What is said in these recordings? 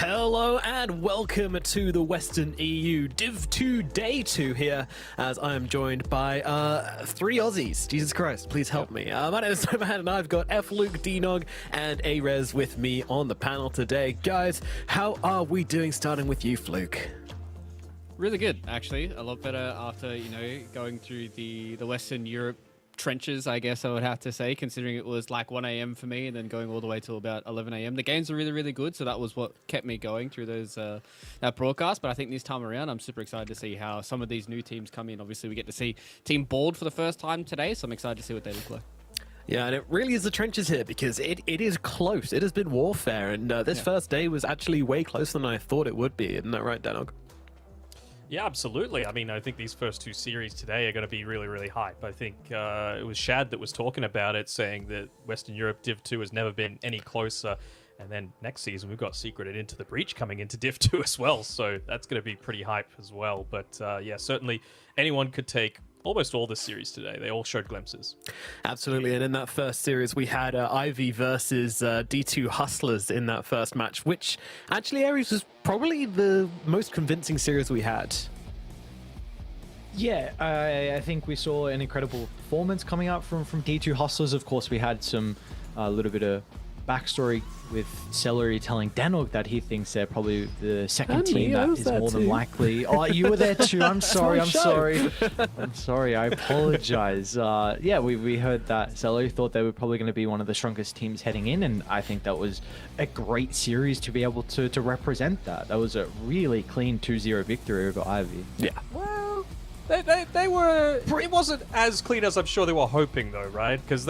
Hello and welcome to the Western EU Div 2 Day 2 here, as I am joined by three Aussies. Jesus Christ, please help me. My name is Snowman and I've got F. Luke, D-Nog and A-Rez with me on the panel today. Guys, how are we doing, starting with you, Fluke? Really good, actually. A lot better after, going through the Western Europe trenches, I guess I would have to say, considering it was like 1 a.m. for me and then going all the way till about 11 a.m. The games were really, really good, so that was what kept me going through those that broadcast. But I think this time around, I'm super excited to see how some of these new teams come in. Obviously, we get to see Team Bald for the first time today, so I'm excited to see what they look like. Yeah, and it really is the trenches here because it is close. It has been warfare, and this first day was actually way closer than I thought it would be. Isn't that right, Danog? Yeah, absolutely. I mean, I think these first two series today are going to be really, really hype. I think it was Shad that was talking about it, saying that Western Europe Div 2 has never been any closer. And then next season, we've got Secreted into the Breach coming into Div 2 as well. So that's going to be pretty hype as well. But yeah, certainly anyone could take almost all the series today. They all showed glimpses. Absolutely, and in that first series, we had Ivy versus D2 Hustlers in that first match, which actually, Aries, was probably the most convincing series we had. Yeah, I think we saw an incredible performance coming out from D2 Hustlers. Of course, we had some little bit of backstory with Celery telling Danog that he thinks they're probably the second team that is more than likely. Oh, you were there too. I'm sorry. I'm sorry. I apologize. Yeah, we heard that Celery thought they were probably going to be one of the strongest teams heading in, and I think that was a great series to be able to represent that. That was a really clean 2-0 victory over Ivy. Yeah. Well, they were... It wasn't as clean as I'm sure they were hoping, though, right? Because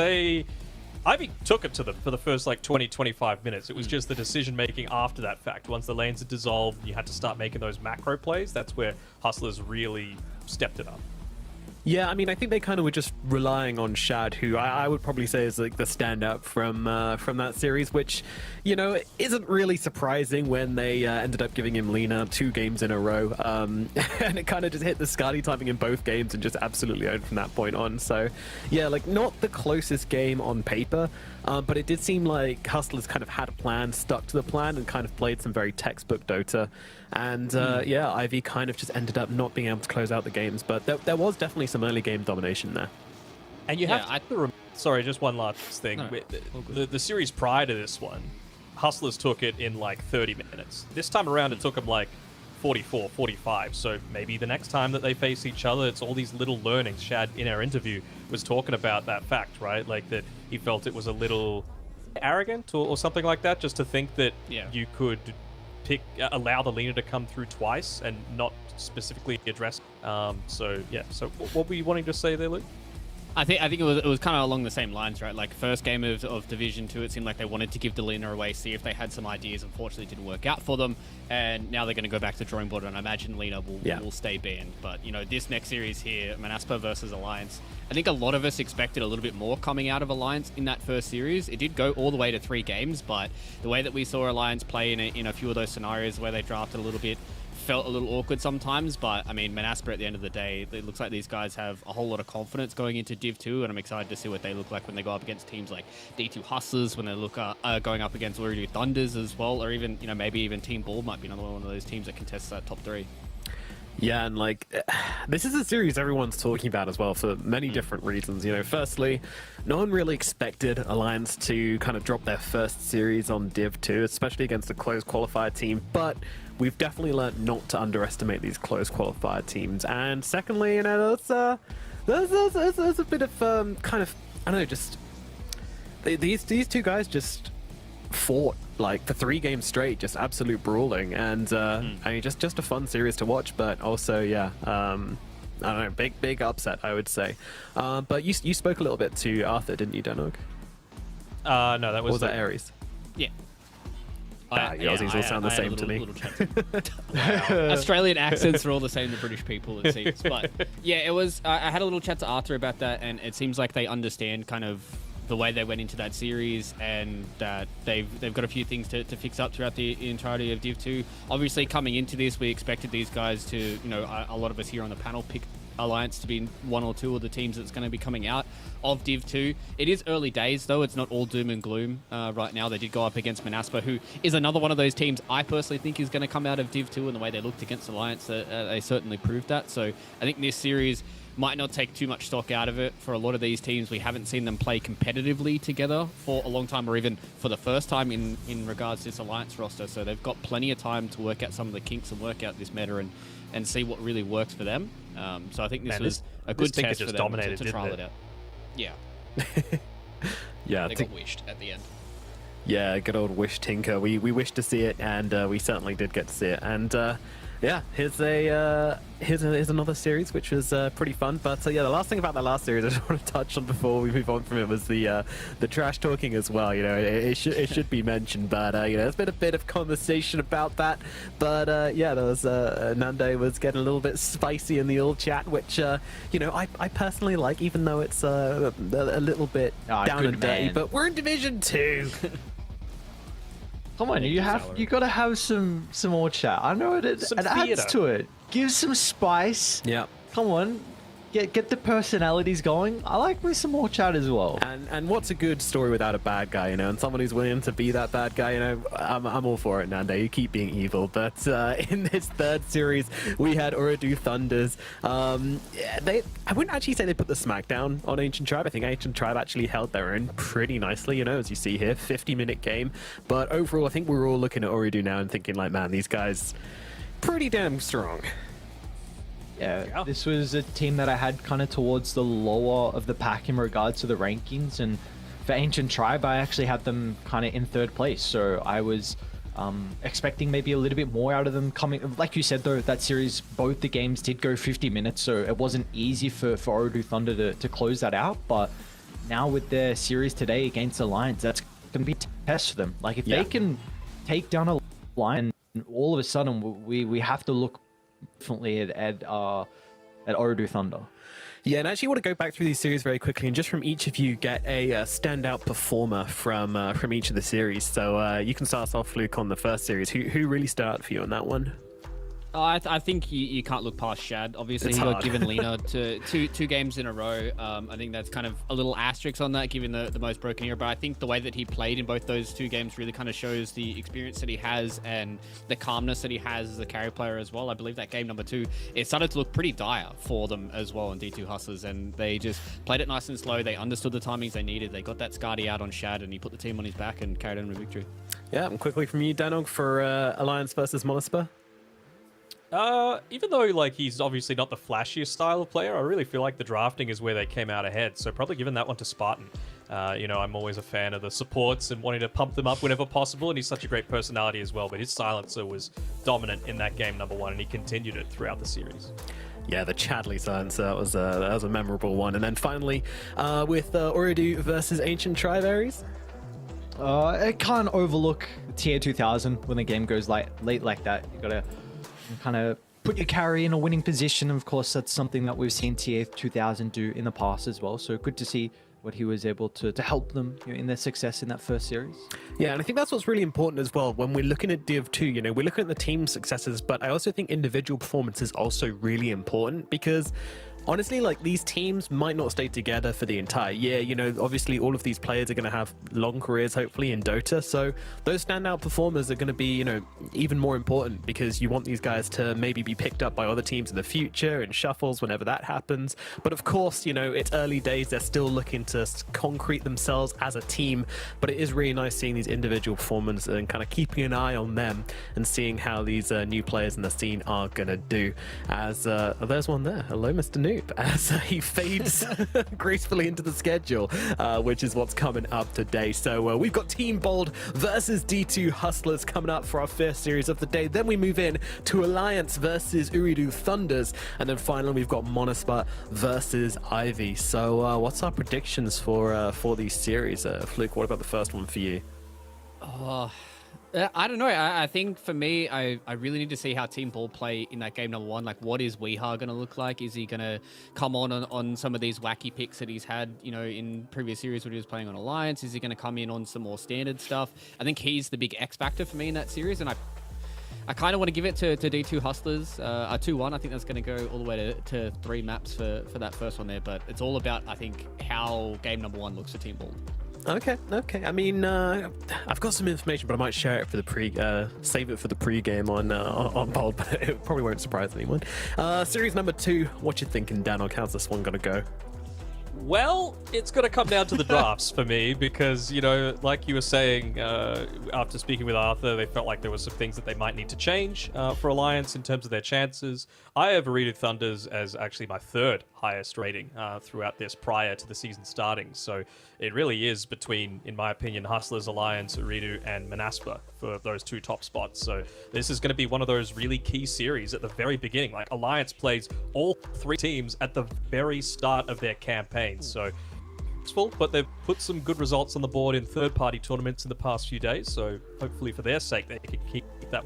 Ivy took it to them for the first, 20-25 minutes. It was just the decision-making after that fact. Once the lanes had dissolved, you had to start making those macro plays. That's where Hustlers really stepped it up. Yeah, I mean, I think they kind of were just relying on Shad, who I would probably say is like the standout from that series, which, isn't really surprising when they ended up giving him Lena 2 games in a row. And it kind of just hit the Scotty timing in both games and just absolutely owned from that point on. So, yeah, not the closest game on paper, but it did seem like Hustlers kind of had a plan, stuck to the plan, and kind of played some very textbook Dota. And yeah, Ivy kind of just ended up not being able to close out the games, but there was definitely some early game domination there. And you have to sorry, just one last thing. No, the series prior to this one, Hustlers took it in 30 minutes. This time around, it took them 44, 45. So maybe the next time that they face each other, it's all these little learnings. Shad, in our interview, was talking about that fact, right? That he felt it was a little arrogant or something like that, just to think that you could allow the Lena to come through twice and not specifically address. So what were you wanting to say there, Luke? I think it was kind of along the same lines, right? First game of Division 2, it seemed like they wanted to give the Lena away, see if they had some ideas. Unfortunately, it didn't work out for them, and now they're going to go back to drawing board, and I imagine Lena will stay banned. But this next series here, Manaspa versus Alliance, I think a lot of us expected a little bit more coming out of Alliance in that first series. It did go all the way to 3 games, but the way that we saw Alliance play in a few of those scenarios where they drafted a little bit felt a little awkward sometimes. But I mean, Manaspa, at the end of the day, it looks like these guys have a whole lot of confidence going into Div 2, and I'm excited to see what they look like when they go up against teams like D2 Hustlers, when they look going up against WEU Thunders as well, or even maybe even Team Ball might be another one of those teams that contests that top 3. Yeah, and this is a series everyone's talking about as well for many different reasons. Firstly, no one really expected Alliance to kind of drop their first series on Div 2, especially against a close qualifier team, but we've definitely learned not to underestimate these close qualifier teams. And secondly, there's a bit of kind of, I don't know, just these two guys just fought for 3 games straight, just absolute brawling, and I mean, just a fun series to watch, but also I don't know, big upset, I would say. But you spoke a little bit to Arthur, didn't you, Danog? No, that was that Aries? Yeah. Aussies all sound the same to me. Australian accents are all the same to British people, it seems. But yeah, it was. I had a little chat to Arthur about that, and it seems like they understand kind of the way they went into that series, and that they've got a few things to fix up throughout the entirety of Div 2. Obviously, coming into this, we expected these guys to, a lot of us here on the panel Alliance to be one or two of the teams that's going to be coming out of Div 2. It is early days, though. It's not all doom and gloom right now. They did go up against Manaspa, who is another one of those teams I personally think is going to come out of Div 2, and the way they looked against Alliance, they certainly proved that. So I think this series might not take too much stock out of it. For a lot of these teams, we haven't seen them play competitively together for a long time, or even for the first time in regards to this Alliance roster. So they've got plenty of time to work out some of the kinks and work out this meta and see what really works for them. So I think this was a good test for them to trial it out. Yeah. Yeah, they got wished at the end. Yeah, good old wish Tinker. We wished to see it, and we certainly did get to see it. And yeah, here's another series which was pretty fun. But yeah, the last thing about that last series I just want to touch on before we move on from it was the trash talking as well. You know, it should be mentioned, but you know, there's been a bit of conversation about that. But yeah, there was Nande was getting a little bit spicy in the old chat, which you know, I personally like, even though it's a little bit down and dirty. But we're in Division 2. Come on, you gotta have some more chat. I know it adds to it. Give some spice. Yeah. Come on. Get the personalities going. I like me some more chat as well. And what's a good story without a bad guy, you know? And someone who's willing to be that bad guy, you know? I'm all for it, Nande. You keep being evil. But in this third series, we had Ooredoo Thunders. I wouldn't actually say they put the smackdown on Ancient Tribe. I think Ancient Tribe actually held their own pretty nicely, you know, as you see here, 50-minute game. But overall, I think we're all looking at Ooredoo now and thinking, like, man, these guys pretty damn strong. Yeah, this was a team that I had kind of towards the lower of the pack in regards to the rankings, and for Ancient Tribe, I actually had them kind of in third place, so I was expecting maybe a little bit more out of them coming. Like you said, though, that series, both the games did go 50 minutes, so it wasn't easy for Ooredoo Thunder to close that out, but now with their series today against Alliance, that's going to be a test for them. Like, if they can take down a line, all of a sudden, we have to look definitely at Ooredoo Thunder. Yeah, and actually, I want to go back through these series very quickly, and just from each of you get a standout performer from each of the series. So you can start us off, Luke, on the first series. Who really stood out for you on that one? I think you can't look past Shad. Obviously, It's he hard. got given Lena to two games in a row. I think that's kind of a little asterisk on that, given the most broken era. But I think the way that he played in both those two games really kind of shows the experience that he has and the calmness that he has as a carry player as well. I believe that game number 2, it started to look pretty dire for them as well in D2 Hustlers, and they just played it nice and slow. They understood the timings they needed. They got that Scardy out on Shad, and he put the team on his back and carried on with victory. Yeah, and quickly from you, Danog, for Alliance versus Monospa. Even though like he's obviously not the flashiest style of player, I really feel like the drafting is where they came out ahead. So probably giving that one to Spartan. You know, I'm always a fan of the supports and wanting to pump them up whenever possible, and he's such a great personality as well. But his silencer was dominant in that game number 1, and he continued it throughout the series. Yeah, the Chadley silencer, that was a memorable one. And then finally, with Ooredoo versus Ancient Tribe, Aries. I can't overlook Tier 2000 when the game goes late like that. You gotta kind of put your carry in a winning position. Of course, that's something that we've seen Tier 2000 do in the past as well. So good to see what he was able to help them, you know, in their success in that first series. Yeah, and I think that's what's really important as well when we're looking at Div 2. You know, we're looking at the team successes, but I also think individual performance is also really important, because honestly, like, these teams might not stay together for the entire year. You know, obviously all of these players are going to have long careers, hopefully, in Dota. So those standout performers are going to be, you know, even more important, because you want these guys to maybe be picked up by other teams in the future and shuffles whenever that happens. But of course, you know, it's early days. They're still looking to concrete themselves as a team. But it is really nice seeing these individual performances and kind of keeping an eye on them and seeing how these new players in the scene are going to do. As there's one there. Hello, Mr. Noob. As he fades gracefully into the schedule, which is what's coming up today. So we've got Team Bold versus D2 Hustlers coming up for our first series of the day. Then we move in to Alliance versus Ooredoo Thunders, and then finally we've got Monospa versus Ivy. So what's our predictions for these series? Fluke, what about the first one for you? I don't know. I think for me, I really need to see how Team Ball play in that game number 1. Like, what is Weeha going to look like? Is he going to come on some of these wacky picks that he's had, you know, in previous series when he was playing on Alliance? Is he going to come in on some more standard stuff? I think he's the big X factor for me in that series, and I kind of want to give it to D2 Hustlers, 2-1. I think that's going to go all the way to 3 maps for that first one there. But it's all about, I think, how game number 1 looks for Team Bold. Okay. I mean, I've got some information, but I might share it for the save it for the pre-game on Bold, but it probably won't surprise anyone. Series number 2, what you thinking, Danog? How's this one gonna go? Well, it's going to come down to the drafts for me because, you know, like you were saying, after speaking with Arthur, they felt like there were some things that they might need to change for Alliance in terms of their chances. I have Aridu Thunders as actually my 3rd highest rating throughout this prior to the season starting. So it really is between, in my opinion, Hustlers, Alliance, Aridu, and Manaspa for those 2 top spots. So this is going to be one of those really key series at the very beginning. Like, Alliance plays all 3 teams at the very start of their campaign. So it's full, but they've put some good results on the board in third-party tournaments in the past few days. So hopefully for their sake, they can keep that.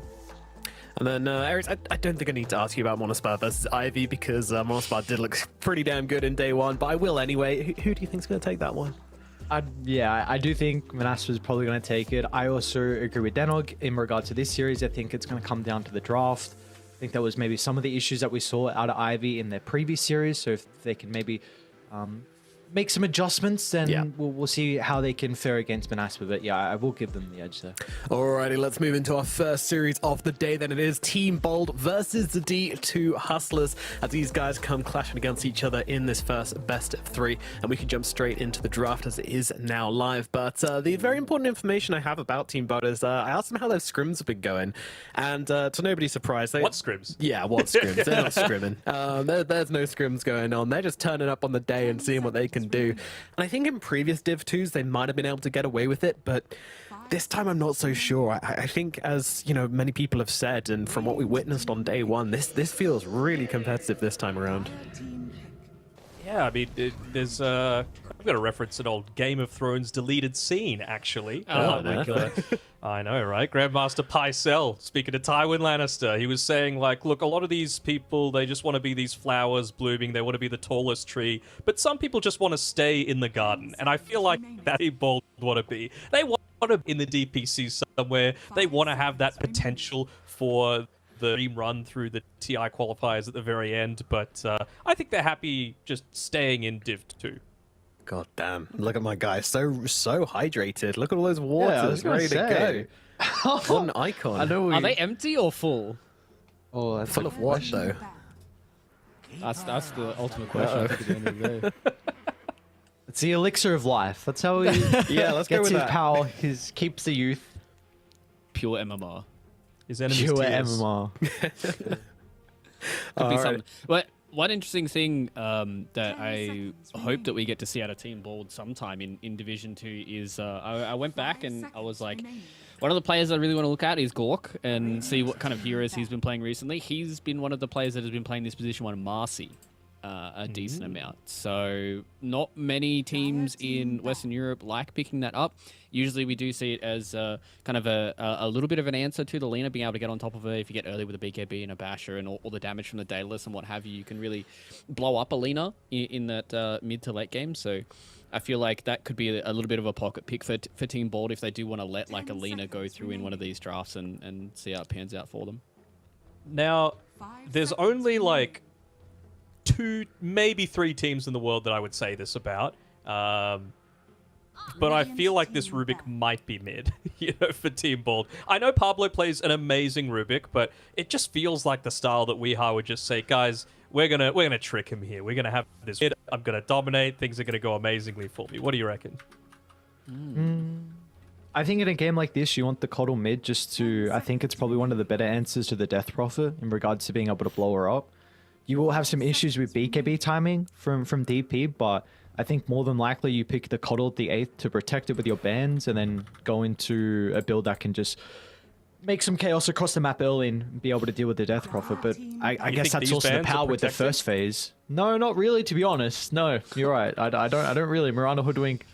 And then, Aries, I don't think I need to ask you about Monospar versus Ivy because Monospar did look pretty damn good in day 1, but I will anyway. Who do you think's going to take that one? I do think Manaspa is probably going to take it. I also agree with Danog in regard to this series. I think it's going to come down to the draft. I think that was maybe some of the issues that we saw out of Ivy in their previous series. So if they can maybe make some adjustments, then we'll see how they can fare against Manaspa. But yeah, I will give them the edge there. Alrighty, let's move into our first series of the day. Then it is Team Bold versus the D2 Hustlers as these guys come clashing against each other in this first best of 3. And we can jump straight into the draft as it is now live. But the very important information I have about Team Bold is I asked them how their scrims have been going. And to nobody's surprise, What scrims? Yeah, what scrims? They're not scrimming. There's no scrims going on. They're just turning up on the day and seeing what they can do. And I think in previous Div 2s, they might have been able to get away with it, but this time I'm not so sure. I think, as you know, many people have said, and from what we witnessed on day 1, this feels really competitive this time around. Yeah, I mean, there's I've got to reference an old Game of Thrones deleted scene, actually. I know, right? Grandmaster Pycelle, speaking to Tywin Lannister, he was saying, like, look, a lot of these people, they just want to be these flowers blooming, they want to be the tallest tree, but some people just want to stay in the garden, and I feel like that's what Bold want to be. They want to be in the DPC somewhere, they want to have that potential for the dream run through the TI qualifiers at the very end, but I think they're happy just staying in Div 2. God damn. Look at my guy. So hydrated. Look at all those waters ready to go. What an icon. I know Are they empty or full? Oh, that's full of what, though? That's the ultimate question I think, at the end of the day. It's the elixir of life. That's how he Yeah, let's go gets with his that. power. Keeps the youth. Pure MMR. His enemies Pure tears. MMR. Could be something. But one interesting thing that I hope that we get to see out of Team Bold sometime in Division 2 is I went back and I was like, one of the players I really want to look at is Gork and see what kind of heroes he's been playing recently. He's been one of the players that has been playing this position 1 Marcy a decent amount. So not many teams in Western Europe like picking that up. Usually we do see it as kind of a little bit of an answer to the Lina, being able to get on top of her. If you get early with a BKB and a Basher and all the damage from the Daedalus and what have you, you can really blow up a Lina in that mid to late game. So I feel like that could be a little bit of a pocket pick for Team Bold if they do want to let like a Lina go through in one of these drafts and see how it pans out for them. Now, there's only like 2, maybe 3 teams in the world that I would say this about. But I feel like this Rubik might be mid, for Team Bold. I know Pablo plays an amazing Rubik, but it just feels like the style that Weeha would just say, guys, we're gonna trick him here. We're gonna have this mid. I'm gonna dominate. Things are gonna go amazingly for me. What do you reckon? I think in a game like this, you want the Coddle mid just to... I think it's probably one of the better answers to the Death Prophet in regards to being able to blow her up. You will have some issues with BKB timing from DP, but I think more than likely you pick the Coddle at the 8th to protect it with your bands and then go into a build that can just make some chaos across the map early and be able to deal with the Death Prophet. But I guess that's also the power with the first phase. No, not really, to be honest. No, you're right. I don't really. Miranda Hoodwink,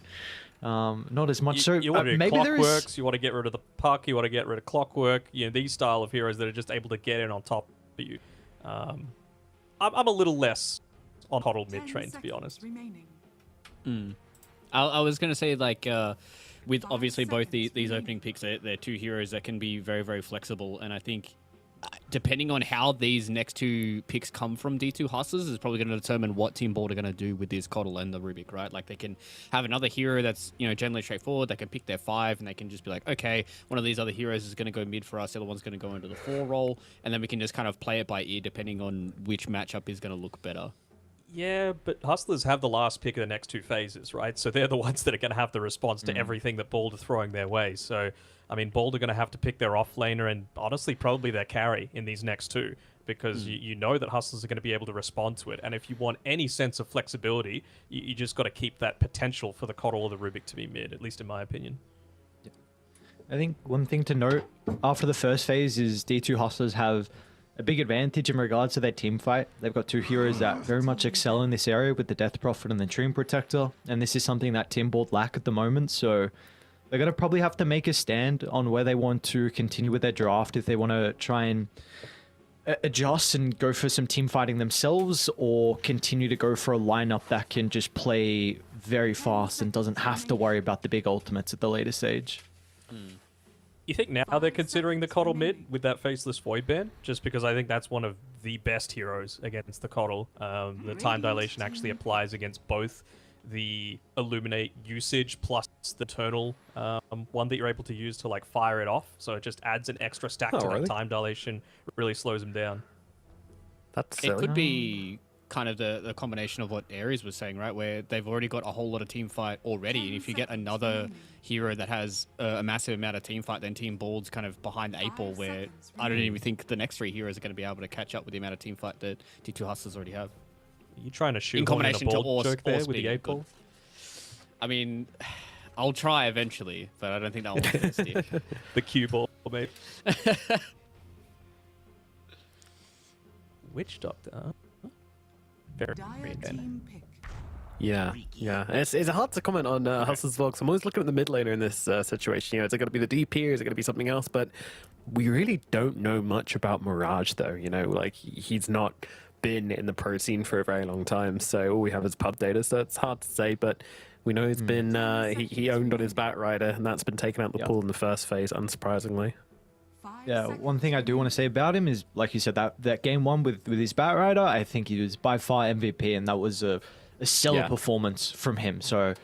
not as much. So you want to do maybe there Clockworks, is... you want to get rid of the Puck, you want to get rid of Clockwork. These style of heroes that are just able to get in on top of you. I'm a little less on Coddle mid train, to be honest. I was going to say, like, with obviously both these opening picks, they're 2 heroes that can be very, very flexible. And I think depending on how these next two picks come from D2 Hustlers is probably going to determine what Team Bold are going to do with this Coddle and the Rubik, right? Like they can have another hero that's, generally straightforward. They can pick their 5 and they can just be like, okay, one of these other heroes is going to go mid for us. The other one's going to go into the 4 role. And then we can just kind of play it by ear depending on which matchup is going to look better. Yeah, but Hustlers have the last pick of the next 2 phases, right? So they're the ones that are going to have the response to everything that Bald are throwing their way. So, I mean, Bald are going to have to pick their offlaner and honestly probably their carry in these next 2 because you know that Hustlers are going to be able to respond to it. And if you want any sense of flexibility, you just got to keep that potential for the Coddle or the Rubik to be mid, at least in my opinion. I think one thing to note after the first phase is D2 Hustlers have a big advantage in regards to their team fight. They've got 2 heroes that very much excel in this area with the Death Prophet and the Dream Protector, and this is something that Team Bold lack at the moment, so they're going to probably have to make a stand on where they want to continue with their draft, if they want to try and adjust and go for some team fighting themselves, or continue to go for a lineup that can just play very fast and doesn't have to worry about the big ultimates at the later stage. You think now they're considering the Coddle mid with that Faceless Void ban? Just because I think that's one of the best heroes against the Coddle. The time dilation actually applies against both the Illuminate usage plus the Eternal one that you're able to use to like fire it off. So it just adds an extra stack to that time dilation. Really slows them down. That's It could be kind of the combination of what Ares was saying, right? Where they've already got a whole lot of team fight already. And if you get another hero that has a massive amount of team fight, then Team Bald's kind of behind the 8 ball where I don't even think the next 3 heroes are going to be able to catch up with the amount of team fight that D2 Hustlers already have. Are you trying to shoot In combination a to Bald joke there with the 8 ball? I mean, I'll try eventually, but I don't think that one's going to stick. The cue ball, mate. Witch Doctor, huh? Very good. Yeah. It's hard to comment on Hustlers' vlogs. I'm always looking at the mid laner in this situation. Is it going to be the DP or is it going to be something else? But we really don't know much about Mirage, though. Like he's not been in the pro scene for a very long time, so all we have is pub data. So it's hard to say, but we know he's been he owned on his Batrider, and that's been taken out the pool in the first phase, unsurprisingly. Yeah, one thing I do want to say about him is, like you said, that game 1 with his Batrider, I think he was by far MVP, and that was a stellar performance from him. So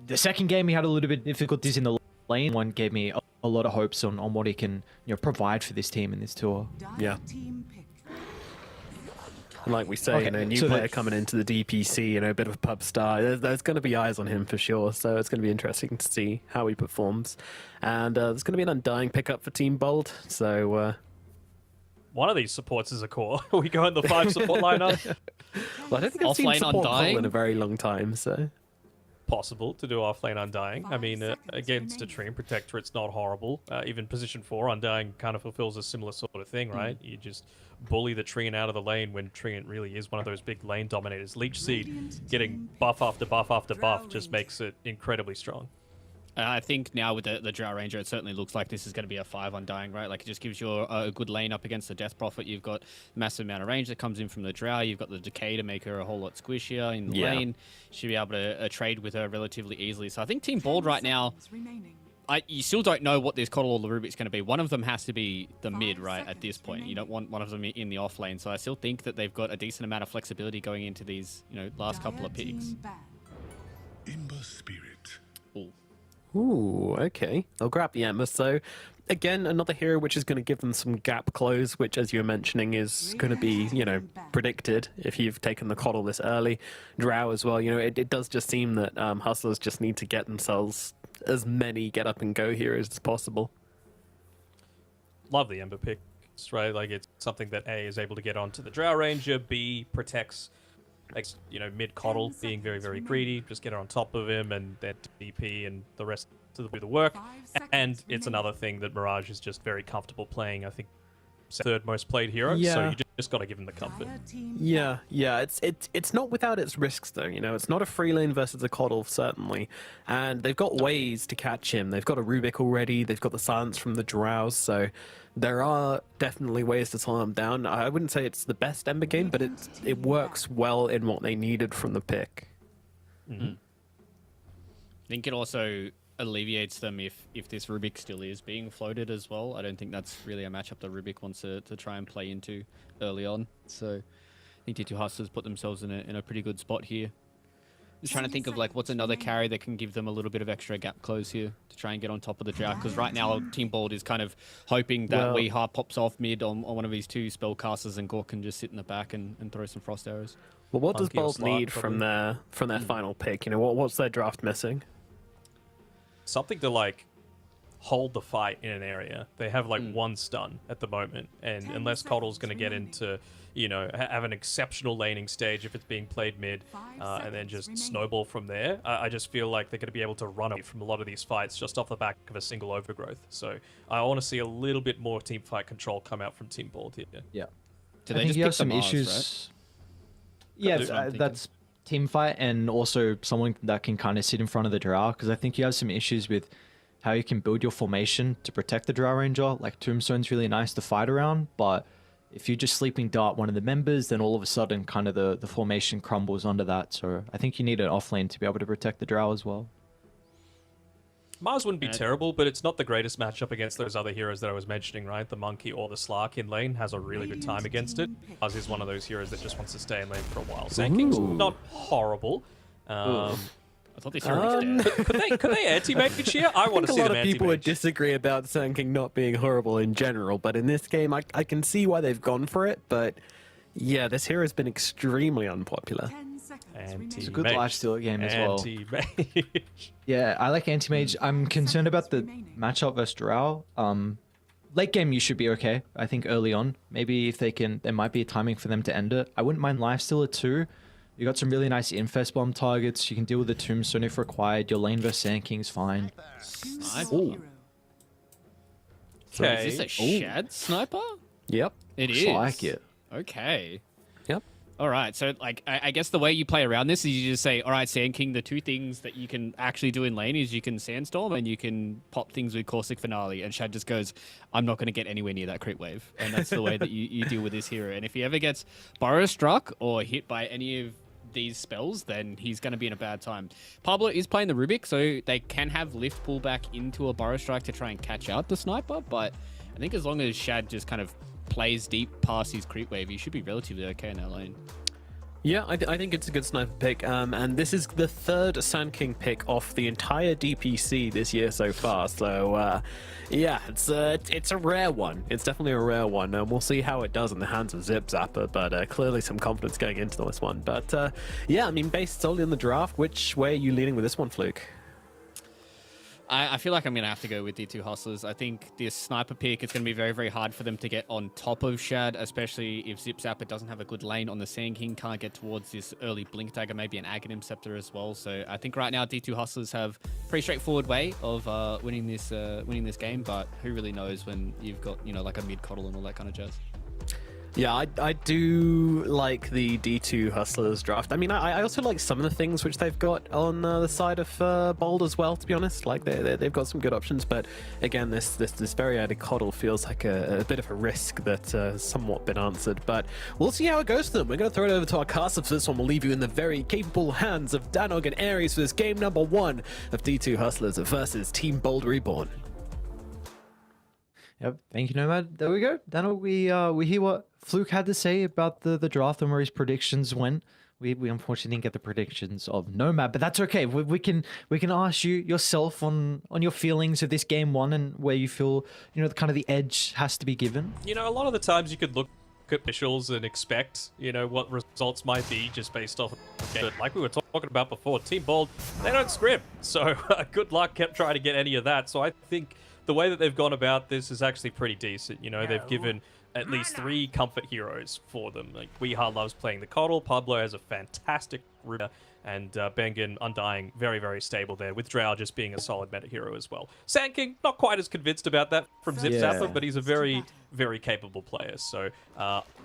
the second game he had a little bit of difficulties in the lane. One gave me a lot of hopes on what he can provide for this team in this tour. Yeah. And like we say, new player coming into the DPC, a bit of a pub star. There's going to be eyes on him for sure, so it's going to be interesting to see how he performs. And there's going to be an Undying pickup for Team Bold, so... One of these supports is a core. We go in the 5 support lineup. Well, I don't think I've seen support Undying in a very long time, so... Possible to do offlane Undying. I mean, against a Dream Protector, it's not horrible. Even position 4, Undying kind of fulfills a similar sort of thing, right? You just bully the Treant out of the lane when Treant really is one of those big lane dominators. Leech Seed getting buff after buff after buff just makes it incredibly strong. I think now with the Drow Ranger, it certainly looks like this is going to be a 5 Undying, right? Like, it just gives you a good lane up against the Death Prophet. You've got massive amount of range that comes in from the Drow. You've got the Decay to make her a whole lot squishier in the lane. Should be able to trade with her relatively easily. So I think Team Bold right now, you still don't know what this Coddle or the Rubik's going to be. One of them has to be the mid, right, at this point. You don't want one of them in the off lane. So I still think that they've got a decent amount of flexibility going into these, last couple of picks. Ember Spirit. Ooh, okay. I'll grab the Ember. So, again, another hero which is going to give them some gap close, which, as you were mentioning, is going to be, predicted if you've taken the Coddle this early. Drow as well. It does just seem that Hustlers just need to get themselves as many get-up-and-go heroes as possible. Love the Ember picks, right? Like, it's something that A is able to get onto the Drow Ranger, B protects... mid Coddle being very, very greedy, just get her on top of him and then DP and the rest to do the work. And it's another thing that Mirage is just very comfortable playing. I think 3rd most played hero, so you just got to give him the comfort. Yeah, it's not without its risks though. It's not a free lane versus a Coddle certainly, and they've got ways to catch him. They've got a Rubik already. They've got the silence from the Drows, so there are definitely ways to slow him down. I wouldn't say it's the best Ember game, but it works well in what they needed from the pick. I think it also alleviates them if this Rubik still is being floated as well. I don't think that's really a matchup that Rubik wants to try and play into early on. So I think D2 Hustlers put themselves in a pretty good spot here. Just trying to think of like what's another carry that can give them a little bit of extra gap close here to try and get on top of the drought. Because right now Team Bald is kind of hoping that Weeha pops off mid on one of these two spellcasters and Gork can just sit in the back and throw some frost arrows. Well, what does Monkey or Bold Slot, need from their final pick? You know, what's their draft missing? Something to like hold the fight in an area. They have like one stun at the moment, and unless Coddle's going to get into, you know, have an exceptional laning stage if it's being played mid, and then just snowball from there, I just feel like they're going to be able to run away from a lot of these fights just off the back of a single overgrowth. So I want to see a little bit more team fight control come out from Team Bald here. Yeah. Do I they think just you have pick some the Mars, issues. right? Yeah, That's what I'm thinking. that's team fight and also someone that can kind of sit in front of the drow, because I think you have some issues with how you can build your formation to protect the drow ranger. Like Tombstone's really nice to fight around, but if you're just sleeping dart one of the members, then all of a sudden kind of the formation crumbles under that. So I think you need an offlane to be able to protect the drow as well. Mars wouldn't be terrible, but it's not the greatest matchup against those other heroes that I was mentioning, right? The Monkey or the Slark in lane has a really good time against it. Mars is one of those heroes that just wants to stay in lane for a while. Sand King's not horrible. I thought this hero was dead. Could they anti-mage here? I want to see a lot them of people would anti-mage. disagree about Sand King not being horrible in general, but in this game, I can see why they've gone for it. But yeah, this hero has been extremely unpopular. It's a good lifesteal game as well. Anti-mage. Yeah, I like anti-mage. I'm concerned about the matchup versus drow. Late game, you should be okay. I think early on, maybe if they can, there might be a timing for them to end it. I wouldn't mind lifesteal too. You got some really nice infest bomb targets. You can deal with the tombstone if required. Your lane versus Sand King's fine. Nice. Ooh. So is this a Shad sniper? Yep. It Looks is. like it. Okay. Yep. All right. So, like, I guess the way you play around this is you just say, all right, Sand King, the two things that you can actually do in lane is you can Sandstorm and you can pop things with Caustic Finale. And Shad just goes, I'm not going to get anywhere near that crit wave. And that's the way that you deal with this hero. And if he ever gets Burrow struck or hit by any of these spells, then he's going to be in a bad time. Pablo is playing the Rubik, so they can have lift pull back into a Burrow Strike to try and catch out the sniper. But I think as long as Shad just kind of plays deep past his creep wave, he should be relatively okay in that lane. Yeah, I think it's a good sniper pick, and this is the third Sand King pick off the entire DPC this year so far. So, yeah, it's a rare one. It's definitely a rare one, and we'll see how it does in the hands of Zip Zapper. But clearly, some confidence going into this one. But yeah, I mean, based solely on the draft, which way are you leaning with this one, Fluke? I feel like I'm going to have to go with D2 Hustlers. I think this sniper pick, it's going to be very, very hard for them to get on top of Shad, especially if Zip Zapper doesn't have a good lane on the Sand King, can't get towards this early Blink Dagger, maybe an Aghanim Scepter as well. So I think right now D2 Hustlers have a pretty straightforward way of winning this game, but who really knows when you've got, you know, like a mid-coddle and all that kind of jazz. Yeah, I do like the D2 Hustlers draft. I mean, I also like some of the things which they've got on the side of Bold as well, to be honest. Like, they've got some good options, but again, this very added coddle feels like a bit of a risk that has somewhat been answered. But we'll see how it goes for them. We're going to throw it over to our caster for this one. We'll leave you in the very capable hands of Danog and Ares for this game number 1 of D2 Hustlers versus Team Bold Reborn. Yep. Thank you, Nomad. There we go. Daniel, we hear what Fluke had to say about the draft and where his predictions went. We unfortunately didn't get the predictions of Nomad, but that's okay. We can ask you yourself on your feelings of this game 1 and where you feel, you know, kind of the edge has to be given. You know, a lot of the times you could look at officials and expect, you know, what results might be just based off of the game. But like we were talking about before, Team Bold, they don't scrim. So good luck kept trying to get any of that. So I think the way that they've gone about this is actually pretty decent. You know, they've given at least 3 comfort heroes for them. Like, Weeha loves playing the Coddle, Pablo has a fantastic Ruda, and Bengen Undying, very, very stable there, with Drow just being a solid meta hero as well. Sand King, not quite as convinced about that from Zip Zapper, but he's a very, very capable player. So,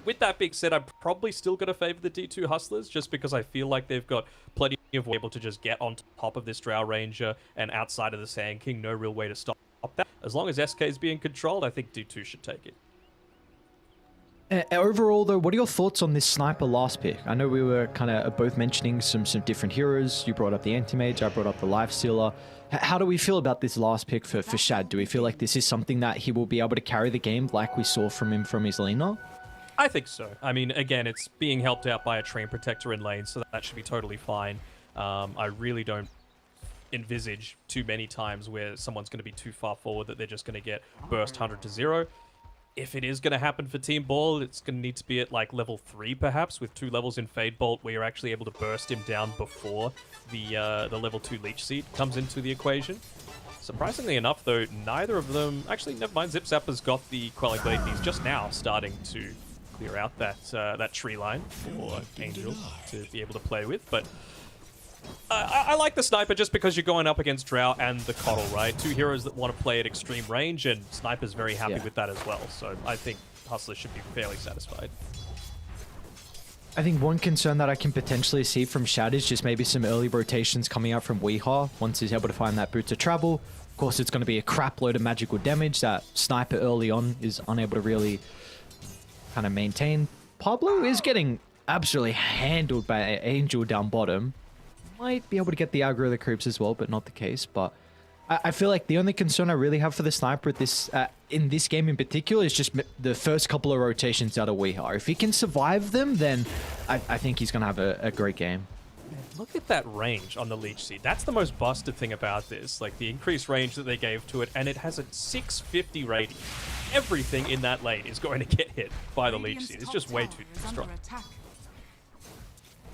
with that being said, I'm probably still going to favor the D2 Hustlers, just because I feel like they've got plenty of way able to just get on top of this Drow Ranger, and outside of the Sand King, no real way to stop that. As long as SK is being controlled, I think D2 should take it. Overall, though, what are your thoughts on this sniper last pick? I know we were kind of both mentioning some different heroes. You brought up the Anti-Mage, I brought up the Lifestealer. How do we feel about this last pick for Shad? Do we feel like this is something that he will be able to carry the game like we saw from him from his Lina? I think so. I mean, again, it's being helped out by a Train Protector in lane, so that should be totally fine. I really don't envisage too many times where someone's going to be too far forward that they're just going to get burst 100 to 0. If it is going to happen for Team Ball, it's going to need to be at like level 3 perhaps, with 2 levels in Fade Bolt where you're actually able to burst him down before the level 2 Leech Seed comes into the equation. Surprisingly enough though, neither of them... Actually, never mind, Zip Zapper's got the Quelling Blade and he's just now starting to clear out that tree line for Angel to be able to play with, but... I like the Sniper just because you're going up against Drow and the Coddle, right? 2 heroes that want to play at extreme range, and Sniper's very happy with that as well. So I think Hustler should be fairly satisfied. I think one concern that I can potentially see from Shad is just maybe some early rotations coming out from Weehaw once he's able to find that Boots of Travel. Of course, it's going to be a crap load of magical damage that Sniper early on is unable to really kind of maintain. Pablo is getting absolutely handled by Angel down bottom. Might be able to get the aggro of the creeps as well, but not the case. But I feel like the only concern I really have for the Sniper at this in this game in particular is just the first couple of rotations out of Weehaw. If he can survive them, then I think he's going to have a great game. Look at that range on the Leech Seed. That's the most busted thing about this. Like the increased range that they gave to it, and it has a 650 rating. Everything in that lane is going to get hit by the Leech Seed. It's just way too strong.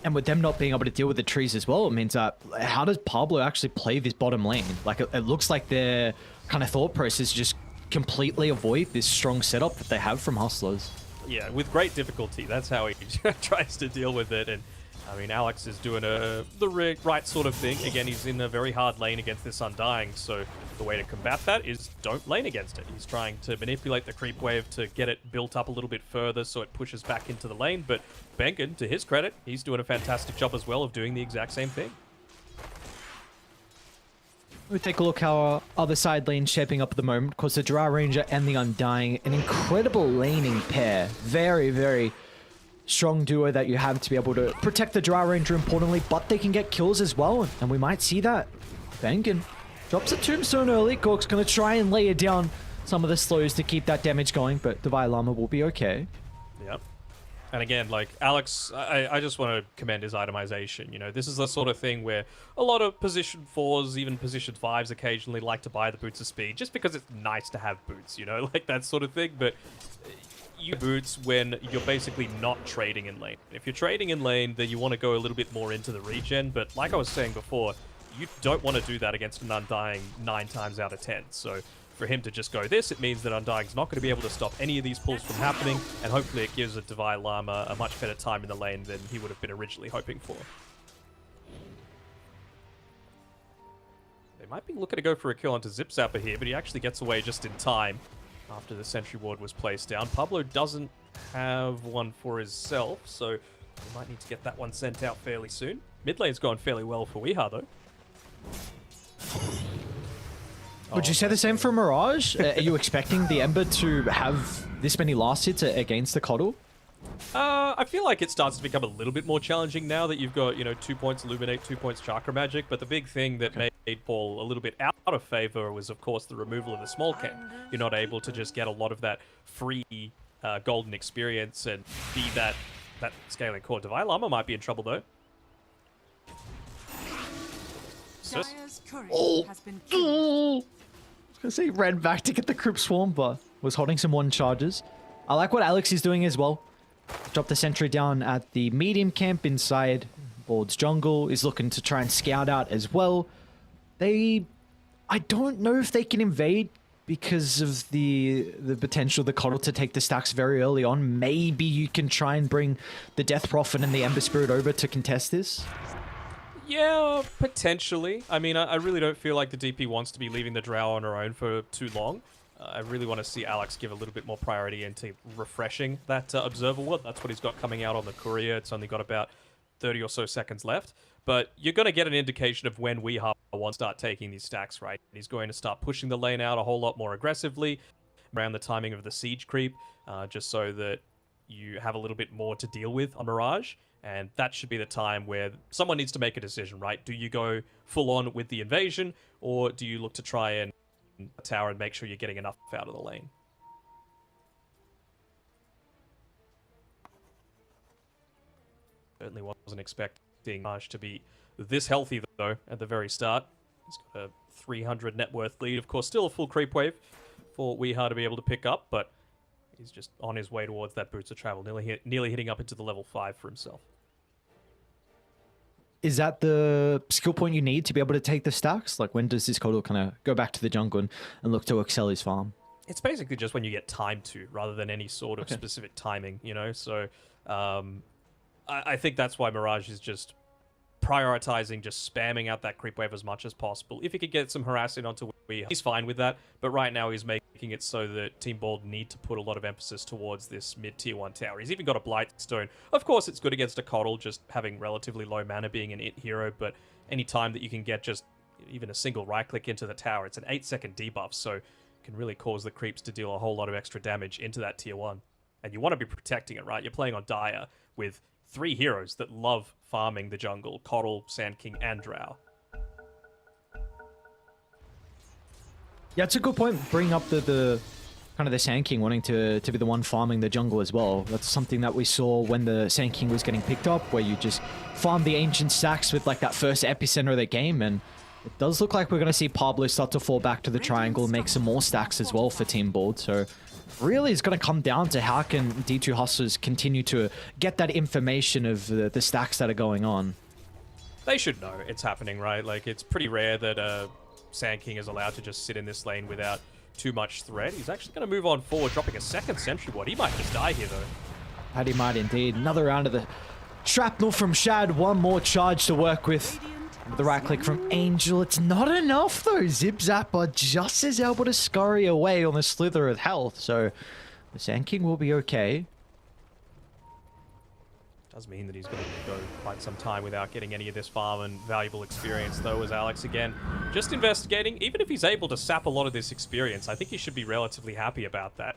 And with them not being able to deal with the trees as well, it means that how does Pablo actually play this bottom lane? Like, it looks like their kind of thought process is just completely avoid this strong setup that they have from Hustlers. Yeah, with great difficulty. That's how he tries to deal with it. And I mean, Alex is doing the right sort of thing. Again, he's in a very hard lane against this Undying, so the way to combat that is don't lane against it. He's trying to manipulate the creep wave to get it built up a little bit further so it pushes back into the lane, but Bengen, to his credit, he's doing a fantastic job as well of doing the exact same thing. We'll take a look how our other side lane's shaping up at the moment. Of course, the Drow Ranger and the Undying, an incredible laning pair. Very, very strong duo that you have to be able to protect the Drow Ranger importantly, but they can get kills as well, and we might see that. Bengen drops a Tombstone early. Gork's going to try and layer down some of the slows to keep that damage going, but Divine Llama will be okay. Yep. And again, like, Alex, I just want to commend his itemization. You know, this is the sort of thing where a lot of position 4s, even position 5s occasionally like to buy the Boots of Speed, just because it's nice to have boots, you know, like that sort of thing. But you boots when you're basically not trading in lane. If you're trading in lane, then you want to go a little bit more into the regen, but like I was saying before, you don't want to do that against an Undying 9 times out of 10. So for him to just go this, it means that Undying's not going to be able to stop any of these pulls from happening, and hopefully it gives a Divine Llama a much better time in the lane than he would have been originally hoping for. They might be looking to go for a kill onto Zip Zapper here, but he actually gets away just in time after the Sentry Ward was placed down. Pablo doesn't have one for himself, so we might need to get that one sent out fairly soon. Mid lane's gone fairly well for Weehaw, though. Would you say the same for Mirage? Are you expecting the Ember to have this many last hits against the Coddle? I feel like it starts to become a little bit more challenging now that you've got, you know, 2 points Illuminate, 2 points Chakra Magic, but the big thing that made Paul a little bit out of favor was, of course, the removal of the small camp. You're not able to just get a lot of that free golden experience and be that scaling core. Divine Llama might be in trouble, though. Oh! I was gonna say ran back to get the Crypt Swarm, but was holding some 1 charges. I like what Alex is doing as well. Drop the sentry down at the medium camp inside Bald's jungle. Is looking to try and scout out as well. I don't know if they can invade because of the potential of the Coddle to take the stacks very early on. Maybe you can try and bring the Death Prophet and the Ember Spirit over to contest this. Yeah, potentially. I mean, I really don't feel like the DP wants to be leaving the Drow on her own for too long. I really want to see Alex give a little bit more priority into refreshing that Observer Ward. That's what he's got coming out on the Courier. It's only got about 30 or so seconds left. But you're going to get an indication of when Weehaw wants to start taking these stacks, right? He's going to start pushing the lane out a whole lot more aggressively around the timing of the siege creep, just so that you have a little bit more to deal with on Mirage, and that should be the time where someone needs to make a decision, right? Do you go full on with the invasion, or do you look to try and tower and make sure you're getting enough out of the lane? Certainly wasn't expecting Mirage to be this healthy, though, at the very start. He's got a 300 net worth lead. Of course, still a full creep wave for WEU to be able to pick up, but he's just on his way towards that boots of travel, nearly hitting up into the level 5 for himself. Is that the skill point you need to be able to take the stacks? Like, when does this Kotal kind of go back to the jungle and look to excel his farm? It's basically just when you get time to, rather than any sort of specific timing, you know? So I think that's why Mirage is just prioritizing, just spamming out that creep wave as much as possible. If he could get some harassing onto WEU, he's fine with that. But right now he's making it so that Team Bald need to put a lot of emphasis towards this mid-tier 1 tower. He's even got a Blightstone. Of course, it's good against a Kotal, just having relatively low mana, being an it hero, but any time that you can get just even a single right-click into the tower, it's an 8-second debuff, so it can really cause the creeps to deal a whole lot of extra damage into that tier 1. And you want to be protecting it, right? You're playing on Dire with 3 heroes that love farming the jungle: Kotal, Sand King, and Drow. Yeah, it's a good point. Bring up the kind of the Sand King wanting to be the one farming the jungle as well. That's something that we saw when the Sand King was getting picked up, where you just farm the ancient stacks with like that first epicenter of the game. And it does look like we're going to see Pablo start to fall back to the triangle and make some more stacks as well for Team Bald. So really, it's going to come down to how can D2 Hustlers continue to get that information of the stacks that are going on. They should know it's happening, right? Like, it's pretty rare that Sand King is allowed to just sit in this lane without too much threat. He's actually going to move on forward, dropping a second sentry ward. He might just die here, though. That he might indeed. Another round of the shrapnel from Shad. One more charge to work with. The right click from Angel. It's not enough, though. Zip Zapper just is able to scurry away on the slither of health. So the Sand King will be okay. Does mean that he's going to go quite some time without getting any of this farm and valuable experience, though, as Alex, again, just investigating. Even if he's able to sap a lot of this experience, I think he should be relatively happy about that.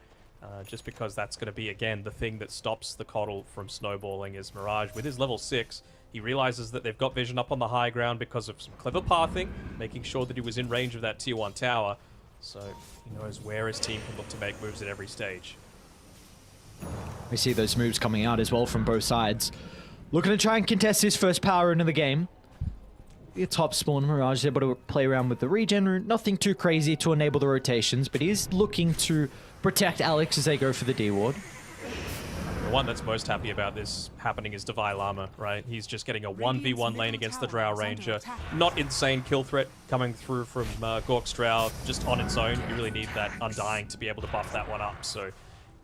Just because that's going to be, again, the thing that stops the Kotal from snowballing is Mirage. With his level 6, he realizes that they've got vision up on the high ground because of some clever pathing, making sure that he was in range of that tier 1 tower. So he knows where his team can look to make moves at every stage. We see those moves coming out as well from both sides. Looking to try and contest his first power into the game. Your top spawn, Mirage is able to play around with the regen. Nothing too crazy to enable the rotations, but he is looking to protect Alex as they go for the D ward. The one that's most happy about this happening is Devi Lama, right? He's just getting a 1v1 lane against the Drow Ranger. Not insane kill threat coming through from Gork's Drow just on its own. You really need that Undying to be able to buff that one up. So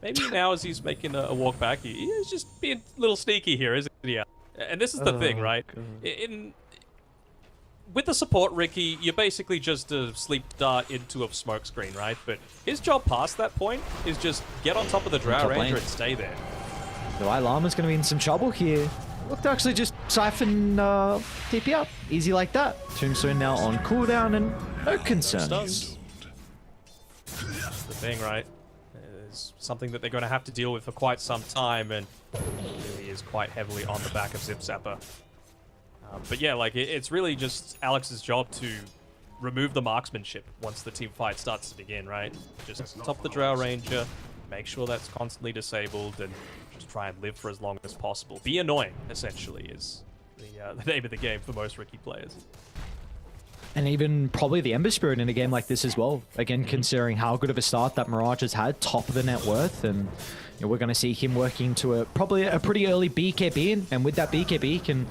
maybe now as he's making a walk back, he's just being a little sneaky here, isn't he? And this is the thing, right? With the support, Ricky, you're basically just a sleep dart into a smokescreen, right? But his job past that point is just get on top of the Drow Ranger and stay there. Devi Lama's going to be in some trouble here. Look to actually just siphon TP up. Easy like that. Tombstone now on cooldown and no concerns. That's the thing, right? It's something that they're going to have to deal with for quite some time, and it really is quite heavily on the back of Zip Zapper. But yeah, like, it's really just Alex's job to remove the marksmanship once the team fight starts to begin, right? Just top the Drow Ranger, make sure that's constantly disabled, and just try and live for as long as possible. Be annoying, essentially, is the name of the game for most Ricky players. And even probably the Ember Spirit in a game like this as well. Again, considering how good of a start that Mirage has had, top of the net worth, and you know, we're going to see him working to probably a pretty early BKB, and with that BKB can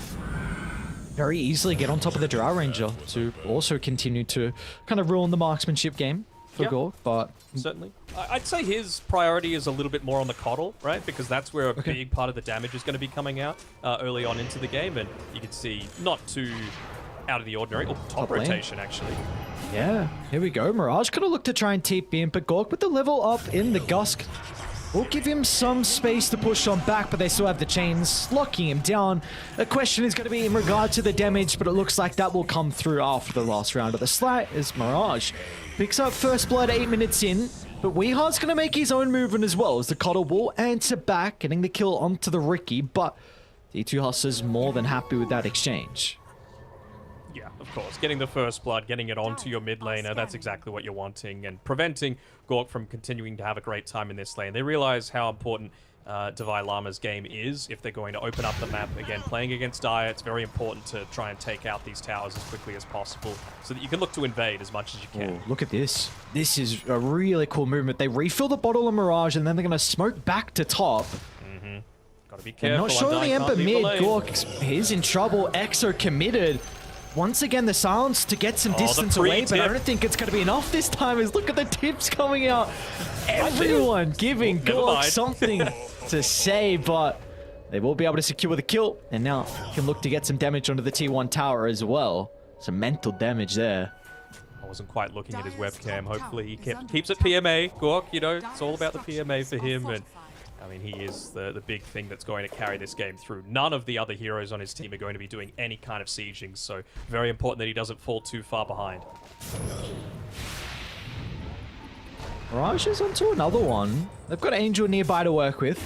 very easily get on top of the Drow Ranger to also continue to kind of ruin the marksmanship game for Gork, but certainly. I'd say his priority is a little bit more on the Kotal, right? Because that's where a big part of the damage is going to be coming out early on into the game, and you can see not too out of the ordinary. Oh, top rotation, actually. Yeah, here we go. Mirage could have looked to try and TP in, but Gork with the level up in the Gusk will give him some space to push on back, but they still have the chains locking him down. The question is going to be in regard to the damage, but it looks like that will come through after the last round of the slight as Mirage picks up first blood 8 minutes in, But Weehar's going to make his own movement as well, as the Cutter will answer back, getting the kill onto the Ricky, but D2 Hustlers more than happy with that exchange. Yeah, of course. Getting the first blood, getting it onto your mid laner, that's exactly what you're wanting, and preventing Gork from continuing to have a great time in this lane. They realize how important Devi Lama's game is if they're going to open up the map. Again, playing against Dire, it's very important to try and take out these towers as quickly as possible so that you can look to invade as much as you can. Ooh, look at this. This is a really cool movement. They refill the bottle of Mirage, and then they're going to smoke back to top. Gotta be careful. Not showing the Ember mid. Gork. Gork, he's in trouble. Exo committed. Once again, the silence to get some distance away, but I don't think it's going to be enough this time. As look at the tips coming out. Everyone giving Gork something to say, but they will be able to secure the kill, and now can look to get some damage onto the T1 tower as well. Some mental damage there. I wasn't quite looking at his webcam. Hopefully he keeps it PMA. Gork, you know, it's all about the PMA for him, and I mean, he is the big thing that's going to carry this game through. None of the other heroes on his team are going to be doing any kind of sieging, so very important that he doesn't fall too far behind. Mirage is onto another one. They've got Angel nearby to work with.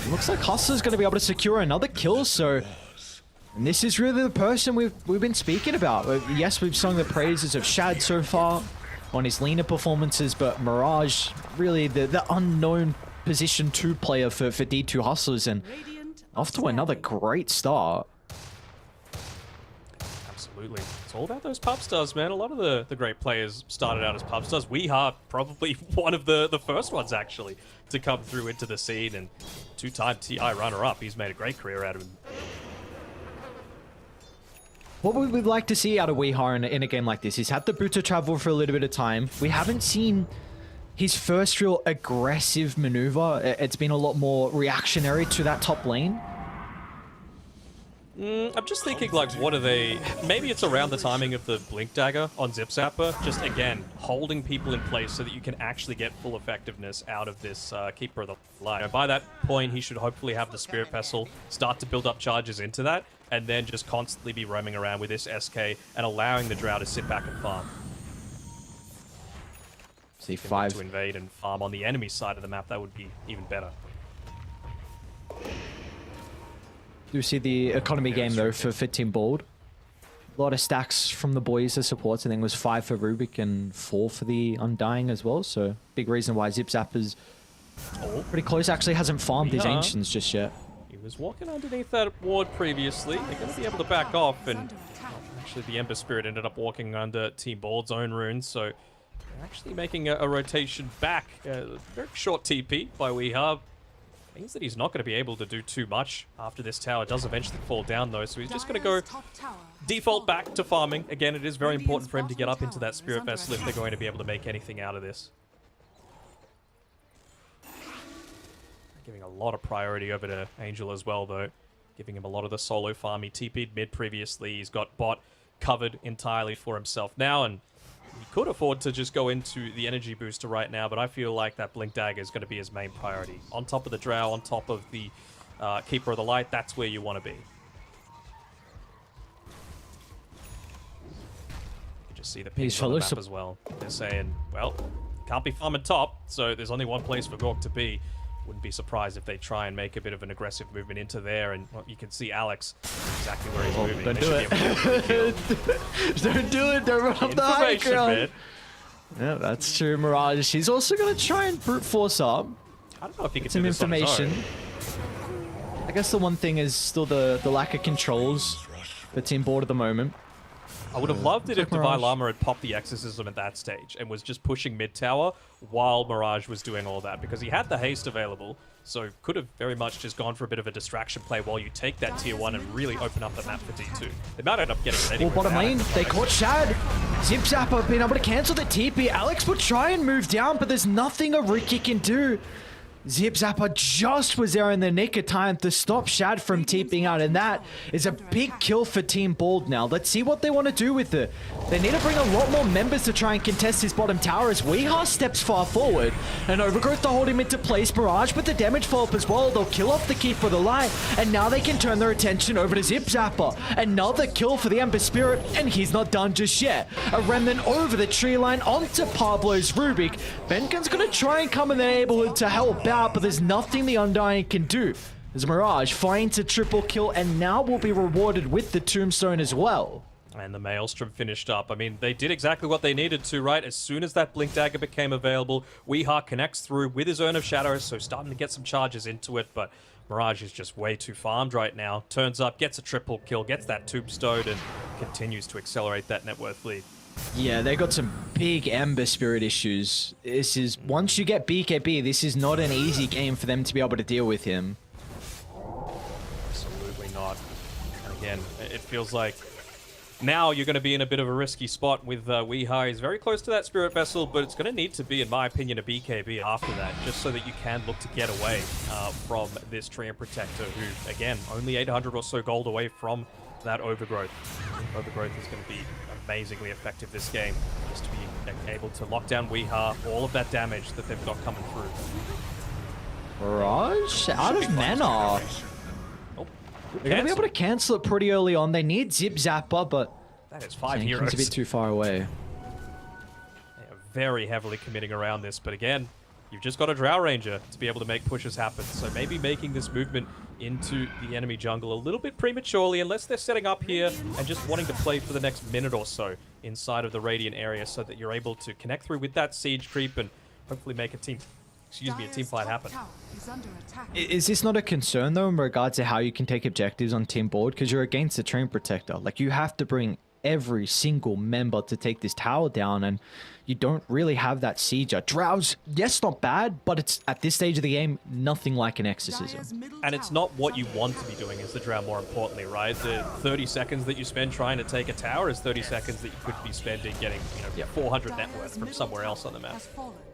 It looks like Hustler's going to be able to secure another kill, so... And this is really the person we've been speaking about. Yes, we've sung the praises of Shad so far on his Lena performances, but Mirage, really the unknown position 2 player for D2 Hustlers, and off to another great start. Absolutely. It's all about those pub stars, man. A lot of the great players started out as pub stars. We are probably one of the first ones, actually, to come through into the scene, and 2-time TI runner-up. He's made a great career out of him. What would we like to see out of Weehar in a game like this? He's had the boot to travel for a little bit of time. We haven't seen his first real aggressive maneuver. It's been a lot more reactionary to that top lane. I'm just thinking, like, what are they... Maybe it's around the timing of the Blink Dagger on Zip Zapper. Just, again, holding people in place so that you can actually get full effectiveness out of this Keeper of the Light. By that point, he should hopefully have the Spirit Vessel start to build up charges into that, and then just constantly be roaming around with this SK and allowing the Drow to sit back and farm. C5 to invade and farm on the enemy side of the map, that would be even better. Do see the economy game though for Team Bold. A lot of stacks from the boys as supports. I think it was 5 for Rubik and 4 for the Undying as well. So big reason why Zip Zapper's pretty close. Actually hasn't farmed his Ancients just yet. He was walking underneath that ward previously. They're going to be able to back off, and actually the Ember Spirit ended up walking under Team Bold's own runes. So they're actually making a rotation back. Very short TP by Weehar. Means that he's not going to be able to do too much after this tower does eventually fall down, though. So he's just going to go default back to farming. Again, it is very important for him to get up into that Spirit Vessel if they're going to be able to make anything out of this. Giving a lot of priority over to Angel as well, though. Giving him a lot of the solo farm. He TP'd mid previously. He's got bot covered entirely for himself now, and he could afford to just go into the energy booster right now, but I feel like that Blink Dagger is going to be his main priority. On top of the Drow, on top of the Keeper of the Light, that's where you want to be. You can just see the pings on the map as well. They're saying, well, can't be farming top, so there's only one place for Gork to be. Wouldn't be surprised if they try and make a bit of an aggressive movement into there, and well, you can see Alex exactly where he's moving. Don't do it. Don't do it. Don't run up the high ground. Man. Yeah, that's true. Mirage. She's also going to try and brute force up. I don't know if he can some do this information. on his own. I guess the one thing is still the lack of controls for Team Board at the moment. I would have loved it if Devi Lama had popped the Exorcism at that stage and was just pushing mid-tower while Mirage was doing all that, because he had the haste available, so could have very much just gone for a bit of a distraction play while you take that tier 1 and really open up the map for D2. They might end up getting it anyway. Well, bottom lane, they caught Shad. Zip Zapper being able to cancel the TP. Alex would try and move down, but there's nothing a Ricky can do. Zip Zapper just was there in the nick of time to stop Shad from TPing out, and that is a big kill for Team Bald now. Let's see what they want to do with it. They need to bring a lot more members to try and contest this bottom tower as Weeha steps far forward, and Overgrowth to hold him into place. Mirage with the damage follow-up as well. They'll kill off the Keeper of the Light, and now they can turn their attention over to Zip Zapper. Another kill for the Ember Spirit, and he's not done just yet. A remnant over the tree line onto Pablo's Rubik. Benken's gonna try and come in the neighborhood to help out, but there's nothing the Undying can do. As Mirage finds a triple kill and now will be rewarded with the Tombstone as well. And the Maelstrom finished up. I mean, they did exactly what they needed to, right? As soon as that Blink Dagger became available, Weeha connects through with his Urn of Shadows, so starting to get some charges into it, but Mirage is just way too farmed right now. Turns up, gets a triple kill, gets that Tombstone, and continues to accelerate that net worth lead. Yeah, they got some big Ember Spirit issues. This is, once you get BKB, this is not an easy game for them to be able to deal with him. Absolutely not. And again, it feels like now you're going to be in a bit of a risky spot with Weeha. He's very close to that Spirit Vessel, but it's going to need to be, in my opinion, a BKB after that, just so that you can look to get away from this Treant Protector, who, again, only 800 or so gold away from that Overgrowth. Overgrowth is going to be amazingly effective this game, just to be able to lock down Weeha, all of that damage that they've got coming through. Mirage out of mana. Oh, They're going to be able to cancel it pretty early on. They need Zip Zapper, but that is 5 Sankin's heroes. a bit too far away. They are very heavily committing around this, but again, you've just got a Drow Ranger to be able to make pushes happen. So maybe making this movement into the enemy jungle a little bit prematurely, unless they're setting up here and just wanting to play for the next minute or so inside of the Radiant area, so that you're able to connect through with that siege creep and hopefully make a team fight happen. Is this not a concern, though, in regards to how you can take objectives on team board? Because you're against the Treant Protector. Like, you have to bring every single member to take this tower down, and you don't really have that sieger. Drow's, yes, not bad, but it's, at this stage of the game, nothing like an exorcism. And it's not what you want to be doing as the Drow, more importantly, right? The 30 seconds that you spend trying to take a tower is 30 seconds that you could be spending getting, 400 net worth from somewhere else on the map.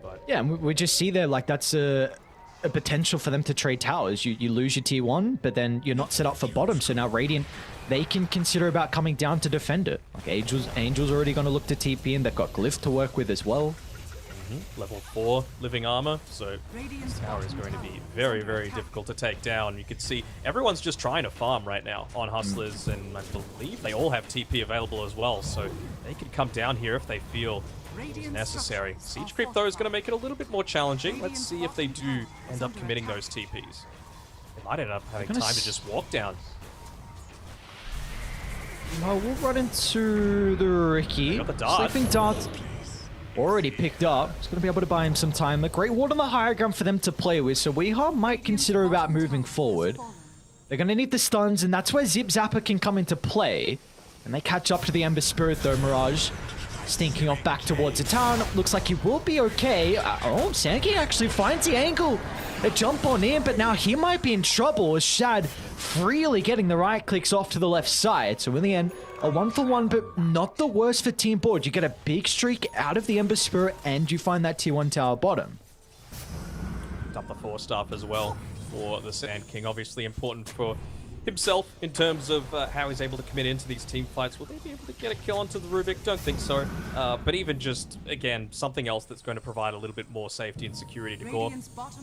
But Yeah, and we just see there, like, that's a potential for them to trade towers. You lose your tier 1, but then you're not set up for bottom, so now Radiant, they can consider about coming down to defend it. Like, Angel's already going to look to TP, and they've got Glyph to work with as well. level 4 living armor, so this tower is going to be very, very difficult to take down. You can see everyone's just trying to farm right now on Hustlers, and I believe they all have TP available as well, so they can come down here if they feel is necessary. Siege creep, though, is going to make it a little bit more challenging. Let's see if they do end up committing those TPs. They might end up having time to just walk down. No, we'll run into the Ricky. Got the dart. Sleeping Dart already picked up. It's going to be able to buy him some time. A great ward on the higher ground for them to play with, so Weeha might consider about moving forward. They're going to need the stuns, and that's where Zip Zapper can come into play. And they catch up to the Ember Spirit, though. Mirage stinking off back towards the town. Looks like he will be okay. Sanky actually finds the angle. A jump on in, but now he might be in trouble as Shad freely getting the right clicks off to the left side. So in the end, a 1-for-1, but not the worst for Team Board. You get a big streak out of the Ember Spirit, and you find that tier 1 tower bottom. Picked up the 4-staff as well for the Sand King. Obviously important for himself in terms of how he's able to commit into these team fights. Will they be able to get a kill onto the Rubik? Don't think so. But even just, again, something else that's going to provide a little bit more safety and security to Gore.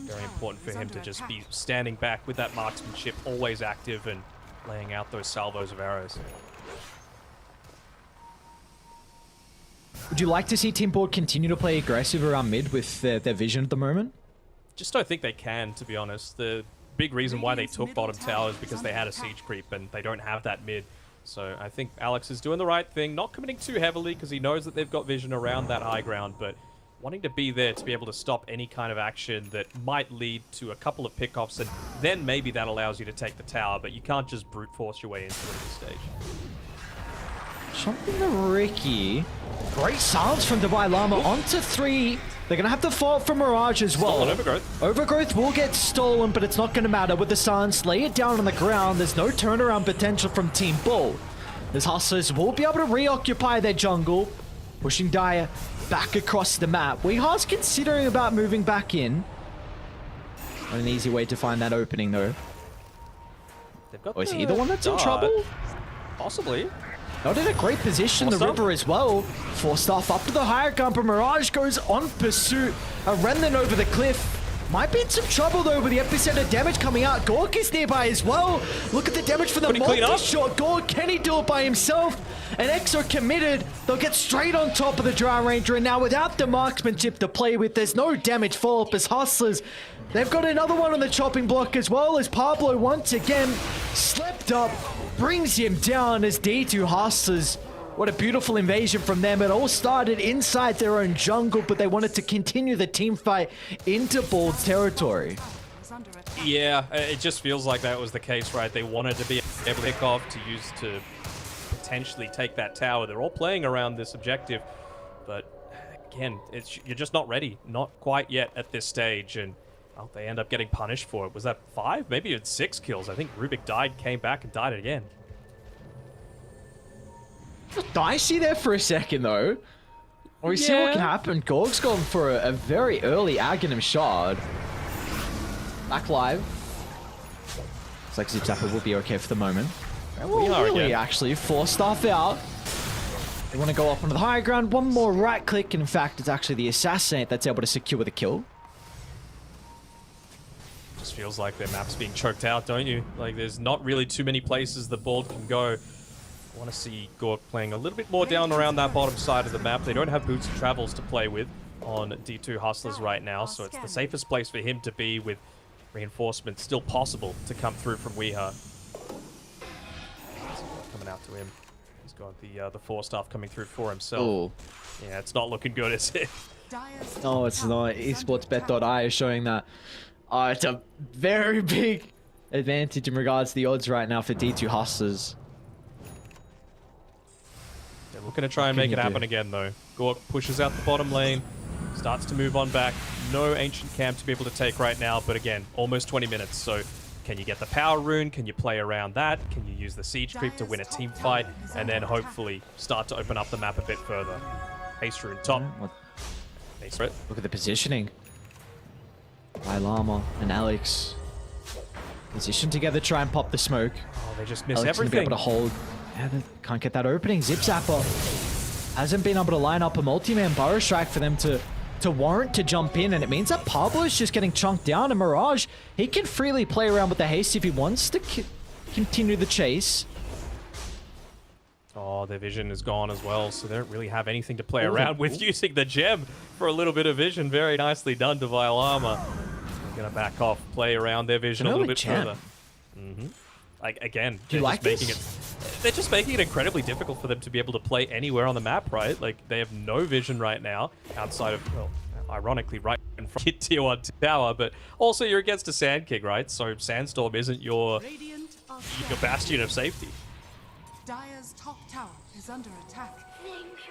Very important for him to just be standing back with that marksmanship, always active and laying out those salvos of arrows. Would you like to see Team Board continue to play aggressive around mid with their vision at the moment? Just don't think they can, to be honest. The big reason why they took bottom tower is because they had a siege creep and they don't have that mid. So I think Alex is doing the right thing, not committing too heavily because he knows that they've got vision around that high ground, but wanting to be there to be able to stop any kind of action that might lead to a couple of pickoffs, and then maybe that allows you to take the tower, but you can't just brute force your way into it at this stage. Jumping to Ricky. Great silence from Dubai Llama onto 3. They're going to have to fall from Mirage as well. Stolen Overgrowth. Overgrowth will get stolen, but it's not going to matter. With the silence, lay it down on the ground. There's no turnaround potential from Team Bull. As Hustlers will be able to reoccupy their jungle, pushing Dire back across the map. Weeha's considering about moving back in. Not an easy way to find that opening, though. They've got Oh, is he the one that's in dart. trouble? Possibly. Not in a great position, the Force River as well. Force staff up to the higher ground, but Mirage goes on pursuit. A remnant over the cliff. Might be in some trouble though with the epicenter damage coming out. Gork is nearby as well. Look at the damage from the Pretty clean up. multi-shot. Gork, can he do it by himself? And Exo committed. They'll get straight on top of the Drow Ranger. And now without the marksmanship to play with, there's no damage follow-up as Hustlers. They've got another one on the chopping block as well as Pablo once again slept up. Brings him down as D2 Hustlers. What a beautiful invasion from them. It all started inside their own jungle, but they wanted to continue the team fight into Bald's territory. Yeah, it just feels like that was the case, right? They wanted to be able to pick off to use to potentially take that tower. They're all playing around this objective, but again, you're just not ready. Not quite yet at this stage, and well, they end up getting punished for it. Was that 5? Maybe it's 6 kills. I think Rubik died, came back, and died again. Dicey there for a second, though. We see what can happen. Gorg's gone for a very early Aghanim shard. Back live. Looks like Zip Zapper will be okay for the moment. We are really, again. actually. 4 staff out. They want to go up onto the higher ground. One more right click. And in fact, it's actually the Assassinate that's able to secure the kill. Just feels like their map's being choked out, don't you? Like, there's not really too many places the ball can go. I want to see Gork playing a little bit more down around that bottom side of the map. They don't have boots and travels to play with on D2 Hustlers right now, so it's the safest place for him to be with reinforcements still possible to come through from Weeha. Coming out to him. He's got the 4 staff coming through for himself. Ooh. Yeah, it's not looking good, is it? No, it's not. Esportsbet.ai is showing that it's a very big advantage in regards to the odds right now for D2 Hustlers. They're looking to try and make it happen again, though. Gork pushes out the bottom lane, starts to move on back. No Ancient Camp to be able to take right now, but again, almost 20 minutes. So can you get the power rune? Can you play around that? Can you use the siege creep to win a team fight? And then hopefully start to open up the map a bit further. Haste rune top. Haste it. Look at the positioning. Llama and Alex position together, try and pop the smoke. Oh, they just miss Alex gonna be everything. able to hold. Yeah, they can't get that opening. Zip Zapper hasn't been able to line up a multi-man burrow strike for them to warrant to jump in, and it means that Pablo's just getting chunked down, and Mirage, he can freely play around with the haste if he wants to continue the chase. Oh, their vision is gone as well, so they don't really have anything to play around with using the gem for a little bit of vision. Very nicely done to Violama. They're going to back off, play around their vision a little bit further. Like, again, Do you like they're just making it incredibly difficult for them to be able to play anywhere on the map, right? Like, they have no vision right now outside of, well, ironically, right in front of Tier 1 tower, but also you're against a Sand King, right? So Sandstorm isn't your bastion of safety. Dire's top tower is under attack.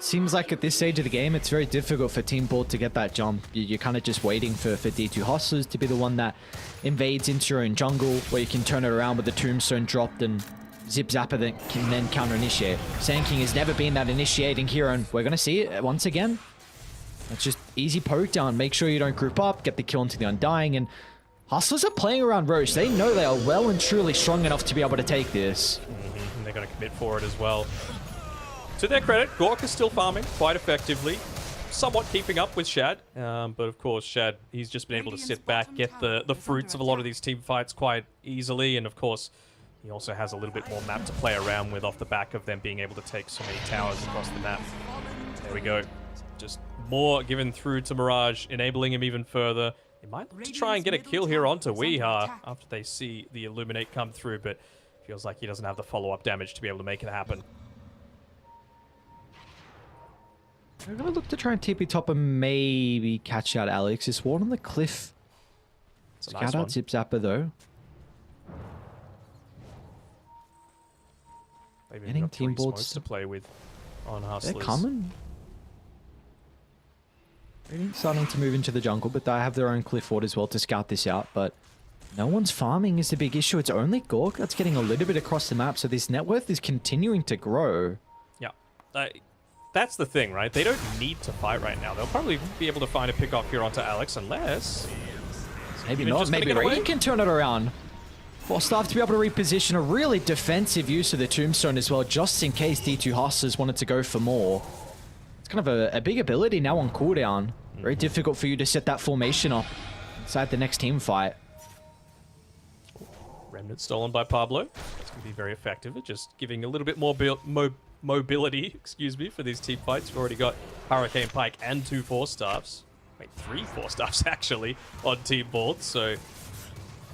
Seems like at this stage of the game, it's very difficult for Team Bald to get that jump. You're kind of just waiting for D2 Hustlers to be the one that invades into your own jungle, where you can turn it around with the Tombstone dropped and Zip Zapper that can then counter-initiate. Sand King has never been that initiating hero, and we're going to see it once again. It's just easy poke down. Make sure you don't group up, get the kill into the Undying, and Hustlers are playing around Roche. They know they are well and truly strong enough to be able to take this. And they're going to commit for it as well. To their credit, Gork is still farming quite effectively, somewhat keeping up with Shad, but of course Shad, he's just been able to sit back, get the fruits of a lot of these team fights quite easily, and of course he also has a little bit more map to play around with off the back of them being able to take so many towers across the map. There we go. Just more given through to Mirage, enabling him even further. They might look to try and get a kill here onto Weeha after they see the Illuminate come through, but feels like he doesn't have the follow-up damage to be able to make it happen. We're going to look to try and TP top and maybe catch out Alex. Is one on the cliff. It's a Scout nice out one. Zip Zapper though. Maybe Getting got team 3 boards smokes to play with on Hustlers. They're coming. They're starting to move into the jungle, but they have their own cliff fort as well to scout this out. But no one's farming is the big issue. It's only Gork that's getting a little bit across the map, so this net worth is continuing to grow. Yeah. That's the thing, right? They don't need to fight right now. They'll probably be able to find a pick off here onto Alex unless Maybe Even not. just gonna Maybe get away? Radiant can turn it around. Well, staff to be able to reposition, a really defensive use of the Tombstone as well, just in case D2 Hustlers wanted to go for more. It's kind of a big ability now on cooldown. Very difficult for you to set that formation up inside the next team fight. Remnant stolen by Pablo. That's going to be very effective at just giving a little bit more mobility, excuse me, for these team fights. We've already got Hurricane Pike and 2 4-staffs. Wait, 3 4-staffs actually on team board, so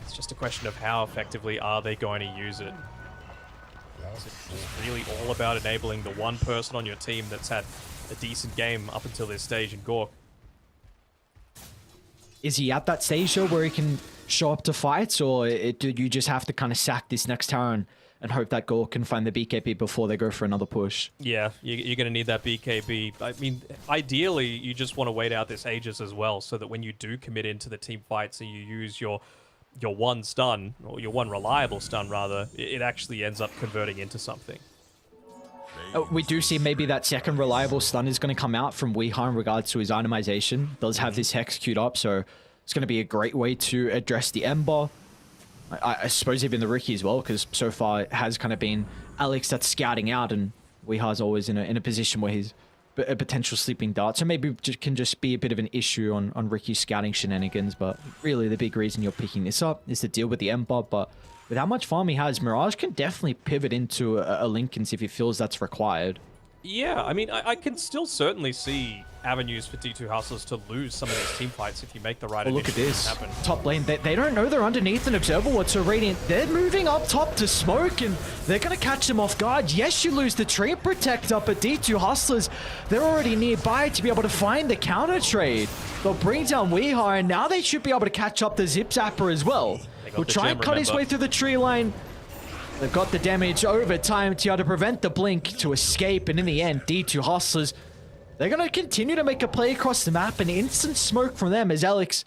it's just a question of how effectively are they going to use it. Is it just really all about enabling the one person on your team that's had a decent game up until this stage in Gork? Is he at that stage though where he can show up to fights, or do you just have to kind of sack this next tower and hope that Gork can find the BKB before they go for another push? Yeah, you're going to need that BKB. I mean, ideally, you just want to wait out this Aegis as well, so that when you do commit into the team fights and you use your one stun, or your one reliable stun rather, it actually ends up converting into something. We do see maybe that second reliable stun is going to come out from Weeha in regards to his itemization. Does have this Hex queued up, so it's going to be a great way to address the Ember. I suppose even the Riki as well, because so far it has kind of been Alex that's scouting out, and Weeha's always in a position where he's a potential sleeping dart. So maybe it can just be a bit of an issue on Ricky's scouting shenanigans, but really the big reason you're picking this up is to deal with the Ember. But with how much farm he has, Mirage can definitely pivot into a Linken's if he feels that's required. Yeah, I mean, I can still certainly see avenues for D2 Hustlers to lose some of these team fights if you make the right Look at initiatives this. happen. Top lane, they don't know they're underneath an Observer Ward, so Radiant, they're moving up top to smoke, and they're going to catch them off guard. Yes, you lose the tree protector, but D2 Hustlers, they're already nearby to be able to find the counter trade. They'll bring down Weeha, and now they should be able to catch up the Zip Zapper as well. He'll try and cut his way through the tree line. They've got the damage over time to be able to prevent the blink to escape, and in the end, D2 Hustlers, they're going to continue to make a play across the map. An instant smoke from them as Alex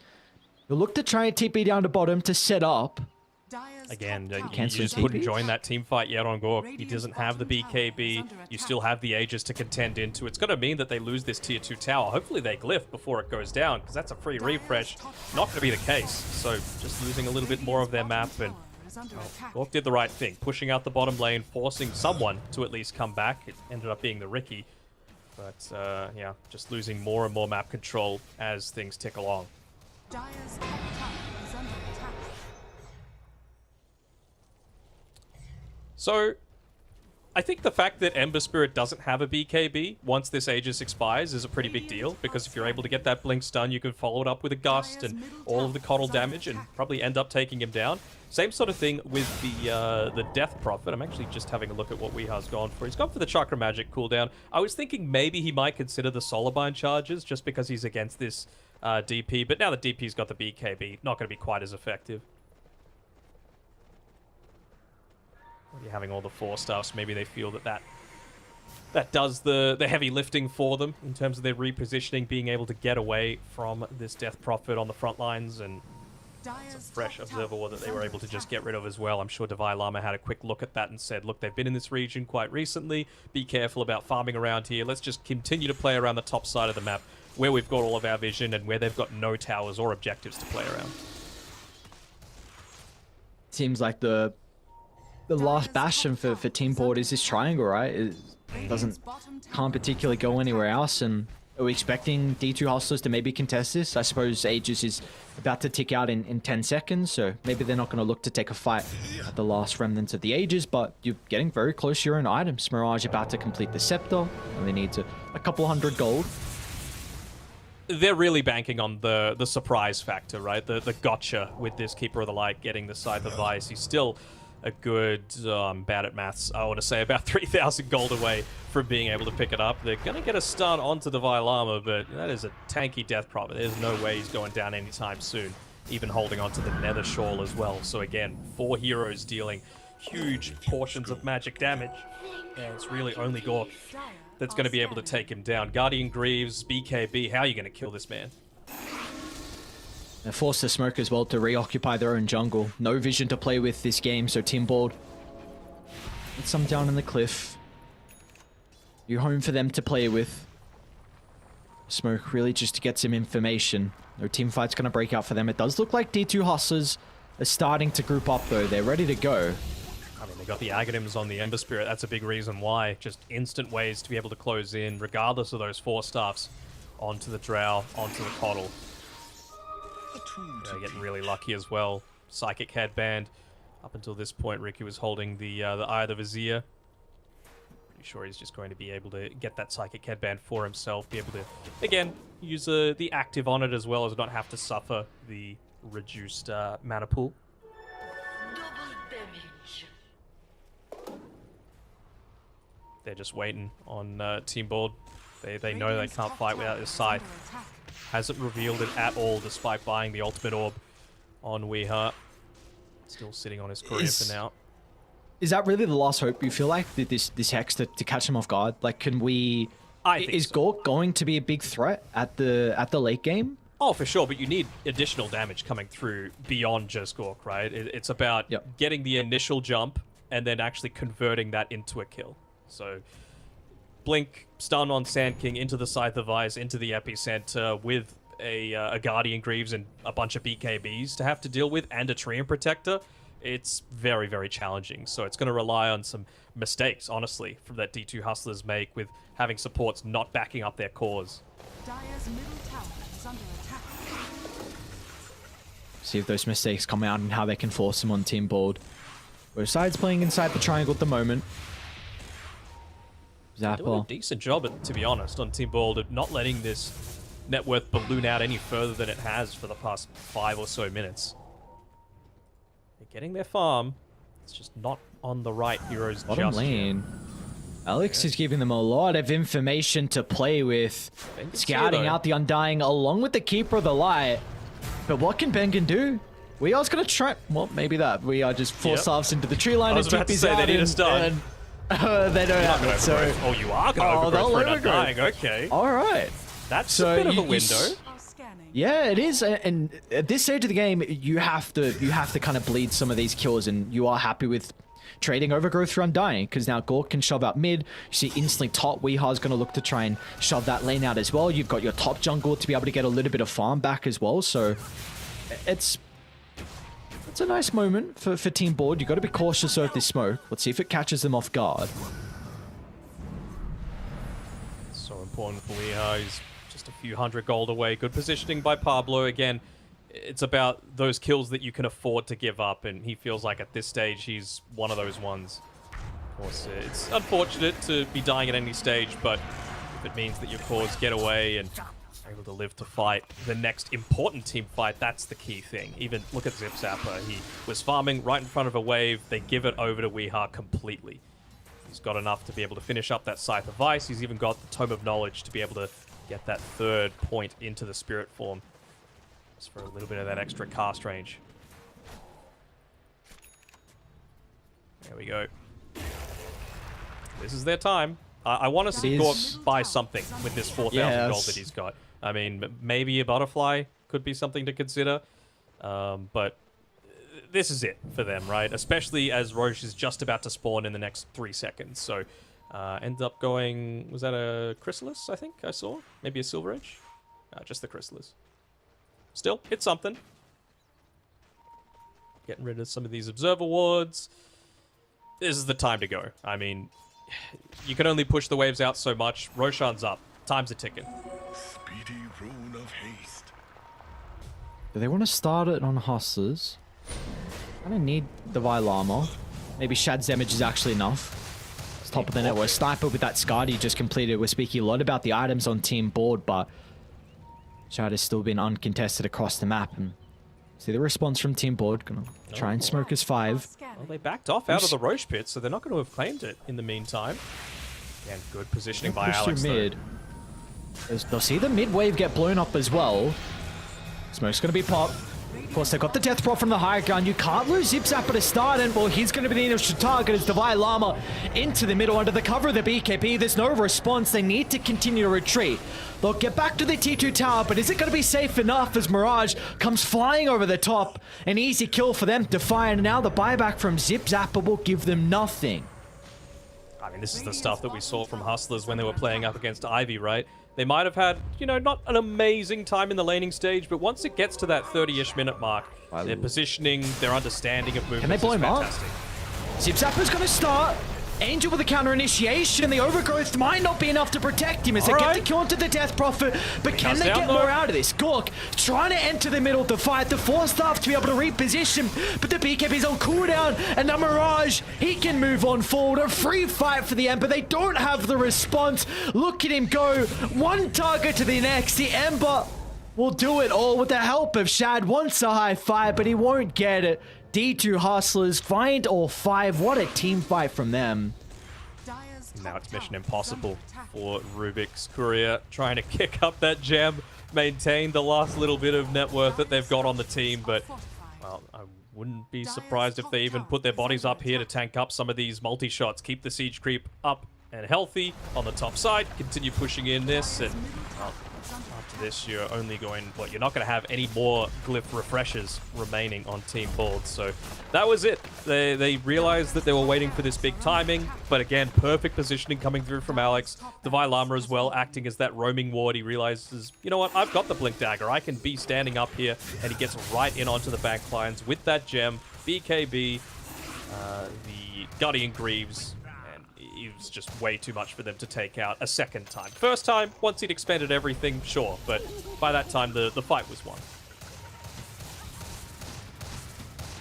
will look to try and TP down to bottom to set up. Again, you Canceling just couldn't TPs? join that team fight yet on Gork. He doesn't have the BKB. You still have the Aegis to contend into. It's going to mean that they lose this tier 2 tower. Hopefully they glyph before it goes down, because that's a free refresh. Not going to be the case. So just losing a little bit more of their map, and Gork did the right thing, pushing out the bottom lane, forcing someone to at least come back. It ended up being the Riki. But yeah, just losing more and more map control as things tick along. Dire's top tower is under attack. So, I think the fact that Ember Spirit doesn't have a BKB once this Aegis expires is a pretty big deal, because if you're able to get that Blink stun, you can follow it up with a Gust and all of the Coddle damage and probably end up taking him down. Same sort of thing with the Death Prophet. I'm actually just having a look at what Weeha's gone for. He's gone for the Chakra Magic cooldown. I was thinking maybe he might consider the Solarbind charges just because he's against this DP, but now that DP's got the BKB, not going to be quite as effective. You're having all the 4-staffs, maybe they feel that does the heavy lifting for them in terms of their repositioning, being able to get away from this Death Prophet on the front lines, and it's a fresh Observer Ward that they were able to just get rid of as well. I'm sure Divine Llama had a quick look at that and said, look, they've been in this region quite recently, be careful about farming around here, let's just continue to play around the top side of the map where we've got all of our vision and where they've got no towers or objectives to play around. Seems like the last bastion for Team Board is this triangle, right? It can't particularly go anywhere else, and are we expecting D2 Hustlers to maybe contest this? I suppose Aegis is about to tick out in 10 seconds, so maybe they're not going to look to take a fight at the last remnants of the Aegis, but you're getting very close to your own items. Mirage about to complete the Scepter, and they need a couple hundred gold. They're really banking on the surprise factor, right? The gotcha with this Keeper of the Light getting the Scythe of Ice. He's still a good, bad at maths, I want to say about 3,000 gold away from being able to pick it up. They're going to get a stun onto the Llama, but that is a tanky Death Prophet. There's no way he's going down anytime soon, even holding onto the Nether Shawl as well. So again, 4 heroes dealing huge portions of magic damage. And it's really only Gork that's going to be able to take him down. Guardian Greaves, BKB, how are you going to kill this man? They're forced to smoke as well to reoccupy their own jungle. No vision to play with this game, so Team Board, get some down in the cliff. You home for them to play with. Smoke really just to get some information. No team fight's going to break out for them. It does look like D2 Hustlers are starting to group up, though. They're ready to go. I mean, they got the Aghanims on the Ember Spirit. That's a big reason why. Just instant ways to be able to close in, regardless of those 4 staffs, onto the Drow, onto the Coddle. They're getting really lucky as well. Psychic Headband. Up until this point, Ricky was holding the Eye of the Vizier. Pretty sure he's just going to be able to get that Psychic Headband for himself. Be able to, again, use the active on it as well as not have to suffer the reduced mana pool. They're just waiting on Team Board. They know they can't fight without this scythe. Hasn't revealed it at all, despite buying the ultimate orb on Weeha. Still sitting on his career for now. Is that really the last hope, you feel like, that this Hex to catch him off guard? Like, can we... Is Gork going to be a big threat at the late game? Oh, for sure, but you need additional damage coming through beyond just Gork, right? It's about getting the initial jump and then actually converting that into a kill. So, Blink, stun on Sand King, into the Scythe of Ice, into the Epicenter, with a Guardian Greaves and a bunch of BKBs to have to deal with, and a Treant Protector. It's very, very challenging. So it's going to rely on some mistakes, honestly, from that D2 Hustlers make with having supports not backing up their cores. Dire's middle tower is under attack. See if those mistakes come out and how they can force them on Team Board. Both sides playing inside the triangle at the moment. Doing a Zapper. decent job, to be honest, on Team Bold of not letting this net worth balloon out any further than it has for the past 5 or so minutes. They're getting their farm. It's just not on the right heroes Bottom just lane. Alex is giving them a lot of information to play with. Scouting out the Undying along with the Keeper of the Light. But what can Bengen do? We are going to try... Well, maybe that. We are just 4 staffs into the tree line. I was about to say they need a stun. They don't have it, so... Oh, you are going to overgrowth for an Undying. Okay. All right. That's a bit of a window. Yeah, it is, and at this stage of the game, you have to kind of bleed some of these kills, and you are happy with trading Overgrowth for Undying, because now Gork can shove out mid. You see instantly top Weeha's going to look to try and shove that lane out as well. You've got your top jungle to be able to get a little bit of farm back as well, so it's a nice moment for Team Board. You've got to be cautious of this smoke. Let's see if it catches them off guard. So important for Weeha. He's just a few hundred gold away. Good positioning by Pablo. Again, it's about those kills that you can afford to give up, and he feels like at this stage he's one of those ones. Of course, it's unfortunate to be dying at any stage, but if it means that your cores get away and are able to live to fight the next important team fight, that's the key thing. Even look at Zip Zapper. He was farming right in front of a wave. They give it over to Weeha completely. He's got enough to be able to finish up that Scythe of Ice. He's even got the Tome of Knowledge to be able to get that 3rd point into the Spirit form. Just for a little bit of that extra cast range. There we go. This is their time. I want to see Gork buy something with this 4,000 gold that he's got. I mean, maybe a butterfly could be something to consider. But this is it for them, right? Especially as Roche is just about to spawn in the next 3 seconds. So, ends up going... Was that a Chrysalis, I think I saw? Maybe a Silver Edge? Just the Chrysalis. Still, it's something. Getting rid of some of these Observer Wards. This is the time to go. I mean, you can only push the waves out so much. Roshan's up. Time's a ticking. Speedy rune of haste. Do they want to start it on Hustlers? I don't need the Vile Armor. Maybe Shad's damage is actually enough. It's top of the network. Sniper with that Skadi he just completed. We're speaking a lot about the items on Team Board, but Shad has still been uncontested across the map. And see the response from Team Board. Gonna try and smoke his 5. Well, they backed off out of the Roche pit, so they're not going to have claimed it in the meantime. And good positioning by Alex, mid. They'll see the mid wave get blown up as well. Smoke's going to be popped. Of course, they've got the Death Prop from the high ground. You can't lose Zip Zapper to start, and well, he's going to be the initial target as Divine Llama into the middle under the cover of the BKB. There's no response. They need to continue to retreat. They'll get back to the T2 tower, but is it going to be safe enough as Mirage comes flying over the top? An easy kill for them to fire, and now the buyback from Zip Zapper will give them nothing. I mean, this is the stuff that we saw from Hustlers when they were playing up against Ivy, right? They might have had, you know, not an amazing time in the laning stage, but once it gets to that 30-ish minute mark, their positioning, their understanding of movement Can they blow is him up? fantastic. Zip Zapper's gonna start. Angel with a counter initiation. The overgrowth might not be enough to protect him as they get the kill onto the Death Prophet. But can they get more out of this? Gork trying to enter the middle to fight the Force Staff to be able to reposition. But the BKB's on cooldown. And the Mirage, he can move on forward. A free fight for the Ember. They don't have the response. Look at him go. One target to the next. The Ember will do it all with the help of Shad. Wants a high five, but he won't get it. D2 Hustlers find all 5. What a team fight from them. Now it's mission impossible for Rubik's Courier, trying to kick up that gem, maintain the last little bit of net worth that they've got on the team, but, well, I wouldn't be surprised if they even put their bodies up here to tank up some of these multi-shots, keep the siege creep up and healthy on the top side, continue pushing in this, and, well, after this, you're only going, well, you're not going to have any more glyph refreshers remaining on team board. So that was it. They realized that they were waiting for this big timing, but again, perfect positioning coming through from Alex. Divine Llama as well, acting as that roaming ward. He realizes, you know what, I've got the Blink Dagger. I can be standing up here, and he gets right in onto the back lines with that gem. BKB, the Guardian Greaves, it was just way too much for them to take out a second time. First time, once he'd expended everything, sure, but by that time, the fight was won.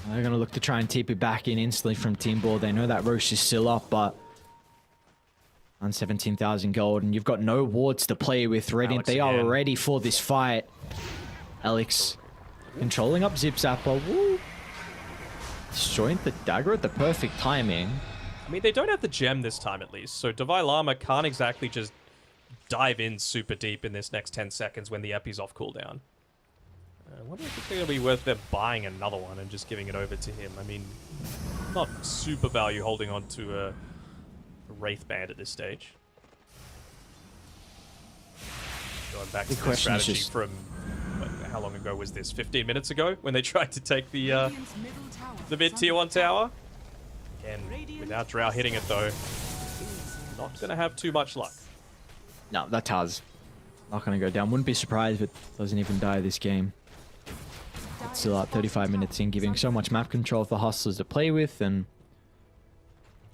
They're going to look to try and TP back in instantly from team board. They know that Roche is still up, but on 17,000 gold, and you've got no wards to play with. Radiant, they are ready for this fight. Alex controlling up Zip Zapper. Woo. Destroying the dagger at the perfect timing. I mean, they don't have the gem this time, at least, so Divine Llama can't exactly just dive in super deep in this next 10 seconds when the Epi's off cooldown. I wonder if it's going to be worth them buying another one and just giving it over to him. I mean, not super value holding on to a Wraith Band at this stage. Going back to the strategy from, how long ago was this? 15 minutes ago when they tried to take the mid tier 1 tower? And without Drow hitting it, though, not going to have too much luck. No, that tower's not going to go down. Wouldn't be surprised if it doesn't even die this game. It's still at 35 minutes in, giving so much map control for Hustlers to play with, and...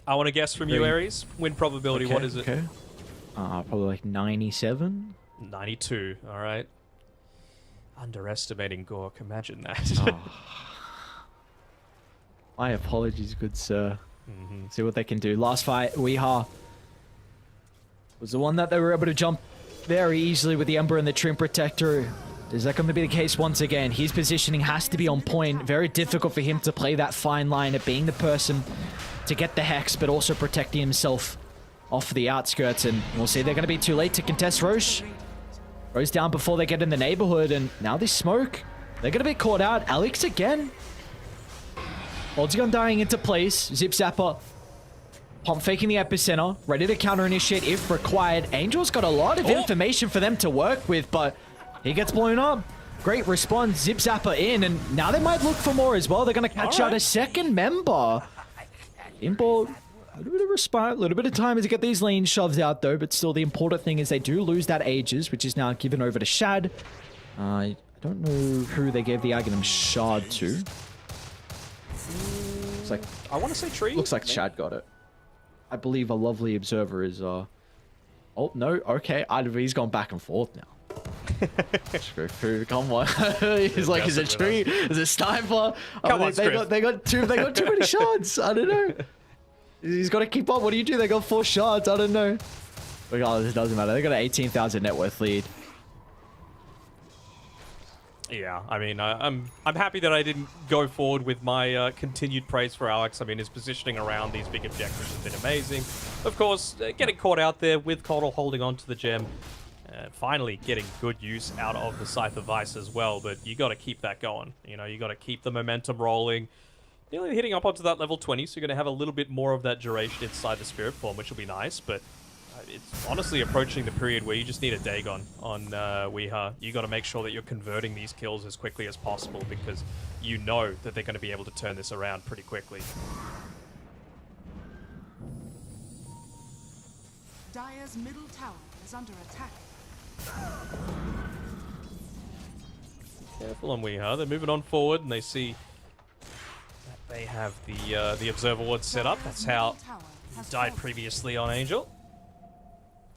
I want to guess from you, Aries. Win probability, okay, what is it? Okay. Probably like 97? 92, alright. Underestimating Gork, imagine that. Oh. My apologies, good sir. See what they can do. Last fight, Weeha was the one that they were able to jump very easily with the Ember and the Trim Protector. Is that going to be the case once again? His positioning has to be on point. Very difficult for him to play that fine line of being the person to get the Hex, but also protecting himself off the outskirts. And we'll see, they're going to be too late to contest Roche. Roche down before they get in the neighborhood, and now they smoke. They're going to be caught out. Alex again. Ultigun dying into place. Zip Zapper pump faking the epicenter, ready to counter initiate if required. Angel's got a lot of information for them to work with, but he gets blown up. Great response. Zip Zapper in, and now they might look for more as well. They're going to catch out a second member. Import, a little bit of respite, a little bit of time to get these lane shoves out though, but still the important thing is they do lose that Aegis, which is now given over to Shad. I don't know who they gave the Aghanim Shard to. Looks like, I want to say Tree. looks like Shad got it. I believe a lovely observer is, oh, no, okay. He's gone back and forth now. Screw food, come on. He's like, is it Tree? Is it Sniper? Come on, they got too many shards. I don't know. He's got to keep up. What do you do? They got 4 shards. I don't know. Regardless, it doesn't matter. They got an 18,000 net worth lead. Yeah, I mean, I'm happy that I didn't go forward with my continued praise for Alex. I mean, his positioning around these big objectives has been amazing. Of course, getting caught out there with Coddle holding on to the gem. Finally getting good use out of the Scythe of Vice as well, but you got to keep that going. You know, you got to keep the momentum rolling. Nearly hitting up onto that level 20, so you're going to have a little bit more of that duration inside the Spirit Form, which will be nice, but it's honestly approaching the period where you just need a Dagon on Weeha. You got to make sure that you're converting these kills as quickly as possible, because you know that they're going to be able to turn this around pretty quickly. Dire's middle tower is under attack. Careful on WEU. They're moving on forward, and they see that they have the observer ward set up. That's how he died previously on Angel.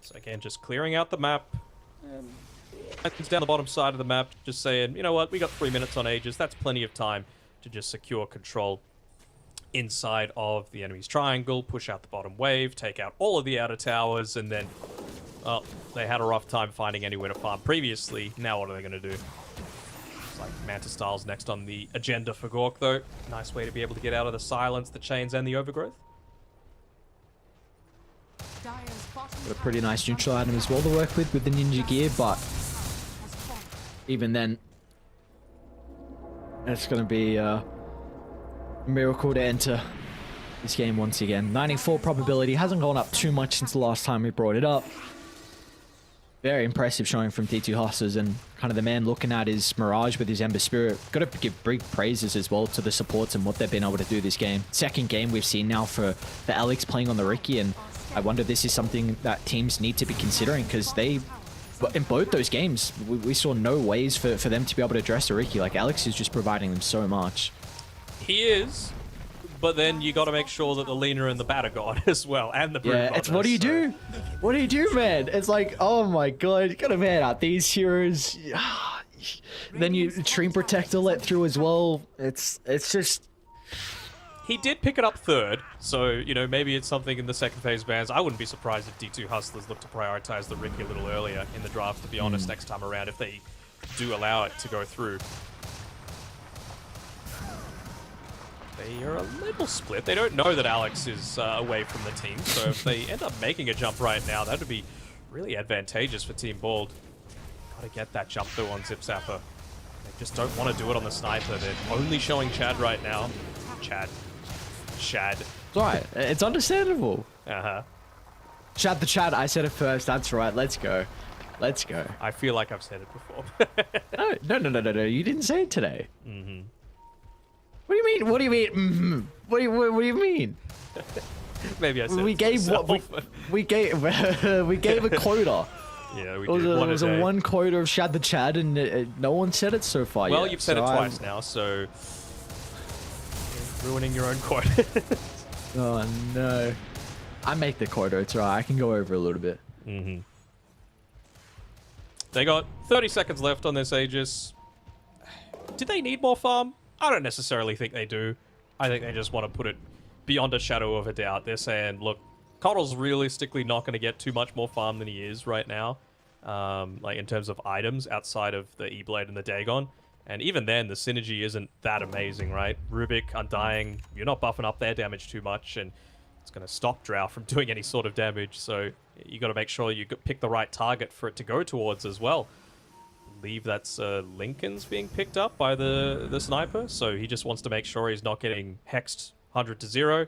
So again, just clearing out the map. It's down the bottom side of the map, just saying, you know what, we got 3 minutes on Aegis. That's plenty of time to just secure control inside of the enemy's triangle, push out the bottom wave, take out all of the outer towers, and then, well, they had a rough time finding anywhere to farm previously. Now what are they going to do? It's like Manta Styles next on the agenda for Gork, though. Nice way to be able to get out of the silence, the chains, and the overgrowth. Got a pretty nice neutral item as well to work with the Ninja Gear, but even then, it's going to be a miracle to enter this game once again. 94 probability, hasn't gone up too much since the last time we brought it up. Very impressive showing from D2 Hustlers, and kind of the man looking at is Mirage with his Ember Spirit. Got to give big praises as well to the supports and what they've been able to do this game. Second game we've seen now for Alex playing on the Riki, and I wonder if this is something that teams need to be considering, because they, in both those games, we saw no ways for them to be able to address the Riki. Like, Alex is just providing them so much. He is, but then you got to make sure that the Lina and the Bat are gone as well, and the Brood Yeah, it's what do you do? What do you do, man? It's like, oh my god, you gotta man out these heroes. Then you Tream Protector let through as well. It's just... He did pick it up third, so, you know, maybe it's something in the second phase bans. I wouldn't be surprised if D2 Hustlers look to prioritize the Riki a little earlier in the draft, to be honest, next time around, if they do allow it to go through. They are a little split. They don't know that Alex is away from the team, so if they end up making a jump right now, that would be really advantageous for Team Bald. Gotta get that jump though on Zip Zapper. They just don't want to do it on the sniper. They're only showing Chad right now. Shad. It's alright. It's understandable. Shad the Chad. I said it first. That's right. Let's go. Let's go. I feel like I've said it before. No. You didn't say it today. What do you mean? What do you mean? What do you mean? Maybe I said we it gave myself. what we gave we gave a quota. Yeah, we It was, did. it was a one quota of Shad the Chad, and no one said it so far. Well, yet, you've said so it twice now, so you're ruining your own quota. Oh no! I make the quota. It's right. I can go over a little bit. They got 30 seconds left on this Aegis. Did they need more farm? I don't necessarily think they do. I think they just want to put it beyond a shadow of a doubt. They're saying, look, Coddle's realistically not going to get too much more farm than he is right now, like in terms of items outside of the E-Blade and the Dagon. And even then, the synergy isn't that amazing, right? Rubik, Undying, you're not buffing up their damage too much, and it's going to stop Drow from doing any sort of damage. So you got to make sure you pick the right target for it to go towards as well. I believe that's Lincoln's being picked up by the sniper, so he just wants to make sure he's not getting hexed 100 to 0.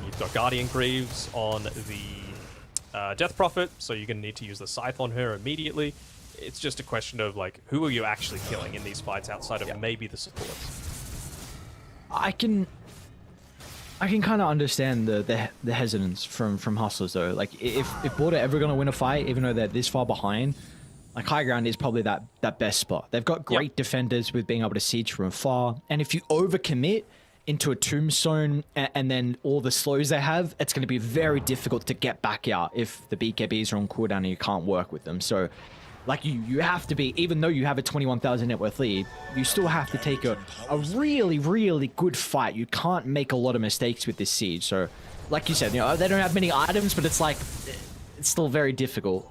You've got Guardian Greaves on the Death Prophet, so you're going to need to use the Scythe on her immediately. It's just a question of, like, who are you actually killing in these fights outside of maybe the supports? I can kind of understand the hesitance from Hustlers, though. Like, if Border ever going to win a fight, even though they're this far behind, like, high ground is probably that best spot. They've got great defenders with being able to siege from far, and if you overcommit into a tombstone and then all the slows they have, it's going to be very difficult to get back out if the BKBs are on cooldown and you can't work with them. So, like, you have to be, even though you have a 21,000 net worth lead, you still have to take a really, really good fight. You can't make a lot of mistakes with this siege. So, like you said, you know, they don't have many items, but it's like, it's still very difficult.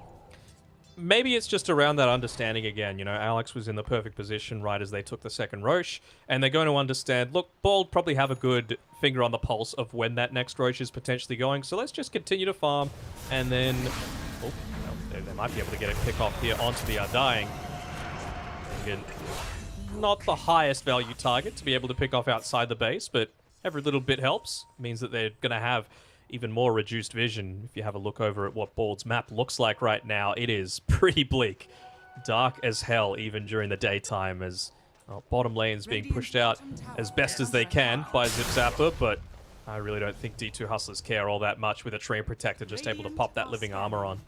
Maybe it's just around that understanding again. You know, Alex was in the perfect position right as they took the second Roche, and they're going to understand, look, Bald probably have a good finger on the pulse of when that next Roche is potentially going, so let's just continue to farm, and then... Oh, well, they might be able to get a pick off here onto the Undying. Again, not the highest value target to be able to pick off outside the base, but every little bit helps. It means that they're going to have even more reduced vision. If you have a look over at what Bald's map looks like right now, it is pretty bleak. Dark as hell, even during the daytime, as bottom lane's being pushed out as best as they can by Zip Zapper, but I really don't think D2 Hustlers care all that much with a Tream Protector just able to pop that living armor on.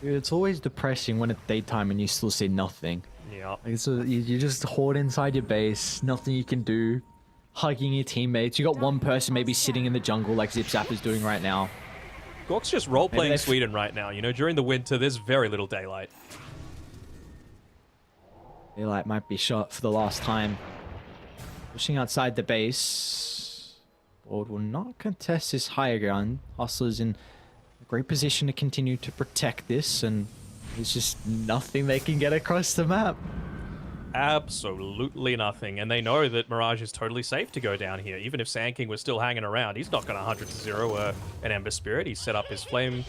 It's always depressing when it's daytime and you still see nothing. Yeah. Like, so you just hoard inside your base, nothing you can do, hugging your teammates. You got one person maybe sitting in the jungle like ZipZap is doing right now. Gork's just role-playing Sweden right now. You know, during the winter, there's very little daylight. Daylight might be shot for the last time. Pushing outside the base. Board will not contest this higher ground. Hustlers in a great position to continue to protect this, and there's just nothing they can get across the map. Absolutely nothing. And they know that Mirage is totally safe to go down here. Even if Sand King was still hanging around, he's not going to 100-0 an Ember Spirit. He's set up his Flame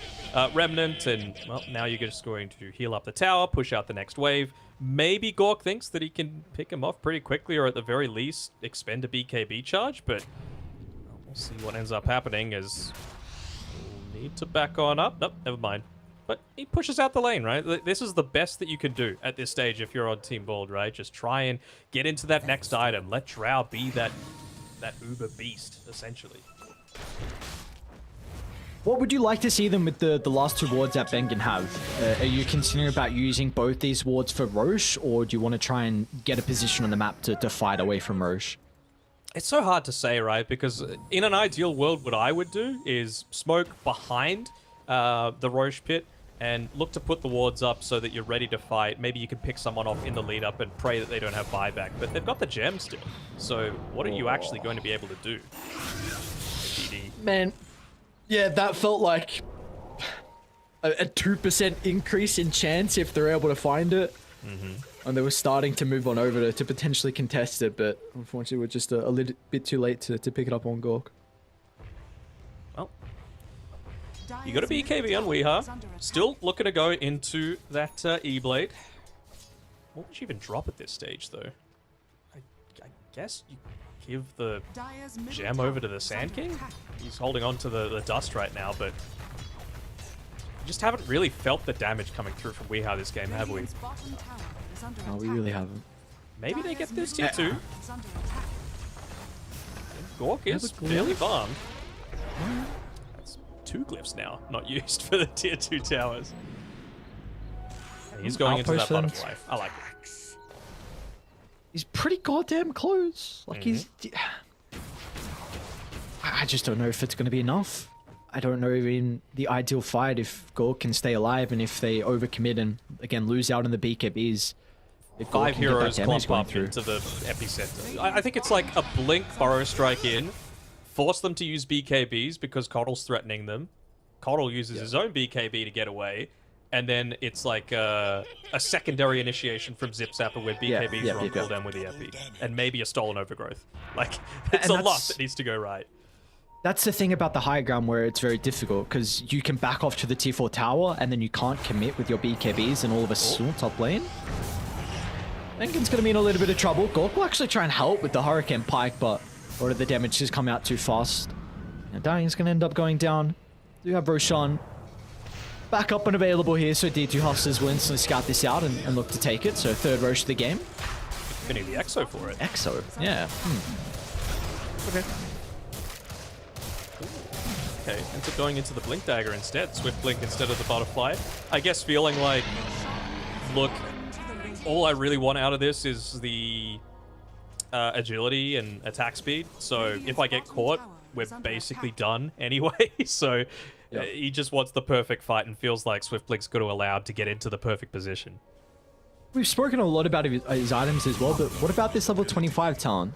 Remnant, and, well, now you're just going to heal up the tower, push out the next wave. Maybe Gork thinks that he can pick him off pretty quickly, or at the very least, expend a BKB charge, but we'll see what ends up happening as we'll need to back on up. Nope, never mind. But he pushes out the lane, right? This is the best that you can do at this stage if you're on Team Bald, right? Just try and get into that next item. Let Drow be that uber beast, essentially. What would you like to see them with the last two wards that Bengen have? Are you considering about using both these wards for Roche, or do you want to try and get a position on the map to fight away from Roche? It's so hard to say, right? Because in an ideal world, what I would do is smoke behind the Roche pit and look to put the wards up so that you're ready to fight. Maybe you can pick someone off in the lead up and pray that they don't have buyback, but they've got the gem still. So what are you actually going to be able to do? PD. Man, yeah, that felt like a 2% increase in chance if they're able to find it. And they were starting to move on over to potentially contest it, but unfortunately we're just a little bit too late to pick it up on Gork. Well, you got a BKB on Weeha. Still looking to go into that E-Blade. What would you even drop at this stage, though? I guess you give the gem over to the Sand King? He's holding on to the dust right now, but we just haven't really felt the damage coming through from Weeha this game, have we? No, we really haven't. Maybe they get this tier 2. Gork is fairly farmed. That's 2 glyphs now, not used for the tier 2 towers. And he's going into that butterfly. I like it. He's pretty goddamn close. Like I just don't know if it's going to be enough. I don't know in the ideal fight if Gork can stay alive, and if they overcommit and again lose out on the BKBs. 5 heroes clump up into the epicenter. I think it's like a blink Burrow Strike in, force them to use BKBs because Coddle's threatening them. Coddle uses his own BKB to get away, and then it's like a secondary initiation from ZipZapper where BKBs are on cooldown with the epi, and maybe a stolen overgrowth. Like, it's a lot that needs to go right. That's the thing about the high ground where it's very difficult, because you can back off to the tier 4 tower and then you can't commit with your BKBs and all of a sudden top lane. Bengen's going to be in a little bit of trouble. Gork will actually try and help with the Hurricane Pike, but a lot of the damage has come out too fast. Now Dying's going to end up going down. Do have Roshan back up and available here, so D2 Hustlers will instantly scout this out and look to take it. So 3rd Roche of the game. Gonna need the Exo for it. Exo, yeah. Okay. Okay, ends up going into the Blink Dagger instead. Swift Blink instead of the Butterfly. I guess feeling like, look, all I really want out of this is the agility and attack speed. So if I get caught, we're basically done anyway. So he just wants the perfect fight and feels like Swift Blink's got to allow him to get into the perfect position. We've spoken a lot about his items as well, but what about this level 25 talent?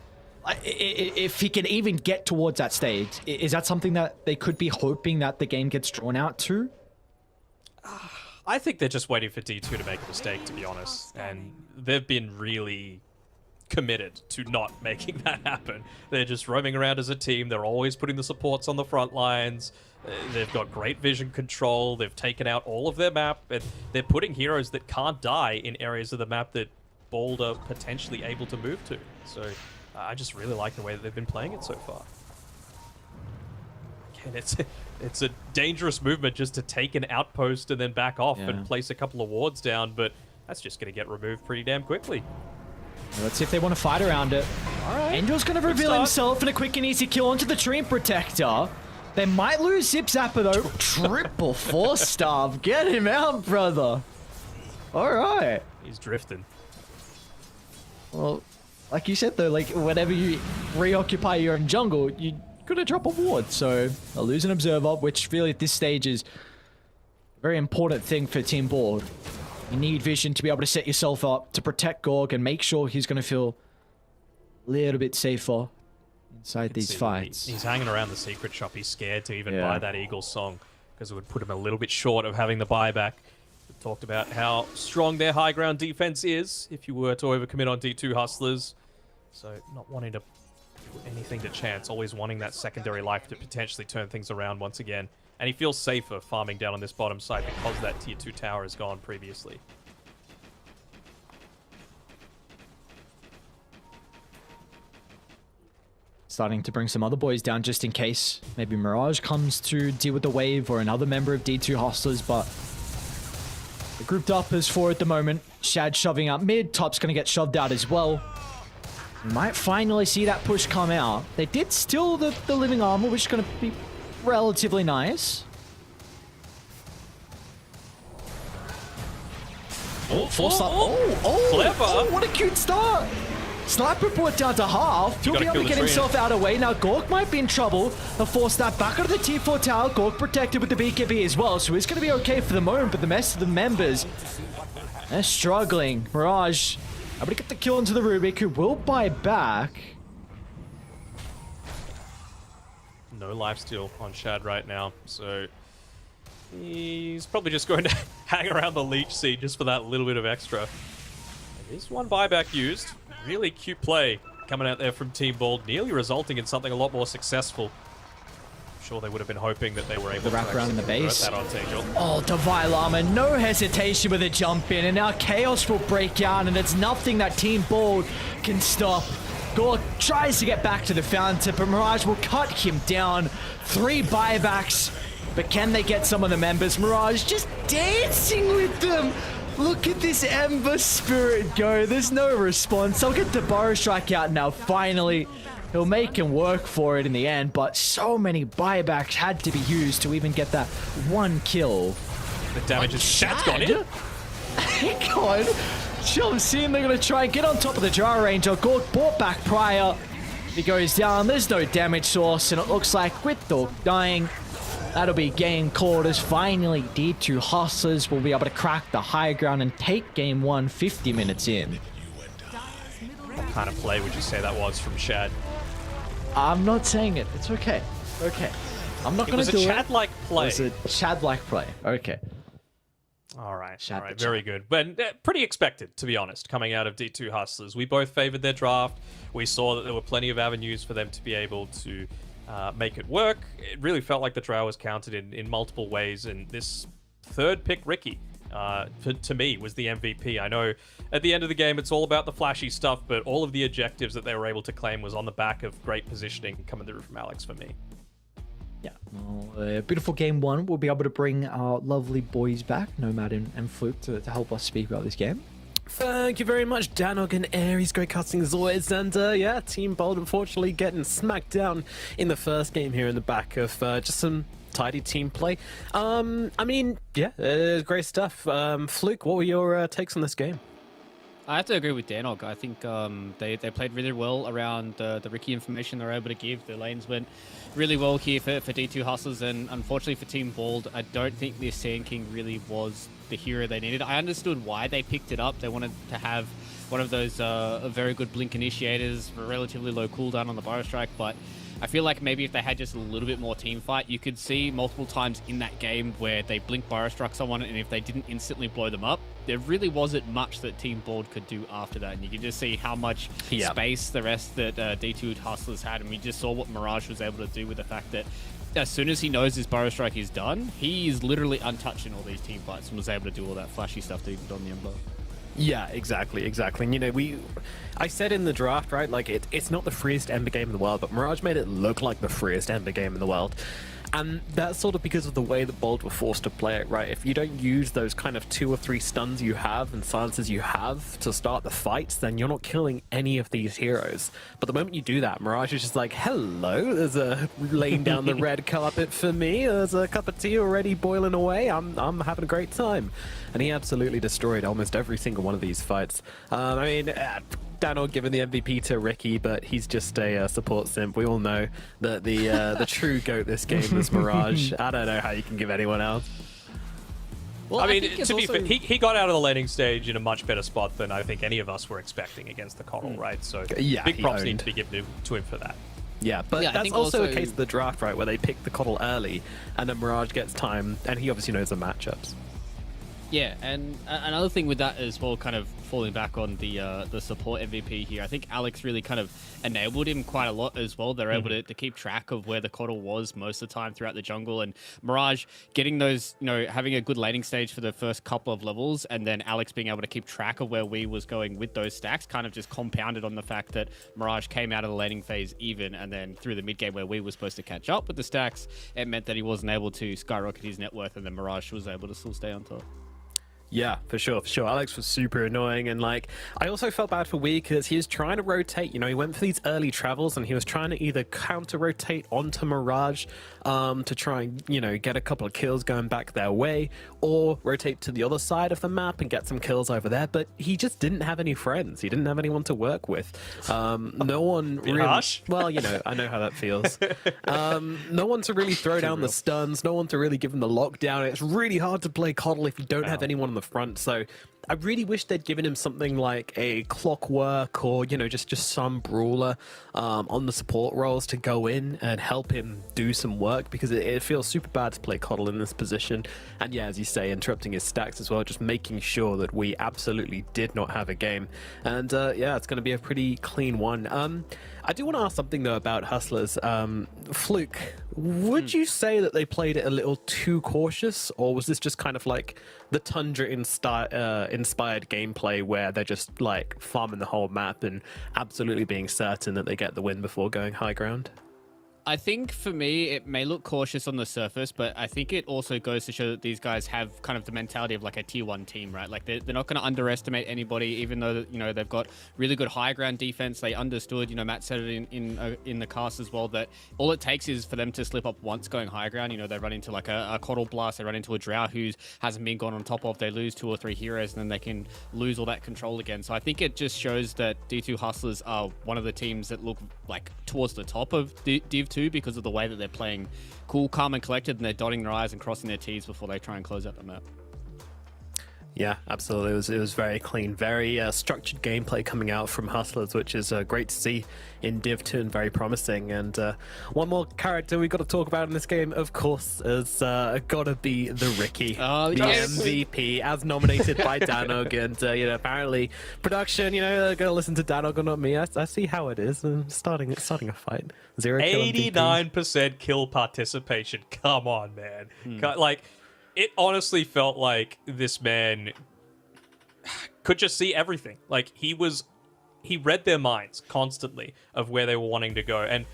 If he can even get towards that stage, is that something that they could be hoping that the game gets drawn out to? I think they're just waiting for D2 to make a mistake, to be honest. And they've been really committed to not making that happen. They're just roaming around as a team. They're always putting the supports on the front lines. They've got great vision control. They've taken out all of their map. And they're putting heroes that can't die in areas of the map that Bald are potentially able to move to. So I just really like the way that they've been playing it so far. And it's a dangerous movement just to take an outpost and then back off and place a couple of wards down, but that's just going to get removed pretty damn quickly. Let's see if they want to fight around it. All right. Angel's going to reveal himself in a quick and easy kill onto the Treant Protector. They might lose Zip Zapper though. Triple 4-star. Get him out, brother. All right. He's drifting. Well, like you said though, like whenever you reoccupy your own jungle, you gotta drop a ward. So they'll lose an observer, which really at this stage is a very important thing for Team Board. You need vision to be able to set yourself up to protect Gorg and make sure he's gonna feel a little bit safer inside these fights. He's hanging around the secret shop. He's scared to even buy that Eagle song because it would put him a little bit short of having the buyback. We talked about how strong their high ground defense is if you were to overcommit on D2 Hustlers. So not wanting to put anything to chance, always wanting that secondary life to potentially turn things around once again. And he feels safer farming down on this bottom side because that tier 2 tower is gone previously. Starting to bring some other boys down just in case. Maybe Mirage comes to deal with the wave or another member of D2 Hustlers, but they're grouped up as 4 at the moment. Shad shoving out mid. Top's going to get shoved out as well. We might finally see that push come out. They did steal the living armor, which is going to be relatively nice. Clever. What a cute start. Sniper put down to half. He'll be able to get himself out of the way. Now Gorg might be in trouble. They'll force that back out of the T4 tower. Gorg protected with the BKB as well, so he's going to be okay for the moment, but the rest of the members, they're struggling. Mirage able to get the kill into the Rubik, who will buy back. No lifesteal on Shad right now, so he's probably just going to hang around the leech seed just for that little bit of extra. There is one buyback used. Really cute play coming out there from Team Bold, nearly resulting in something a lot more successful. I'm sure they would have been hoping that they were able to wrap around in the base. that on Tangel. Oh, Divine Armor, no hesitation with a jump in, and now Chaos will break out, and it's nothing that Team Bold can stop. Gorg tries to get back to the fountain, but Mirage will cut him down. 3 buybacks, but can they get some of the members? Mirage just dancing with them. Look at this Ember Spirit go. There's no response. I'll get the Burrow Strike out now, finally. He'll make him work for it in the end, but so many buybacks had to be used to even get that 1 kill. The damage is Shad's gone in. God. Chill, seeing they're going to try and get on top of the Jar Ranger. Gorg brought back prior. He goes down. There's no damage source, and it looks like with Dog dying, that'll be game called as finally D2 Hustlers will be able to crack the high ground and take game 1 50 minutes in. What kind of play would you say that was from Shad? I'm not saying it. It's okay. Okay. I'm not going to do it. It was a Chad-like play. It was a Chad-like play. Okay. All right. Shad All right. the Very Chad. good. But pretty expected, to be honest, coming out of D2 Hustlers. We both favored their draft. We saw that there were plenty of avenues for them to be able to make it work. It really felt like the draw was counted in multiple ways, and this third pick, Ricky, to me, was the MVP. I know at the end of the game, it's all about the flashy stuff, but all of the objectives that they were able to claim was on the back of great positioning coming through from Alex for me. Yeah. Well, beautiful game 1. We'll be able to bring our lovely boys back, Nomad and Fluke, to help us speak about this game. Thank you very much, Danog and Aries. Great cutting as always. And yeah, Team Bold unfortunately getting smacked down in the first game here in the back of just some tidy team play. I mean, yeah, great stuff. Fluke, what were your takes on this game? I have to agree with Danog. I think they played really well around the Ricky information they were able to give. The lanes went really well here for D2 Hustlers, and unfortunately for Team Bold, I don't think this Sand King really was the hero they needed. I understood why they picked it up. They wanted to have one of those very good blink initiators for relatively low cooldown on the Burrow Strike, but I feel like maybe if they had just a little bit more team fight, you could see multiple times in that game where they blink Burrow Strike someone, and if they didn't instantly blow them up, there really wasn't much that Team Bold could do after that. And you could just see how much space the rest that D2 Hustlers had, and we just saw what Mirage was able to do with the fact that as soon as he knows his Burrow Strike is done, he's literally untouched in all these team fights and was able to do all that flashy stuff that he did on the Ember. Yeah, exactly. And you know, I said in the draft, right, like it's not the freest Ember game in the world, but Mirage made it look like the freest Ember game in the world. And that's sort of because of the way that Bold were forced to play it, right? If you don't use those kind of 2 or 3 stuns you have and silences you have to start the fights, then you're not killing any of these heroes. But the moment you do that, Mirage is just like, hello, there's a laying down the red carpet for me, there's a cup of tea already boiling away, I'm having a great time. And he absolutely destroyed almost every single one of these fights. I mean, Dano giving the MVP to Ricky, but he's just a support simp. We all know that the true GOAT this game is Mirage. I don't know how you can give anyone else. Well, I mean, to be fair, he got out of the laning stage in a much better spot than I think any of us were expecting against the Coddle, right? So yeah, big props need to be given to him for that. Yeah, but that's also a case of the draft, right, where they pick the Coddle early, and then Mirage gets time, and he obviously knows the matchups. Yeah, and another thing with that as well, kind of falling back on the support MVP here, I think Alex really kind of enabled him quite a lot as well. They're able to keep track of where the Coddle was most of the time throughout the jungle, and Mirage getting those, having a good laning stage for the first couple of levels, and then Alex being able to keep track of where WEU was going with those stacks kind of just compounded on the fact that Mirage came out of the laning phase even, and then through the mid game where WEU was supposed to catch up with the stacks, it meant that he wasn't able to skyrocket his net worth, and then Mirage was able to still stay on top. Yeah, for sure. Alex was super annoying, and I also felt bad for WEU because he was trying to rotate. He went for these early travels, and he was trying to either counter rotate onto Mirage to try and get a couple of kills going back their way, or rotate to the other side of the map and get some kills over there. But he just didn't have any friends. He didn't have anyone to work with. No one really. Harsh. Well, I know how that feels. No one to really throw down the stuns. No one to really give him the lockdown. It's really hard to play Coddle if you don't have anyone on the front. So I really wish they'd given him something like a Clockwork or just some brawler on the support roles to go in and help him do some work, because it feels super bad to play Coddle in this position. And yeah, as you say, interrupting his stacks as well, just making sure that we absolutely did not have a game. And yeah, it's going to be a pretty clean one. I do want to ask something though about Hustlers. Fluke, would you say that they played it a little too cautious, or was this just kind of like the Tundra inspired gameplay where they're just farming the whole map and absolutely being certain that they get the win before going high ground? I think for me, it may look cautious on the surface, but I think it also goes to show that these guys have kind of the mentality of like a tier 1 team, right? Like they're not going to underestimate anybody, even though they've got really good high ground defense. They understood, Matt said it in the cast as well, that all it takes is for them to slip up once going high ground. They run into like a Coddle Blast, they run into a Drow who hasn't been gone on top of. They lose 2 or 3 heroes, and then they can lose all that control again. So I think it just shows that D2 Hustlers are one of the teams that look like towards the top of Div 2 because of the way that they're playing cool, calm, and collected, and they're dotting their I's and crossing their T's before they try and close out the map. Yeah, absolutely. It was very clean, very structured gameplay coming out from Hustlers, which is great to see in Div 2 and very promising. And one more character we got to talk about in this game, of course, is got to be the Ricky, the MVP, as nominated by Danog. And apparently production, they're going to listen to Danog or not me. I see how it is. Starting a fight. 0 kill 89% kill participation. Come on, man. It honestly felt like this man could just see everything. He read their minds constantly of where they were wanting to go. And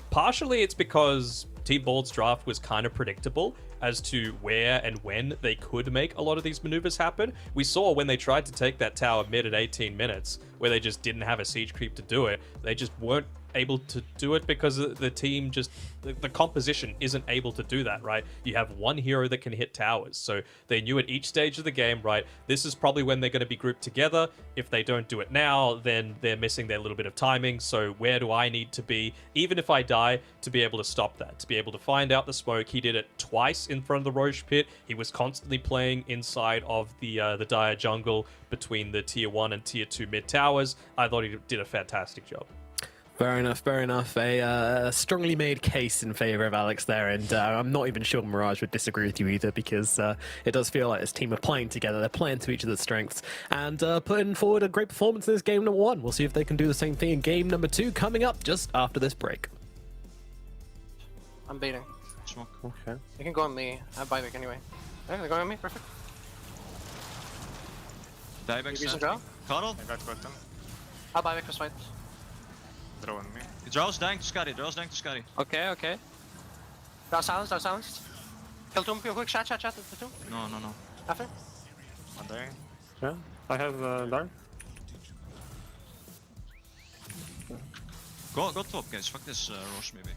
partially it's because Team Bold's draft was kind of predictable as to where and when they could make a lot of these maneuvers happen. We saw when they tried to take that tower mid at 18 minutes, where they just didn't have a siege creep to do it. They just weren't able to do it because the team just the composition isn't able to do that, right? You have one hero that can hit towers, so they knew at each stage of the game, right, this is probably when they're going to be grouped together. If they don't do it now, then they're missing their little bit of timing. So where do I need to be, even if I die, to be able to stop that, to be able to find out the smoke? He did it twice in front of the Roche pit. He was constantly playing inside of the dire jungle between the tier 1 and tier 2 mid towers. I thought he did a fantastic job. Fair enough. A strongly made case in favor of Alex there, and I'm not even sure Mirage would disagree with you either, because it does feel like this team are playing together. They're playing to each other's strengths and putting forward a great performance in this game number 1. We'll see if they can do the same thing in game number 2 coming up just after this break. I'm baiting. Smoke. Okay. You can go on me. I have buyback anyway. Okay, they're going on me. Perfect. Dieback Maybe some set. draw. Coddle. I got bottom. I'll buyback this fight. Draw on me. Draw's dying to Scotty. Draw's dying to Scotty. Okay, okay. They're silenced. Kill Tomb real quick. Chat. The Tomb. No. After. I'm dying. Yeah, I have Dark. Go top, guys. Fuck this Roche, maybe.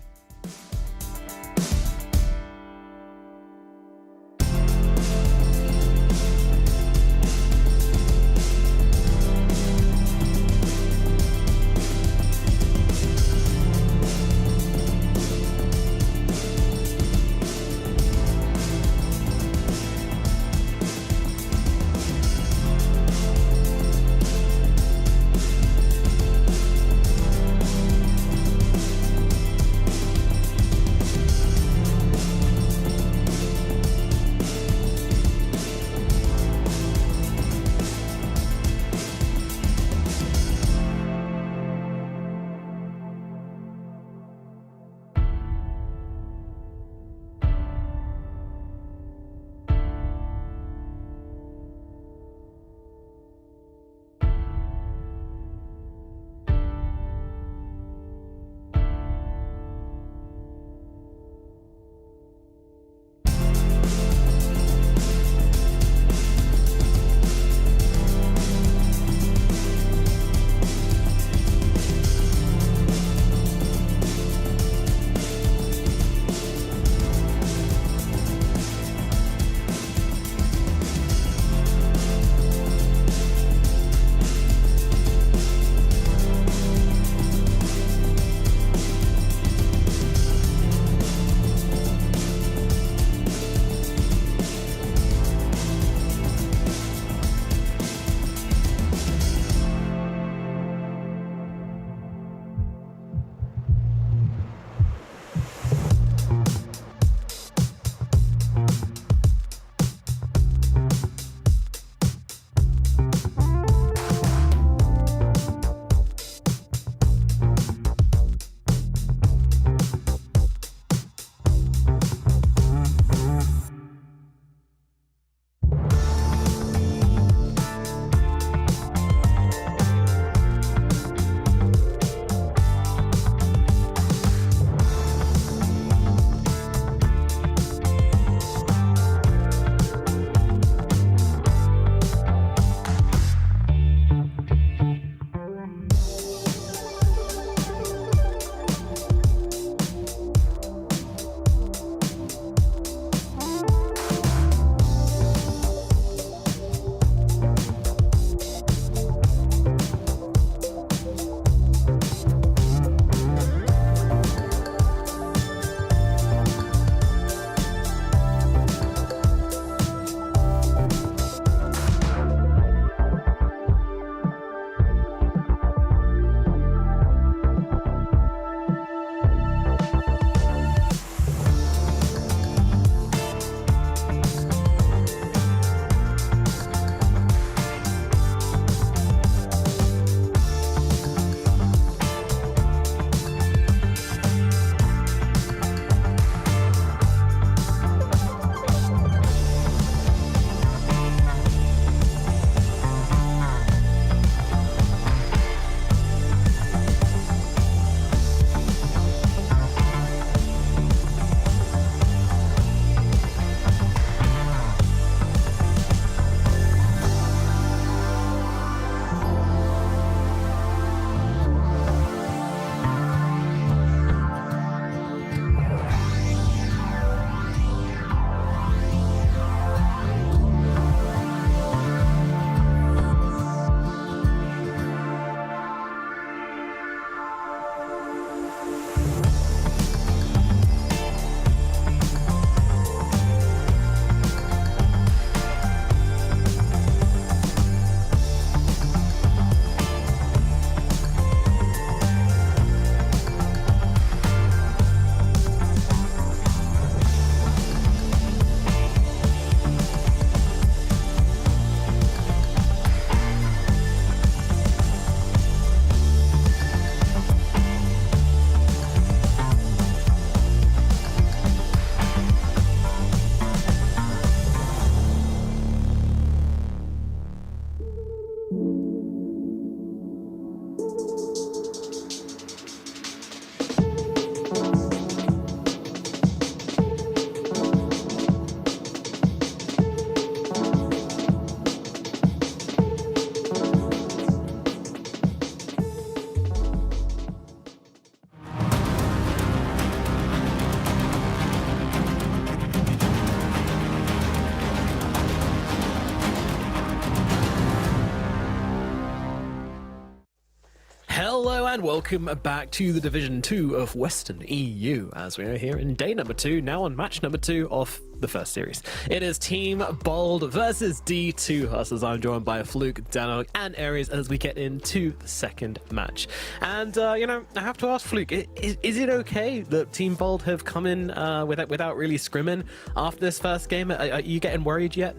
Hello and welcome back to the Division 2 of Western EU, as we are here in day number 2, now on match number 2 of the first series. It is Team Bold versus D2 Hustlers. I'm joined by Fluke, Danog, and Aries as we get into the second match. And, I have to ask Fluke, is it okay that Team Bold have come in without really scrimming after this first game? Are you getting worried yet?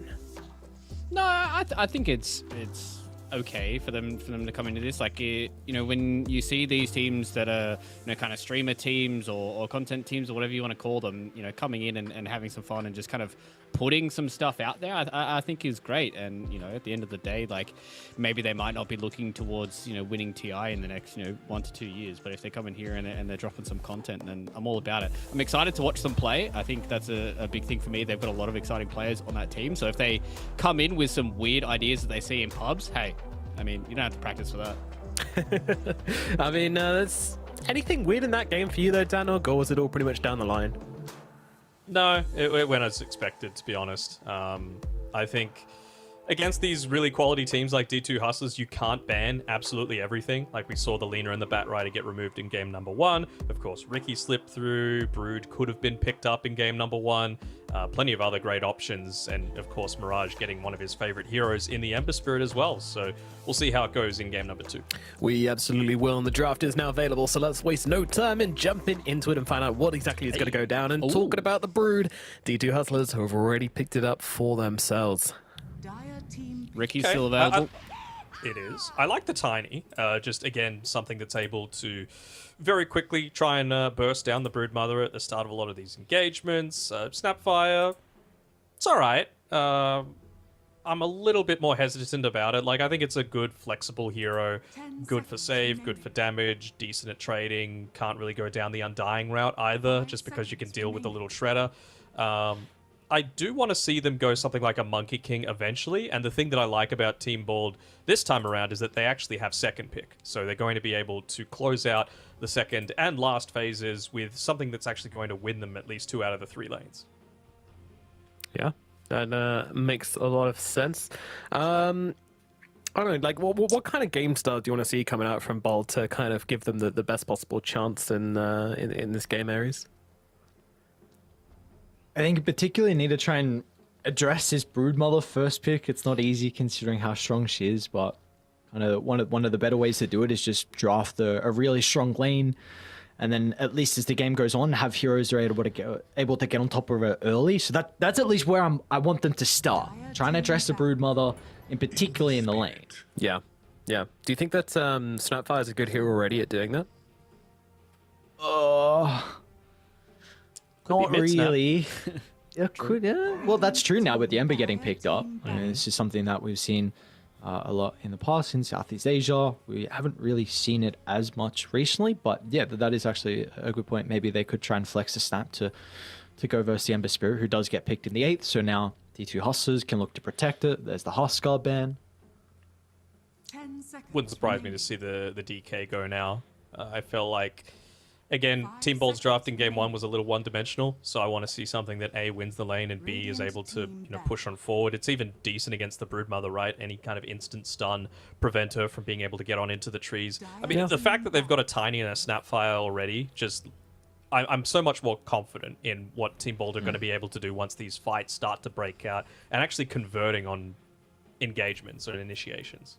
No, I think it's okay for them to come into this. Like, when you see these teams that are, kind of streamer teams or content teams or whatever you want to call them, coming in and having some fun and just kind of putting some stuff out there, I think is great. And, at the end of the day, like, maybe they might not be looking towards, winning TI in the next, 1 to 2 years. But if they come in here and they're dropping some content, then I'm all about it. I'm excited to watch them play. I think that's a big thing for me. They've got a lot of exciting players on that team. So if they come in with some weird ideas that they see in pubs, hey, I mean, you don't have to practice for that. I mean, that's anything weird in that game for you though, Danog, or was it all pretty much down the line? No, it went as expected, to be honest. I think against these really quality teams like D2 Hustlers, you can't ban absolutely everything. Like we saw the Lina and the Batrider get removed in game number 1. Of course, Ricky slipped through. Brood could have been picked up in game number 1. Plenty of other great options. And of course, Mirage getting one of his favorite heroes in the Ember Spirit as well. So we'll see how it goes in game number 2. We absolutely will. And the draft is now available. So let's waste no time in jumping into it and find out what exactly is going to go down. And talking about the Brood, D2 Hustlers have already picked it up for themselves. Ricky's still available. It is. I like the Tiny. Just, again, something that's able to very quickly try and burst down the Broodmother at the start of a lot of these engagements. Snapfire, it's all right. I'm a little bit more hesitant about it. Like, I think it's a good, flexible hero. Good for save, good for damage, decent at trading. Can't really go down the Undying route either, just because you can deal with the little Shredder. I do want to see them go something like a Monkey King eventually, and the thing that I like about Team Bald this time around is that they actually have second pick. So they're going to be able to close out the second and last phases with something that's actually going to win them at least 2 out of the 3 lanes. Yeah, that makes a lot of sense. I don't know, like, what kind of game style do you want to see coming out from Bald to kind of give them the best possible chance in this game, Aries? I think particularly need to try and address his Broodmother first pick. It's not easy considering how strong she is, but kind of one of the better ways to do it is just draft a really strong lane, and then at least as the game goes on, have heroes that are able to get on top of it early. So that's at least where I want them to start. Trying to address the Broodmother, in particularly in the lane. Yeah. Do you think that Snapfire is a good hero already at doing that? Not really. Well, that's true now with the Ember getting picked up. I mean, this is something that we've seen a lot in the past in Southeast Asia. We haven't really seen it as much recently, but yeah, that is actually a good point. Maybe they could try and flex the snap to go versus the Ember Spirit, who does get picked in the 8th. So now D2 Hustlers can look to protect it. There's the Huskar ban. Wouldn't surprise me to see the DK go now. I feel like, again, Team Bold's draft in game 1 was a little one-dimensional, so I want to see something that A, wins the lane, and B, is able to push on forward. It's even decent against the Broodmother, right? Any kind of instant stun prevent her from being able to get on into the trees. I mean, the fact that they've got a Tiny and a Snapfire already, just... I'm so much more confident in what Team Bold are going to be able to do once these fights start to break out, and actually converting on engagements or initiations.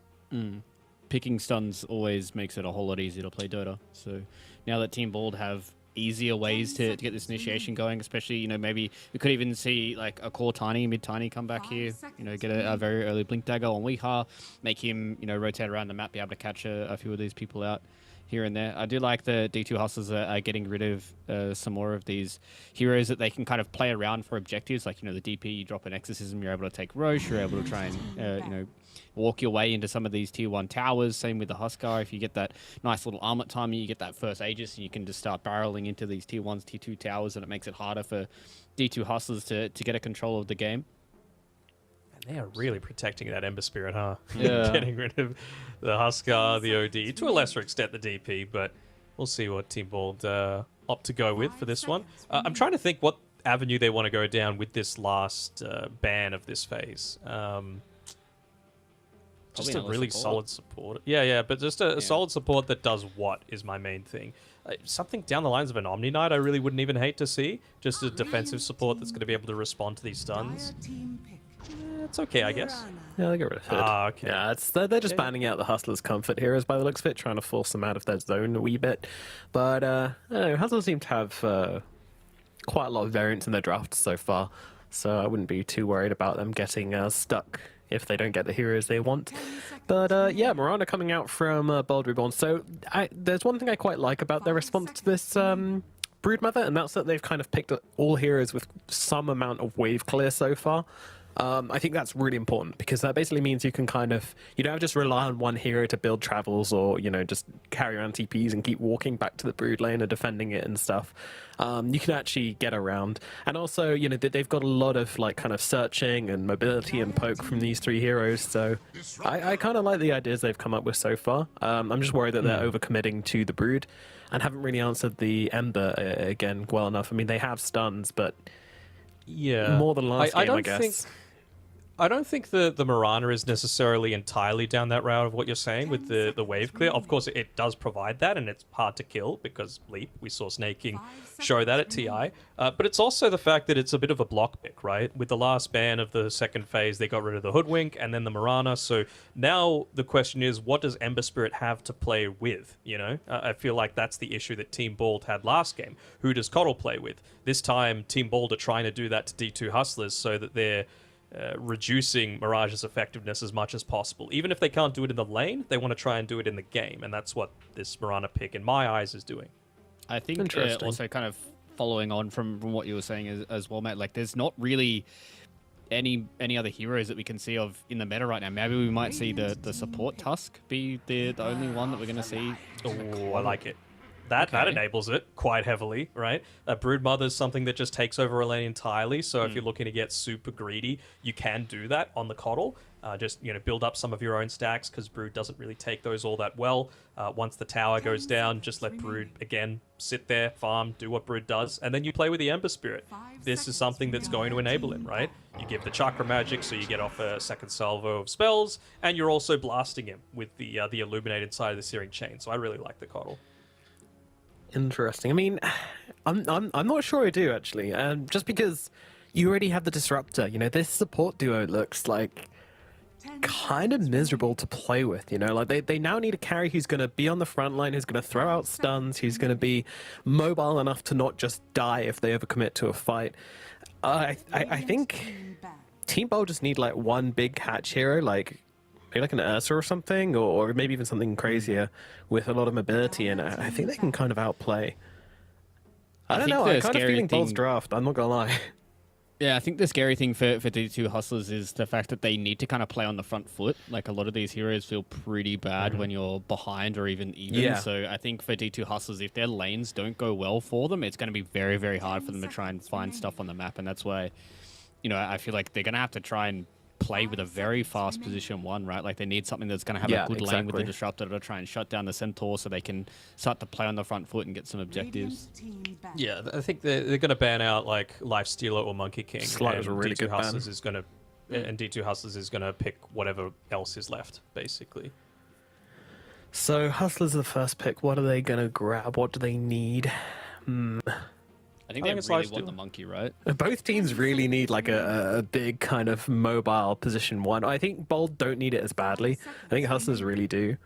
Picking stuns always makes it a whole lot easier to play Dota. So now that Team Bold have easier ways to get this initiation going, especially, maybe we could even see like a core Tiny, mid Tiny come back here, get a very early Blink Dagger on Weeha, make him, rotate around the map, be able to catch a few of these people out here and there. I do like the D2 Hustlers are getting rid of some more of these heroes that they can kind of play around for objectives. Like, the DP, you drop an Exorcism, you're able to take Roche, you're able to try and, walk your way into some of these tier 1 towers. Same with the Huskar. If you get that nice little armlet timer, you get that first Aegis, and you can just start barreling into these tier 1s, tier 2 towers, and it makes it harder for D2 Hustlers to get a control of the game. And they are really protecting that Ember Spirit, huh? Yeah. Getting rid of the Huskar, the OD, to a lesser extent the DP, but we'll see what Team Bold opt to go with for this one. I'm trying to think what avenue they want to go down with this last ban of this phase. Just Probably a really support. solid support. Yeah, but just a solid support that does what is my main thing. Something down the lines of an Omni Knight I really wouldn't even hate to see. Just a defensive support that's going to be able to respond to these stuns. Dire team pick. It's okay, I guess. Yeah, they get rid of Hood. Ah, okay. Yeah, they're just banning out the Hustlers' comfort heroes by the looks of it, trying to force them out of their zone a wee bit. But I don't know, Hustlers seem to have quite a lot of variance in their drafts so far, so I wouldn't be too worried about them getting stuck if they don't get the heroes they want. But yeah, Miranda coming out from Bold Reborn. So there's one thing I quite like about their response to this Broodmother, and that's that they've kind of picked all heroes with some amount of wave clear so far. I think that's really important because that basically means you can you don't just rely on one hero to build travels or, just carry around TPs and keep walking back to the Brood lane and defending it and stuff. You can actually get around. And also, they've got a lot of searching and mobility and poke from these three heroes. So I kind of like the ideas they've come up with so far. I'm just worried that they're overcommitting to the Brood and haven't really answered the Ember again well enough. I mean, they have stuns, but more than last game, I guess. I don't think the Mirana is necessarily entirely down that route of what you're saying with the wave clear. Of course, it does provide that, and it's hard to kill because Leap, we saw Snaking show that at TI. But it's also the fact that it's a bit of a block pick, right? With the last ban of the second phase, they got rid of the Hoodwink and then the Mirana. So now the question is, what does Ember Spirit have to play with? I feel like that's the issue that Team Bald had last game. Who does Coddle play with? This time, Team Bald are trying to do that to D2 Hustlers so that they're reducing Mirage's effectiveness as much as possible. Even if they can't do it in the lane, they want to try and do it in the game, and that's what this Mirana pick, in my eyes, is doing. I think also kind of following on from what you were saying as well, Matt, there's not really any other heroes that we can see of in the meta right now. Maybe we might see the support Tusk be the only one that we're going to see. Oh, I like it. That enables it quite heavily, right? A Broodmother is something that just takes over a lane entirely, so if you're looking to get super greedy, you can do that on the Coddle. Just build up some of your own stacks, because Brood doesn't really take those all that well. Once the tower goes down, just let Brood, again, sit there, farm, do what Brood does, and then you play with the Ember Spirit. This is something that's going to enable him, right? You give the Chakra Magic, so you get off a second salvo of spells, and you're also blasting him with the Illuminated side of the Searing Chain, so I really like the Coddle. Interesting. I mean, I'm not sure I do actually. Just because you already have the Disruptor, this support duo looks like kind of miserable to play with. They now need a carry who's going to be on the front line, who's going to throw out stuns, who's going to be mobile enough to not just die if they overcommit to a fight. I think Team Bowl just need one big hatch hero, maybe an Ursa or something, or maybe even something crazier with a lot of mobility, and I think they can kind of outplay. I don't know, I'm kind of feeling Bold's draft, I'm not gonna lie. Yeah, I think the scary thing for D2 Hustlers is the fact that they need to kind of play on the front foot. A lot of these heroes feel pretty bad when you're behind or even. Yeah. So I think for D2 Hustlers, if their lanes don't go well for them, it's going to be very, very hard for them to try and find stuff on the map, and that's why, I feel like they're going to have to try and play with a very fast position one, right? They need something that's going to have a good lane with the Disruptor to try and shut down the Centaur so they can start to play on the front foot and get some objectives. Yeah, I think they're going to ban out Lifestealer or Monkey King. Slight was a really good ban. And D2 Hustlers is going to pick whatever else is left, basically. So Hustlers are the first pick. What are they going to grab? What do they need? I think they really want the Monkey, right? Both teams really need a big kind of mobile position one. I think Bold don't need it as badly. I think Hustlers really do.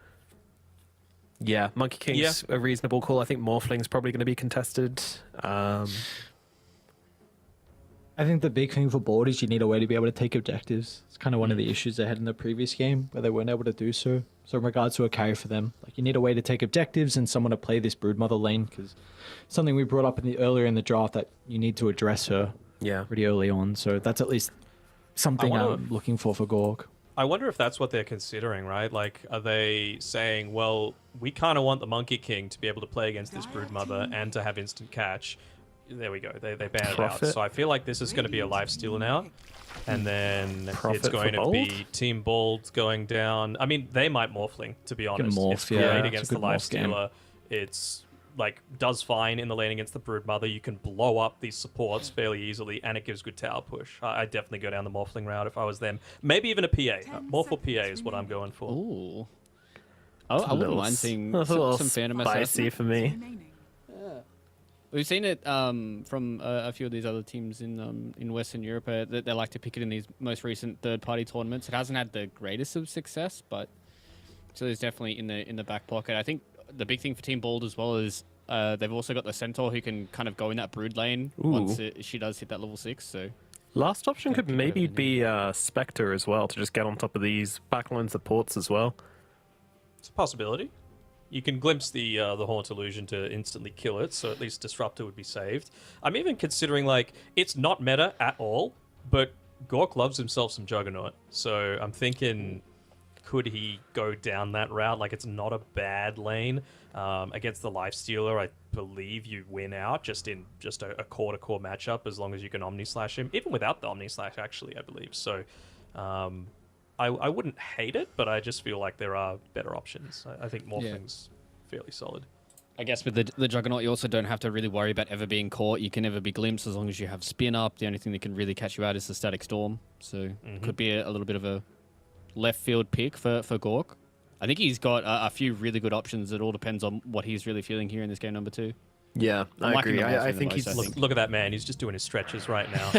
Yeah, Monkey King's a reasonable call. I think Morphling's probably going to be contested. I think the big thing for Bold is you need a way to be able to take objectives. It's kind of one of the issues they had in the previous game where they weren't able to do so. So in regards to a carry for them, you need a way to take objectives and someone to play this Broodmother lane, because something we brought up earlier in the draft that you need to address her pretty early on. So that's at least something I'm looking for Gorg. I wonder if that's what they're considering, right? Are they saying, well, we kind of want the Monkey King to be able to play against this Broodmother and to have instant catch. There we go. They ban it out. So I feel like this is going to be a lifestealer now. And then it's going to be Team Bald going down. I mean, they might Morphling, to be honest. Morph, it's great against the lifestealer. It's does fine in the lane against the Broodmother. You can blow up these supports fairly easily, and it gives good tower push. I'd definitely go down the Morphling route if I was them. Maybe even a PA. Morphle PA is what I'm going for. Ooh. Oh, I wouldn't mind seeing some Phantom spicy for me. We've seen it from a few of these other teams in Western Europe. That they like to pick it in these most recent third-party tournaments. It hasn't had the greatest of success, but so it's definitely in the back pocket. I think the big thing for Team Bald as well is they've also got the Centaur who can kind of go in that Brood lane once she does hit that level 6. So last option could maybe be Spectre as well to just get on top of these backline supports as well. It's a possibility. You can glimpse the Haunt Illusion to instantly kill it, so at least Disruptor would be saved. I'm even considering, like, it's not meta at all, but Gork loves himself some Juggernaut, so I'm thinking, could he go down that route? Like, it's not a bad lane. Against the Lifestealer, I believe you win out just in a core-to-core matchup as long as you can Omni-Slash him, even without the Omni-Slash, actually, I believe. So, I wouldn't hate it, but I just feel like there are better options. I think Morphling's fairly solid. I guess with the Juggernaut, you also don't have to really worry about ever being caught. You can never be glimpsed as long as you have Spin Up. The only thing that can really catch you out is the Static Storm. So it could be a little bit of a left field pick for Gork. I think he's got a few really good options. It all depends on what he's really feeling here in this game number 2. Yeah, I agree. I think he's... Look at that man. He's just doing his stretches right now.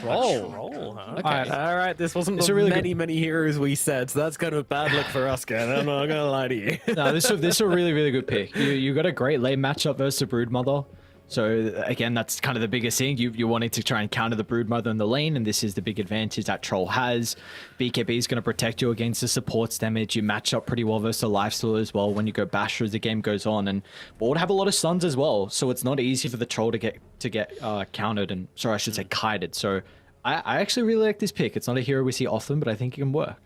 Troll, huh? Okay. All right, this wasn't the really many heroes we said, so that's kind of a bad look for us, Ken. I'm not going to lie to you. No, this is a really, really good pick. You got a great lane matchup versus the Broodmother. So again, that's kind of the biggest thing. You wanted to try and counter the Broodmother in the lane, and this is the big advantage that Troll has. BKB is going to protect you against the supports damage. You match up pretty well versus the Lifestealer as well when you go Basher as the game goes on, and Bald have a lot of stuns as well, so it's not easy for the Troll to get countered, and sorry, I should say kited. So I actually really like this pick. It's not a hero we see often, but I think it can work.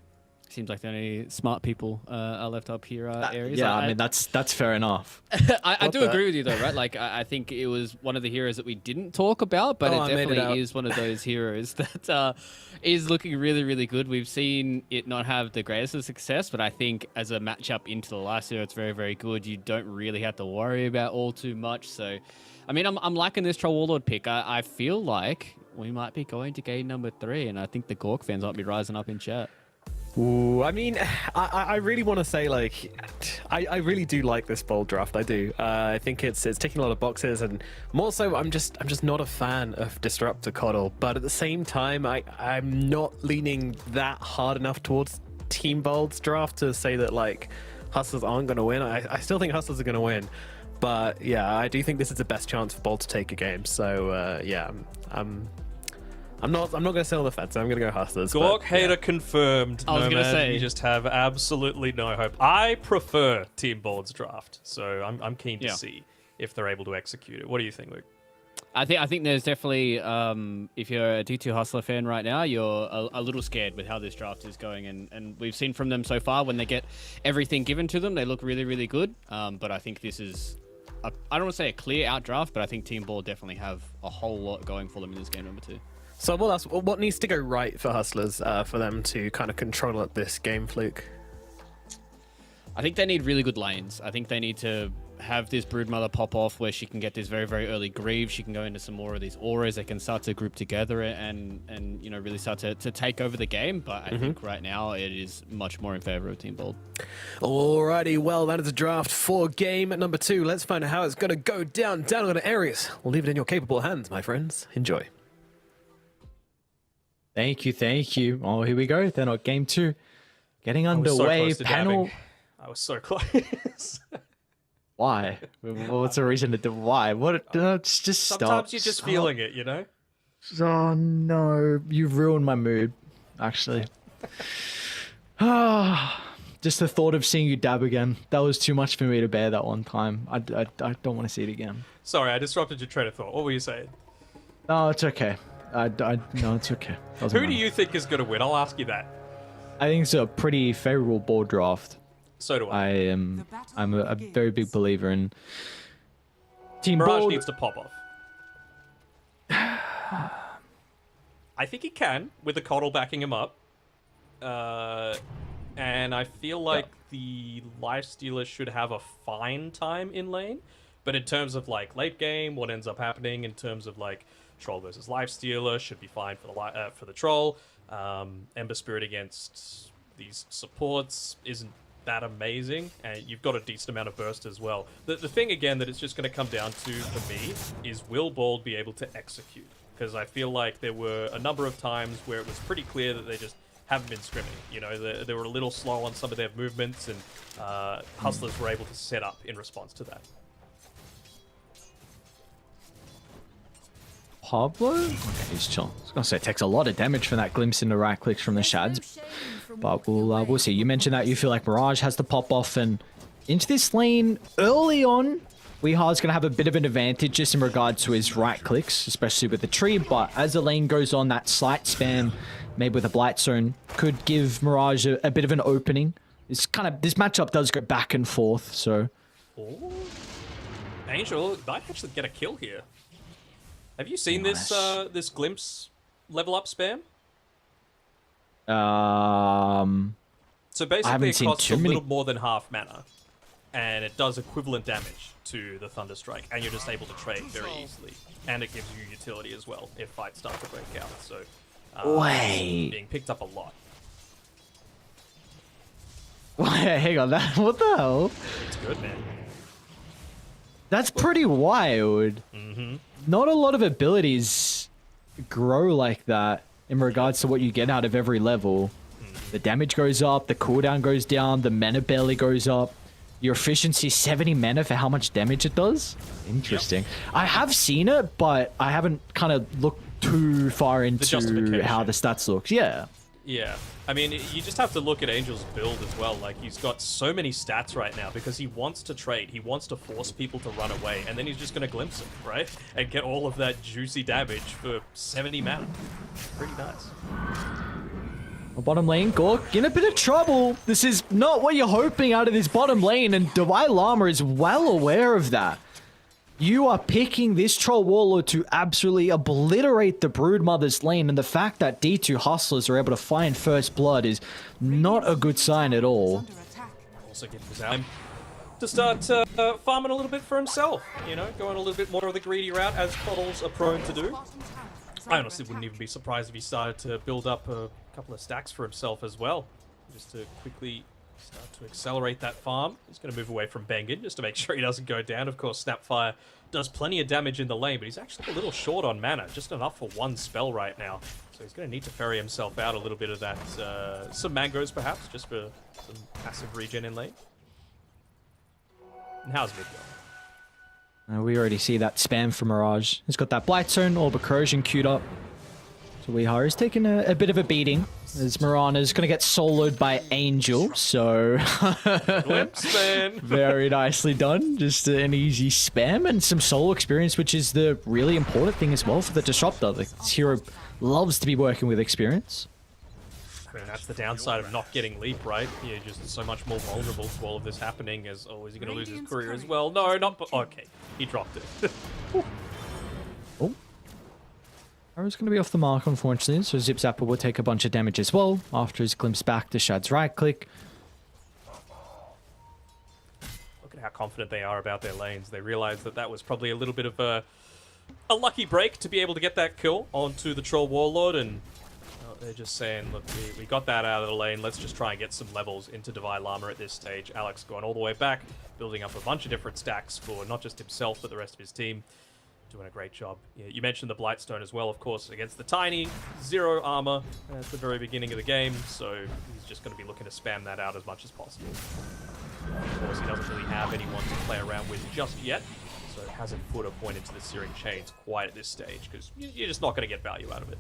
Seems like the only smart people are left up here, Aries. Yeah, I mean, that's fair enough. I do agree with you, though, right? Like, I think it was one of the heroes that we didn't talk about, but it definitely is one of those heroes that is looking really, really good. We've seen it not have the greatest of success, but I think as a matchup into the last year, it's very, very good. You don't really have to worry about all too much. So, I mean, I'm liking this Troll Warlord pick. I feel like we might be going to game number 3, and I think the Gork fans might be rising up in chat. Ooh, I mean, I really want to say, like, I really do like this bold draft. I do. I think it's ticking a lot of boxes, and more so, I'm just not a fan of Disruptor Coddle. But at the same time, I'm not leaning that hard enough towards Team Bold's draft to say that, like, Hustlers aren't going to win. I still think Hustlers are going to win, but yeah, I do think this is the best chance for Bold to take a game. So yeah, I'm not going to sit on the fence. I'm going to go Hustlers. Gork hater confirmed. I was going to say, you just have absolutely no hope. I prefer Team Bold's draft, so I'm keen to see if they're able to execute it. What do you think, Luke? I think there's definitely, if you're a D2 Hustler fan right now, you're a little scared with how this draft is going, and we've seen from them so far when they get everything given to them, they look really, really good. But I think this is, I don't want to say a clear out draft, but I think Team Ball definitely have a whole lot going for them in this game number 2. So what needs to go right for Hustlers for them to kind of control at this game, Fluke? I think they need really good lanes. I think they need to have this Broodmother pop off where she can get this very, very early Grieve. She can go into some more of these auras. They can start to group together and you know, really start to take over the game. But I think right now it is much more in favor of Team Bold. Alrighty, well, that is a draft for game number 2. Let's find out how it's going to go down on the Aries. We'll leave it in your capable hands, my friends. Enjoy. Thank you. Oh, here we go. Then on game 2, getting underway. Panel. I was so close. Why? What's the reason to do? Why? What? Just stop. Sometimes you're just feeling it, you know. Oh no, you've ruined my mood. Actually, just the thought of seeing you dab again—that was too much for me to bear that one time. I don't want to see it again. Sorry, I disrupted your train of thought. What were you saying? No, it's okay. No, it's okay. Who do you think is going to win? I'll ask you that. I think it's a pretty favorable board draft. So do I. I'm a very big believer in Team Mirage Bold. needs to pop off. I think he can, with the Coddle backing him up. And I feel like the Lifestealer should have a fine time in lane. But in terms of like late game, what ends up happening in terms of like Troll versus Lifestealer should be fine for the Troll. Ember Spirit against these supports isn't that amazing, and you've got a decent amount of burst as well. The thing again that it's just going to come down to for me is will Bald be able to execute? Because I feel like there were a number of times where it was pretty clear that they just haven't been scrimming. You know, they were a little slow on some of their movements, and Hustlers were able to set up in response to that. Pablo? Okay, he's chill. I was gonna say it takes a lot of damage from that glimpse into right clicks from the Shads, but we'll see. You mentioned that you feel like Mirage has to pop off and into this lane early on. Weehard's gonna have a bit of an advantage just in regard to his right clicks, especially with the tree. But as the lane goes on, that slight spam, maybe with a Blight Zone, could give Mirage a bit of an opening. This matchup does go back and forth. So, Angel might actually get a kill here. Have you seen this this glimpse level up spam? So basically, it costs a little more than half mana, and it does equivalent damage to the Thunderstrike, and you're just able to trade very easily, and it gives you utility as well if fights start to break out. So, wait, being picked up a lot. Hang on, what the hell? It's good, man. That's pretty wild. Not a lot of abilities grow like that in regards to what you get out of every level. The damage goes up, the cooldown goes down, the mana barely goes up. Your efficiency 70 mana for how much damage it does? Interesting. Yep. I have seen it, but I haven't kind of looked too far into how the stats look. Yeah. Yeah. I mean, you just have to look at Angel's build as well. Like, he's got so many stats right now because he wants to trade. He wants to force people to run away, and then he's just going to glimpse them, right? And get all of that juicy damage for 70 mana. Pretty nice. Bottom lane, Gork in a bit of trouble. This is not what you're hoping out of this bottom lane, and Divine Llama is well aware of that. You are picking this Troll Warlord to absolutely obliterate the Broodmother's lane, and the fact that D2 Hustlers are able to find first blood is not a good sign at all. Also gives him time to start farming a little bit for himself, you know, going a little bit more of the greedy route, as Coddles are prone to do. I honestly wouldn't even be surprised if he started to build up a couple of stacks for himself as well, just to quickly start to accelerate that farm. He's going to move away from Bengen just to make sure he doesn't go down. Of course, Snapfire does plenty of damage in the lane, but he's actually a little short on mana, just enough for one spell right now. So he's going to need to ferry himself out a little bit of that, some mangoes perhaps, just for some passive regen in lane. And how's mid going? We already see that spam from Mirage. He's got that Blight Zone, Orb Corrosion queued up. So Weehar is taking a bit of a beating, as Mirana's going to get soloed by Angel, so... Glimpse, man. Very nicely done. Just an easy spam and some solo experience, which is the really important thing as well for the Disruptor. This hero loves to be working with experience. I mean, that's the downside of not getting Leap, right? You're just so much more vulnerable to all of this happening, as, oh, is he going to lose his career as well? No, not... Okay, he dropped it. Oh. Arrow's going to be off the mark, unfortunately, so Zip Zapper will take a bunch of damage as well after his glimpse back to Shad's right click. Look at how confident they are about their lanes. They realize that that was probably a little bit of a lucky break to be able to get that kill onto the Troll Warlord, and they're just saying, look, we got that out of the lane, let's just try and get some levels into Divine Llama at this stage. Alex going all the way back, building up a bunch of different stacks for not just himself, but the rest of his team. Doing a great job. Yeah, you mentioned the Blightstone as well, of course, against the Tiny. 0 armor at the very beginning of the game, so he's just going to be looking to spam that out as much as possible. Of course, he doesn't really have anyone to play around with just yet, so it hasn't put a point into the Searing Chains quite at this stage, because you're just not going to get value out of it.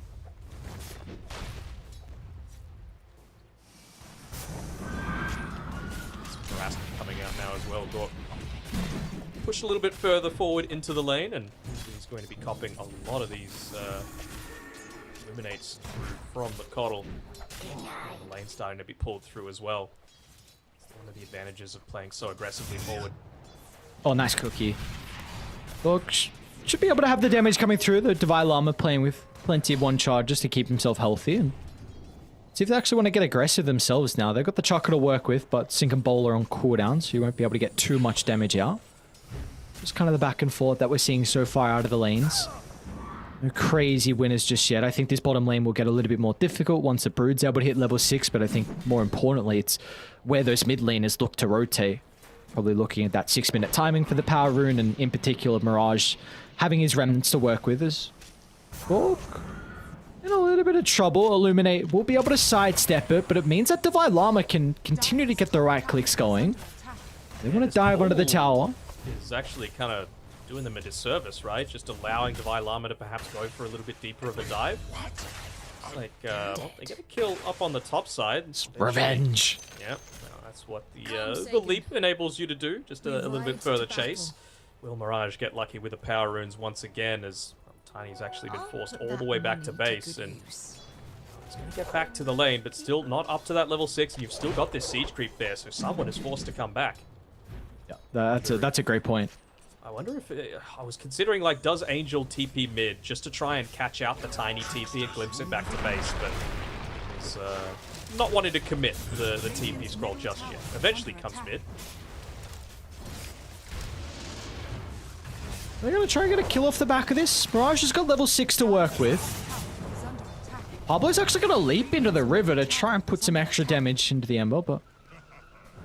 Some harassment coming out now as well. Got push a little bit further forward into the lane, and he's going to be copping a lot of these Illuminates from the Coddle. The lane starting to be pulled through as well. It's one of the advantages of playing so aggressively forward. Oh, nice cookie. Look, should be able to have the damage coming through. The Divine Llama playing with plenty of one charge just to keep himself healthy. And See if they actually want to get aggressive themselves now. They've got the Chakra to work with, but Sync and Bowl are on cooldown, so you won't be able to get too much damage out. Just kind of the back and forth that we're seeing so far out of the lanes. No crazy winners just yet. I think this bottom lane will get a little bit more difficult once the Brood's able to hit level 6, but I think more importantly, it's where those mid laners look to rotate. Probably looking at that 6-minute timing for the Power Rune, and in particular Mirage having his remnants to work with as Gork in a little bit of trouble. Illuminate will be able to sidestep it, but it means that Divine Llama can continue to get the right clicks going. They want to dive under the tower. Is actually kind of doing them a disservice, right? Just allowing Divine Llama to perhaps go for a little bit deeper of a dive. Like, well, they get a kill up on the top side. Revenge. Yeah, well, that's what the leap enables you to do. Just a little bit further chase. Will Mirage get lucky with the power runes once again, as Tiny's actually been forced all the way back to base, and he's going to get back to the lane, but still not up to that level 6, and you've still got this siege creep there, so someone is forced to come back. Yeah, that's a great point. I wonder if I was considering, like, does Angel TP mid just to try and catch out the Tiny TP and glimpse it back to base, but he's not wanting to commit the TP scroll just yet. Eventually comes mid. They're going to try and get a kill off the back of this. Mirage has got level 6 to work with. Pablo's actually going to leap into the river to try and put some extra damage into the Ember, but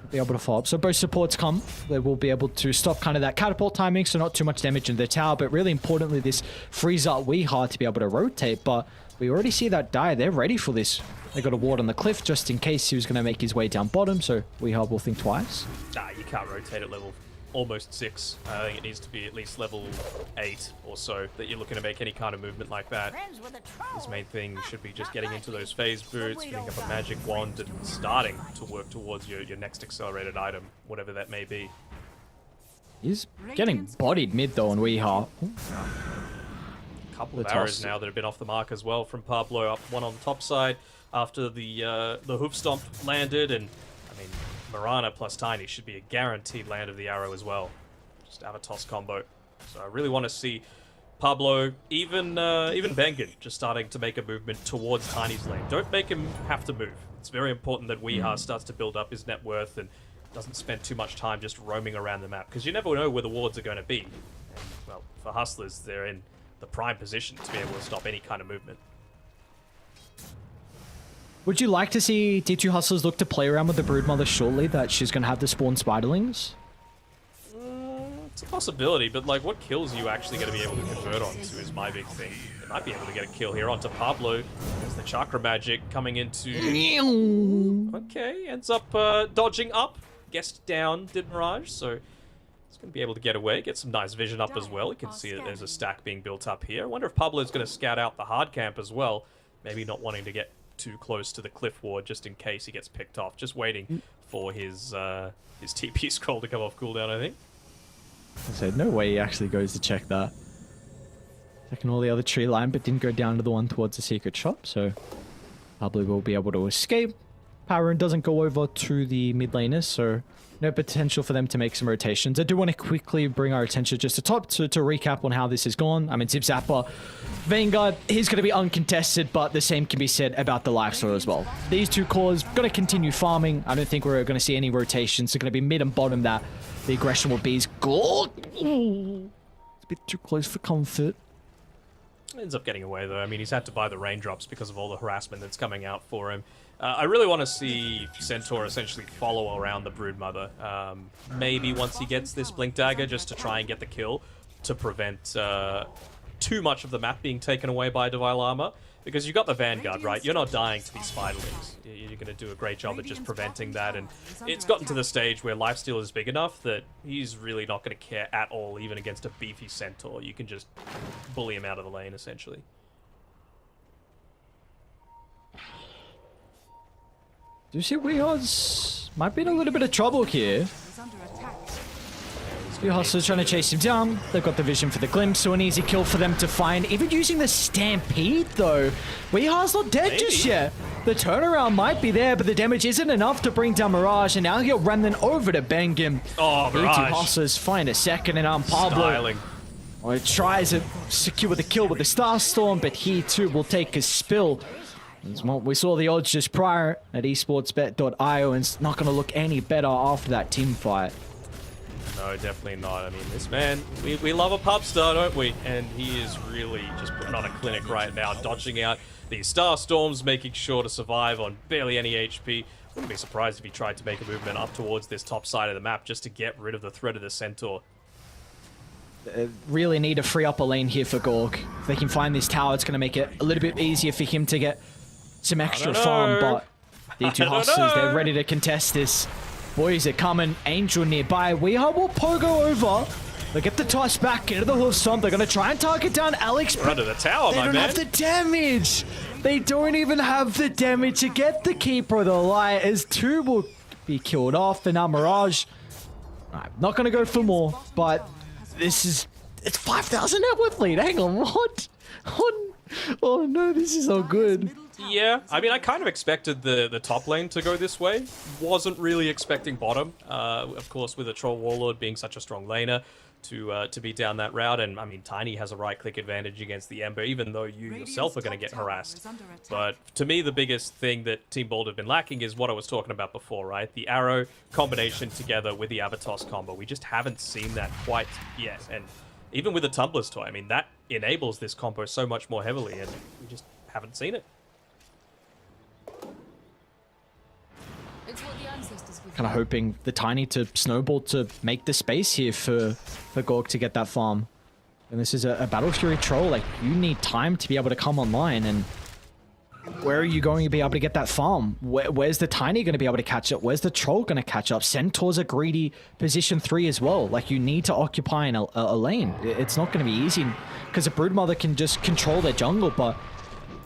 be able to follow up. So both supports come. They will be able to stop kind of that catapult timing, so not too much damage into the tower, but really importantly, this frees up WEU to be able to rotate, but we already see that die. They're ready for this. They got a ward on the cliff just in case he was going to make his way down bottom, so WEU will think twice. Nah, you can't rotate at level almost 6. I think it needs to be at least level 8 or so that you're looking to make any kind of movement like that. His main thing should be just getting into those phase boots, picking up a magic wand, and starting to work towards your next accelerated item, whatever that may be. He's getting bodied mid though on WEU. A couple of arrows now that have been off the mark as well from Pablo. Up one on the top side after the hoof stomp landed, and I mean, Mirana plus Tiny should be a guaranteed land of the arrow as well. Just have a toss combo. So I really want to see Pablo, even Bengen, just starting to make a movement towards Tiny's lane. Don't make him have to move. It's very important that WEU starts to build up his net worth and doesn't spend too much time just roaming around the map, because you never know where the wards are going to be. And, well, for Hustlers, they're in the prime position to be able to stop any kind of movement. Would you like to see D2 Hustlers look to play around with the Broodmother shortly, that she's going to have to spawn Spiderlings? It's a possibility, but like, what kills are you actually going to be able to convert onto is my big thing. They might be able to get a kill here onto Pablo. There's the Chakra Magic coming into... Okay, ends up dodging up. Guessed down, did Mirage, so he's going to be able to get away, get some nice vision up as well. You can see that there's a stack being built up here. I wonder if Pablo's going to scout out the hard camp as well, maybe not wanting to get too close to the cliff ward just in case he gets picked off. Just waiting for his TP scroll to come off cooldown, I think. I said, no way he actually goes to check that. Checking all the other tree line, but didn't go down to the one towards the secret shop, so Pablo will be able to escape. Power Rune doesn't go over to the mid laners, so no potential for them to make some rotations. I do want to quickly bring our attention just to top to recap on how this has gone. I mean, Zip Zapper, Vanguard, he's going to be uncontested, but the same can be said about the Lifesteal as well. These two cores going to continue farming. I don't think we're going to see any rotations. They're going to be mid and bottom that the aggression will be. It's a bit too close for comfort. Ends up getting away though. I mean, he's had to buy the raindrops because of all the harassment that's coming out for him. I really want to see Centaur essentially follow around the Broodmother. Maybe once he gets this Blink Dagger, just to try and get the kill, to prevent too much of the map being taken away by Divine Llama. Because you've got the Vanguard, right? You're not dying to these Spiderlings. You're going to do a great job at just preventing that, and it's gotten to the stage where Lifesteal is big enough that he's really not going to care at all, even against a beefy Centaur. You can just bully him out of the lane, essentially. Do you see WEU's might be in a little bit of trouble here? The Hustlers trying to chase him down. They've got the vision for the glimpse, so an easy kill for them to find. Even using the Stampede, though. WEU's not dead just yet. The turnaround might be there, but the damage isn't enough to bring down Mirage, and now he'll Remnant over to Bengen. Oh, Mirage. The two Hustlers find a second, and Pablo. Styling. Well, he tries to secure the kill with the Starstorm, but he too will take a spill. We saw the odds just prior at esportsbet.io, and it's not going to look any better after that team fight. No, definitely not. I mean, this man, we love a pub star, don't we? And he is really just putting on a clinic right now, dodging out these star storms, making sure to survive on barely any HP. Wouldn't be surprised if he tried to make a movement up towards this top side of the map just to get rid of the threat of the Centaur. Really need to free up a lane here for Gorg. If they can find this tower, it's going to make it a little bit easier for him to get some extra farm, but D2 Hustlers, they're ready to contest this. Boys are coming. Angel nearby. WEU will pogo over. They get the toss back into the hoof stomp. They're going to try and target down Alex. We're under the tower, they my man. They don't have the damage. They don't even have the damage to get the Keeper of the Light, as 2 will be killed off. And now Mirage, I'm not going to go for more, but this is... It's 5,000 net worth lead. Hang on, what? Oh no, this is so good. Yeah, I mean, I kind of expected the top lane to go this way. Wasn't really expecting bottom. Of course, with a Troll Warlord being such a strong laner, to be down that route. And, I mean, Tiny has a right-click advantage against the Ember, even though you yourself are going to get harassed. But to me, the biggest thing that Team Bold have been lacking is what I was talking about before, right? The arrow combination together with the Avatos combo. We just haven't seen that quite yet. And even with the Tumbler's Toy, I mean, that enables this combo so much more heavily, and we just haven't seen it. Kind of hoping the Tiny to snowball to make the space here for Gorg to get that farm. And this is a Battle Fury Troll. Like, you need time to be able to come online, and where are you going to be able to get that farm? Where's the Tiny going to be able to catch up? Where's the Troll going to catch up? Centaur's a greedy position 3 as well. Like, you need to occupy a lane. It's not going to be easy because a Broodmother can just control their jungle, but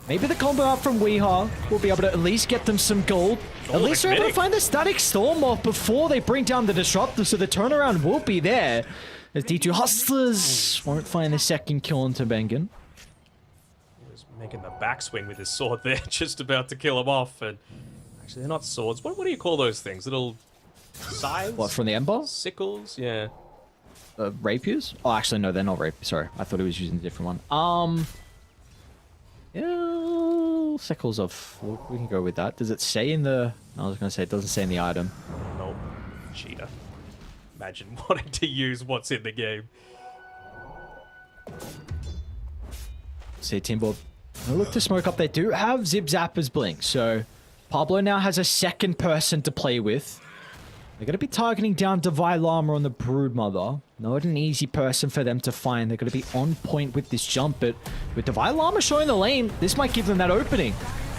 maybe the combo out from WEU will be able to at least get them some gold. At least they're able to find the Static Storm off before they bring down the Disruptor, so the turnaround will be there. As D2 Hustlers won't find the second kill onto Bengen. Making the backswing with his sword there, just about to kill him off. And actually, they're not swords. What do you call those things? Little scythes? What, from the Ember? Sickles? Yeah. Rapiers? Oh, actually, no, they're not rapiers. Sorry, I thought he was using a different one. Yeah, sickles of... We can go with that. Does it say in the... I was going to say, it doesn't say in the item. Nope. Cheater. Imagine wanting to use what's in the game. See, Timbo. Look to smoke up. They do have Zip Zapper's Blink, so Pablo now has a second person to play with. They're going to be targeting down Divine Llama on the Broodmother. Not an easy person for them to find. They're going to be on point with this jump, but with Divine Llama showing the lane, this might give them that opening.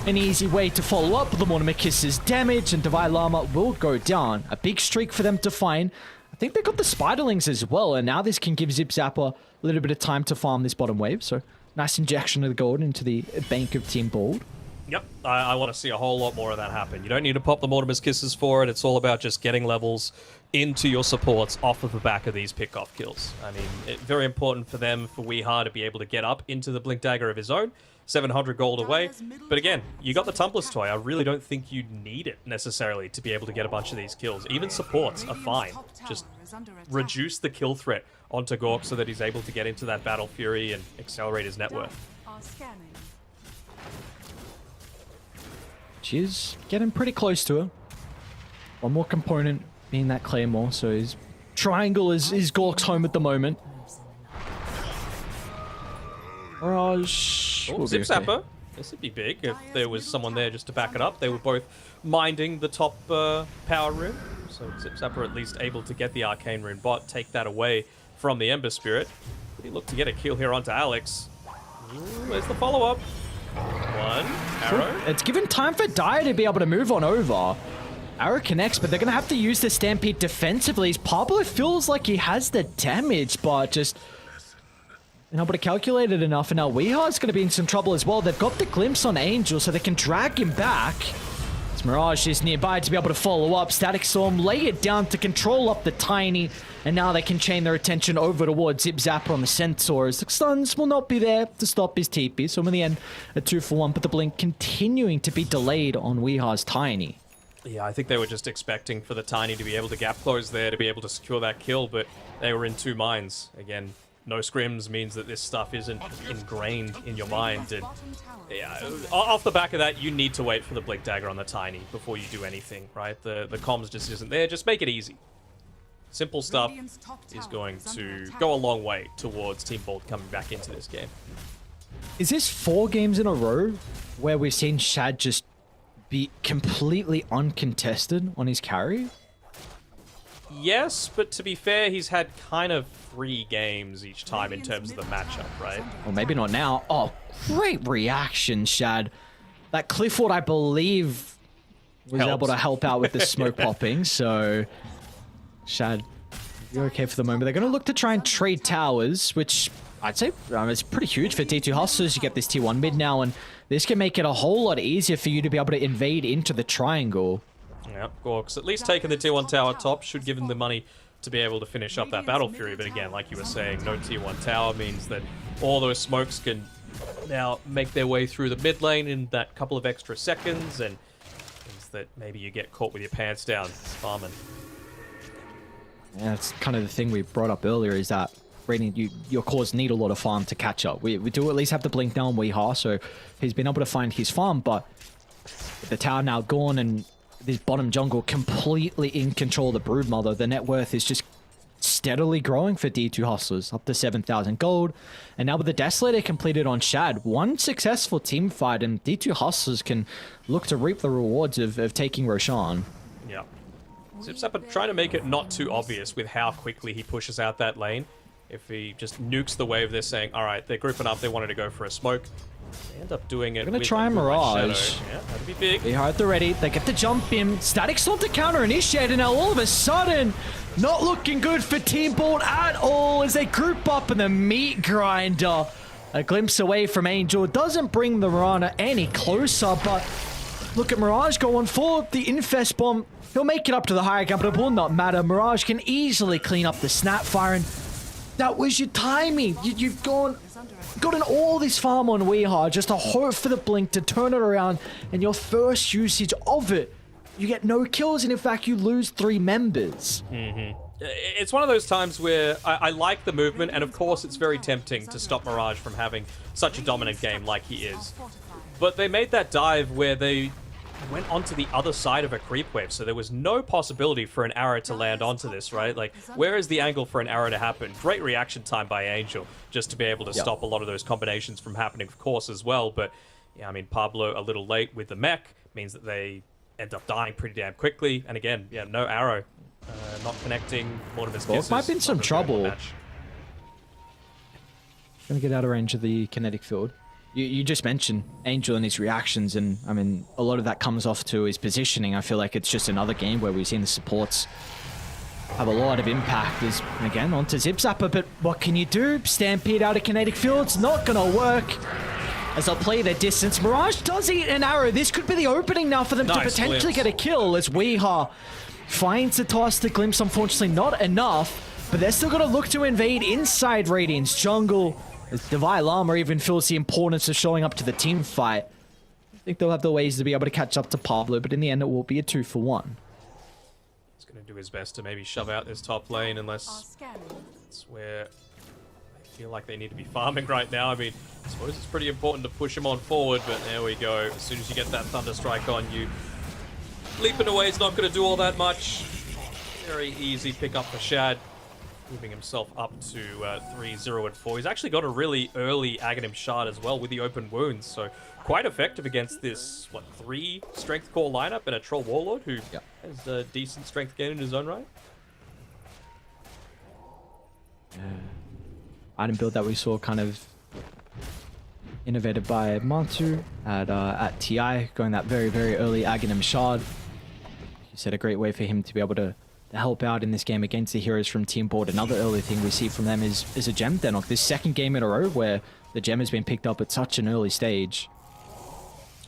An easy way to follow up the Mortimer Kiss's damage, and Divine Llama will go down. A big streak for them to find. I think they got the Spiderlings as well, and now this can give Zip Zapper a little bit of time to farm this bottom wave, so nice injection of the gold into the bank of Team Bold. Yep, I want to see a whole lot more of that happen. You don't need to pop the Mortimer's Kisses for it. It's all about just getting levels into your supports off of the back of these pick-off kills. I mean, very important for them, for WEU to be able to get up into the Blink Dagger of his own. 700 gold away. But again, you got the Tumbler's Toy. I really don't think you need it necessarily to be able to get a bunch of these kills. Even supports are fine. Just reduce the kill threat onto Gork so that he's able to get into that Battle Fury and accelerate his net worth. She's getting pretty close to her. One more component being that Claymore, so his triangle is Gork's home at the moment. Mirage. Oh, Zip Zapper. This would be big if there was someone there just to back it up. They were both minding the top power rune. So Zip Zapper at least able to get the Arcane Rune bot, take that away from the Ember Spirit. But he looked to get a kill here onto Alex. Ooh, where's the follow-up? One. Arrow. It's given time for Dire to be able to move on over. Arrow connects, but they're going to have to use the Stampede defensively. Pablo feels like he has the damage, but just... They're not able to calculate it enough, and now WEU is going to be in some trouble as well. They've got the glimpse on Angel, so they can drag him back. As Mirage is nearby to be able to follow up. Static Storm lay it down to control up the Tiny, and now they can chain their attention over towards Zip Zapper on the Centaurs. The stuns will not be there to stop his TP, so in the end, a 2-for-1, but the Blink continuing to be delayed on WEU's Tiny. Yeah, I think they were just expecting for the Tiny to be able to gap close there, to be able to secure that kill, but they were in two minds. Again, no scrims means that this stuff isn't ingrained in your mind. And yeah, off the back of that, you need to wait for the Blink Dagger on the Tiny before you do anything, right? The comms just isn't there. Just make it easy. Simple stuff is going to go a long way towards Team Bold coming back into this game. Is this 4 games in a row where we've seen Shad just be completely uncontested on his carry? Yes, but to be fair, he's had kind of 3 games each time in terms of the matchup, right? Or maybe not now. Oh, great reaction, Shad. That Clifford, I believe, was able to help out with the smoke popping, so Shad, you're okay for the moment. They're going to look to try and trade towers, which I'd say it's pretty huge for D2 Hustlers. You get this tier 1 mid now, and this can make it a whole lot easier for you to be able to invade into the triangle. Yeah, Gorks at least taking the tier 1 tower top should give him the money to be able to finish up that Battle Fury. But again, like you were saying, no tier 1 tower means that all those smokes can now make their way through the mid lane in that couple of extra seconds, and means that maybe you get caught with your pants down farming. Yeah, that's kind of the thing we brought up earlier, is that your cores need a lot of farm to catch up. We do at least have to blink now on Weehaw, so he's been able to find his farm, but with the tower now gone and this bottom jungle completely in control of the Broodmother, the net worth is just steadily growing for D2 Hustlers, up to 7,000 gold. And now with the Desolator completed on Shad, 1 successful team fight, and D2 Hustlers can look to reap the rewards of taking Roshan. Yeah. Zipzap trying to make it not too obvious with how quickly he pushes out that lane. If he just nukes the wave, they're saying, all right, they're grouping up, they wanted to go for a smoke. They end up doing it. They're going to try Mirage. Yeah, that'd be big. They are at the ready. They get the jump in. Static Storm to counter initiate, and now all of a sudden, not looking good for Team Bold at all as they group up in the meat grinder. A glimpse away from Angel. Doesn't bring the Mirana any closer, but look at Mirage going for the Infest Bomb. He'll make it up to the higher ground, but it will not matter. Mirage can easily clean up the Snapfire, and that was your timing. You've gotten all this farm on Weehaw just to hope for the blink to turn it around, and your first usage of it, you get no kills, and in fact, you lose 3 members. It's one of those times where I like the movement, and of course, it's very tempting to stop Mirage from having such a dominant game like he is. But they made that dive where they went onto the other side of a creep wave, so there was no possibility for an arrow to land onto this, right? Like, where is the angle for an arrow to happen? Great reaction time by Angel, just to be able to stop a lot of those combinations from happening, of course, as well. But, yeah, I mean, Pablo a little late with the mech means that they end up dying pretty damn quickly. And again, yeah, no arrow. Not connecting. Mortimer's kisses. Might be in some trouble. Gonna get out of range of the kinetic field. You just mentioned Angel and his reactions, and I mean, a lot of that comes off to his positioning. I feel like it's just another game where we've seen the supports have a lot of impact. Is again onto Zipzapper, but what can you do? Stampede out of kinetic fields, not gonna work. As they'll play their distance, Mirage does eat an arrow. This could be the opening now for them to potentially get a kill, as Weehaw finds the toss to glimpse. Unfortunately, not enough, but they're still gonna look to invade inside Radiant's jungle. As Divine Llama even feels the importance of showing up to the team fight. I think they'll have the ways to be able to catch up to Pablo, but in the end it will be a 2-for-1. He's going to do his best to maybe shove out this top lane, unless that's where I feel like they need to be farming right now. I mean, I suppose it's pretty important to push him on forward, but there we go. As soon as you get that Thunder Strike on you, leaping away is not going to do all that much. Very easy pick up for Shad, moving himself up to 3-0 and 4. He's actually got a really early Aghanim Shard as well with the open wounds, so quite effective against this, 3 strength core lineup and a Troll Warlord who has a decent strength gain in his own right. Item build that we saw kind of innovated by Mantu at TI, going that very, very early Aghanim Shard. You said a great way for him to be able to help out in this game against the heroes from Team Board. Another early thing we see from them is a gem Denok. This second game in a row where the gem has been picked up at such an early stage.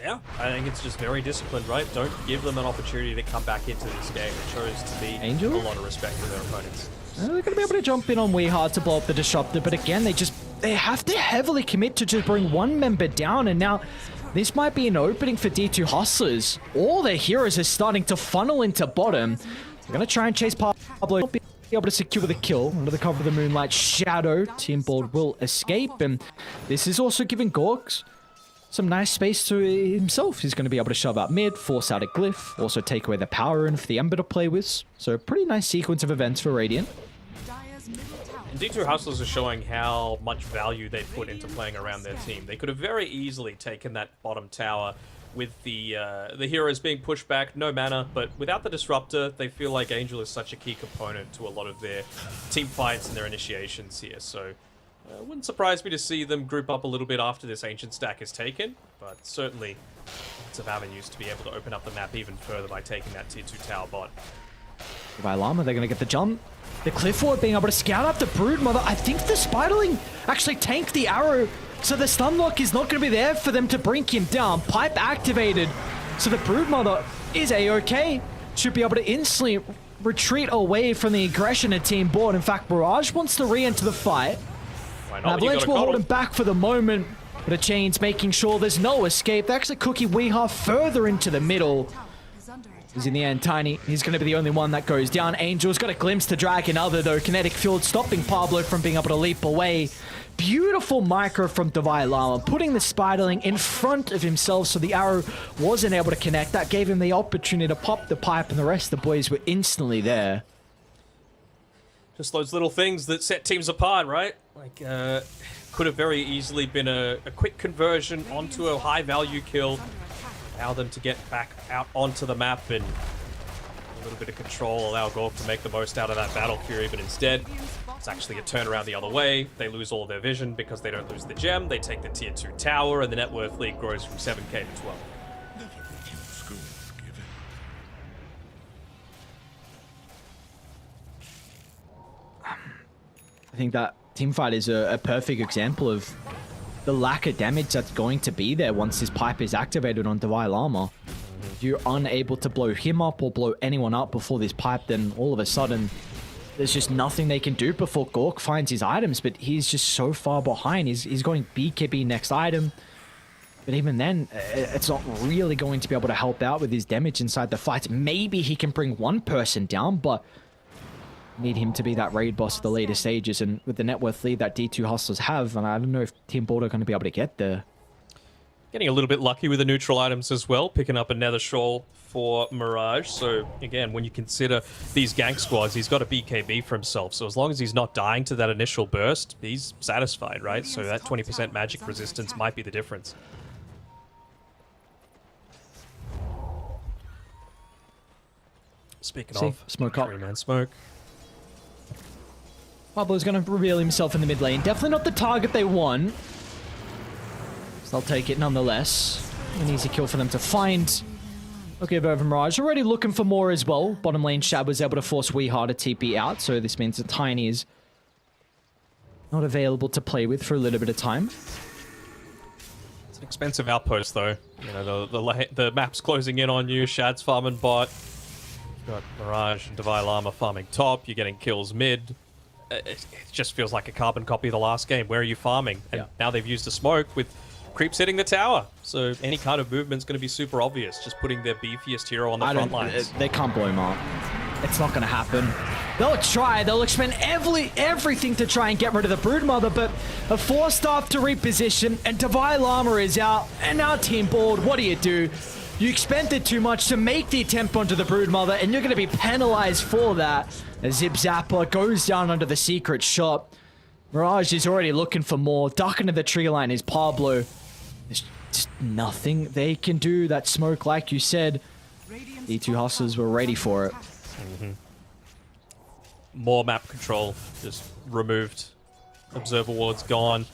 Yeah, I think it's just very disciplined, right? Don't give them an opportunity to come back into this game. It shows to be Angel? a lot of respect for their opponents. They're going to be able to jump in on Weehaw to blow up the Disruptor, but again, they have to heavily commit to just bring one member down, and now this might be an opening for D2 Hustlers. All their heroes are starting to funnel into bottom. They're going to try and chase Pablo. able to secure the kill under the cover of the Moonlight Shadow. Team Bold will escape, and this is also giving Gorks some nice space to himself. He's going to be able to shove out mid, force out a glyph, also take away the power and for the Ember to play with. So a pretty nice sequence of events for Radiant. And D2 Hustlers are showing how much value they put into playing around their team. They could have very easily taken that bottom tower with the heroes being pushed back, no mana, but without the Disruptor, they feel like Angel is such a key component to a lot of their team fights and their initiations here. So it wouldn't surprise me to see them group up a little bit after this Ancient stack is taken, but certainly lots of avenues to be able to open up the map even further by taking that tier 2 tower bot. By Llama, they're going to get the jump. The Cliff Ward being able to scout up the Broodmother. I think the Spiderling actually tanked the arrow, so the stun lock is not going to be there for them to bring him down. Pipe activated, so the Broodmother is a-okay. Should be able to instantly retreat away from the aggression of Team Board. In fact, Mirage wants to re-enter the fight. Avalanche will hold him back for the moment, but a Chain's making sure there's no escape. They actually cookie Weehaw further into the middle. He's in the end, Tiny. He's going to be the only one that goes down. Angel's got a glimpse to drag another, though. Kinetic Field stopping Pablo from being able to leap away. Beautiful micro from Divine Llama, putting the Spiderling in front of himself so the arrow wasn't able to connect. That gave him the opportunity to pop the pipe, and the rest of the boys were instantly there. Just those little things that set teams apart, right? Like, could have very easily been a quick conversion onto a high-value kill. Allow them to get back out onto the map and a little bit of control, allow Gork to make the most out of that Battle Fury, but instead, it's actually a turnaround the other way. They lose all their vision because they don't lose the gem. They take the tier 2 tower, and the net worth league grows from 7k to 12. I think that teamfight is a perfect example of the lack of damage that's going to be there once this pipe is activated on Divine Llama. If you're unable to blow him up or blow anyone up before this pipe, then all of a sudden there's just nothing they can do before Gork finds his items, but he's just so far behind. He's going BKB next item, but even then, it's not really going to be able to help out with his damage inside the fight. Maybe he can bring one person down, but need him to be that raid boss at the later stages, and with the net worth lead that D2 Hustlers have, and I don't know if Team Board are going to be able to get there. Getting a little bit lucky with the neutral items as well, picking up a Nether Shawl for Mirage. So again, when you consider these gank squads, he's got a BKB for himself, so as long as he's not dying to that initial burst, he's satisfied, right? So that 20% magic resistance might be the difference. Speaking of smoke up. 3-man smoke. Pablo's going to reveal himself in the mid lane. Definitely not the target they want. So they'll take it nonetheless. An easy kill for them to find. Okay, Verve Mirage already looking for more as well. Bottom lane Shab was able to force Weehaw to TP out, so this means that Tiny is not available to play with for a little bit of time. It's an expensive outpost though. You know, the map's closing in on you. Shad's farming bot. You've got Mirage and Divine Llama farming top. You're getting kills mid. It just feels like a carbon copy of the last game. Where are you farming? And now they've used a smoke with creeps hitting the tower. So any kind of movement's going to be super obvious. Just putting their beefiest hero on the front lines. They can't blow him up. It's not going to happen. They'll try. They'll expend everything to try and get rid of the Broodmother, but a 4-staff to reposition, and Divine Llama is out. And now Team Board, what do? You expended too much to make the attempt onto the Broodmother, and you're going to be penalized for that. A Zip Zapper goes down under the secret shot. Mirage is already looking for more. Duck into the tree line is Pablo. There's just nothing they can do. That smoke, like you said, D2 Hustlers were ready for it. More map control just removed. Observer ward's gone.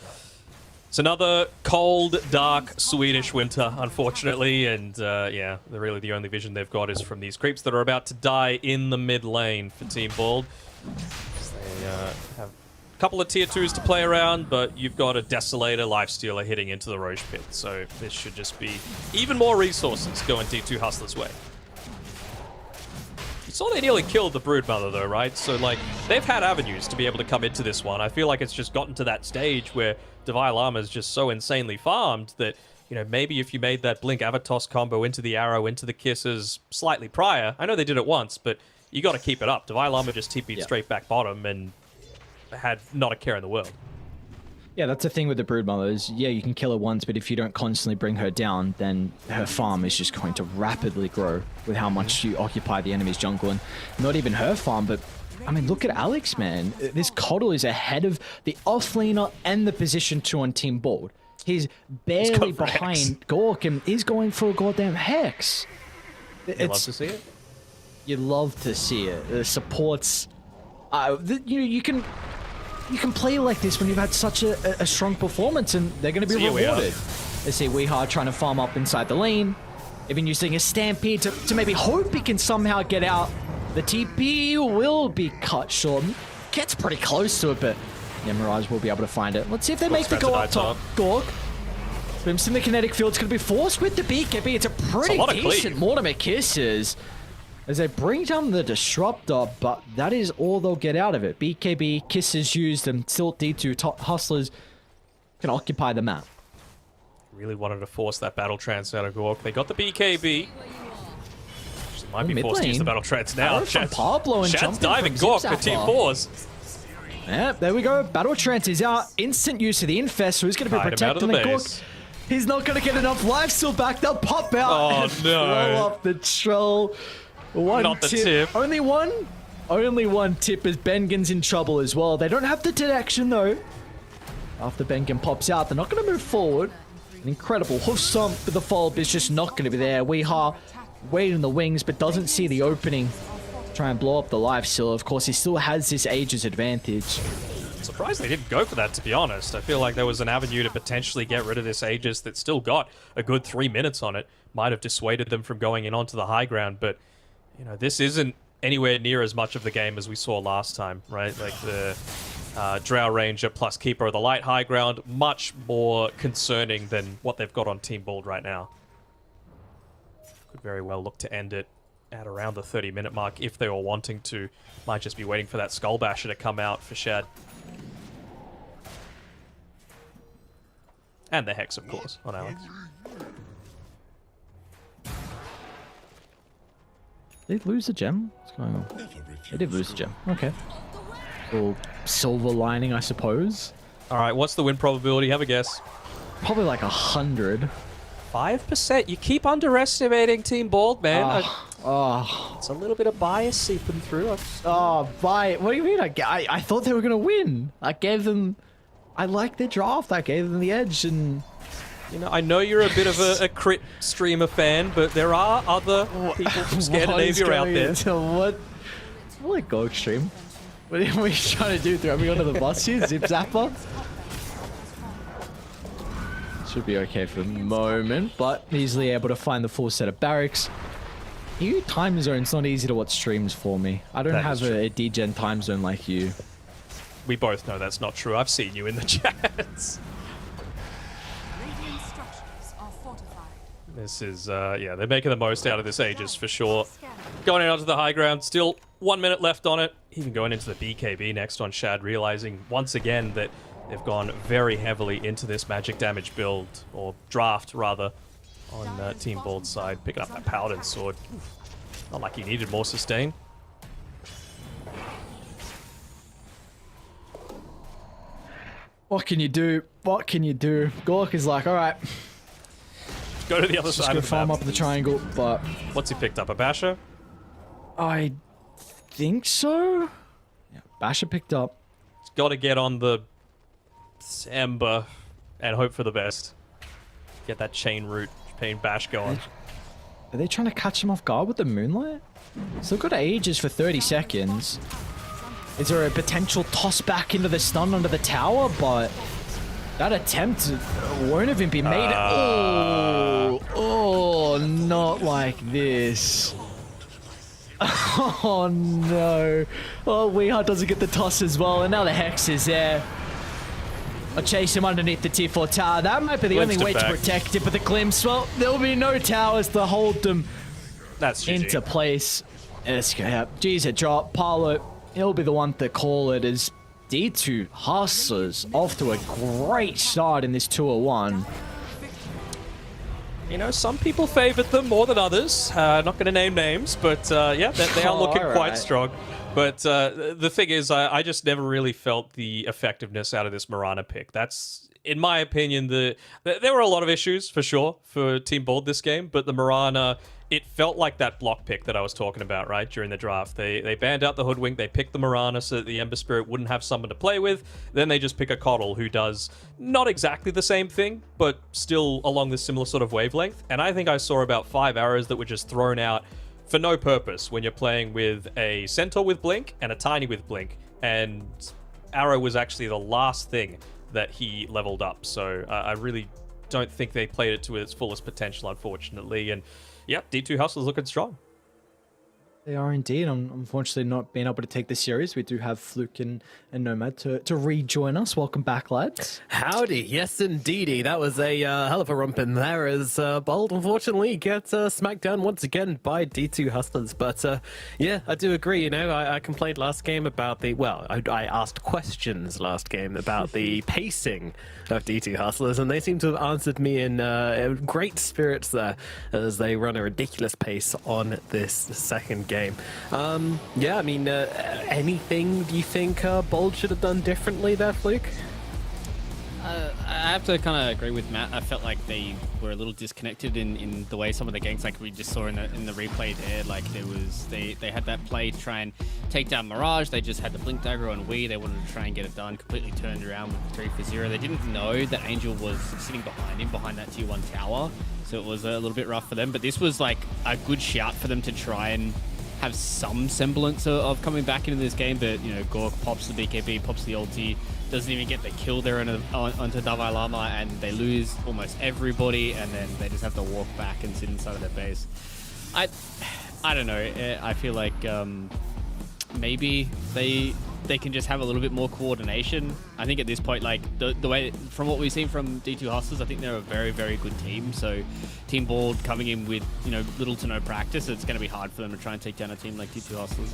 It's another cold, dark Swedish winter, unfortunately, and yeah, really the only vision they've got is from these creeps that are about to die in the mid lane for Team Bold. They have a couple of tier 2s to play around, but you've got a Desolator, Lifestealer hitting into the Roche Pit, so this should just be even more resources going D2 Hustlers' way. You saw they nearly killed the Broodmother though, right? So like, they've had avenues to be able to come into this one. I feel like it's just gotten to that stage where Divine Llama is just so insanely farmed that, you know, maybe if you made that Blink Avatos combo into the arrow, into the kisses slightly prior, I know they did it once, but you got to keep it up. Divine Llama just TP'd Yeah. straight back bottom and had not a care in the world. Yeah, that's the thing with the Broodmother is, yeah, you can kill her once, but if you don't constantly bring her down, then her farm is just going to rapidly grow with how much you occupy the enemy's jungle. And not even her farm, but, I mean, look at Alex, man. This Coddle is ahead of the offlaner and the position 2 on Team Bald. He's barely got Rex. behind Gork, and he's going for a goddamn Hex. You love to see it. You love to see it. The supports... you can play like this when you've had such a strong performance, and they're going to be So here we are. rewarded. Let's see, Weehaw trying to farm up inside the lane, even using a Stampede to maybe hope he can somehow get out. The TP will be cut short. Gets pretty close to it, but yeah, Mirage will be able to find it. Let's see if they make the go up top. Gorg. Swims in the kinetic field. It's going to be forced with the BKB. It's a pretty decent Mortimer Kisses as they bring down the Disruptor, but that is all they'll get out of it. BKB, Kisses used, and still D2 Hustlers can occupy the map. Really wanted to force that battle trance out of Gork. They got the BKB. Actually, might be forced to use the battle trance now. Pablo and Shad's diving Gork for Team 4s. Yeah, there we go. Battle trance is out. Instant use of the Infest, so he's going to be Hide him out of protecting the the Gork. base. He's not going to get enough life still back. They'll pop out. Oh, and no. Blow up the troll. One Not the tip. tip. Only one? Only one tip as Bengen's in trouble as well. They don't have the detection though. After Bengen pops out, they're not going to move forward. An incredible hoof stomp, but the follow-up is just not going to be there. Weehaw waiting in the wings, but doesn't see the opening. Try and blow up the life still. Of course, he still has this Aegis advantage. Surprised they didn't go for that, to be honest. I feel like there was an avenue to potentially get rid of this Aegis that still got a good 3 minutes on it. Might have dissuaded them from going in onto the high ground, but you know, this isn't anywhere near as much of the game as we saw last time, right? Like the Drow Ranger plus Keeper of the Light high ground, much more concerning than what they've got on Team Bald right now. Could very well look to end it at around the 30-minute mark if they were wanting to. Might just be waiting for that Skull Basher to come out for Shad. And the Hex, of course, on Alex. Did they lose the gem? What's going on? They did lose the gem. Okay. Little silver lining, I suppose. All right, what's the win probability? Have a guess. Probably like 100. 5%. You keep underestimating Team Bald, man. Oh, It's a little bit of bias seeping through. What do you mean? I thought they were going to win. I gave them... I liked their draft. I gave them the edge, and... You know, I know you're a bit of a crit streamer fan, but there are other people from Scandinavia out there. What? Like Gorg stream. What are you trying to do? Throw me under the bus here? Zip Zapper? Should be okay for the moment, but easily able to find the full set of barracks. EU time zone's not easy to watch streams for me. I don't have a DGen time zone like you. We both know that's not true. I've seen you in the chats. Radiant structures are fortified. This is, yeah, they're making the most out of this Aegis for sure. Going out onto the high ground, still 1 minute left on it. Even going into the BKB next on Shad, realizing once again that they've gone very heavily into this magic damage build, or draft rather, on Team Bald's side. Picking up that Paladin sword. Not like he needed more sustain. What can you do? What can you do? Gork is like, alright, Go to the other just side gonna of the farm map. up the triangle, but What's he picked up? A Basher? I think so? Yeah, Basher picked up. He's got to get on the Ember and hope for the best. Get that chain route, chain bash going. Are they trying to catch him off guard with the Moonlight? Still got Aegis for 30 seconds. Is there a potential toss back into the stun under the tower? But that attempt won't even be made. Oh, not like this. Oh no. Oh, Weehaw doesn't get the toss as well. And now the Hex is there. I'll chase him underneath the T4 tower. That might be the only way to protect it, but the glimpse, well, there'll be no towers to hold them into place. Let's go. Yeah. G's a drop. Parlo, he'll be the one to call it as D2 Hustlers off to a great start in this 201. You know, some people favored them more than others. Not going to name names, but yeah, they are looking quite strong. But the thing is, I just never really felt the effectiveness out of this Mirana pick. That's, in my opinion, there were a lot of issues, for sure, for Team Bold this game, but the Mirana, it felt like that block pick that I was talking about, right, during the draft. They banned out the Hoodwink, they picked the Mirana so that the Ember Spirit wouldn't have someone to play with, then they just pick a Coddle who does not exactly the same thing, but still along this similar sort of wavelength. And I think I saw about 5 arrows that were just thrown out for no purpose when you're playing with a Centaur with Blink and a Tiny with Blink, and Arrow was actually the last thing that he leveled up. So I really don't think they played it to its fullest potential, unfortunately. And yep, D2 Hustlers looking strong. They are indeed. Unfortunately, not being able to take the series. We do have Fluke and Nomad to rejoin us. Welcome back, lads. Howdy. Yes, indeedy. That was a hell of a rump in there as Bold, unfortunately, gets smacked down once again by D2 Hustlers. But yeah, I do agree. You know, I complained last game about the, well, I asked questions last game about the pacing of D2 Hustlers, and they seem to have answered me in great spirits there as they run a ridiculous pace on this second game. Yeah, I mean, anything do you think Bold should have done differently there, Fluke? I have to kind of agree with Matt. I felt like they were a little disconnected in the way some of the ganks, like we just saw in the replay there. Like they had that play to try and take down Mirage. They just had the Blink Dagger on WEU. They wanted to try and get it done. Completely turned around with the 3 for 0. They didn't know that Angel was sitting behind him, behind that tier 1 tower. So it was a little bit rough for them. But this was like a good shout for them to try and have some semblance of coming back into this game. But, you know, Gork pops the BKB, pops the ulti, doesn't even get the kill there onto Dalai Lama, and they lose almost everybody, and then they just have to walk back and sit inside of their base. I don't know. I feel like maybe they can just have a little bit more coordination. I think at this point, like the way, from what we've seen from D2 Hustlers, I think they're a very, very good team. So Team Bold coming in with, you know, little to no practice, it's going to be hard for them to try and take down a team like D2 Hustlers.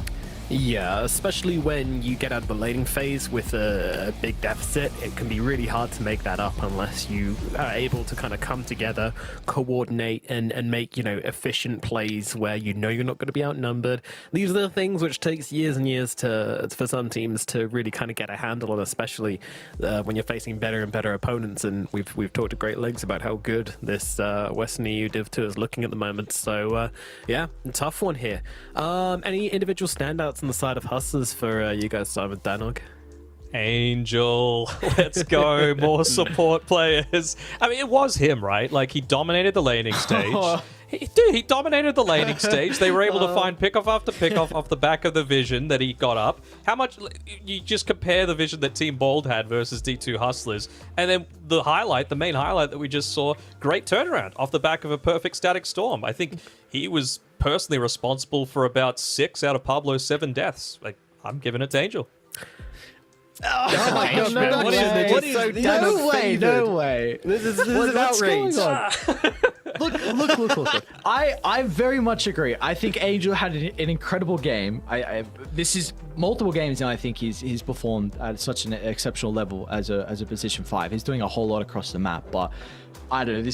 Yeah, especially when you get out of the laning phase with a big deficit, it can be really hard to make that up unless you are able to kind of come together, coordinate, and make, you know, efficient plays where you know you're not going to be outnumbered. These are the things which takes years and years for some teams to really kind of get a handle on, especially when you're facing better and better opponents. And we've talked at great lengths about how good this Western EU Div 2 is looking at the moment. So yeah, tough one here. Any individual standouts on the side of Hustlers for you guys, starting with Danog? Angel, let's go. More support players. I mean, it was him, right? Like, he dominated the laning stage. He dominated the laning stage. They were able to find pickoff after pickoff off the back of the vision that he got up. How much, you just compare the vision that Team Bold had versus D2 Hustlers, and then the main highlight that we just saw, great turnaround off the back of a perfect static storm. I think he was personally responsible for about 6 out of Pablo's 7 deaths. Like, I'm giving it to Angel. Oh my gosh, man. No way. This is outrage. Look. I very much agree. I think Angel had an incredible game. This is multiple games now. I think he's performed at such an exceptional level as a position 5. He's doing a whole lot across the map, but I don't know.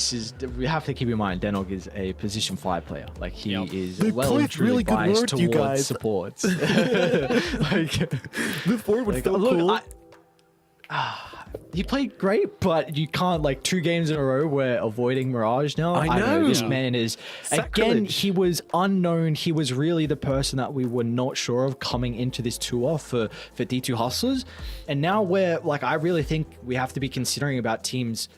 We have to keep in mind Danog is a position 5 player. Like, he is well and truly biased towards supports. Move forward was so cool. He played great, but you can't, like, 2 games in a row we're avoiding Mirage now. I know. This man is, again, he was unknown. He was really the person that we were not sure of coming into this tour for D2 Hustlers. And now we're, like, I really think we have to be considering about teams.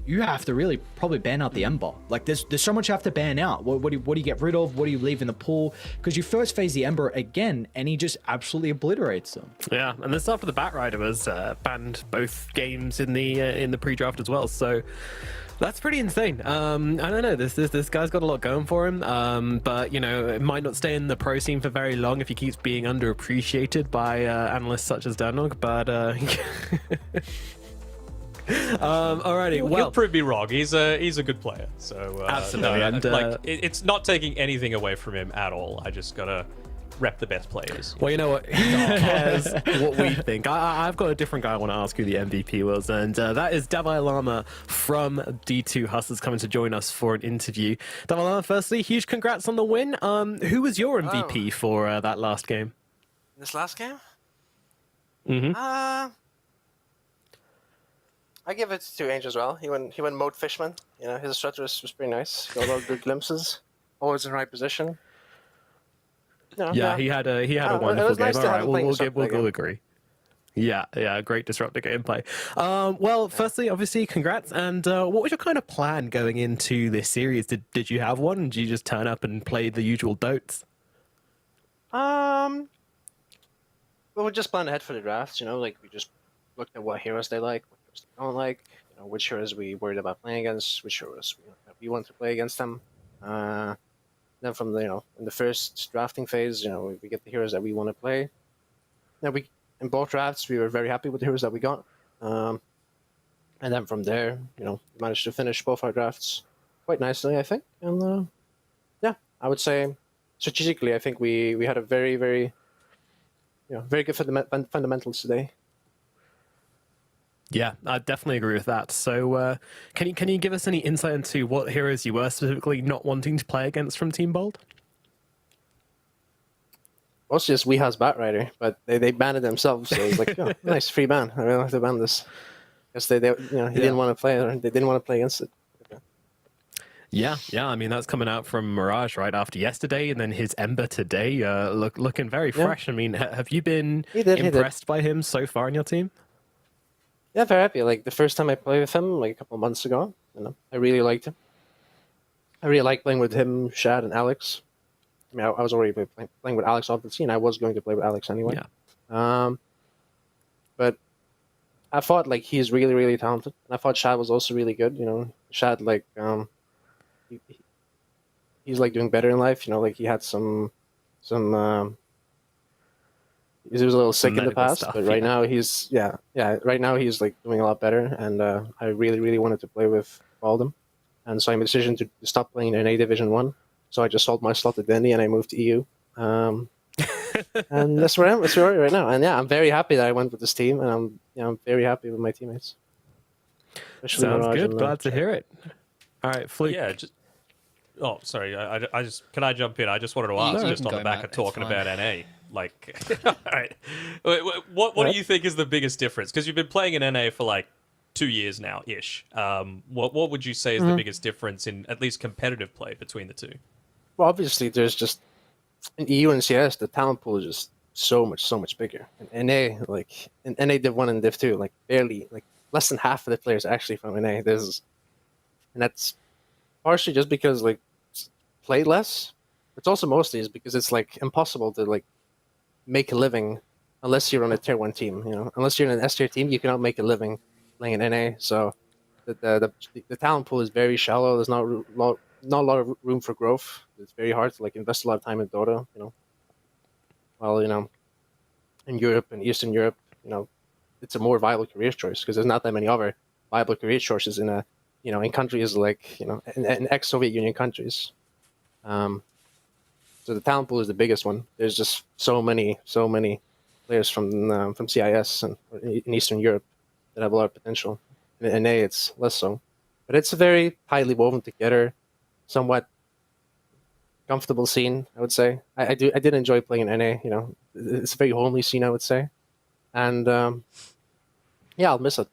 You have to really probably ban out the Ember. Like, there's so much you have to ban out. What do you get rid of? What do you leave in the pool? Because you first phase the Ember again, and he just absolutely obliterates them. Yeah, and then after the Batrider was banned both games in the pre-draft as well. So that's pretty insane. I don't know. This guy's got a lot going for him. But, you know, it might not stay in the pro scene for very long if he keeps being underappreciated by analysts such as Danog. But alrighty, well, he'll prove me wrong. He's a good player, so absolutely. No, and like, it's not taking anything away from him at all. I just gotta rep the best players. Well, you know what? Who cares what we think? I've got a different guy I want to ask who the MVP was, and that is Davai Lama from D2 Hustlers coming to join us for an interview. Davai Lama, firstly, huge congrats on the win. Who was your MVP for that last game? This last game? Mm-hmm. I give it to Ange as well. He went mode Fishman. You know, his structure was pretty nice. Got a lot of good glimpses. Always in the right position. No, Yeah, he had a wonderful game. Nice All right, we'll agree. Yeah, great disruptor gameplay. Well, firstly, obviously, congrats. And what was your kind of plan going into this series? Did you have one? Did you just turn up and play the usual dotes? Well, we just planned ahead for the drafts. You know, like we just looked at what heroes they like, what heroes they don't like. You know, which heroes we worried about playing against, which heroes we want to play against them. Then from the, in the first drafting phase, we get the heroes that we want to play. Now in both drafts we were very happy with the heroes that we got, and then from there, we managed to finish both our drafts quite nicely, I think. And yeah, I would say strategically, I think we had a very, very, very good fundamentals today. Yeah, I definitely agree with that. So, can you give us any insight into what heroes you were specifically not wanting to play against from Team Bold? Mostly just Weeha's Batrider, but they banned it themselves. So it was like, nice free ban. I really have to ban this because he didn't want to play it, or they didn't want to play against it. Okay. Yeah. I mean, that's coming out from Mirage right after yesterday, and then his Ember today, looking very fresh. I mean, have you been impressed by him so far in your team? Yeah, very happy. Like the first time I played with him, like a couple of months ago, I really liked him. I really like playing with him, Shad, and Alex. I mean, I was already playing with Alex obviously, and I was going to play with Alex anyway. Yeah. But I thought like he's really, really talented, and I thought Shad was also really good. Shad he's like doing better in life. Like he had some. He was a little sick in the past, but right now he's right now he's like doing a lot better, and I really, really wanted to play with Baldum, and so I made a decision to stop playing in A Division 1. So I just sold my slot to Dendy and I moved to EU. And that's where we're right now. And yeah, I'm very happy that I went with this team, and I'm very happy with my teammates. Especially Sounds Mirage good. Glad to hear it. All right, Fluke. Yeah. Oh, sorry. I just can I jump in? I just wanted to ask, just on the back of talking about NA. Like, all right, what do you think is the biggest difference? Because you've been playing in NA for like 2 years now, ish. What would you say is the biggest difference in at least competitive play between the two? Well, obviously, there's just in EU and CS, the talent pool is just so much bigger. In NA, like in NA Div 1 and Div 2, like barely, like less than half of the players are actually from NA. And that's partially just because like play less. It's also mostly is because it's like impossible to like make a living unless you're on a tier 1 team. Unless you're in an S tier team, you cannot make a living playing in NA. So the talent pool is very shallow. There's not a lot of room for growth. It's very hard to like invest a lot of time in Dota. While in Europe and Eastern Europe, it's a more viable career choice because there's not that many other viable career choices in in countries like in ex-Soviet Union countries. So the talent pool is the biggest one. There's just so many players from CIS and in Eastern Europe that have a lot of potential. In NA, it's less so, but it's a very tightly woven together, somewhat comfortable scene. I would say I did enjoy playing in NA. It's a very homely scene, I would say, and yeah, I'll miss it.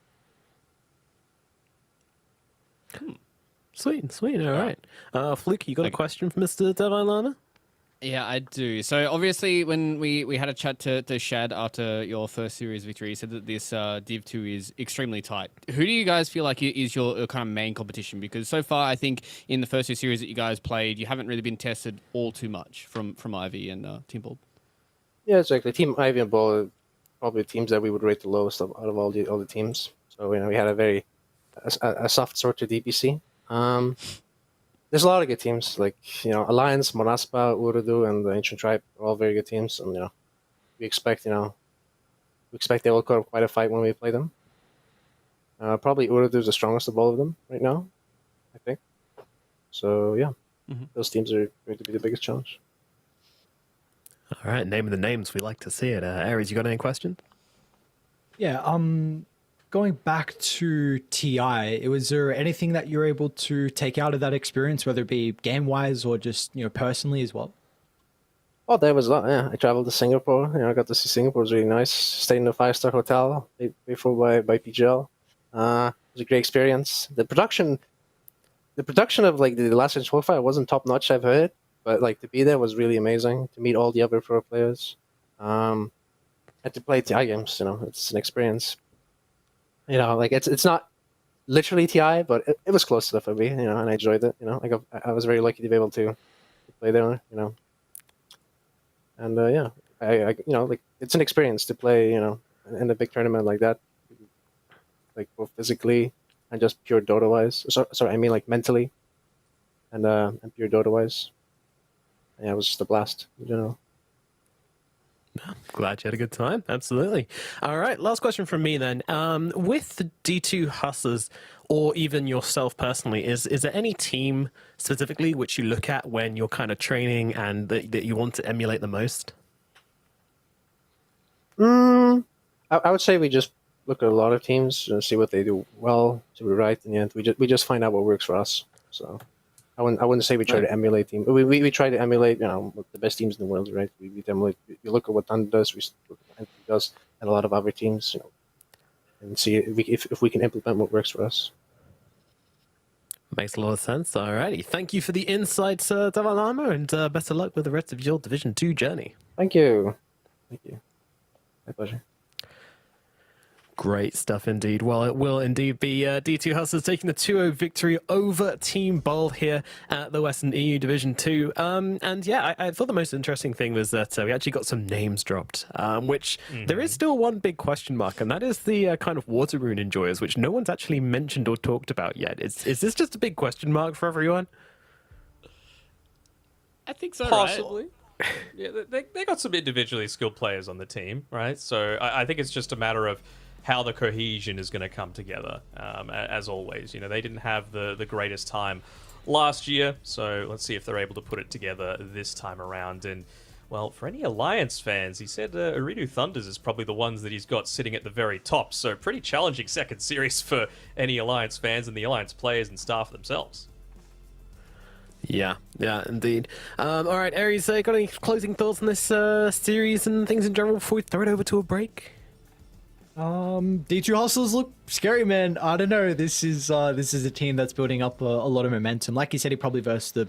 Sweet. All right, Fluke, you got a question for Mr. Davai Lama? Yeah, I do. So obviously, when we had a chat to Shad after your first series victory, he said that this Div 2 is extremely tight. Who do you guys feel like is your kind of main competition? Because so far, I think in the first two series that you guys played, you haven't really been tested all too much from Ivy and Team Bold. Yeah, exactly. Team Ivy and Bold are probably teams that we would rate the lowest out of all the teams. So we had a soft sort to DPC. There's a lot of good teams, like, Alliance, Monaspa, Urdu, and the Ancient Tribe are all very good teams. And, we expect they will put quite a fight when we play them. Probably Urdu is the strongest of all of them right now, I think. So, yeah, those teams are going to be the biggest challenge. All right, naming the names, we like to see it. Aries, you got any questions? Yeah, going back to TI, was there anything that you're able to take out of that experience, whether it be game-wise or just, personally as well? Oh, there was a lot. Yeah, I traveled to Singapore. I got to see Singapore. It was really nice. Stayed in a 5-star hotel paid for by PGL. It was a great experience. The production of like the Last Chance qualifier wasn't top notch, I've heard, but like to be there was really amazing. To meet all the other pro players, and to play TI games. It's an experience. Like it's not literally TI, but it was close to the for me. And I enjoyed it. I was very lucky to be able to play there. And yeah, I like it's an experience to play, in a big tournament like that, like both physically and just pure Dota wise. Sorry, I mean like mentally, and pure Dota wise. Yeah, it was just a blast, Glad you had a good time. Absolutely. All right, last question from me then. With the D2 Hustlers, or even yourself personally, is there any team specifically which you look at when you're kind of training and that you want to emulate the most? I would say we just look at a lot of teams, see what they do well, see what we right, and we just find out what works for us. So I wouldn't say we try to emulate team. We try to emulate the best teams in the world, right? We emulate. We look at what Thunder does, we look at what Entity does, and a lot of other teams, and see if we can implement what works for us. Makes a lot of sense. All righty. Thank you for the insights, Davalamo, and best of luck with the rest of your Division 2 journey. Thank you. My pleasure. Great stuff indeed. Well, it will indeed be D2 Hustlers taking the 2-0 victory over Team Bold here at the Western EU Division 2. And yeah, I thought the most interesting thing was that we actually got some names dropped, which there is still one big question mark, and that is the kind of water rune enjoyers, which no one's actually mentioned or talked about yet. Is this just a big question mark for everyone? I think so, Possibly. Right? Yeah, they got some individually skilled players on the team, right? So I think it's just a matter of how the cohesion is going to come together, as always. They didn't have the greatest time last year, so let's see if they're able to put it together this time around. And, well, for any Alliance fans, he said Eridu Thunders is probably the ones that he's got sitting at the very top, so pretty challenging second series for any Alliance fans and the Alliance players and staff themselves. Yeah, indeed. All right, Aries, got any closing thoughts on this series and things in general before we throw it over to a break? D2 Hustlers look scary, man. I don't know. This is a team that's building up a lot of momentum. Like you said, he probably versed the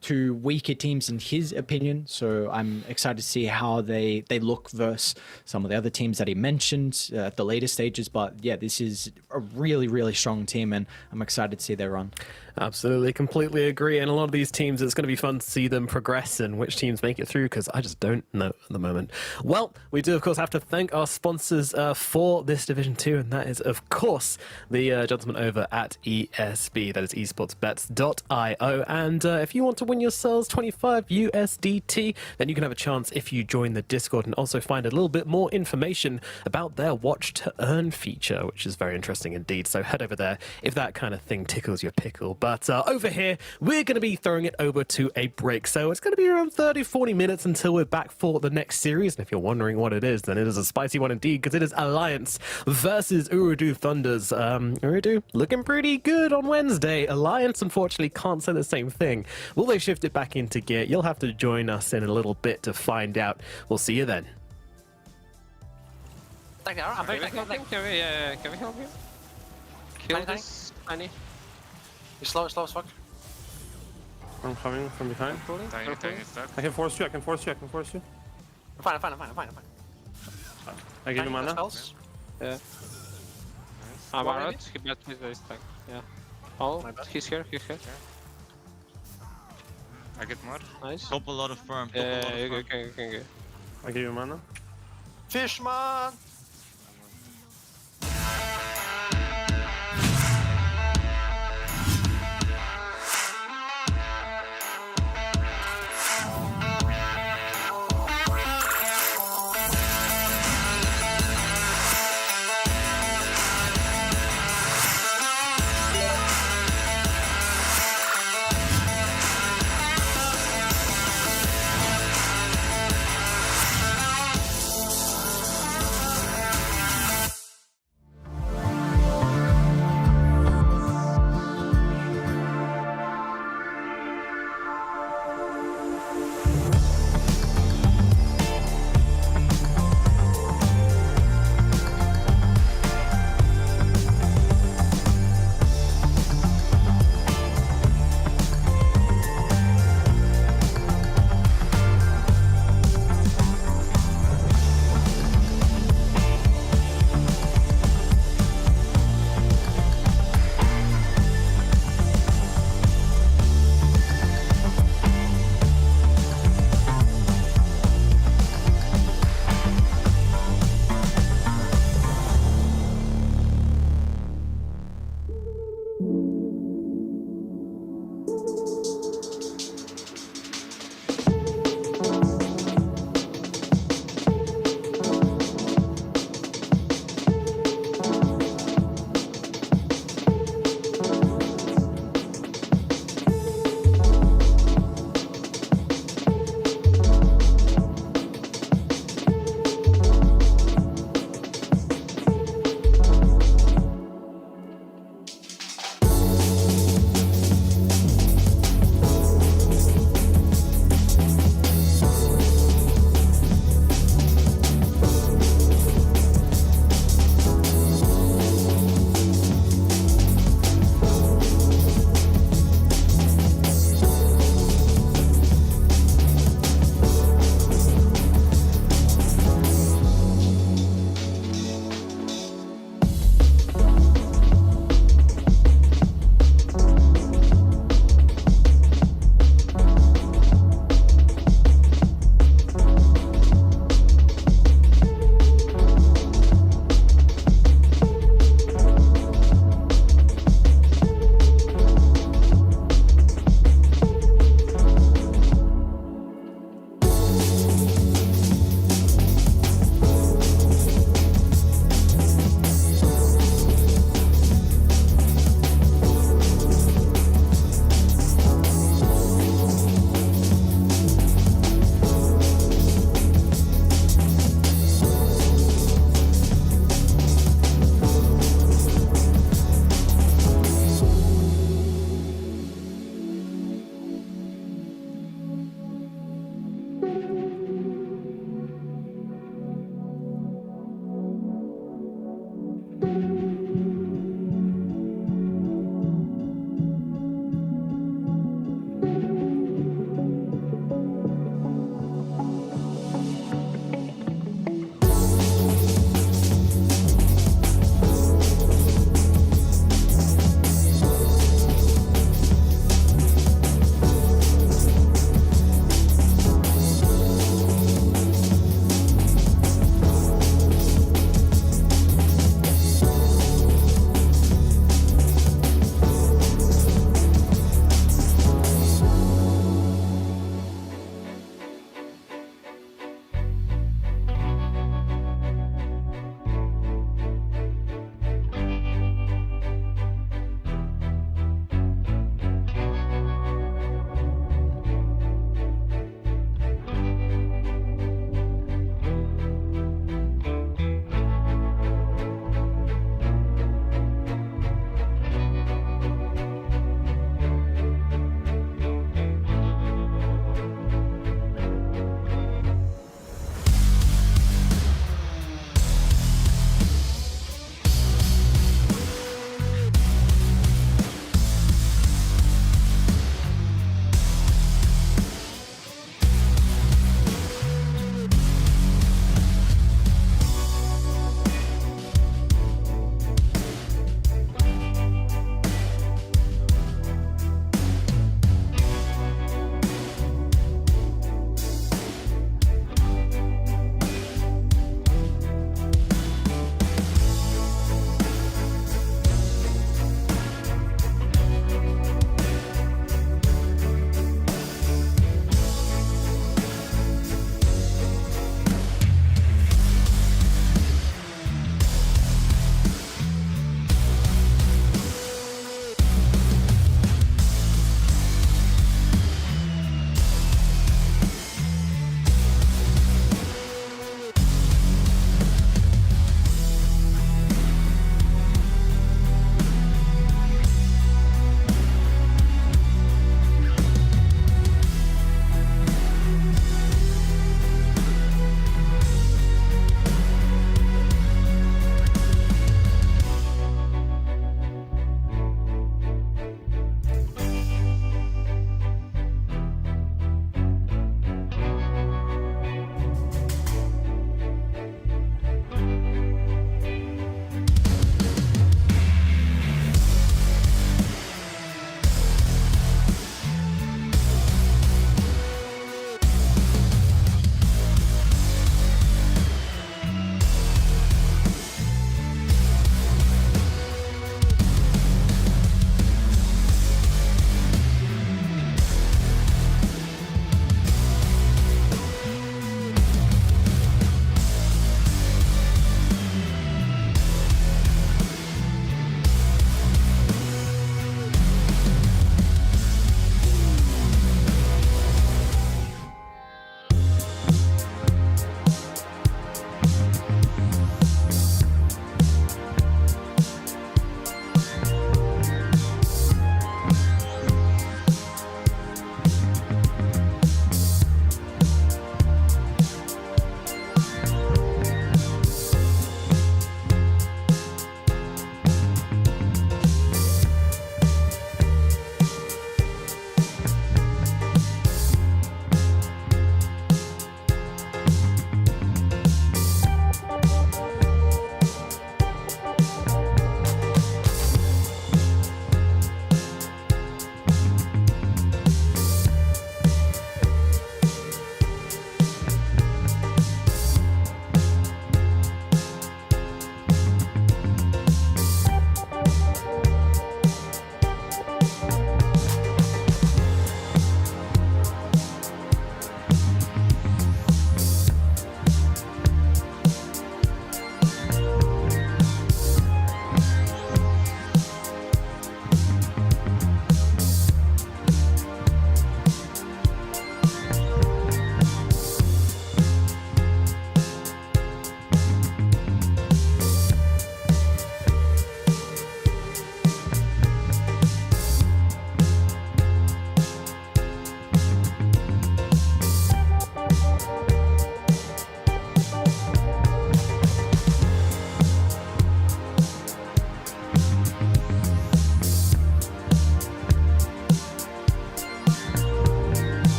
two weaker teams in his opinion. So I'm excited to see how they look versus some of the other teams that he mentioned at the later stages. But yeah, this is a really, really strong team, and I'm excited to see their run. Absolutely, completely agree. And a lot of these teams, it's going to be fun to see them progress and which teams make it through, because I just don't know at the moment. Well, we do, of course, have to thank our sponsors for this Division 2, and that is, of course, the gentleman over at ESB, that is esportsbets.io. And if you want to win yourselves 25 USDT, then you can have a chance if you join the Discord and also find a little bit more information about their Watch to Earn feature, which is very interesting indeed. So head over there if that kind of thing tickles your pickle. But over here, we're going to be throwing it over to a break. So it's going to be around 30-40 minutes until we're back for the next series. And if you're wondering what it is, then it is a spicy one indeed, because it is Alliance versus Eridu Thunders. Eridu looking pretty good on Wednesday. Alliance, unfortunately, can't say the same thing. Will they shift it back into gear? You'll have to join us in a little bit to find out. We'll see you then. Can we help you? Kill this tiny. He's slow as fuck. I'm coming from behind. Tiny is stuck. I can force you. I'm fine. I give you mana. Spells. Yeah. I'm alright. He bet me very stuck. Yeah. Oh, he's here. I get more. Nice. Top a lot of farm. Yeah, you can go. I give you mana. Fishman!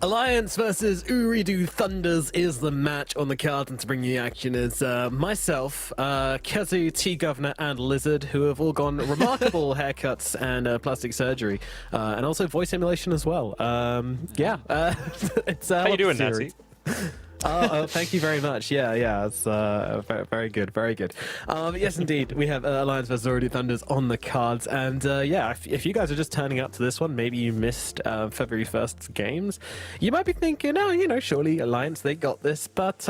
Alliance versus Uridu Thunders is the match on the card, and to bring you action is myself, Kazu, T-Governor, and Lizard, who have all gone remarkable haircuts and plastic surgery, and also voice emulation as well. It's How you doing, Natty? Thank you very much. Yeah, it's very good, very good. Yes, indeed, we have Alliance vs Uridu Thunders on the cards, and if you guys are just turning up to this one, maybe you missed February 1st's games, you might be thinking, surely Alliance, they got this, but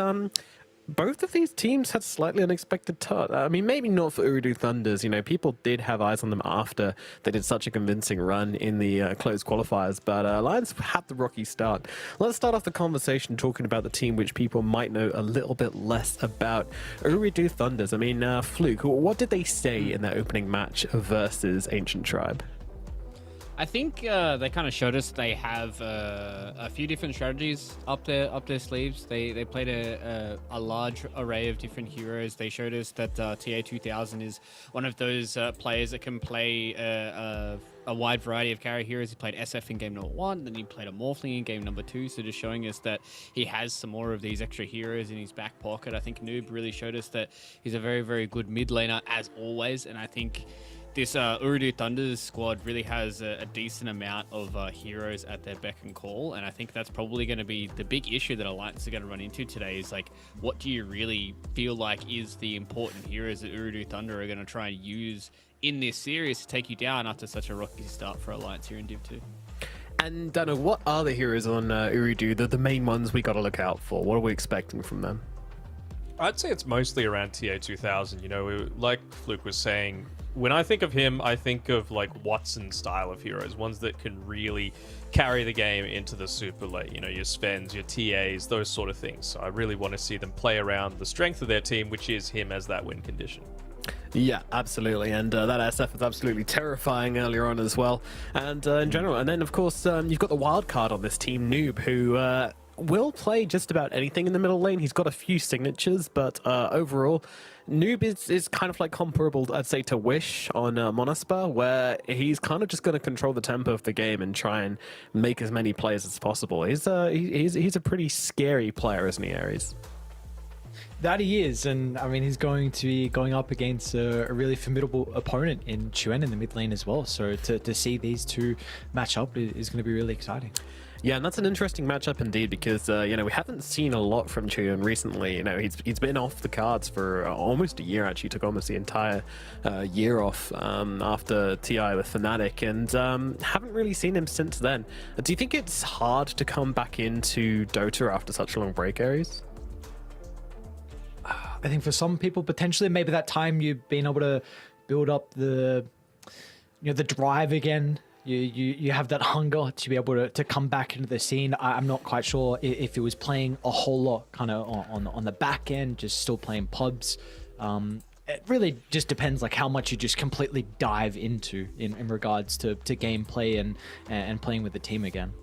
both of these teams had slightly unexpected I mean, maybe not for Uridu Thunders. People did have eyes on them after they did such a convincing run in the closed qualifiers, but Alliance had the rocky start. Let's start off the conversation talking about the team which people might know a little bit less about, Uridu Thunders. I mean, Fluke, what did they say in their opening match versus Ancient Tribe? I think they kind of showed us they have a few different strategies up their sleeves. They played a large array of different heroes. They showed us that TA2000 is one of those players that can play a wide variety of carry heroes. He played SF in game number 1, then he played a Morphling in game number 2, so just showing us that he has some more of these extra heroes in his back pocket. I think Noob really showed us that he's a very, very good mid laner, as always, and I think this Uridu Thunders squad really has a decent amount of heroes at their beck and call, and I think that's probably going to be the big issue that Alliance are going to run into today is, like, what do you really feel like is the important heroes that Uridu Thunder are going to try and use in this series to take you down after such a rocky start for Alliance here in Div 2? And Dano, what are the heroes on Uridu, the main ones we got to look out for? What are we expecting from them? I'd say it's mostly around TA2000. Like Fluke was saying, when I think of him, I think of like Watson style of heroes, ones that can really carry the game into the super late. Your Svens, your TAs, those sort of things. So I really want to see them play around the strength of their team, which is him as that win condition. Yeah, absolutely, and that SF is absolutely terrifying earlier on as well, and in general. And then, of course, you've got the wild card on this team, Noob, who will play just about anything in the middle lane. He's got a few signatures, but overall, Noob is kind of like comparable, I'd say, to Wish on Monospa, where he's kind of just going to control the tempo of the game and try and make as many plays as possible. He's a pretty scary player, isn't he, Ares? That he is, and I mean, he's going to be going up against a really formidable opponent in Chuen in the mid lane as well. So to see these two match up is going to be really exciting. Yeah, and that's an interesting matchup indeed, because we haven't seen a lot from Chuen recently. He's been off the cards for almost a year. Actually, took almost the entire year off after TI with Fnatic, and haven't really seen him since then. Do you think it's hard to come back into Dota after such a long break, Ares? I think for some people, potentially, maybe that time you've been able to build up the drive again. You have that hunger to be able to come back into the scene. I'm not quite sure if it was playing a whole lot kind of on the back end, just still playing pubs. It really just depends like how much you just completely dive into in regards to gameplay and playing with the team again.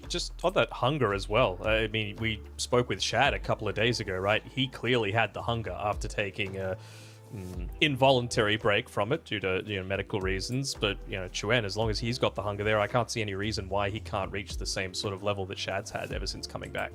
Just on that hunger as well. I mean, we spoke with Shad a couple of days ago, right? He clearly had the hunger after taking a involuntary break from it due to medical reasons, but Chuen, as long as he's got the hunger there, I can't see any reason why he can't reach the same sort of level that Shad's had ever since coming back.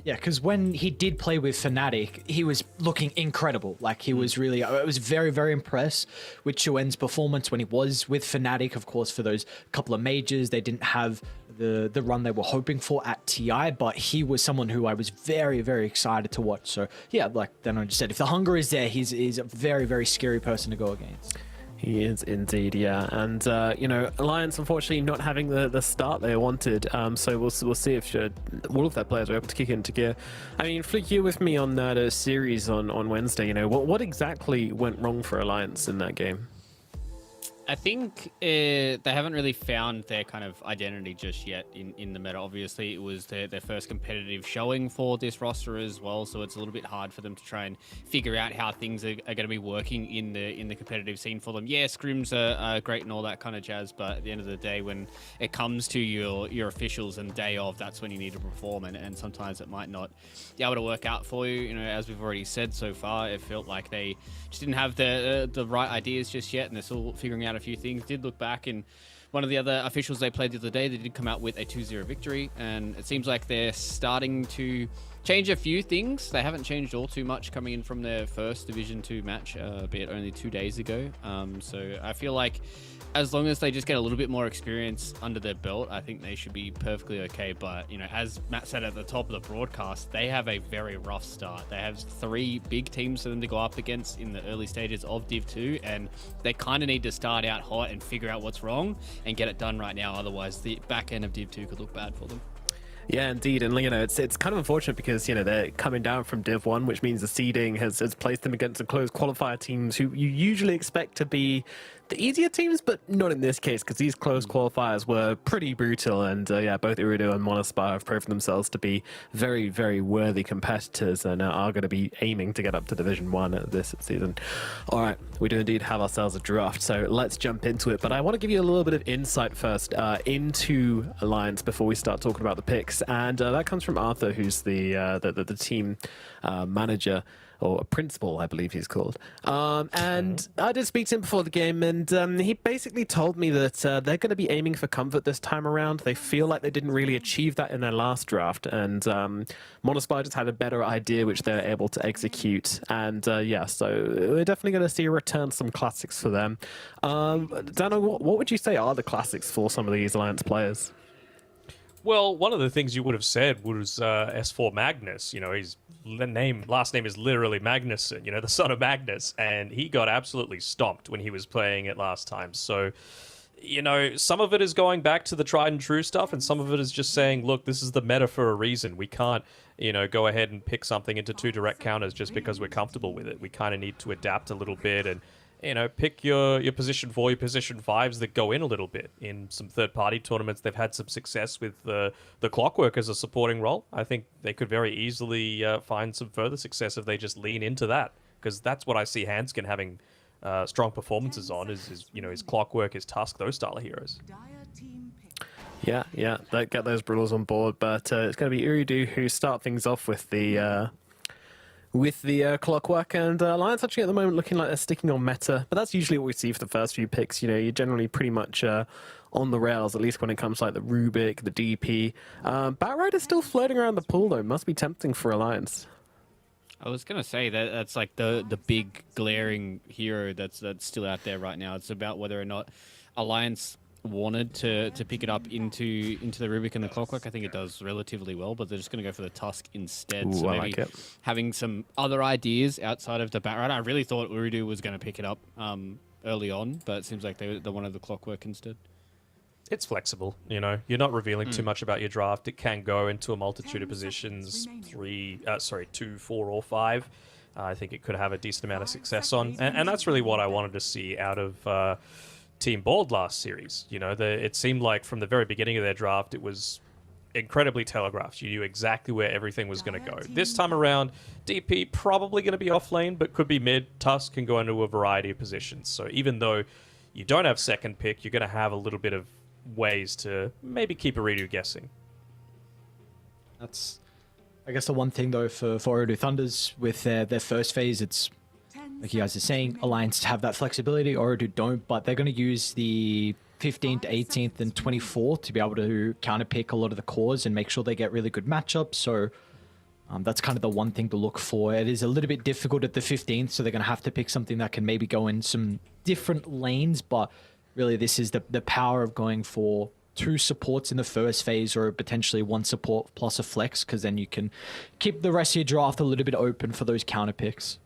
Yeah, because when he did play with Fnatic, he was looking incredible. Like, he was really, I was very, very impressed with Chuen's performance when he was with Fnatic. Of course, for those couple of majors, they didn't have the run they were hoping for at TI, but he was someone who I was very, very excited to watch. So yeah, like Dano just said, if the hunger is there, he's a very, very scary person to go against. He is indeed, yeah. And, Alliance, unfortunately, not having the start they wanted. So we'll see if all of their players are able to kick into gear. I mean, Flick, you with me on that series on Wednesday. What exactly went wrong for Alliance in that game? I think they haven't really found their kind of identity just yet in the meta. Obviously, it was their first competitive showing for this roster as well, so it's a little bit hard for them to try and figure out how things are going to be working in the competitive scene for them. Yeah, scrims are great and all that kind of jazz, but at the end of the day, when it comes to your officials and day of, that's when you need to perform, and sometimes it might not be able to work out for you. As we've already said so far, it felt like they just didn't have the right ideas just yet, and they're still figuring out a few things. Did look back and one of the other officials they played the other day, they did come out with a 2-0 victory, and it seems like they're starting to change a few things. They haven't changed all too much coming in from their first Division 2 match, be it only 2 days ago. So I feel like as long as they just get a little bit more experience under their belt, I think they should be perfectly okay. But, you know, as Matt said at the top of the broadcast, they have a very rough start. They have 3 big teams for them to go up against in the early stages of Div 2, and they kind of need to start out hot and figure out what's wrong and get it done right now. Otherwise, the back end of Div 2 could look bad for them. Yeah, indeed, and you know it's kind of unfortunate because you know they're coming down from Div 1, which means the seeding has placed them against the closed qualifier teams who you usually expect to be the easier teams, but not in this case because these closed qualifiers were pretty brutal, and yeah, both Urudu and Monospire have proven themselves to be very, very worthy competitors and are going to be aiming to get up to Division 1 this season. All right, we do indeed have ourselves a draft, so let's jump into it. But I want to give you a little bit of insight first into Alliance before we start talking about the picks, and that comes from Arthur, who's the team manager, or principal, I believe he's called. And I did speak to him before the game, and he basically told me that they're going to be aiming for comfort this time around. They feel like they didn't really achieve that in their last draft, and Monospire just had a better idea, which they're able to execute. And yeah, so we're definitely going to see a return to some classics for them. Dano, what would you say are the classics for some of these Alliance players? Well, one of the things you would have said was S4 Magnus. You know, his last name is literally Magnuson, you know, the son of Magnus, and he got absolutely stomped when he was playing it last time. So, you know, some of it is going back to the tried and true stuff, and some of it is just saying, look, this is the meta for a reason. We can't, you know, go ahead and pick something into 2 direct counters just because we're comfortable with it. We kind of need to adapt a little bit and, you know, pick your position 4, your position 5s that go in a little bit. In some third-party tournaments, they've had some success with the Clockwork as a supporting role. I think they could very easily find some further success if they just lean into that, because that's what I see Hanskin having strong performances on, is you know, his Clockwork, his Tusk, those style of heroes. Yeah, they get those Brutals on board, but it's going to be Uridu who start things off with the Clockwork, and Alliance actually at the moment looking like they're sticking on meta, but that's usually what we see for the first few picks. You know, you're generally pretty much on the rails, at least when it comes to like the Rubik, the DP. Batrider's still floating around the pool though, must be tempting for Alliance. I was gonna say that's like the big glaring hero that's still out there right now. It's about whether or not Alliance wanted to pick it up into the Rubik and the Clockwork. I think it does relatively well, but they're just going to go for the Tusk instead. Ooh, so I maybe like it. having some other ideas outside of the Batrider. I really thought Urudu was going to pick it up early on, but it seems like they wanted the Clockwork instead. It's flexible, you know. You're not revealing too much about your draft. It can go into a multitude of positions, 2, 4, or 5. I think it could have a decent amount of success on, and that's really what I wanted to see out of Team Bald last series. You know, it seemed like from the very beginning of their draft, it was incredibly telegraphed. You knew exactly where everything was going to go. This time around, DP probably going to be off lane, but could be mid. Tusk can go into a variety of positions. So even though you don't have second pick, you're going to have a little bit of ways to maybe keep Iridu guessing. That's, I guess, the one thing though for Urudu Thunders with their first phase. It's like you guys are saying, Alliance have that flexibility, Urudu don't, but they're going to use the 15th, 18th, and 24th to be able to counterpick a lot of the cores and make sure they get really good matchups. So that's kind of the one thing to look for. It is a little bit difficult at the 15th, so they're going to have to pick something that can maybe go in some different lanes, but really this is the power of going for 2 supports in the first phase, or potentially 1 support plus a flex, because then you can keep the rest of your draft a little bit open for those counter picks.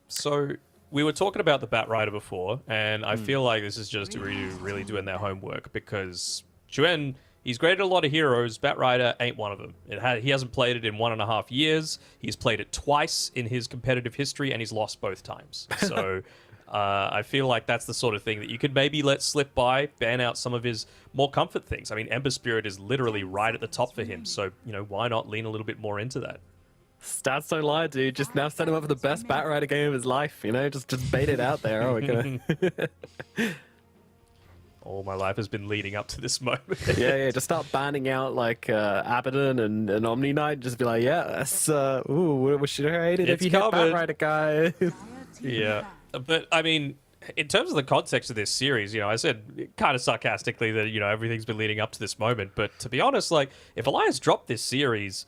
So we were talking about the Batrider before, and I feel like this is just Iridu really doing their homework, because Chuen, he's graded a lot of heroes. Batrider ain't one of them. He hasn't played it in 1.5 years. He's played it twice in his competitive history, and he's lost both times. So I feel like that's the sort of thing that you could maybe let slip by, ban out some of his more comfort things. I mean, Ember Spirit is literally right at the top for him, so, you know, why not lean a little bit more into that? Stats don't lie, dude. Just now set him up for the best Batrider game of his life, you know? Just bait it out there. Oh, we're gonna... All my life has been leading up to this moment. yeah, just start banning out, like, Abaddon and Omni Knight. Just be like, yeah, that's, we should have hated if you hit Batrider, guy. Yeah, but, I mean, In terms of the context of this series, I said kind of sarcastically that, everything's been leading up to this moment. But to be honest, like, if Alliance dropped this series,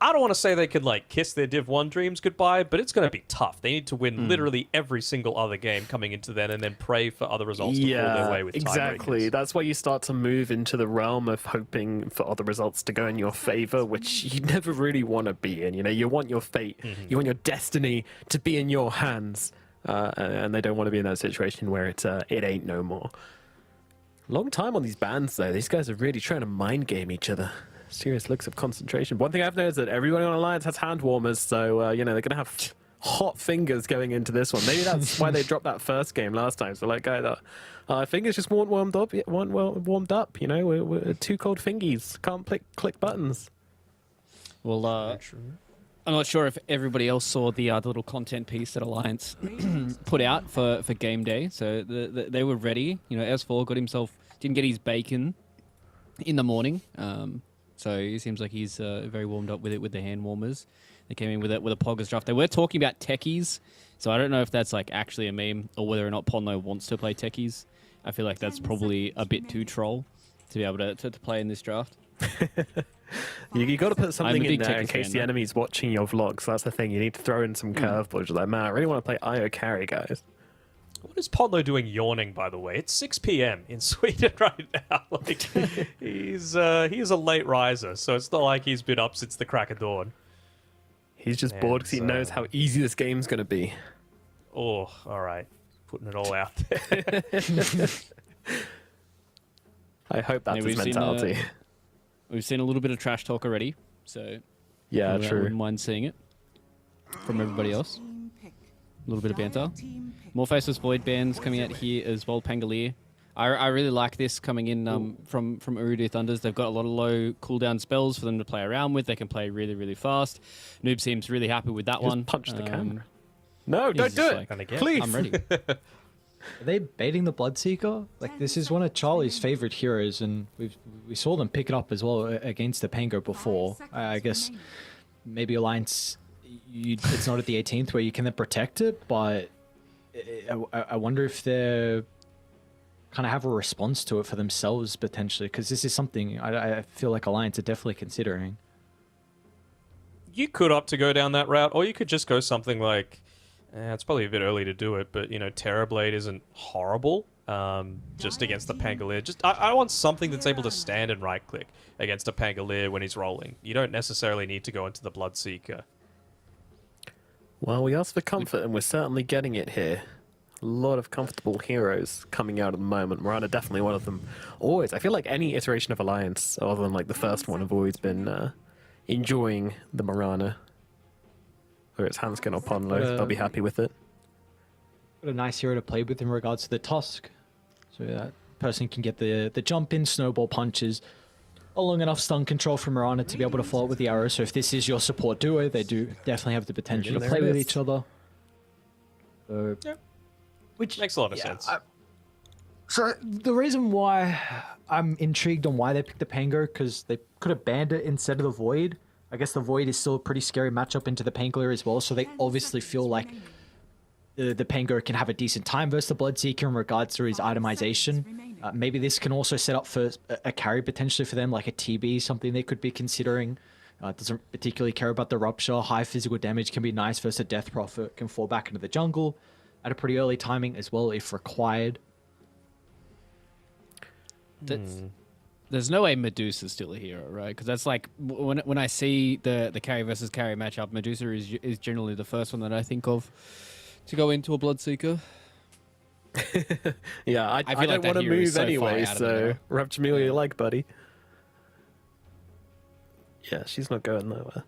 I don't want to say they could, like, kiss their Div 1 dreams goodbye, but it's going to be tough. They need to win literally every single other game coming into then and then pray for other results to fall their way with exactly. tiebreakers. That's why you start to move into the realm of hoping for other results to go in your favor, which you never really want to be in. You want your fate, you want your destiny to be in your hands, and they don't want to be in that situation where it ain't no more. Long time on these bans, though. These guys are really trying to mind game each other. Serious looks of concentration. One thing I've noticed is that everybody on Alliance has hand warmers, so they're gonna have hot fingers going into this one. Maybe that's why they dropped that first game last time. So like, fingers just weren't warmed up. We're too cold fingies. Can't click buttons. Well, I'm not sure if everybody else saw the little content piece that Alliance put out for game day. So they were ready. S4 didn't get his bacon in the morning. So it seems like he's very warmed up with it with the hand warmers. They came in with a Poggers draft. They were talking about techies, so I don't know if that's like actually a meme or whether or not Ponlo wants to play techies. I feel like that's probably a bit too troll to be able to play in this draft. You got to put something in there in Techies case fan, the though. enemy's watching your vlogs. So that's the thing. You need to throw in some curveballs. You're like, man, I really want to play IO carry, guys. What is Podlo doing yawning, by the way? It's 6 p.m. in Sweden right now. Like, he is a late riser, so it's not like he's been up since the crack of dawn. He's just bored because he knows how easy this game's going to be. Oh, all right. Putting it all out there. I hope that's his mentality. We've seen a little bit of trash talk already, so Yeah, I true. wouldn't mind seeing it from everybody else. A little bit of banter. More Faceless Void bands coming out here as well, Pangolier. I really like this coming in from Urudu Thunders. They've got a lot of low cooldown spells for them to play around with. They can play really, really fast. Noob seems really happy with that one. Just punch the camera. No, don't do it. Like, Please. I'm ready. Are they baiting the Bloodseeker? Like, this is one of Charlie's favorite heroes, and we saw them pick it up as well against the Pango before. I guess maybe Alliance, it's not at the 18th where you can then protect it, but I wonder if they're kind of have a response to it for themselves potentially, because this is something I feel like Alliance are definitely considering. You could opt to go down that route, or you could just go something like, it's probably a bit early to do it, but, Terrorblade isn't horrible just against the Pangolier. I want something that's able to stand and right-click against a Pangolier when he's rolling. You don't necessarily need to go into the Bloodseeker. Well, we asked for comfort, and we're certainly getting it here. A lot of comfortable heroes coming out at the moment. Mirana definitely one of them. Always. I feel like any iteration of Alliance, other than like the first one, have always been enjoying the Mirana. Whether it's Hanskin or Ponlo, they'll be happy with it. What a nice hero to play with in regards to the Tusk. So that person can get the jump in, snowball punches, a long enough stun control from Mirana to be able to follow it with the arrow. So if this is your support duo, they do definitely have the potential to play with each other. So, Yeah. Which makes a lot of sense. So the reason why I'm intrigued on why they picked the Pango, because they could have banned it instead of the Void. I guess the Void is still a pretty scary matchup into the Pangolier as well, so they obviously feel like the Pango can have a decent time versus the Bloodseeker in regards to his itemization. Maybe this can also set up for a carry potentially for them, like a TB, something they could be considering. Doesn't particularly care about the Rupture. High physical damage can be nice versus a Death Prophet, can fall back into the jungle at a pretty early timing as well if required. There's no way Medusa's still a hero, right? Because that's like when I see the carry versus carry matchup, Medusa is generally the first one that I think of to go into a Bloodseeker. Yeah, I feel don't want to move anyway, so Rupture me all you like, buddy. Yeah, she's not going nowhere.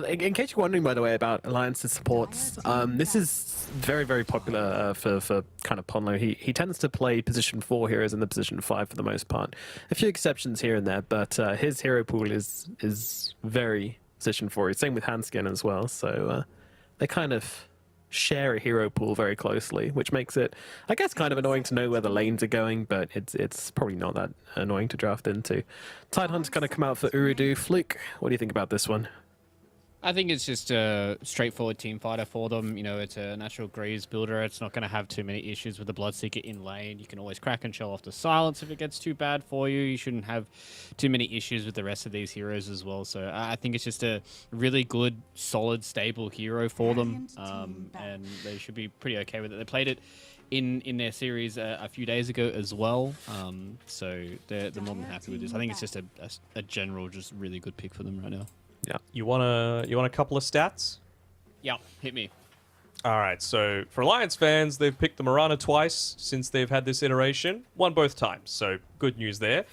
In case you're wondering, by the way, about Alliance's supports, this is very, very popular for kind of Ponlo. He tends to play position 4 heroes in the position 5 for the most part. A few exceptions here and there, but his hero pool is very position 4. Same with Hanskin as well, so they kind of share a hero pool very closely, which makes it, I guess, kind of annoying to know where the lanes are going, but it's probably not that annoying to draft into. Tidehunt's going to come out for Urudu. Fluke, what do you think about this one? I think it's just a straightforward team fighter for them. You know, it's a natural greaves builder. It's not going to have too many issues with the Bloodseeker in lane. You can always crack and show off the silence if it gets too bad for you. You shouldn't have too many issues with the rest of these heroes as well. So I think it's just a really good, solid, stable hero for them. And they should be pretty okay with it. They played it in their series a few days ago as well. So they're more than happy with this. I think it's just a general, just really good pick for them right now. Yeah. You want a couple of stats? Yeah, hit me. All right, so for Alliance fans, they've picked the Mirana twice since they've had this iteration. Won both times, so good news there.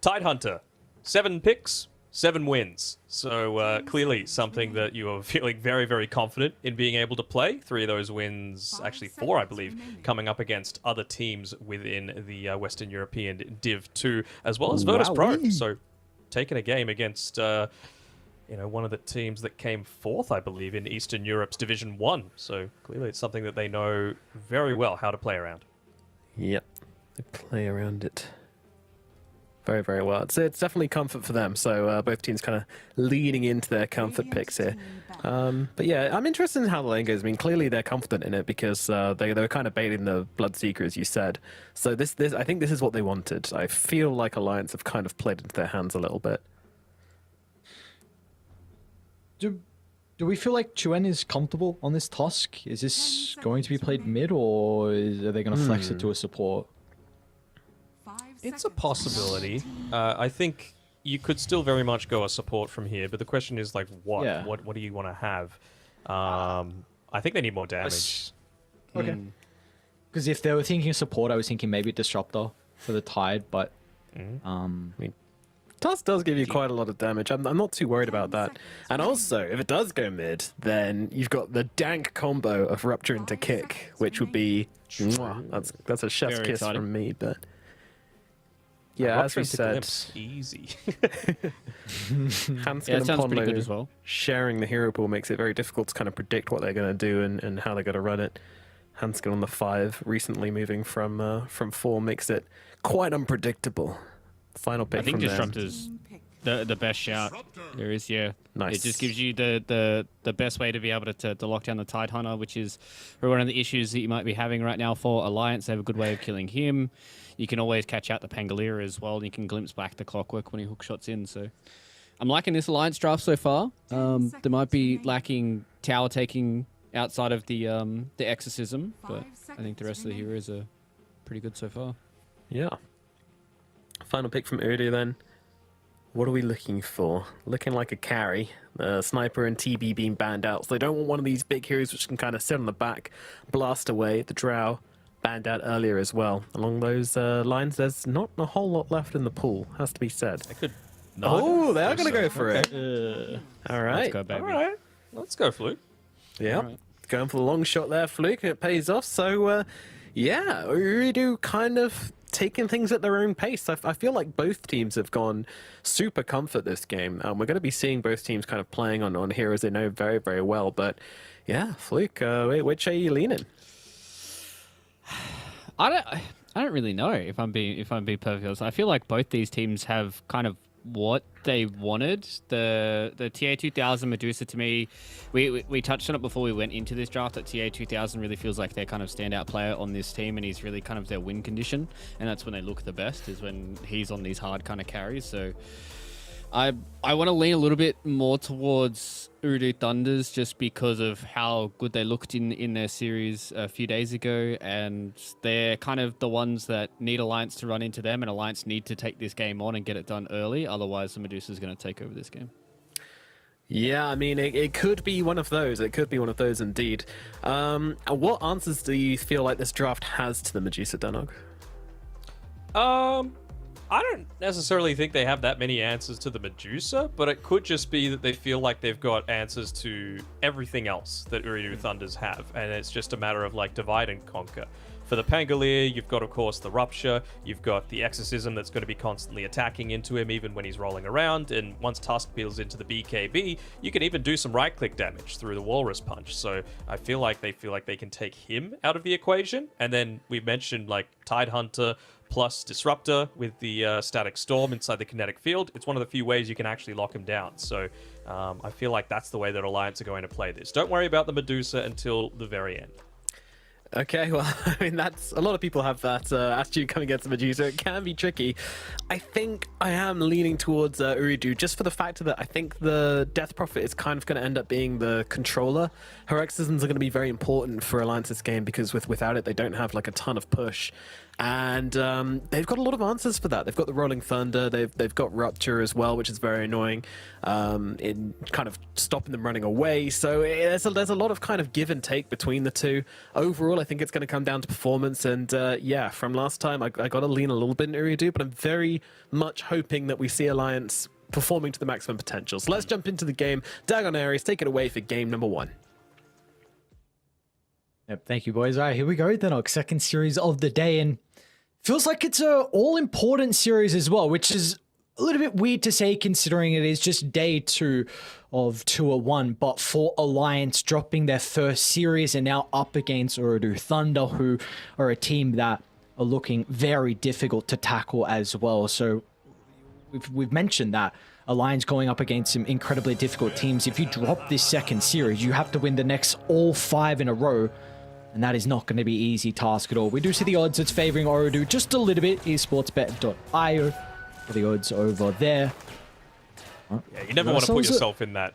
Tidehunter, 7 picks, 7 wins. So clearly something that you are feeling very, very confident in being able to play. 3 of those wins, actually 4, I believe, coming up against other teams within the Western European Div 2, as well as Virtus Pro. So taking a game against... one of the teams that came 4th, I believe, in Eastern Europe's Division 1. So clearly it's something that they know very well how to play around. Yep, they play around it very, very well. It's definitely comfort for them. So both teams kind of leaning into their comfort picks here. But yeah, I'm interested in how the lane goes. I mean, clearly they're confident in it because they were kind of baiting the Bloodseeker, as you said. So this I think this is what they wanted. I feel like Alliance have kind of played into their hands a little bit. Do we feel like Chuen is comfortable on this Tusk? Is this going to be played mid, or are they going to flex it to a support? It's a possibility. I think you could still very much go a support from here, but the question is like, what? Yeah. What do you want to have? I think they need more damage. Okay. Because if they were thinking support, I was thinking maybe Disruptor for the Tide, but I mean, Tusk does give you quite a lot of damage. I'm not too worried about that. And also, if it does go mid, then you've got the dank combo of Rupture into Kick, which would be... Mwah, that's a chef's kiss from me, but... Yeah, as we said... Easy. Hanskin and sounds pretty good Pondo as well. sharing the hero pool makes it very difficult to kind of predict what they're going to do and how they're going to run it. Hanskin on the 5, recently moving from 4, makes it quite unpredictable. Final pick I think from them. Disruptor's the best shout there is, yeah. Nice. It just gives you the best way to be able to lock down the Tidehunter, which is one of the issues that you might be having right now for Alliance. They have a good way of killing him. You can always catch out the Pangolier as well, and you can glimpse back the Clockwork when he hook shots in. So I'm liking this Alliance draft so far. They might be lacking tower taking outside of the Exorcism, but I think the rest of the heroes are pretty good so far. Yeah. Final pick from Urdu then. What are we looking for? Looking like a carry. Sniper and TB being banned out. So they don't want one of these big heroes which can kind of sit on the back, blast away. The Drow banned out earlier as well. Along those lines, there's not a whole lot left in the pool, has to be said. They could... Oh, they are going to go for it. All right. Let's go, baby. All right. Let's go, Fluke. Yeah. All right. Going for the long shot there, Fluke. It pays off. So, yeah, Urdu kind of taking things at their own pace. I feel like both teams have gone super comfort this game. We're going to be seeing both teams kind of playing on heroes they know very, very well. But yeah, Fluke, which are you leaning? I don't really know if I'm being perfectly honest. I feel like both these teams have kind of what they wanted. The TA 2000 Medusa, to me, we touched on it before we went into this draft, that TA 2000 really feels like their kind of standout player on this team, and he's really kind of their win condition, and that's when they look the best, is when he's on these hard kind of carries. So I want to lean a little bit more towards Urdu Thunders just because of how good they looked in their series a few days ago, and they're kind of the ones that need Alliance to run into them, and Alliance need to take this game on and get it done early, otherwise the Medusa's going to take over this game. Yeah, I mean, it could be one of those. It could be one of those indeed. What answers do you feel like this draft has to the Medusa, Danog? I don't necessarily think they have that many answers to the Medusa, but it could just be that they feel like they've got answers to everything else that Urdu Thunders have, and it's just a matter of like divide and conquer. For the Pangolier, you've got, of course, the Rupture, you've got the Exorcism that's going to be constantly attacking into him even when he's rolling around, and once Tusk peels into the BKB, you can even do some right-click damage through the Walrus Punch, so I feel like they can take him out of the equation, and then we mentioned like Tidehunter, plus Disruptor with the Static Storm inside the kinetic field. It's one of the few ways you can actually lock him down. So I feel like that's the way that Alliance are going to play this. Don't worry about the Medusa until the very end. Okay, well, I mean, that's a lot of people have that attitude coming against Medusa. It can be tricky. I think I am leaning towards Uridu just for the fact that I think the Death Prophet is kind of going to end up being the controller. Her exorcisms are going to be very important for Alliance this game because without it, they don't have like a ton of push. And they've got a lot of answers for that. They've got the Rolling Thunder, they've got Rupture as well, which is very annoying in kind of stopping them running away. So there's a lot of kind of give and take between the two. Overall, I think it's going to come down to performance. And yeah, from last time, I got to lean a little bit in Uridu, but I'm very much hoping that we see Alliance performing to the maximum potential. So let's jump into the game. Dagon Aries, take it away for game number 1. Yep, thank you, boys. All right, here we go. Then our second series of the day, and feels like it's a all-important series as well, which is a little bit weird to say considering it is just day 2 of 201. But for Alliance dropping their first series and now up against Uridu Thunder, who are a team that are looking very difficult to tackle as well. So we've mentioned that Alliance going up against some incredibly difficult teams. If you drop this second series, you have to win the next all 5 in a row. And that is not going to be an easy task at all. We do see the odds. It's favoring Uridu just a little bit. esportsbet.io for the odds over there. Yeah, you never want to put yourself in that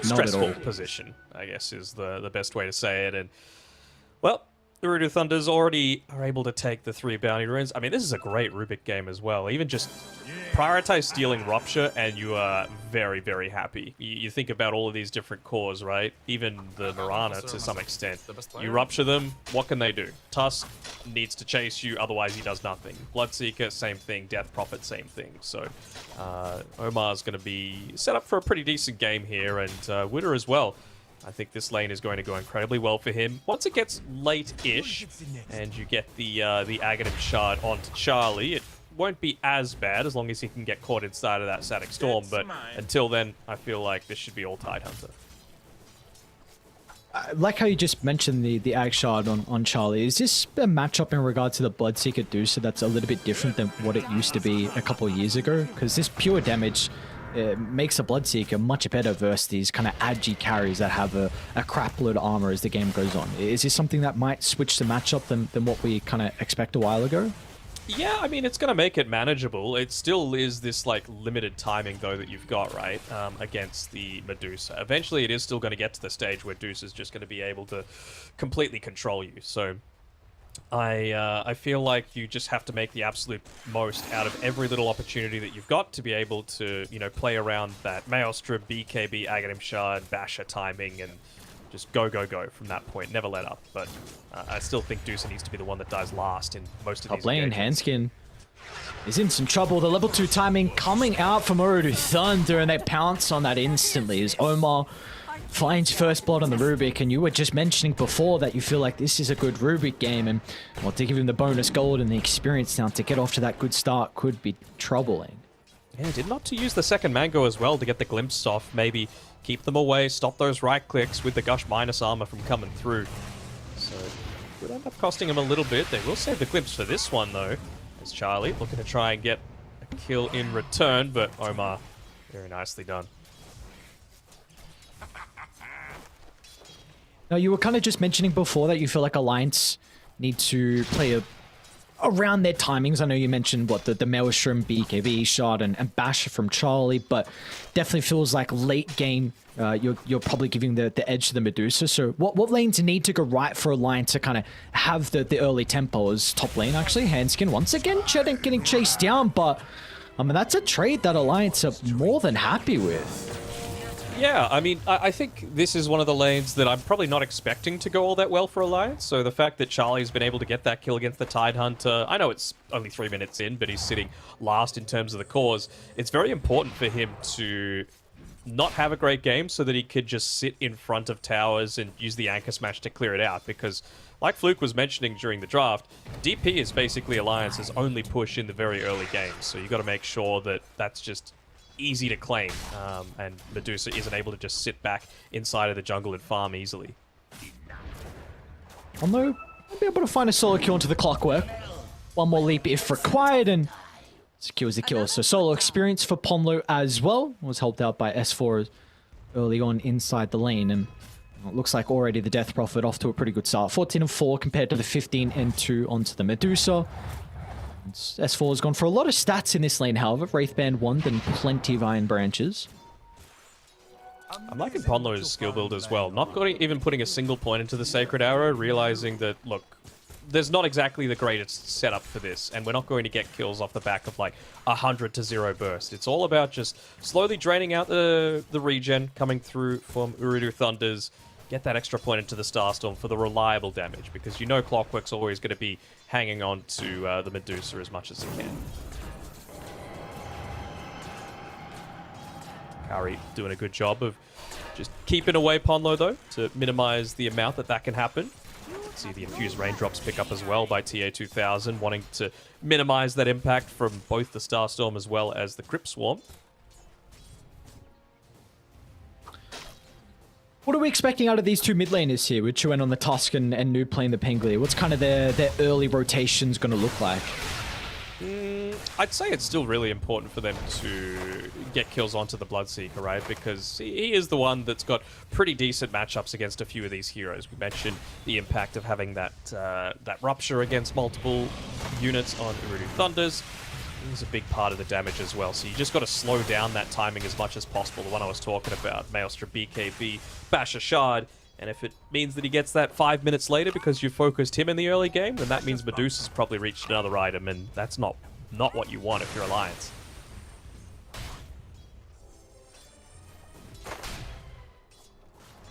stressful not position, I guess, is the best way to say it. And, well, the Uridu Thunders already are able to take the 3 bounty runes. I mean, this is a great Rubik game as well. Even just prioritize stealing Rupture and you are very, very happy. You think about all of these different cores, right? Even the Mirana to some extent. You Rupture them, what can they do? Tusk needs to chase you, otherwise he does nothing. Bloodseeker, same thing. Death Prophet, same thing. So Omar's going to be set up for a pretty decent game here, and Witter as well. I think this lane is going to go incredibly well for him. Once it gets late-ish, and you get the Aghanim Shard onto Charlie, it won't be as bad as long as he can get caught inside of that Static Storm, but until then, I feel like this should be all Tidehunter. I like how you just mentioned the Ag Shard on Charlie. Is this a matchup in regard to the Bloodseeker Deucer that's a little bit different than what it used to be a couple of years ago? Because this pure damage makes a Bloodseeker much better versus these kind of agi carries that have a crap load of armor as the game goes on. Is this something that might switch the matchup than what we kind of expect a while ago? Yeah, I mean, it's going to make it manageable. It still is this, like, limited timing, though, that you've got, right, against the Medusa. Eventually, it is still going to get to the stage where Deuce is just going to be able to completely control you. So I feel like you just have to make the absolute most out of every little opportunity that you've got to be able to, you know, play around that Maelstrom, BKB, Aghanim Shard, Basher timing, and just go from that point. Never let up. But I still think Deuce needs to be the one that dies last in most of these lane, Handskin is in some trouble. The level 2 timing coming out from Uridu Thunder, and they pounce on that instantly as Omar finds first blood on the Rubik. And you were just mentioning before that you feel like this is a good Rubik game, and well, to give him the bonus gold and the experience now to get off to that good start could be troubling. Yeah, did not to use the second Mango as well to get the glimpse off. Maybe keep them away, stop those right clicks with the Gush minus armor from coming through. So could end up costing him a little bit. They will save the glimpse for this one, though. As Charlie looking to try and get a kill in return, but Omar, very nicely done. Now, you were kind of just mentioning before that you feel like Alliance need to play around their timings. I know you mentioned what the Maelstrom, BKB shot and Bash from Charlie, but definitely feels like late game you're probably giving the edge to the Medusa. So what lanes need to go right for Alliance to kind of have the early tempo? Is top lane actually Handskin once again getting chased down, but I mean that's a trade that Alliance are more than happy with. Yeah, I mean, I think this is one of the lanes that I'm probably not expecting to go all that well for Alliance. So the fact that Charlie's been able to get that kill against the Tidehunter, I know it's only 3 minutes in, but he's sitting last in terms of the cause. It's very important for him to not have a great game so that he could just sit in front of towers and use the Anchor Smash to clear it out. Because, like Fluke was mentioning during the draft, DP is basically Alliance's only push in the very early games. So you got to make sure that that's just easy to claim, and Medusa isn't able to just sit back inside of the jungle and farm easily. Although, I'll be able to find a solo kill into the Clockwork. one more leap if required, and secures the kill. So solo experience for Ponlo as well. Was helped out by S4 early on inside the lane, and it looks like already the Death Prophet off to a pretty good start. 14-4 compared to the 15-2 onto the Medusa. S4 has gone for a lot of stats in this lane, however. Wraithband 1, then plenty of Iron Branches. I'm liking Ponlo's skill build as well. Not even putting a single point into the Sacred Arrow, realizing that, look, there's not exactly the greatest setup for this, and we're not going to get kills off the back of like 100-0 burst. It's all about just slowly draining out the regen coming through from Urudu Thunders, get that extra point into the Starstorm for the reliable damage, because you know Clockwork's always going to be hanging on to the Medusa as much as it can. Kari doing a good job of just keeping away Ponlo, though, to minimize the amount that can happen. See the infused raindrops pick up as well by TA2000, wanting to minimize that impact from both the Starstorm as well as the Crypt Swarm. What are we expecting out of these two mid laners here, with Chuen on the Tusk and Noob playing the Pengli? What's kind of their early rotations going to look like? I'd say it's still really important for them to get kills onto the Bloodseeker, right? Because he is the one that's got pretty decent matchups against a few of these heroes. We mentioned the impact of having that Rupture against multiple units on Urudu Thunders. It's a big part of the damage as well. So you just got to slow down that timing as much as possible. The one I was talking about, Maelstrom, BKB, Basher Shard. And if it means that he gets that 5 minutes later because you focused him in the early game, then that means Medusa's probably reached another item, and that's not what you want if you're Alliance.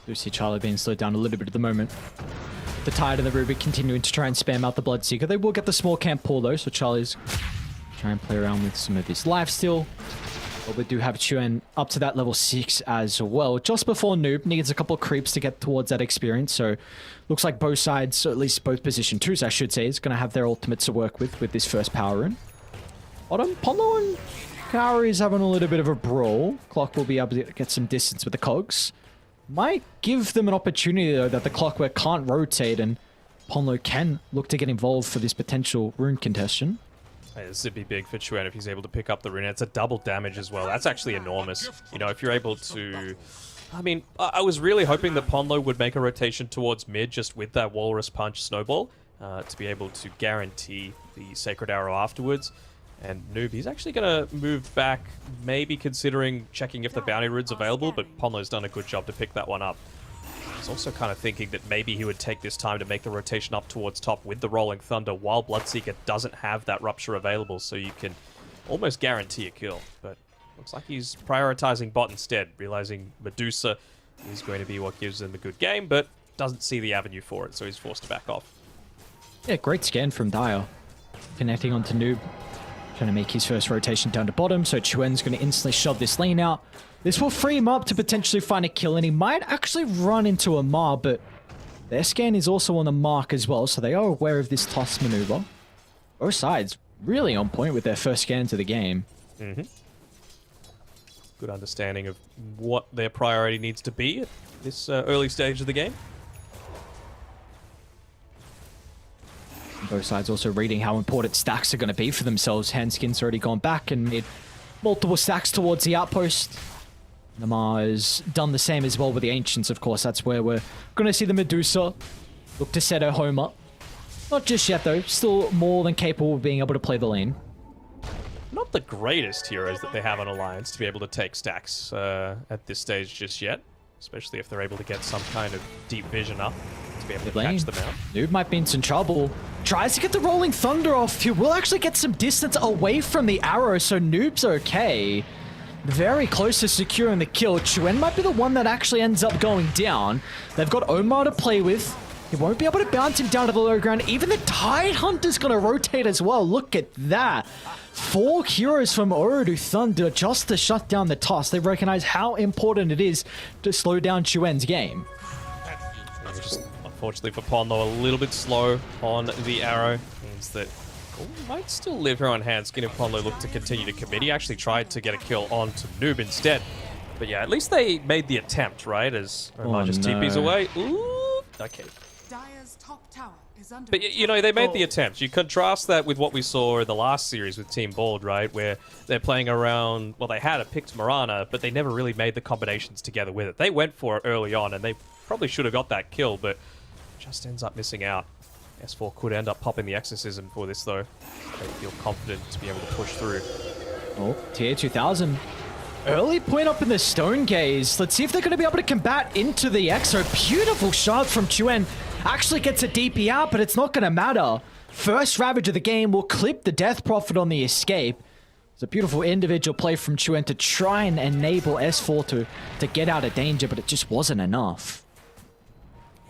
Do see Charlie being slowed down a little bit at the moment. The Tide and the Ruby continuing to try and spam out the Bloodseeker. They will get the small camp pull though, so Charlie's trying and play around with some of his lifesteal. But we do have Chuen up to that level 6 as well. Just before Noob needs a couple of creeps to get towards that experience, so looks like both sides, or at least both position 2s I should say, is going to have their ultimates to work with this first power rune. Bottom, Ponlo and Kari is having a little bit of a brawl. Clock will be able to get some distance with the cogs. Might give them an opportunity though that the Clockwork can't rotate, and Ponlo can look to get involved for this potential rune contestation. Hey, this would be big for Chuen if he's able to pick up the rune. It's a double damage as well. That's actually enormous. You know, if you're able to... I mean, I was really hoping that Ponlo would make a rotation towards mid just with that Walrus Punch Snowball to be able to guarantee the Sacred Arrow afterwards. And Noob, he's actually going to move back, maybe considering checking if the Bounty Rune's available, but Ponlo's done a good job to pick that one up. He's also kind of thinking that maybe he would take this time to make the rotation up towards top with the Rolling Thunder while Bloodseeker doesn't have that Rupture available, so you can almost guarantee a kill. But looks like he's prioritizing bot instead, realizing Medusa is going to be what gives him a good game, but doesn't see the avenue for it, so he's forced to back off. Yeah, great scan from Dire. Connecting onto Noob. Trying to make his first rotation down to bottom, so Chuen's going to instantly shove this lane out. This will free him up to potentially find a kill, and he might actually run into a Mar, but their scan is also on the mark as well, so they are aware of this toss maneuver. Both sides really on point with their first scans of the game. Good understanding of what their priority needs to be at this early stage of the game. Both sides also reading how important stacks are going to be for themselves. Handskin's already gone back and made multiple stacks towards the outpost. Namar has done the same as well with the Ancients, of course. That's where we're going to see the Medusa look to set her home up. Not just yet, though. Still more than capable of being able to play the lane. Not the greatest heroes that they have on Alliance to be able to take stacks at this stage just yet. Especially if they're able to get some kind of deep vision up to be able to catch them out. Noob might be in some trouble. Tries to get the Rolling Thunder off. He will actually get some distance away from the arrow, so Noob's okay. Very close to securing the kill. Chuen might be the one that actually ends up going down. They've got Omar to play with. He won't be able to bounce him down to the low ground. Even the Tide Hunter's going to rotate as well. Look at that. 4 heroes from Urudu Thunder just to shut down the toss. They recognize how important it is to slow down Chuen's game. Just unfortunately for Ponlo, a little bit slow on the arrow. Means that might still live here on Handskin if Ponlo looked to continue to commit. He actually tried to get a kill onto Noob instead. But yeah, at least they made the attempt, right? As Omar just TPs away. Ooh, okay. Dire's top tower is under But you know, they made the attempt. You contrast that with what we saw in the last series with Team Bald, right? Where they're playing around, well, they had a picked Mirana, but they never really made the combinations together with it. They went for it early on, and they probably should have got that kill, but just ends up missing out. S4 could end up popping the Exorcism for this, though. They feel confident to be able to push through. Oh, TA2000. Early point up in the Stone Gaze. Let's see if they're going to be able to combat into the Exo. Beautiful shot from Chuen. Actually gets a DP out, but it's not going to matter. First Ravage of the game will clip the Death Prophet on the escape. It's a beautiful individual play from Chuen to try and enable S4 to get out of danger, but it just wasn't enough.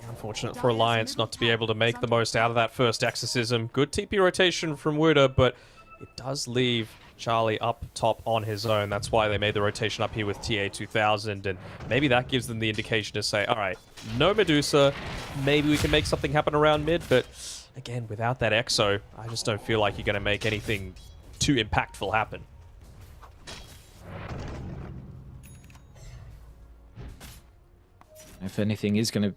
Unfortunate for Alliance not to be able to make the most out of that first Exorcism. Good TP rotation from Wuda, but it does leave Charlie up top on his own. That's why they made the rotation up here with TA2000, and maybe that gives them the indication to say, all right, no Medusa, maybe we can make something happen around mid, but again, without that Exo, I just don't feel like you're going to make anything too impactful happen. If anything is going to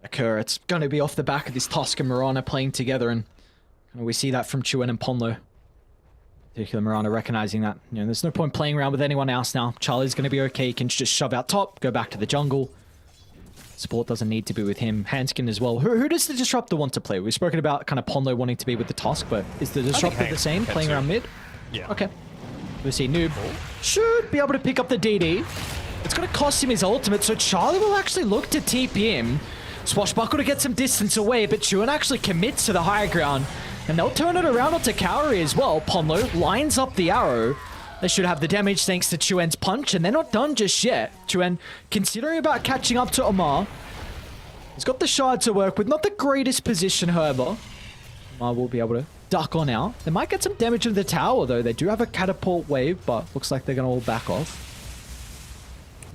occur, it's going to be off the back of this Tusk and Mirana playing together, and we see that from Chuen and Ponlo. Particularly Mirana recognizing that, you know, there's no point playing around with anyone else now. Charlie's going to be okay. He can just shove out top, go back to the jungle. Support doesn't need to be with him. Handskin as well. Who does the Disruptor want to play? We've spoken about kind of Ponlo wanting to be with the Tusk, but is the Disruptor the same, playing around mid? Yeah. Okay. We see Noob should be able to pick up the DD. It's going to cost him his ultimate, so Charlie will actually look to TP him. Swashbuckle to get some distance away, but Chuen actually commits to the higher ground. And they'll turn it around onto Kaori as well. Ponlo lines up the arrow. They should have the damage thanks to Chuen's punch, and they're not done just yet. Chuen considering about catching up to Omar. He's got the shard to work with. Not the greatest position, however. Omar will be able to duck on out. They might get some damage in the tower, though. They do have a catapult wave, but looks like they're going to all back off.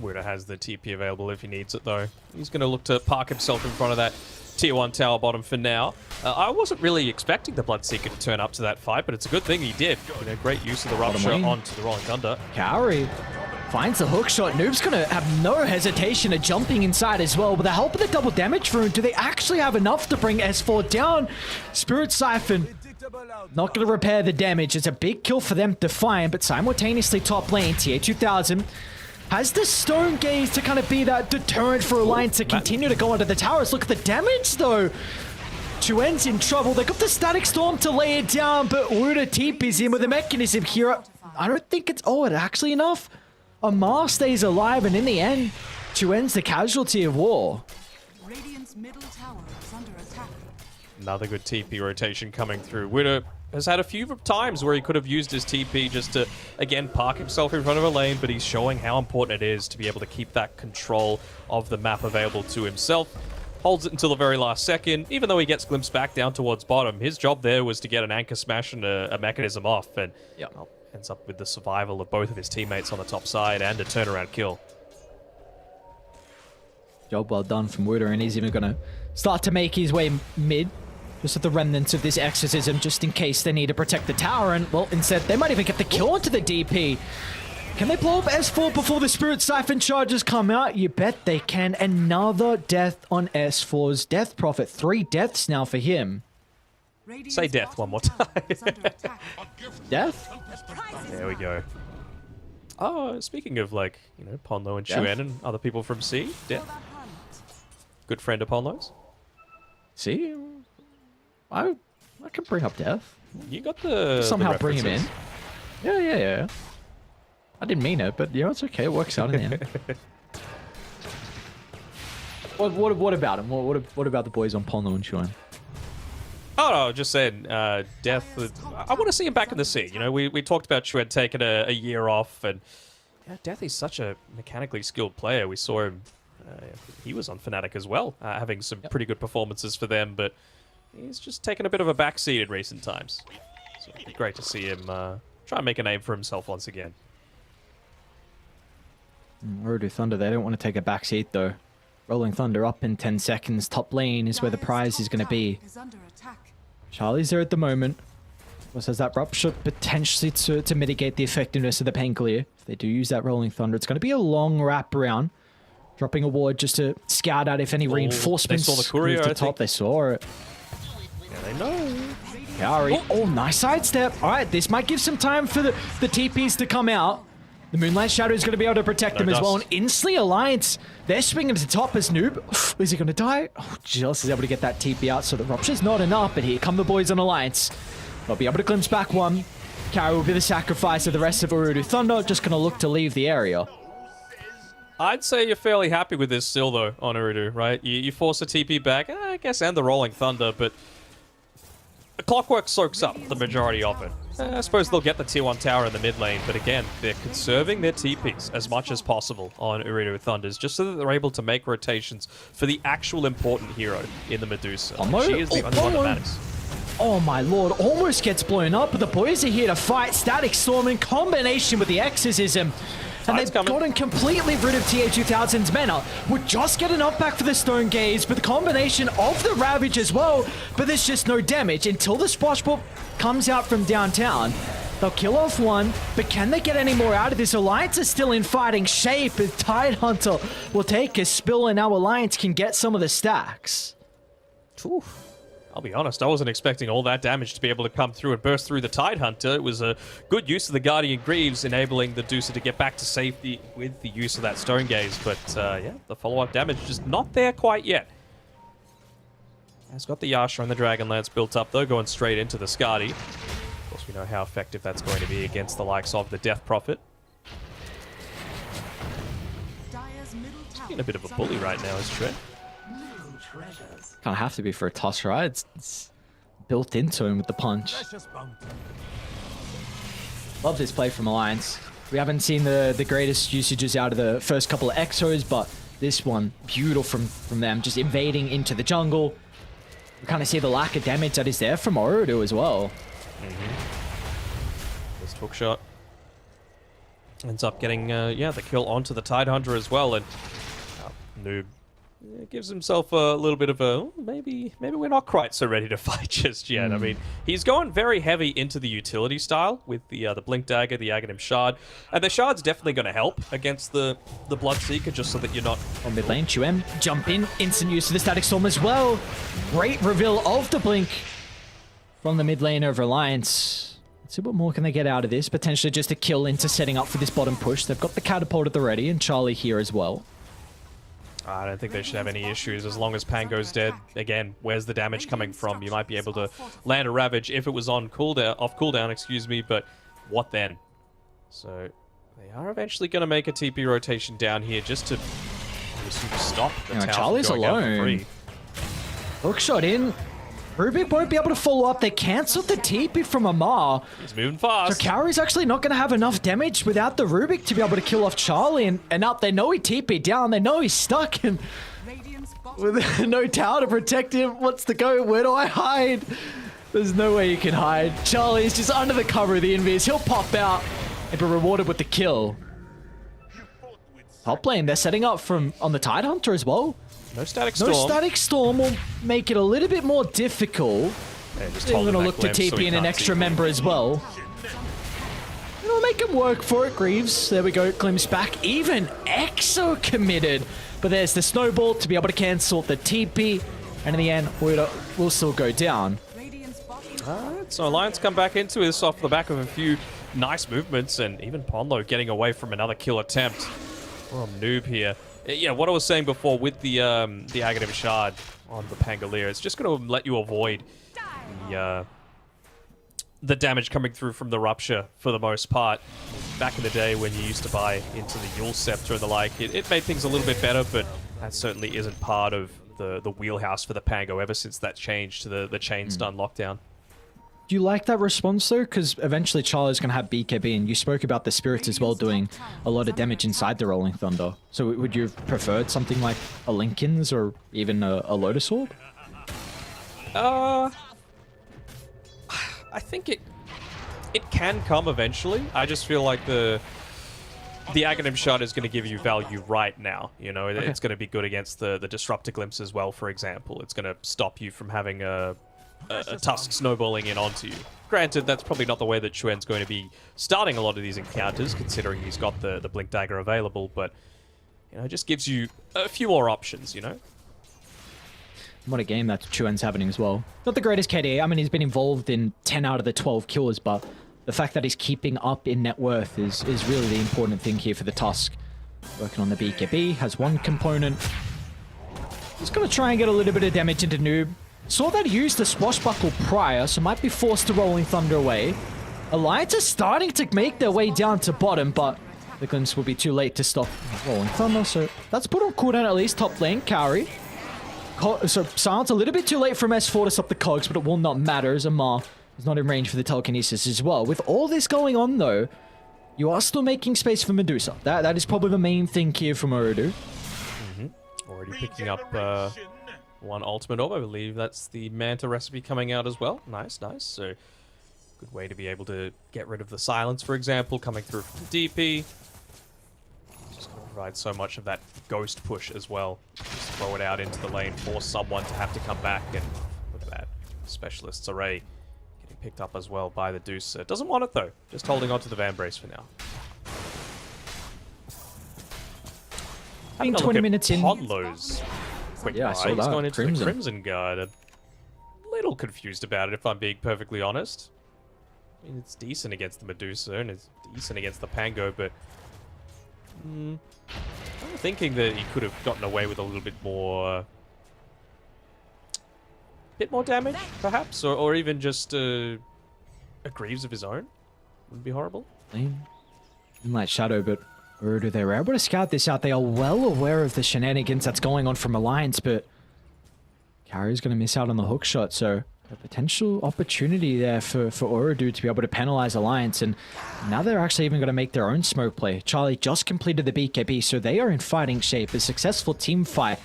Wuda has the TP available if he needs it, though. He's going to look to park himself in front of that Tier 1 tower bottom for now. I wasn't really expecting the Bloodseeker to turn up to that fight, but it's a good thing he did. You know, great use of the rupture onto the Rolling Thunder. Kaori finds the hook shot. Noob's going to have no hesitation of jumping inside as well. With the help of the double damage rune, do they actually have enough to bring S4 down? Spirit Siphon not going to repair the damage. It's a big kill for them to find, but simultaneously top lane, TA2000 has the Stone Gaze to kind of be that deterrent for Alliance to continue to go under the towers. Look at the damage, though. Chuen's in trouble. They got the Static Storm to lay it down, but Wuda TP's in with a mechanism here. I don't think it's... Oh, it's actually enough. Amar stays alive, and in the end, Chuen's the casualty of war. Radiant's middle tower is under attack. Another good TP rotation coming through. Wuda has had a few times where he could have used his TP just to, again, park himself in front of a lane, but he's showing how important it is to be able to keep that control of the map available to himself. Holds it until the very last second. Even though he gets glimpsed back down towards bottom, his job there was to get an anchor smash and a mechanism off, and ends up with the survival of both of his teammates on the top side and a turnaround kill. Job well done from Wuda, and he's even going to start to make his way mid. Just at the remnants of this Exorcism, just in case they need to protect the tower. And, well, instead, they might even get the kill onto the DP. Can they blow up S4 before the Spirit Siphon charges come out? You bet they can. Another death on S4's Death Prophet. 3 deaths now for him. Say death one more time. Death? There we go. Oh, speaking of, like, you know, Ponlo and Chuen and other people from C, death. Good friend of Ponlo's. See? I can bring up Death. You got the somehow bring him in. references. Yeah. I didn't mean it, but yeah, it's okay. It works out in the end. What about him? What about the boys on Ponlo and Chuen? Oh, no, just saying, Death, I want to see him back in the sea. You know, we talked about Chuen taking a year off, and yeah, Death is such a mechanically skilled player. We saw him, he was on Fnatic as well, having some pretty good performances for them, but he's just taken a bit of a backseat in recent times. So it'd be great to see him try and make a name for himself once again. Road Thunder, they don't want to take a backseat though. Rolling Thunder up in 10 seconds. Top lane is where the prize is going to be. Charlie's there at the moment. Also has that rupture potentially to mitigate the effectiveness of the Panclear. If they do use that Rolling Thunder, it's going to be a long wrap around. Dropping a ward just to scout out if any reinforcements they saw the courier, moved to I top. think. They saw it. Yeah, they know. Kaori. Oh, nice sidestep. All right, this might give some time for the TPs to come out. The Moonlight Shadow is going to be able to protect them as well. And instantly Alliance, they're swinging to top as Noob. Is he going to die? Oh, Jealous is able to get that TP out, so the Rupture's not enough. But here come the boys on Alliance. They'll be able to glimpse back one. Kaori will be the sacrifice of the rest of Urudu Thunder. Just going to look to leave the area. I'd say you're fairly happy with this still, though, on Urudu, right? You force a TP back, I guess, and the Rolling Thunder, but the Clockwork soaks up the majority of it. I suppose they'll get the tier 1 tower in the mid lane, but again, they're conserving their TPs as much as possible on Urudu Thunders, just so that they're able to make rotations for the actual important hero in the Medusa. She is the only one that matters. Oh my lord, almost gets blown up, but the boys are here to fight. Static Storm in combination with the Exorcism. And they've gotten completely rid of TA2000's mana. Would just get enough back for the Stone Gaze, but the combination of the Ravage as well. But there's just no damage until the Splash Ball comes out from downtown. They'll kill off one, but can they get any more out of this? Alliance is still in fighting shape, as Tidehunter will take a spill, and now Alliance can get some of the stacks. Oof. I'll be honest, I wasn't expecting all that damage to be able to come through and burst through the Tidehunter. It was a good use of the Guardian Greaves, enabling the Deucer to get back to safety with the use of that Stone Gaze. But yeah, the follow-up damage just not there quite yet. Has got the Yasha and the Dragon Lance built up, though, going straight into the Skadi. Of course, we know how effective that's going to be against the likes of the Death Prophet. He's being a bit of a bully right now, is Trent. Kind of have to be for a toss, right? It's built into him with the punch. Love this play from Alliance. We haven't seen the greatest usages out of the first couple of Exos, but this one, beautiful from them. Just invading into the jungle. We kind of see the lack of damage that is there from Urudu as well. This hook shot ends up getting, yeah, the kill onto the Tidehunter as well, and Noob gives himself a little bit of a, maybe we're not quite so ready to fight just yet. I mean, he's going very heavy into the utility style with the Blink Dagger, the Aghanim Shard, and the Shard's definitely going to help against the Bloodseeker, just so that you're not... On mid lane, Chuem, jump in, instant use of the Static Storm as well. Great reveal of the Blink from the mid lane of Alliance. Let's see what more can they get out of this. Potentially just a kill into setting up for this bottom push. They've got the Catapult at the ready, and Charlie here as well. I don't think they should have any issues as long as Pango's dead. Again, where's the damage coming from? You might be able to land a Ravage if it was on cooldown, off cooldown, excuse me, but what then? So they are eventually going to make a TP rotation down here just to stop the tower Charlie's from going out for alone. free. Hook shot in. Rubik won't be able to follow up. They cancelled the TP from Amar. He's moving fast. So Kaori's actually not going to have enough damage without the Rubik to be able to kill off Charlie. And up, they know he TP'd down. They know he's stuck. And with no tower to protect him, what's the go? Where do I hide? There's no way you can hide. Charlie's just under the cover of the invis. He'll pop out and be rewarded with the kill. Top lane, they're setting up from on the Tidehunter as well. No Static Storm. No Static Storm will make it a little bit more difficult. Yeah, just They're going to look to glimpse so TP he in an can't extra TP. member as well. It'll make him work for it, Greaves. There we go, glimpse back. Even Exo committed. But there's the Snowball to be able to cancel the TP. And in the end, we'll still go down. Alright, so Alliance come back into this off the back of a few nice movements, and even Ponlo getting away from another kill attempt from Noob here. Yeah, what I was saying before with the Aghanim Shard on the Pangolier, it's just going to let you avoid the damage coming through from the Rupture for the most part. Back in the day when you used to buy into the Yule Scepter and the like, it made things a little bit better, but that certainly isn't part of the wheelhouse for the Pango ever since that changed to the chain stun lockdown. Do you like that response though? Because eventually Charlie's going to have BKB, and you spoke about the Spirits as well doing a lot of damage inside the Rolling Thunder. So would you have preferred something like a Linken's or even a Lotus Orb? I think it can come eventually. I just feel like the Aghanim Shard is going to give you value right now. You know, it's going to be good against the Disruptor Glimpse as well, for example. It's going to stop you from having a Tusk snowballing in onto you. Granted, that's probably not the way that Chuen's going to be starting a lot of these encounters, considering he's got the Blink Dagger available, but You know, it just gives you a few more options, you know? What a game that Chuan's having as well. Not the greatest KDA. I mean, he's been involved in 10 out of the 12 kills, but the fact that he's keeping up in net worth is really the important thing here for the Tusk. Working on the BKB, has one component. He's going to try and get a little bit of damage into Noob. Saw that he used the Swashbuckle prior, so might be forced to Rolling Thunder away. Alliance is starting to make their way down to bottom, but the Glimpse will be too late to stop Rolling Thunder, so that's put on cooldown at least. Top lane, Kaori. So Silence a little bit too late from S4 to stop the cogs, but it will not matter as Amar is not in range for the telekinesis as well. With all this going on though, you are still making space for Medusa. That is probably the main thing here from Urudu. Already picking up one ultimate orb. I believe that's the Manta recipe coming out as well. Nice, nice. So good way to be able to get rid of the silence, for example, coming through from the DP. Just going to provide so much of that ghost push as well. Just throw it out into the lane, force someone to have to come back, and look at that. Specialist's array getting picked up as well by the Deuce. Doesn't want it though. Just holding on to the Van Brace for now. Being 20 minutes in. Podlo's quick Yeah, I buy. saw He's that. going into Crimson. the Crimson Guard. A little confused about it, if I'm being perfectly honest. I mean, it's decent against the Medusa, and it's decent against the Pango, but... I'm thinking that he could have gotten away with a little bit more... damage, perhaps? Or even just a Greaves of his own? Wouldn't be horrible. Moonlight Shadow, but Urudu, they were able to scout this out. They are well aware of the shenanigans that's going on from Alliance, but Kaori's going to miss out on the hook shot, so a potential opportunity there for Urudu to be able to penalize Alliance, and now they're actually even going to make their own smoke play. Charlie just completed the BKB, so they are in fighting shape. A successful team fight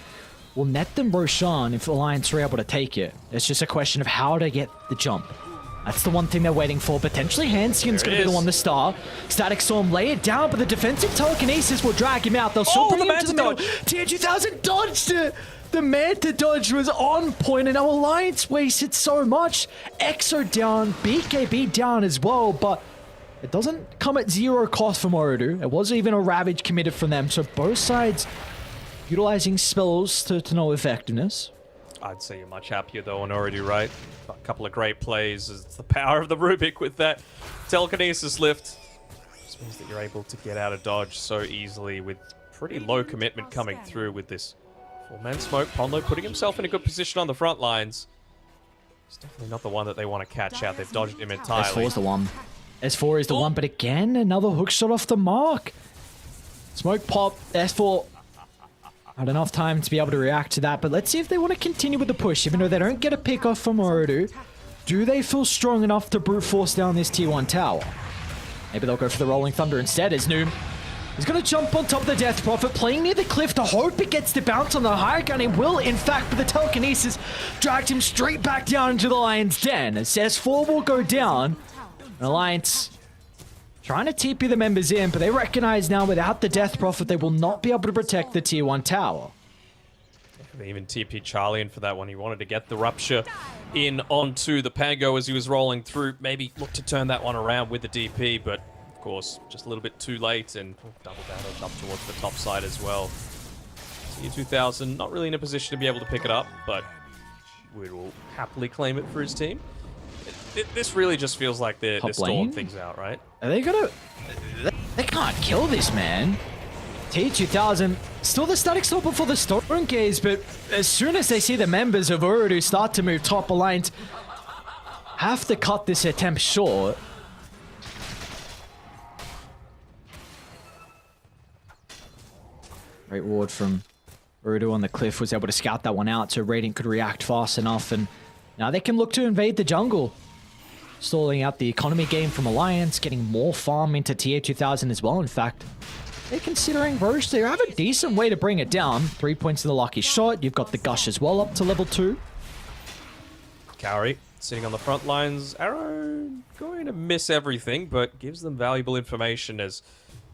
will net them Roshan if Alliance are able to take it. It's just a question of how to get the jump. That's the one thing they're waiting for. Potentially Hansian's going to be the one to start. Static Storm lay it down, but the defensive telekinesis will drag him out. They'll still bring him to the middle. TR2000 dodged it. The Manta dodge was on point, and our Alliance wasted so much. Exo down, BKB down as well, but it doesn't come at zero cost from Urudu. It wasn't even a Ravage committed from them, so both sides utilizing spells to no effectiveness. I'd say you're much happier though on Urudu, right? A couple of great plays. It's the power of the Rubik with that telekinesis lift. Just means that you're able to get out of dodge so easily with pretty low commitment coming through with this four-man smoke. Ponlo putting himself in a good position on the front lines. It's definitely not the one that they want to catch out. They've dodged him entirely. S4 is the one. S4 is the one, but again, another hook shot off the mark. Smoke pop, S4 had enough time to be able to react to that, but let's see if they want to continue with the push. Even though they don't get a pick off from Urudu, do they feel strong enough to brute force down this tier 1 tower? Maybe they'll go for the Rolling Thunder instead, as Noom is going to jump on top of the Death Prophet, playing near the cliff to hope it gets the bounce on the high gun. It will, in fact, but the telekinesis dragged him straight back down into the Lion's Den. As S4 will go down, and Alliance trying to TP the members in, but they recognize now without the Death Prophet, they will not be able to protect the tier 1 tower. They even TP Charlie in for that one. He wanted to get the Rupture in onto the Pango as he was rolling through. Maybe look to turn that one around with the DP, but of course, just a little bit too late, and double damage up towards the top side as well. Tier 2000, not really in a position to be able to pick it up, but we will happily claim it for his team. This really just feels like they're stalling things out, right? Are they gonna... They can't kill this, man. T2000, still the static stop before the Storm Gaze, but as soon as they see the members of Urudu start to move top, Alliance have to cut this attempt short. Great ward from Urudu on the cliff, was able to scout that one out so Radiant could react fast enough, and now they can look to invade the jungle. Stalling out the economy game from Alliance, getting more farm into tier 2000 as well. In fact, they're considering Roche. They have a decent way to bring it down. 3 points to the lucky shot. You've got the Gush as well up to level 2. Kaori sitting on the front lines. Arrow going to miss everything, but gives them valuable information, as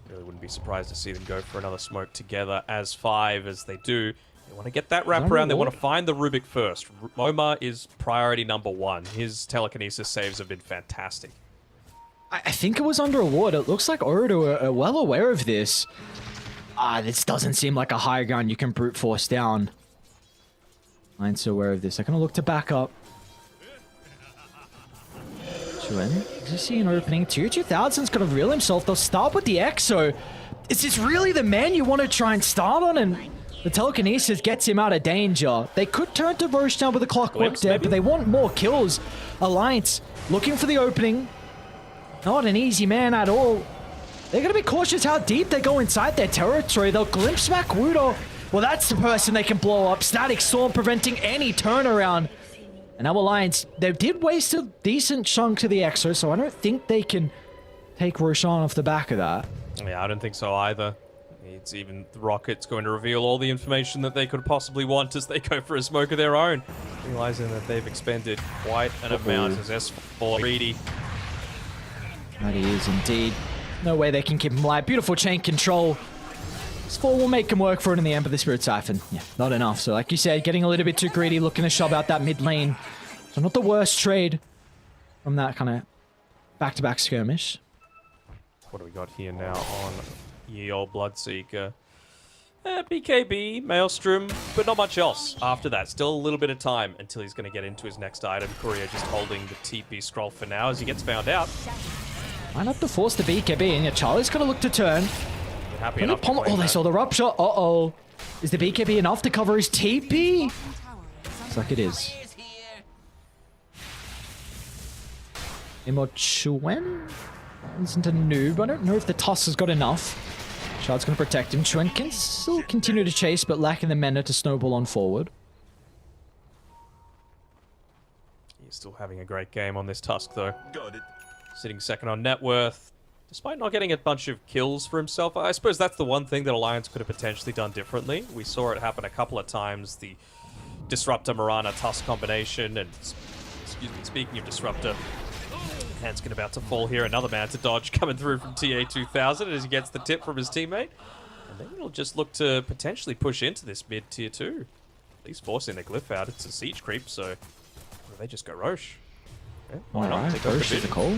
really wouldn't be surprised to see them go for another smoke together as 5 as they do. They want to get that wrap around. They want to find the Rubik first. Omar is priority number 1. His telekinesis saves have been fantastic. I think it was under a ward. It looks like Urudu are well aware of this. This doesn't seem like a high ground you can brute force down. I'm so aware of this. They're going to look to back up. Chuen, does he see an opening? 2000's going to reel himself. They'll start with the Exo. Is this really the man you want to try and start on? And the telekinesis gets him out of danger. They could turn to Roche now with the clockwork dead, but they want more kills. Alliance looking for the opening. Not an easy man at all. They're going to be cautious how deep they go inside their territory. They'll glimpse back Wudo. Well, that's the person they can blow up. Static Storm preventing any turnaround. And now Alliance, they did waste a decent chunk to the Exo, so I don't think they can take Roshan off the back of that. Yeah, I don't think so either. It's even the Rocket's going to reveal all the information that they could possibly want as they go for a smoke of their own. Realizing that they've expended quite an amount as S4 greedy. That he is indeed. No way they can keep him alive. Beautiful chain control. S4 will make him work for it in the end, but the Spirit Siphon, yeah, not enough. So like you said, getting a little bit too greedy, looking to shove out that mid lane. So not the worst trade from that kind of back-to-back skirmish. What do we got here now on Ye Old Bloodseeker? BKB, Maelstrom, but not much else after that. Still a little bit of time until he's going to get into his next item. Courier just holding the TP scroll for now as he gets found out. Why not to force the BKB in? Yeah, Charlie's going to look to turn. Happy enough to oh, they saw the rupture. Uh-oh. Is the BKB enough to cover his TP? Looks like it is. Chuen isn't a noob. I don't know if the Tusk has got enough. Shard's going to protect him. Chuen can still continue to chase, but lacking the mana to snowball on forward. He's still having a great game on this Tusk, though. Sitting second on net worth. Despite not getting a bunch of kills for himself, I suppose that's the one thing that Alliance could have potentially done differently. We saw it happen a couple of times, the Disruptor Mirana Tusk combination, and excuse me, speaking of Disruptor, Hanskin about to fall here, another man to dodge coming through from TA2000 as he gets the tip from his teammate. And then he'll just look to potentially push into this mid tier 2. At least forcing the glyph out, it's a siege creep, so or they just go Roche. Yeah, why not? Take Roche is the call.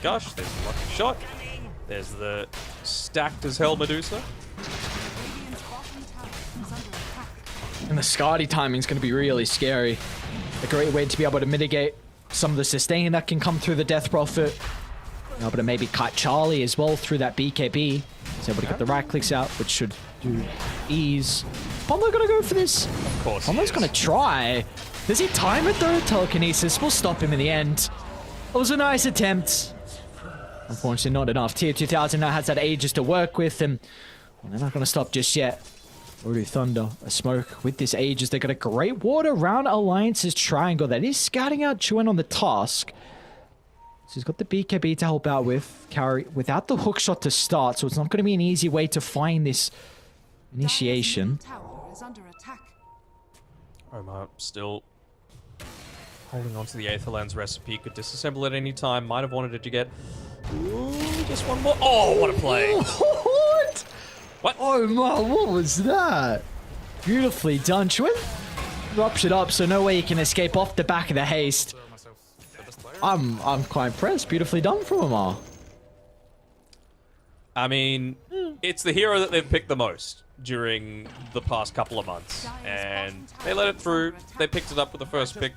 Gush, there's the lucky shot. There's the stacked as hell Medusa. And the Skadi timing is going to be really scary. A great way to be able to mitigate some of the sustain that can come through the Death Prophet. Able to maybe cut Charlie as well through that BKB. He's able to get the right clicks out, which should do ease. Pombo going to go for this. Of course. Pombo's going to try. Does he time it though? Telekinesis will stop him in the end. It was a nice attempt. Unfortunately, not enough. Tier 2000 now has that Aegis to work with, and well, they're not going to stop just yet. Voodoo Thunder, a smoke with this Aegis. They got a great ward around Alliance's triangle that is scouting out Chuen on the Tusk. So he's got the BKB to help out with. Carry without the hook shot to start, so it's not going to be an easy way to find this initiation. Omar still holding on to the Aetherland's recipe. Could disassemble at any time. Might have wanted it to get... Ooh, just one more. Oh, what a play. What? What? Oh my, what was that? Beautifully done. Chuen ruptured up, so no way he can escape off the back of the haste. I'm quite impressed. Beautifully done from Omar. I mean, it's the hero that they've picked the most during the past couple of months. And they let it through. They picked it up with the first pick.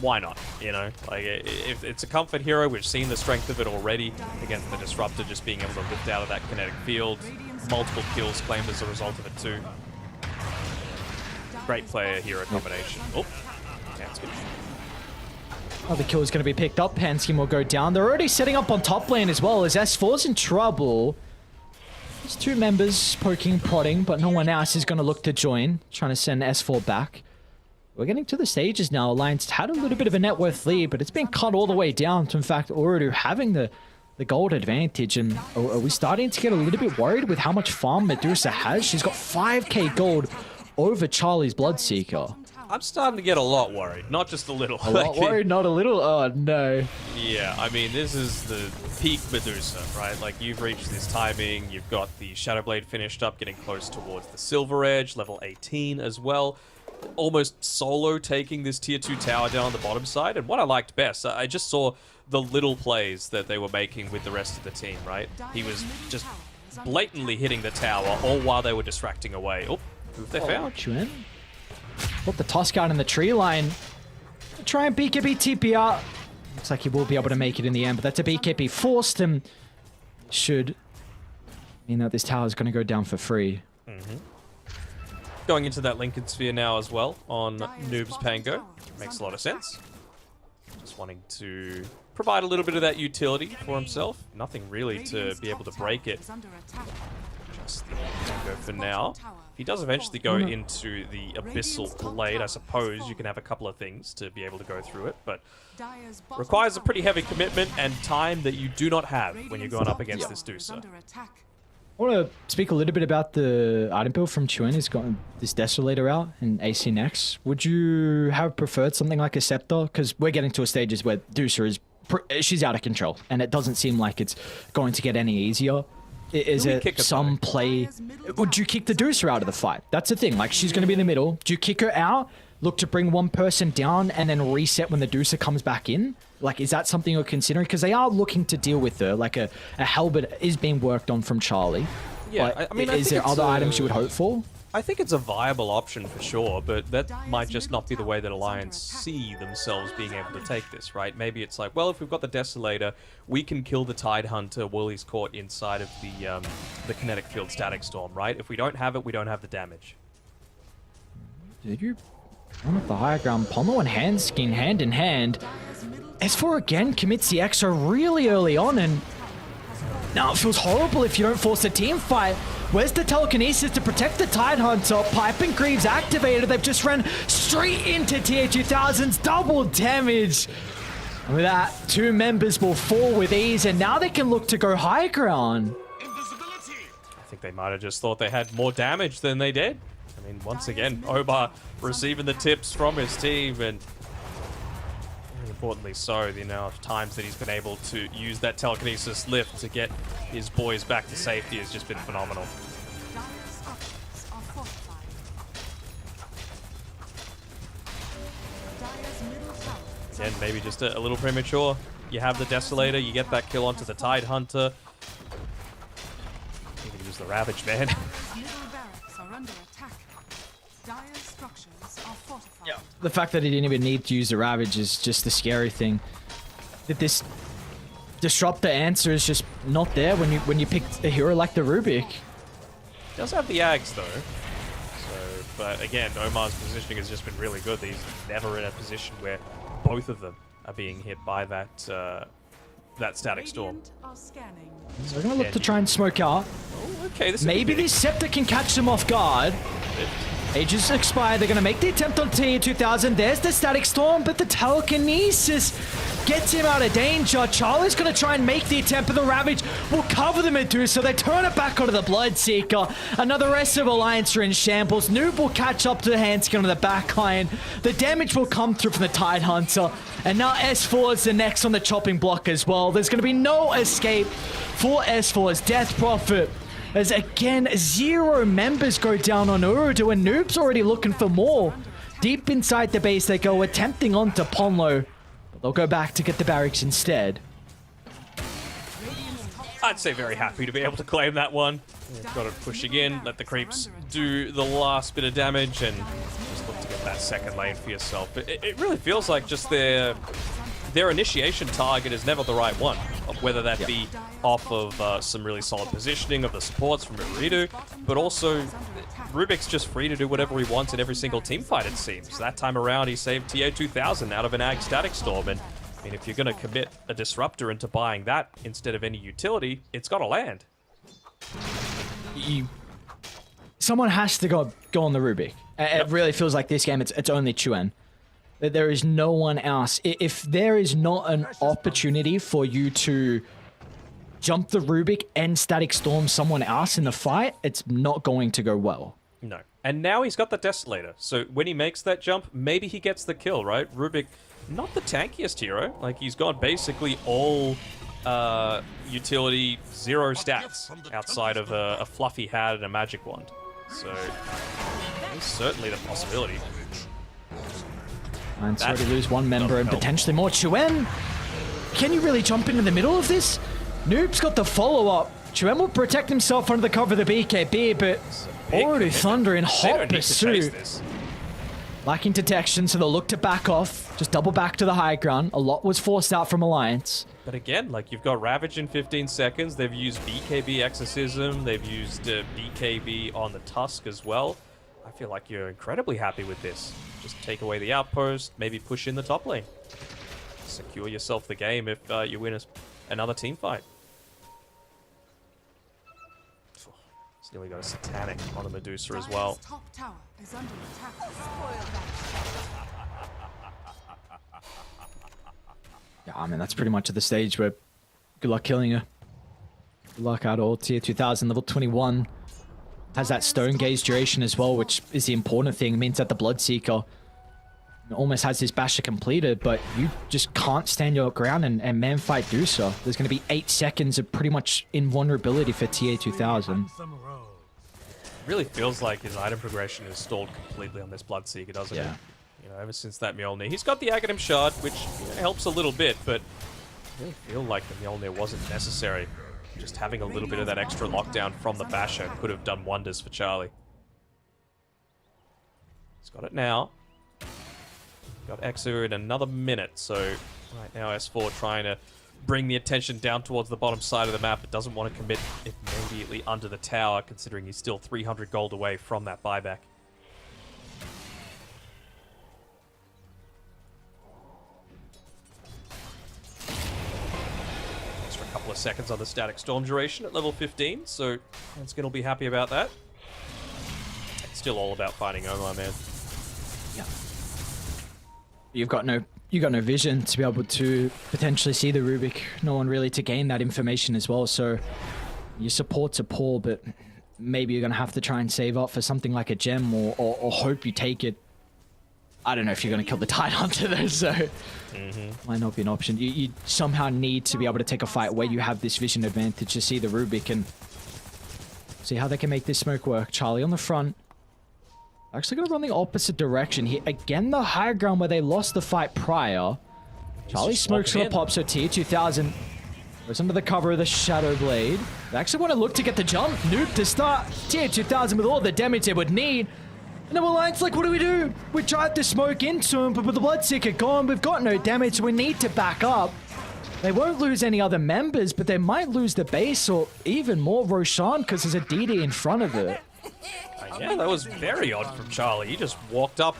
Why not? You know, like if it's a comfort hero, we've seen the strength of it already against the Disruptor, just being able to lift out of that kinetic field. Multiple kills claimed as a result of it too. Great player hero combination. Oh, that's good. Oh, the kill is going to be picked up. Panskin will go down. They're already setting up on top lane as well as S4's in trouble. There's two members poking, prodding, but no one else is going to look to join, trying to send S4 back. We're getting to the stages now. Alliance had a little bit of a net worth lead, but it's been cut all the way down to, in fact, Orodu having the gold advantage. And are we starting to get a little bit worried with how much farm Medusa has? She's got 5k gold over Charlie's Bloodseeker. I'm starting to get a lot worried, not just a little. A lot worried, not a little? Oh, no. Yeah, I mean, this is the peak Medusa, right? Like, you've reached this timing, you've got the Shadowblade finished up, getting close towards the Silver Edge, level 18 as well. almost solo taking this tier 2 tower down on the bottom side. And what I liked best, I just saw the little plays that they were making with the rest of the team, right? He was just blatantly hitting the tower, all while they were distracting away. Oh, who have they found? Chuan. Put the Tusk out in the tree line. Try and BKB TP out. Looks like he will be able to make it in the end, but that's a BKB forced him. Should mean that this tower is going to go down for free. Going into that Lincoln Sphere now as well on Noob's Pango. Makes a lot of sense. Just wanting to provide a little bit of that utility for himself. Nothing really to be able to break it. Just the Pango for now. If he does eventually go into the Abyssal Blade, I suppose you can have a couple of things to be able to go through it, but requires a pretty heavy commitment and time that you do not have when you're going up against this Dusa. I want to speak a little bit about the item build from Chuan. He's got this Desolator out in AC next. Would you have preferred something like a Scepter? Because we're getting to a stage where Dusa is she's out of control, and it doesn't seem like it's going to get any easier. Is it some play? Would you kick the Dusa out of the fight? That's the thing. Like, she's going to be in the middle. Do you kick her out, look to bring one person down, and then reset when the Dusa comes back in? Like, is that something you're considering? Because they are looking to deal with her. Like, a Halberd is being worked on from Charlie. Yeah, I mean, is there other items you would hope for? I think it's a viable option for sure, but that might just not be the way that Alliance see themselves being able to take this, right? Maybe it's like, well, if we've got the Desolator, we can kill the Tidehunter while he's caught inside of the Kinetic Field Static Storm, right? If we don't have it, we don't have the damage. Did you run up the higher ground? Pommel and Handskin hand in hand. S4 again commits the extra really early on, and now it feels horrible if you don't force a team fight. Where's the telekinesis to protect the Tidehunter? Pipe and Greaves activated. They've just ran straight into tier 2000's double damage. And with that, 2 members will fall with ease, and now they can look to go high ground. I think they might have just thought they had more damage than they did. I mean, once again, Obar receiving the tips from his team, and importantly so, the amount of times that he's been able to use that telekinesis lift to get his boys back to safety has just been phenomenal. Again, maybe just a little premature. You have the Desolator, you get that kill onto the Tidehunter. You can use the Ravage, man. Yeah. The fact that he didn't even need to use the Ravage is just the scary thing. That this Disruptor answer is just not there when you pick a hero like the Rubik. Does have the Ags though. So, but again, Omar's positioning has just been really good. He's never in a position where both of them are being hit by that that Static Storm. So they're gonna look to try and smoke out. Oh, okay, this maybe this Scepter can catch them off guard. Ages expire. They're going to make the attempt on tier 2000. There's the Static Storm, but the telekinesis gets him out of danger. Charlie's going to try and make the attempt, but the Ravage will cover the Medusa. They turn it back onto the Bloodseeker. Another rest of Alliance are in shambles. Noob will catch up to the Handskin on the backline. The damage will come through from the Tidehunter. And now S4 is the next on the chopping block as well. There's going to be no escape for S4's Death Prophet. As again, 0 members go down on Urudu, and Noob's already looking for more. Deep inside the base they go, attempting onto Ponlo. But they'll go back to get the barracks instead. I'd say very happy to be able to claim that one. Got it pushing in, let the creeps do the last bit of damage, and just look to get that second lane for yourself. But it really feels like just their initiation target is never the right one, whether that be off of some really solid positioning of the supports from Uridu, but also Rubik's just free to do whatever he wants in every single team fight, it seems. That time around, he saved TA 2000 out of an Ag Static Storm, and I mean, if you're going to commit a Disruptor into buying that instead of any utility, it's got to land. Someone has to go on the Rubik. It really feels like this game, it's only Chuan. There is no one else. If there is not an opportunity for you to jump the Rubik and Static Storm someone else in the fight, it's not going to go well. No. And now he's got the Desolator, so when he makes that jump, maybe he gets the kill, right? Rubik, not the tankiest hero. Like, he's got basically all utility, 0 stats outside of a fluffy hat and a magic wand. So, there's certainly the possibility. And sorry That to lose one member and help. potentially more. Chuen, can you really jump into the middle of this? Noob's got the follow-up. Chuen will protect himself under the cover of the BKB, but already Thunder in They hot don't need to chase pursuit. this. Lacking detection, so they'll look to back off. Just double back to the high ground. A lot was forced out from Alliance. But again, like, you've got Ravage in 15 seconds. They've used BKB Exorcism. They've used BKB on the Tusk as well. I feel like you're incredibly happy with this. Just take away the outpost, maybe push in the top lane. Secure yourself the game if you win another team fight. It's nearly got a Satanic on the Medusa as well. Dire's top tower is under attack. Yeah, I mean, that's pretty much at the stage where good luck killing her. Good luck at all. Tier 2000, level 21. Has that Stone Gaze duration as well, which is the important thing. It means that the Bloodseeker almost has his basher completed, but you just can't stand your ground and man fight do so. There's going to be 8 seconds of pretty much invulnerability for TA 2000. Really feels like his item progression is stalled completely on this Bloodseeker, doesn't it? You know, ever since that Mjolnir. He's got the Aghanim Shard, which helps a little bit, but I really feel like the Mjolnir wasn't necessary. Just having a little bit of that extra lockdown from the Basher could have done wonders for Charlie. He's got it now. Got Exo in another minute, so right now S4 trying to bring the attention down towards the bottom side of the map, but doesn't want to commit immediately under the tower, considering he's still 300 gold away from that buyback. Extra couple of seconds on the static storm duration at level 15, so Hanskin will be happy about that. It's still all about finding Omar, man. Yeah. You've got no vision to be able to potentially see the Rubik. No one really to gain that information as well. So your supports are poor, but maybe you're gonna have to try and save up for something like a gem or hope you take it. I don't know if you're gonna kill the Tide Hunter though, so might not be an option. You somehow need to be able to take a fight where you have this vision advantage to see the Rubik and see how they can make this smoke work. Charlie on the front. Actually going to run the opposite direction here. Again, the high ground where they lost the fight prior. Charlie Smoke's going to pop, so Tier 2000 goes under the cover of the Shadow Blade. They actually want to look to get the jump. Nuke to start. Tier 2000 with all the damage they would need. And then Alliance like, what do? We tried to smoke into him, but with the Bloodseeker gone, we've got no damage, so we need to back up. They won't lose any other members, but they might lose the base or even more Roshan because there's a DD in front of it. Yeah, that was very odd from Charlie. He just walked up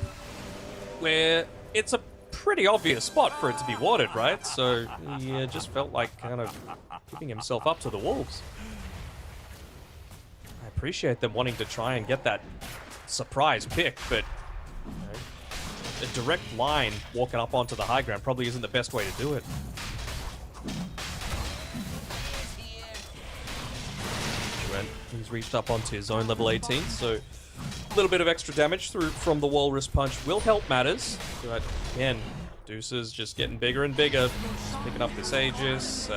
where it's a pretty obvious spot for it to be warded, right? So he just felt like kind of giving himself up to the wolves. I appreciate them wanting to try and get that surprise pick, but you know, a direct line walking up onto the high ground probably isn't the best way to do it. He's reached up onto his own level 18, so a little bit of extra damage from the Walrus Punch will help matters. But again, Deuce's just getting bigger and bigger. Picking up this Aegis,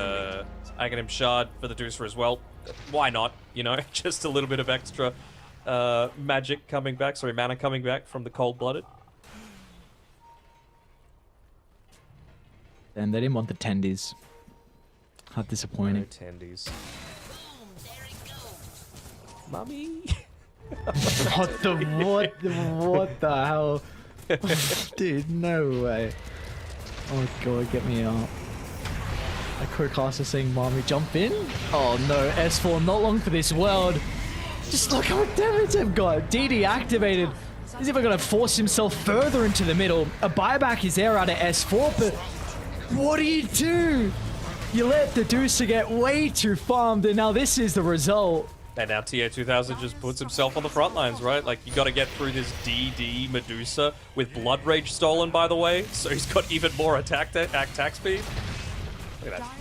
Aghanim Shard for the Deucer as well. Why not? You know, just a little bit of extra magic coming back, mana coming back from the Cold-Blooded. And they didn't want the tendies. How disappointing. No tendies. Mummy. What the hell? Dude, no way. Oh god, get me out. A co-caster saying, Mommy, jump in? Oh no, S4, not long for this world. Just look how much damage they've got. DD activated. He's even gonna force himself further into the middle. A buyback is there out of S4, but what do? You let the Deucer get way too farmed, and now this is the result. And now TA 2000 just puts himself on the front lines, right? Like, you got to get through this DD Medusa with Blood Rage stolen, by the way. So he's got even more attack speed. Look at that.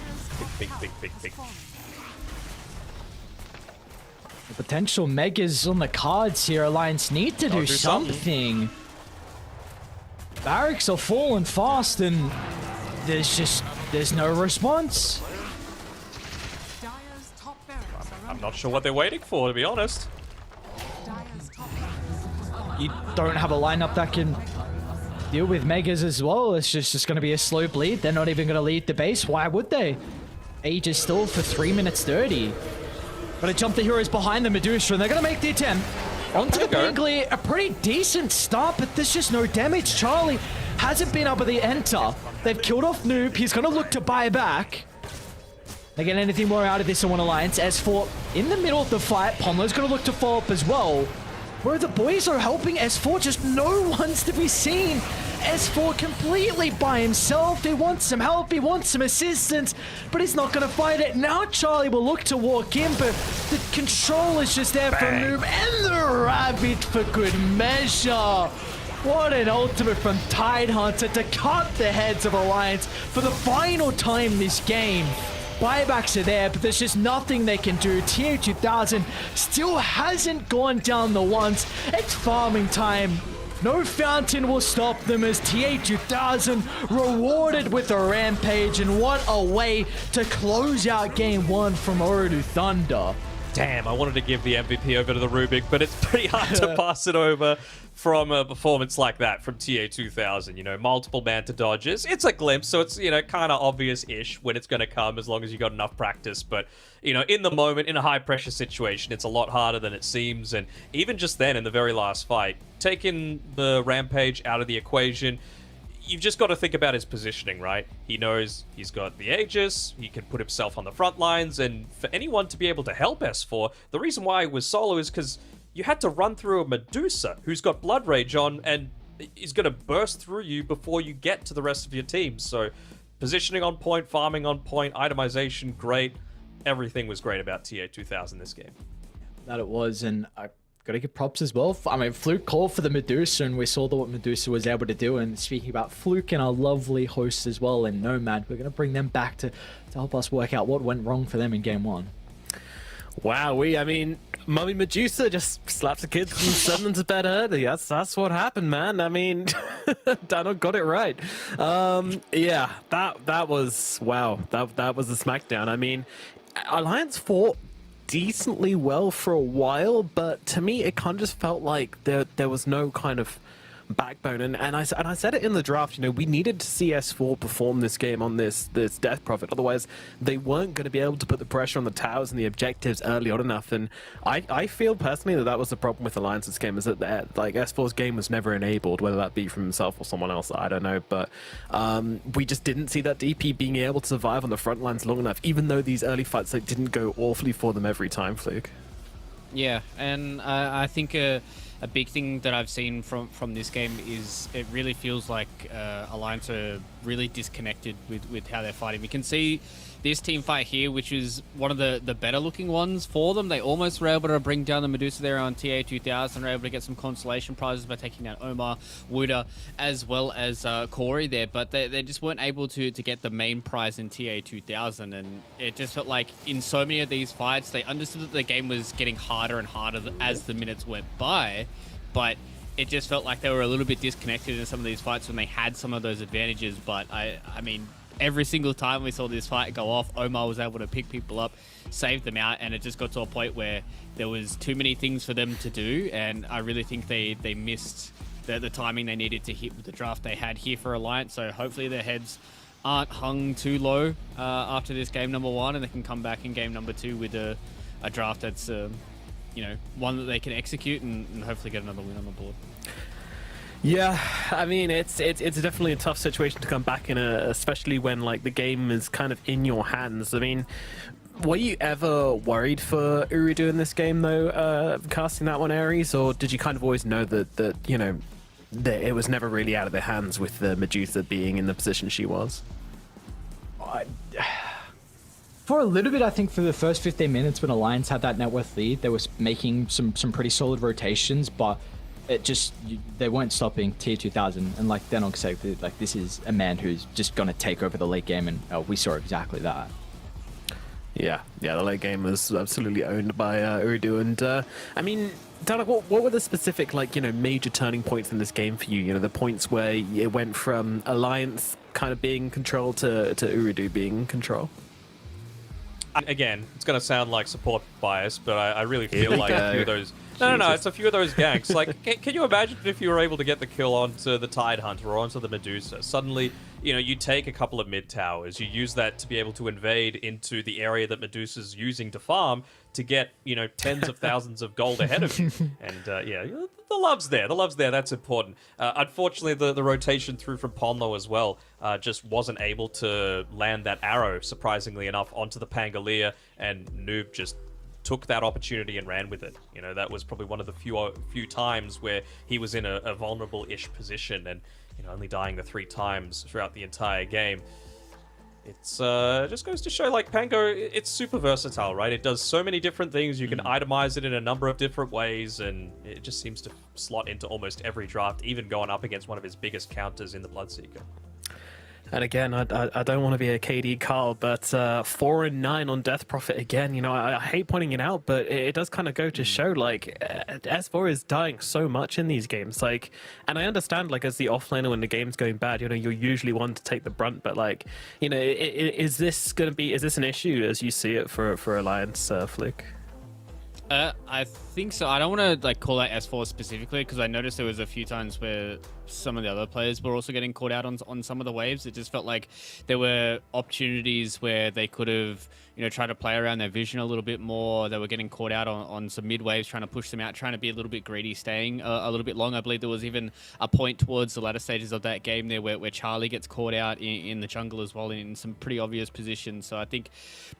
Big. The potential megas on the cards here. Alliance need to do something. Barracks are falling fast and there's no response. I'm not sure what they're waiting for, to be honest. You don't have a lineup that can deal with Megas as well. It's just going to be a slow bleed. They're not even going to lead the base. Why would they? Age is still for 3 minutes 30. But a jump the heroes behind the Medusa, and they're going to make the attempt. Onto the Bingley, a pretty decent start, but there's just no damage. Charlie hasn't been able to enter. They've killed off Noob. He's going to look to buy back. They get anything more out of this in One Alliance. S4 in the middle of the fight. Pomlo's going to look to follow up as well. Where the boys are helping S4, just no one's to be seen. S4 completely by himself. He wants some help, he wants some assistance, but he's not going to fight it. Now Charlie will look to walk in, but the control is just there for Noob, and the Rabbit for good measure. What an ultimate from Tidehunter to cut the heads of Alliance for the final time this game. Buybacks are there, but there's just nothing they can do. TA2000 still hasn't gone down the ones. It's farming time. No fountain will stop them as TA2000 rewarded with a rampage, and what a way to close out game one from Oredu Thunder. Damn, I wanted to give the MVP over to the Rubik, but it's pretty hard to pass it over from a performance like that from TA2000. You know, multiple Manta dodges. It's a glimpse, so it's, you know, kind of obvious-ish when it's going to come as long as you got enough practice. But, you know, in the moment, in a high-pressure situation, it's a lot harder than it seems. And even just then, in the very last fight, taking the Rampage out of the equation, you've just got to think about his positioning, right? He knows he's got the Aegis, he can put himself on the front lines, and for anyone to be able to help S4, the reason why it was solo is because you had to run through a Medusa who's got Blood Rage on and is going to burst through you before you get to the rest of your team. So positioning on point, farming on point, itemization, great. Everything was great about TA2000 this game. That it was, and I gotta give props as well. I mean, Fluke called for the Medusa, and we saw what Medusa was able to do. And speaking about Fluke and our lovely hosts as well, and Nomad, we're gonna bring them back to help us work out what went wrong for them in game one. Wow, I mean, Mummy Medusa just slaps the kids and sends them to bed early. That's what happened, man. I mean, Dano got it right. Yeah, that was, wow, that was a smackdown. I mean, Alliance fought decently well for a while, but to me it kind of just felt like there was no kind of backbone, and I said it in the draft, you know, we needed to see S4 perform this game on this Death Prophet, otherwise they weren't going to be able to put the pressure on the towers and the objectives early on enough. And I feel personally that was the problem with Alliance's game, is that like S4's game was never enabled, whether that be from himself or someone else, I don't know, but we just didn't see that DP being able to survive on the front lines long enough, even though these early fights like, didn't go awfully for them every time, Fluke. Yeah, and I think a big thing that I've seen from this game is it really feels like Alliance are really disconnected with how they're fighting. We can see this team fight here, which is one of the better looking ones for them. They almost were able to bring down the Medusa there on TA2000. Were able to get some consolation prizes by taking down Omar, Wuda, as well as Corey there, but they just weren't able to get the main prize in TA2000. And it just felt like in so many of these fights, they understood that the game was getting harder and harder as the minutes went by, but it just felt like they were a little bit disconnected in some of these fights when they had some of those advantages. But I mean, every single time we saw this fight go off, Omar was able to pick people up, save them out, and it just got to a point where there was too many things for them to do, and I really think they missed the timing they needed to hit with the draft they had here for Alliance. So hopefully their heads aren't hung too low after this game number one, and they can come back in game number two with a draft that's you know, one that they can execute and hopefully get another win on the board. Yeah, I mean, it's definitely a tough situation to come back in, especially when like the game is kind of in your hands. I mean, were you ever worried for Uridu in this game though, casting that one Ares, or did you kind of always know that you know that it was never really out of their hands with the Medusa being in the position she was? For a little bit, I think for the first 15 minutes when Alliance had that net worth lead, they were making some pretty solid rotations, but it just, they weren't stopping TA2000. And like Denok said, like this is a man who's just going to take over the late game, and we saw exactly that. Yeah, the late game was absolutely owned by Uridu. And I mean, Danik, what were the specific, like, you know, major turning points in this game for you? You know, the points where it went from Alliance kind of being in control to Uridu being in control? Again, it's going to sound like support bias, but I really feel like a few of those No, it's a few of those ganks. Like, can you imagine if you were able to get the kill onto the Tidehunter or onto the Medusa? Suddenly, you take a couple of mid towers, you use that to be able to invade into the area that Medusa's using to farm to get, tens of thousands of gold ahead of you. And, the love's there. The love's there. That's important. Unfortunately, the rotation through from Ponlo as well just wasn't able to land that arrow, surprisingly enough, onto the Pangolier, and Noob just took that opportunity and ran with it. That was probably one of the few times where he was in a vulnerable-ish position, and only dying the 3 times throughout the entire game. It's just goes to show, like, Pango, it's super versatile, right? It does so many different things. You can itemize it in a number of different ways, and it just seems to slot into almost every draft, even going up against one of his biggest counters in the Bloodseeker. And again, I don't want to be a KD Carl, but 4 and 9 on Death Prophet again. I hate pointing it out, but it does kind of go to show, like, S4 is dying so much in these games. Like, and I understand, like, as the offlaner when the game's going bad, you're usually one to take the brunt. But, like, is this an issue as you see it for Alliance, Flick? I think so. I don't want to call out S4 specifically, because I noticed there was a few times where some of the other players were also getting caught out on some of the waves. It just felt like there were opportunities where they could have tried to play around their vision a little bit more. They were getting caught out on some mid waves, trying to push them out, trying to be a little bit greedy, staying a little bit long. I believe there was even a point towards the latter stages of that game there where Charlie gets caught out in the jungle as well, in some pretty obvious positions. So I think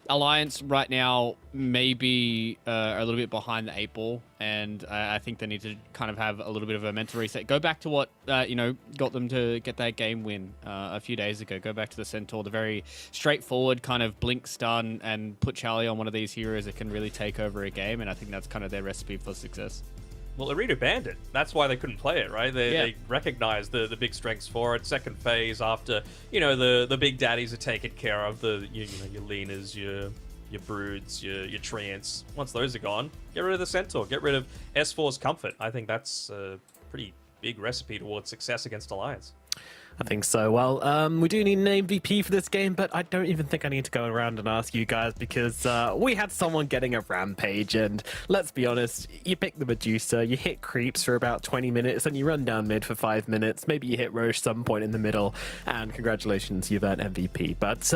Alliance right now may be a little bit behind the 8 ball, and I think they need to kind of have a little bit of a mental reset. Go back to what got them to get that game win a few days ago. Go back to the Centaur, the very straightforward kind of blink stun, and put Charlie on one of these heroes that can really take over a game, and I think that's kind of their recipe for success. Well, Arena banned it. That's why they couldn't play it, right? They recognized the big strengths for it. Second phase, after the big daddies are taken care of, your Lenas, your Broods, your Treants. Once those are gone, get rid of the Centaur. Get rid of S4's comfort. I think that's a pretty big recipe towards success against Alliance. I think so. Well, we do need an MVP for this game, but I don't even think I need to go around and ask you guys, because we had someone getting a rampage, and let's be honest, you pick the Medusa, you hit creeps for about 20 minutes, and you run down mid for 5 minutes. Maybe you hit Roche some point in the middle, and congratulations, you've earned MVP. But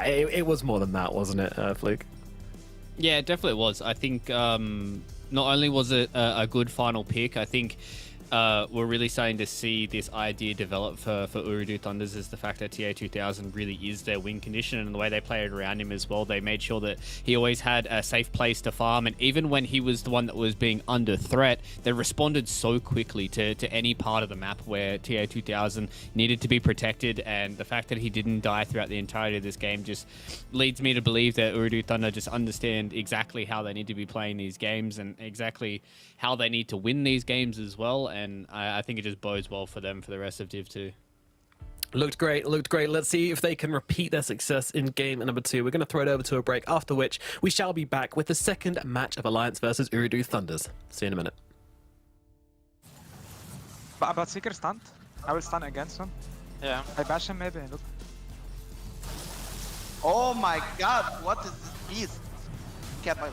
it was more than that, wasn't it, Fluke? Yeah, it definitely was. I think not only was it a good final pick, I think we're really starting to see this idea develop for Urudu Thunders, is the fact that TA2000 really is their win condition, and the way they played around him as well. They made sure that he always had a safe place to farm, and even when he was the one that was being under threat, they responded so quickly to any part of the map where TA2000 needed to be protected, and the fact that he didn't die throughout the entirety of this game just leads me to believe that Urudu Thunder just understand exactly how they need to be playing these games, and exactly how they need to win these games as well, and I think it just bodes well for them for the rest of Div 2. Looked great. Let's see if they can repeat their success in game number 2. We're going to throw it over to a break, after which we shall be back with the second match of Alliance versus Urudu Thunders. See you in a minute. But Seeker stunned. I will stun against him. Yeah. I bash him maybe. Look. Oh my god, what is this beast? Get my...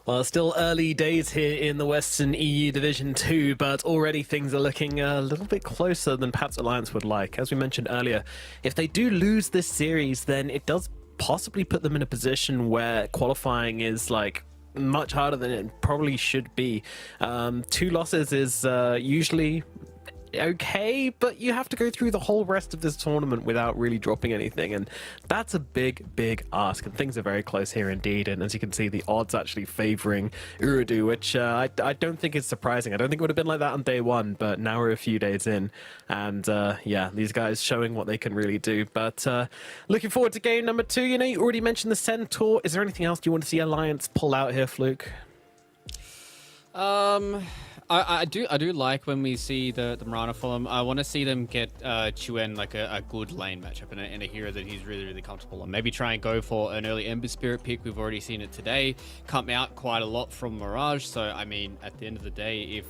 Well, still early days here in the Western EU Division 2, but already things are looking a little bit closer than perhaps Alliance would like. As we mentioned earlier, if they do lose this series, then it does possibly put them in a position where qualifying is like much harder than it probably should be. 2 losses is usually okay, but you have to go through the whole rest of this tournament without really dropping anything, and that's a big ask, and things are very close here indeed. And as you can see, the odds actually favoring Urdu, which I don't think is surprising. I don't think it would have been like that on day one, but now we're a few days in, and yeah, these guys showing what they can really do. But looking forward to game number 2. You know, you already mentioned the Centaur. Is there anything else you want to see Alliance pull out here, Fluke? I do like when we see the Mirana for them. I want to see them get Chuen like a good lane matchup and a hero that he's really comfortable on. Maybe try and go for an early Ember Spirit pick. We've already seen it today come out quite a lot from Mirage. So I mean, at the end of the day, if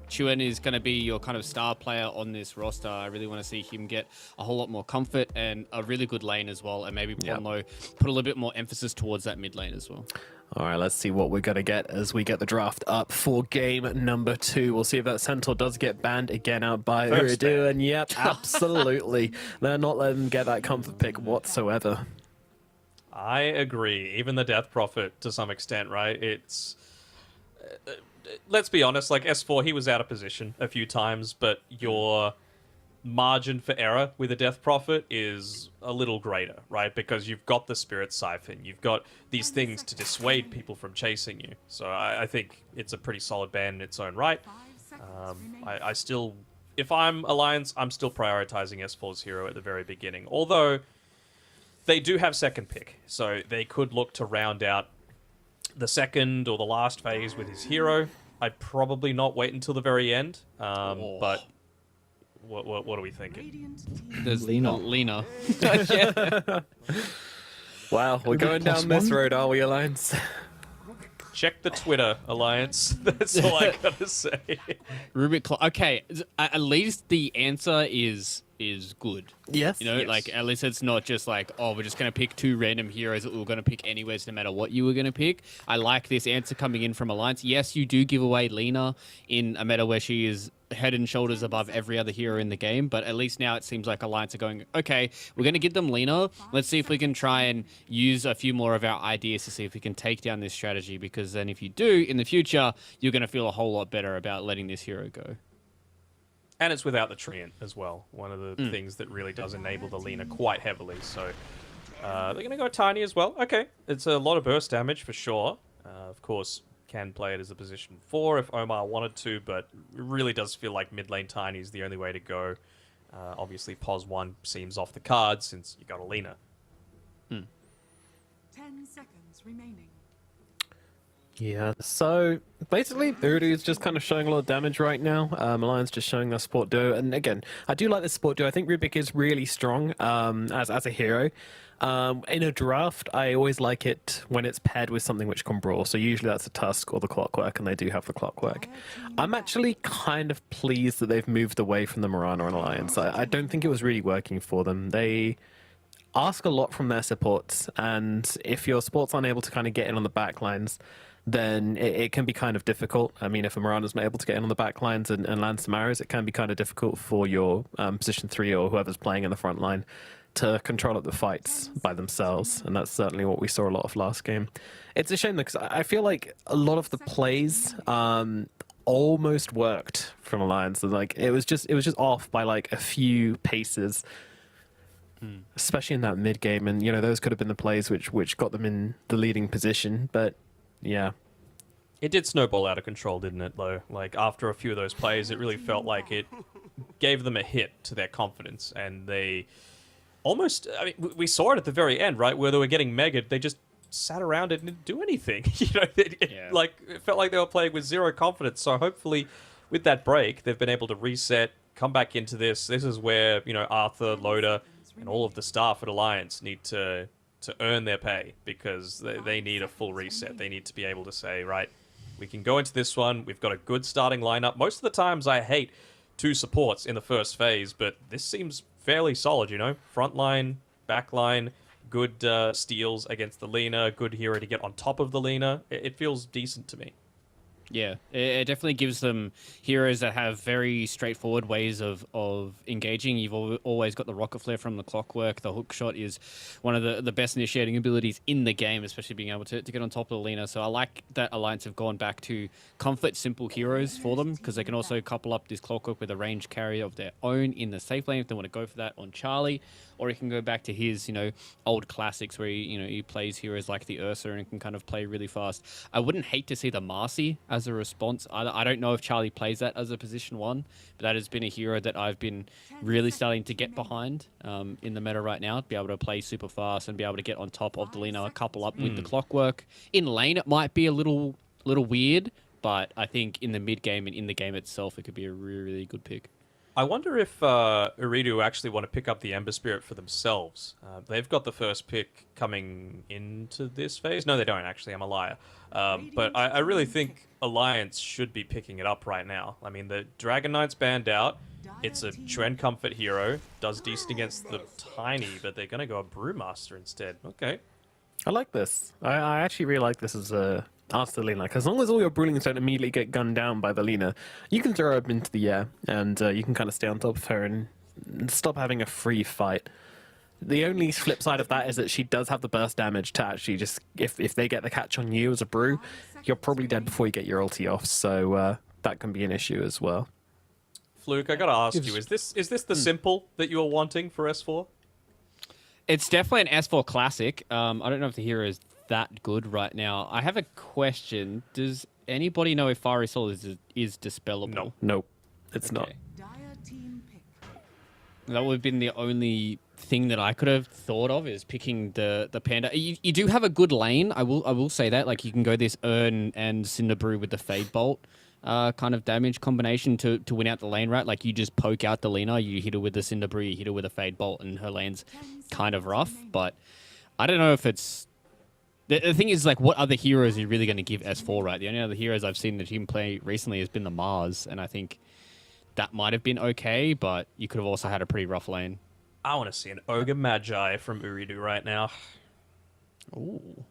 Chuen is going to be your kind of star player on this roster, I really want to see him get a whole lot more comfort and a really good lane as well, and maybe Ponlo put a little bit more emphasis towards that mid lane as well. All right, let's see what we're going to get as we get the draft up for game number 2. We'll see if that Centaur does get banned again out by Urdu. And yep, absolutely. They're not letting them get that comfort pick whatsoever. I agree. Even the Death Prophet, to some extent, right? It's... let's be honest, like S4, he was out of position a few times, but your margin for error with a Death Prophet is a little greater, right? Because you've got the Spirit Siphon, you've got these things to dissuade people from chasing you. So I think it's a pretty solid ban in its own right. I still, if I'm Alliance, I'm still prioritizing S4's hero at the very beginning. Although, they do have second pick, so they could look to round out the second or the last phase with his hero. I'd probably not wait until the very end, but what are we thinking? There's Lena. Wow, we're going down this road, are we, Alliance? Check the Twitter, Alliance. That's all I gotta say. Rubik, okay, at least the answer is good. Yes. You know, like, at least it's not just like, oh, we're just going to pick 2 random heroes that we're going to pick anyways, no matter what you were going to pick. I like this answer coming in from Alliance. Yes, you do give away Lena in a meta where she is head and shoulders above every other hero in the game, but at least now it seems like Alliance are going, okay, we're going to give them Lena. Let's see if we can try and use a few more of our ideas to see if we can take down this strategy, because then if you do, in the future, you're going to feel a whole lot better about letting this hero go. And it's without the Treant as well. One of the things that really does enable the Lena quite heavily. So they're going to go Tiny as well. Okay, it's a lot of burst damage for sure. Of course, can play it as a position 4 if Omar wanted to, but it really does feel like mid lane Tiny is the only way to go. Obviously, Pos 1 seems off the card since you got a Lena. 10 seconds remaining. Yeah, so basically, Urdu is just kind of showing a lot of damage right now. Alliance just showing their support duo. And again, I do like this support duo. I think Rubik is really strong as a hero. In a draft, I always like it when it's paired with something which can brawl. So usually that's the Tusk or the Clockwork, and they do have the Clockwork. I'm actually kind of pleased that they've moved away from the Mirana on Alliance. I don't think it was really working for them. They ask a lot from their supports, and if your supports aren't able to kind of get in on the back lines, then it can be kind of difficult. I mean, if a Mirana's not able to get in on the back lines and land some arrows, it can be kind of difficult for your position 3 or whoever's playing in the front line to control up the fights by themselves, and that's certainly what we saw a lot of last game. It's a shame because I feel like a lot of the plays almost worked from Alliance. Like it was just off by like a few paces, especially in that mid game, and you know those could have been the plays which got them in the leading position, but. Yeah. It did snowball out of control, didn't it, though? Like, after a few of those plays, it really felt like it gave them a hit to their confidence, and they almost... I mean, we saw it at the very end, right, where they were getting megged. They just sat around and didn't do anything. You know, it felt like they were playing with zero confidence, so hopefully, with that break, they've been able to reset, come back into this. This is where, you know, Arthur, Loda, and all of the staff at Alliance need to earn their pay, because they need a full reset. They need to be able to say, right, we can go into this one, we've got a good starting lineup. Most of the times I hate 2 supports in the first phase, but this seems fairly solid, you know? Front line, back line, good steals against the Lina, good hero to get on top of the Lina. It feels decent to me. Yeah, it definitely gives them heroes that have very straightforward ways of engaging. You've always got the rocket flare from the clockwork. The hook shot is one of the best initiating abilities in the game, especially being able to get on top of the Lina. So I like that Alliance have gone back to comfort simple heroes for them, because they can also couple up this clockwork with a range carrier of their own in the safe lane if they want to go for that on Charlie. Or he can go back to his, old classics where he plays heroes like the Ursa and can kind of play really fast. I wouldn't hate to see the Marcy as a response. I don't know if Charlie plays that as a position 1, but that has been a hero that I've been really starting to get behind in the meta right now. To be able to play super fast and be able to get on top of the Lina, couple up with the clockwork. In lane, it might be a little weird, but I think in the mid game and in the game itself, it could be a really, really good pick. I wonder if Iridu actually want to pick up the Ember Spirit for themselves. They've got the first pick coming into this phase. No, they don't, actually. I'm a liar. But I really think Alliance should be picking it up right now. I mean, the Dragon Knight's banned out. It's a Chuen Comfort hero. Does decent against the Tiny, but they're going to go a Brewmaster instead. Okay. I like this. I actually really like this as a answer to Lina. Like, as long as all your Brawlings don't immediately get gunned down by the Lina, you can throw her up into the air, and you can kind of stay on top of her and stop having a free fight. The only flip side of that is that she does have the burst damage to actually just... If they get the catch on you as a brew, you're probably dead before you get your ulti off, so that can be an issue as well. Fluke, I gotta ask you, is this the simple that you were wanting for S4? It's definitely an S4 classic. I don't know if the hero is that good right now. I have a question. Does anybody know if Fiery Soul is dispellable? No. Nope, it's not. That would have been the only thing that I could have thought of, is picking the Panda. You do have a good lane. I will say that. Like, you can go this Urn and Cinderbrew with the Fade Bolt kind of damage combination to win out the lane, right? Like, you just poke out the Lina, you hit her with the Cinderbrew, you hit her with a Fade Bolt, and her lane's kind of rough. But I don't know if it's... The thing is, like, what other heroes are you really going to give S4, right? The only other heroes I've seen the team play recently has been the Mars, and I think that might have been okay, but you could have also had a pretty rough lane. I want to see an Ogre Magi from Uridu right now. Ooh.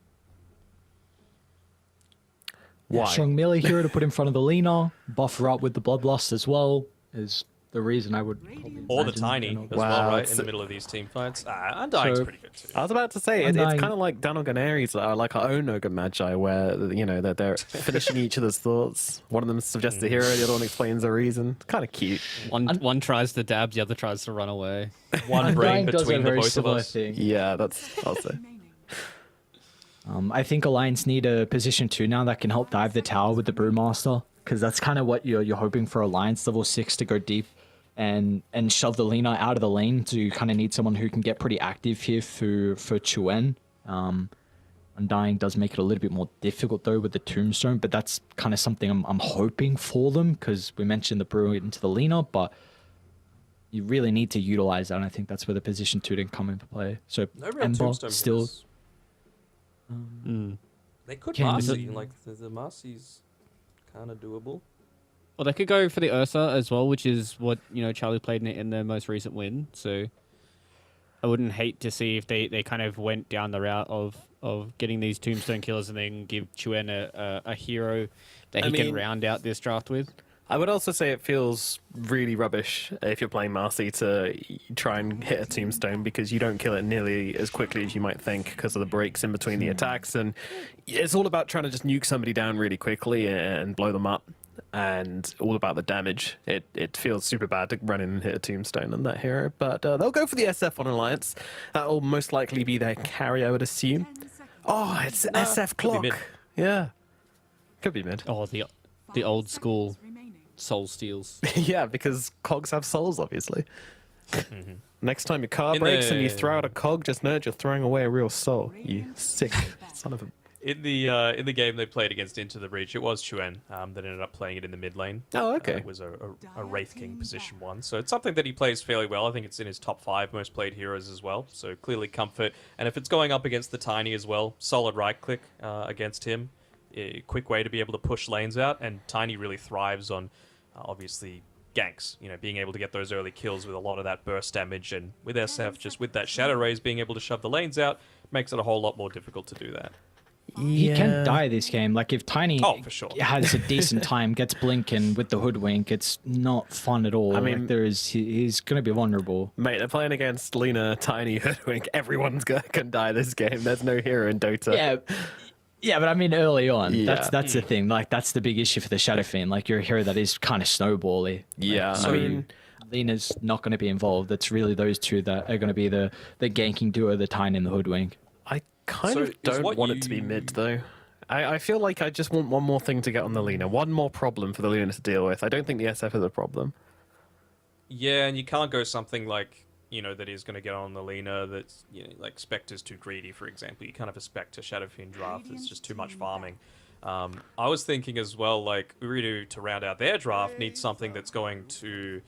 Yeah, strong melee hero to put in front of the Lina, buff her up with the Bloodlust as well, is the reason I would probably Or the imagine, Tiny as well, right? In the middle of these team fights. Undying's pretty good too. I was about to say, it's kind of like Daniel Ganeri's, like our own Ogre Magi, where, they're finishing each other's thoughts. One of them suggests a hero, the other one explains a reason. Kind of cute. One tries to dab, the other tries to run away. One brain between the both of us. Thing. Yeah, that's also. I think Alliance need a position 2 now that can help dive the tower with the Brewmaster, because that's kind of what you're hoping for Alliance level 6 to go deep and shove the Lina out of the lane. So you kind of need someone who can get pretty active here for Chuen. Undying does make it a little bit more difficult though with the Tombstone, but that's kind of something I'm hoping for them, because we mentioned the Brew into the Lina, but you really need to utilize that, and I think that's where the position 2 didn't come into play. So No real Ember Tombstone still... hitters. They could Can- Marcy. Like, the Marcy's kind of doable. Well, they could go for the Ursa as well, which is what, Charlie played in their most recent win. So I wouldn't hate to see if they kind of went down the route of getting these Tombstone killers and then give Chuen a hero that he can round out this draft with. I would also say it feels really rubbish if you're playing Marcy to try and hit a Tombstone, because you don't kill it nearly as quickly as you might think because of the breaks in between the attacks, and it's all about trying to just nuke somebody down really quickly and blow them up, and all about the damage. It feels super bad to run in and hit a Tombstone on that hero, but they'll go for the SF on Alliance. That'll most likely be their carry, I would assume. Oh, it's SF clock. Yeah, could be mid. Oh, the old school soul steals. Yeah, because cogs have souls, obviously. Next time your car breaks and you throw out a cog, just know you're throwing away a real soul. You sick son of a... In the game they played against Into the Breach, it was Chuen that ended up playing it in the mid lane. Oh, okay. It was a Wraith King position 1. So it's something that he plays fairly well. I think it's in his top 5 most played heroes as well. So clearly comfort. And if it's going up against the Tiny as well, solid right click against him. A quick way to be able to push lanes out. And Tiny really thrives on obviously ganks. You know, being able to get those early kills with a lot of that burst damage, and with SF, just with that Shadow Rays being able to shove the lanes out, makes it a whole lot more difficult to do that. He can die this game. Like if Tiny for sure. has a decent time, gets Blink and with the Hoodwink, it's not fun at all. I mean, he's going to be vulnerable. Mate, they're playing against Lina, Tiny, Hoodwink. Everyone's can die this game. There's no hero in Dota. Yeah, but I mean early on. Yeah. That's the thing. Like that's the big issue for the Shadow Fiend. Like you're a hero that is kind of snowbally. Yeah, so, I mean, Lina's not going to be involved. It's really those two that are going to be the ganking duo, the Tiny and the Hoodwink. I kind of don't want it to be mid, though. I feel like I just want one more thing to get on the Lina. One more problem for the Lina to deal with. I don't think the SF is a problem. Yeah, and you can't go something like, you know, that is going to get on the Lina that's, you know, like Spectre's too greedy, for example. You can't have a Spectre Shadow Fiend draft. It's just too much farming. I was thinking as well, like, Uridu, to round out their draft, needs something that's going to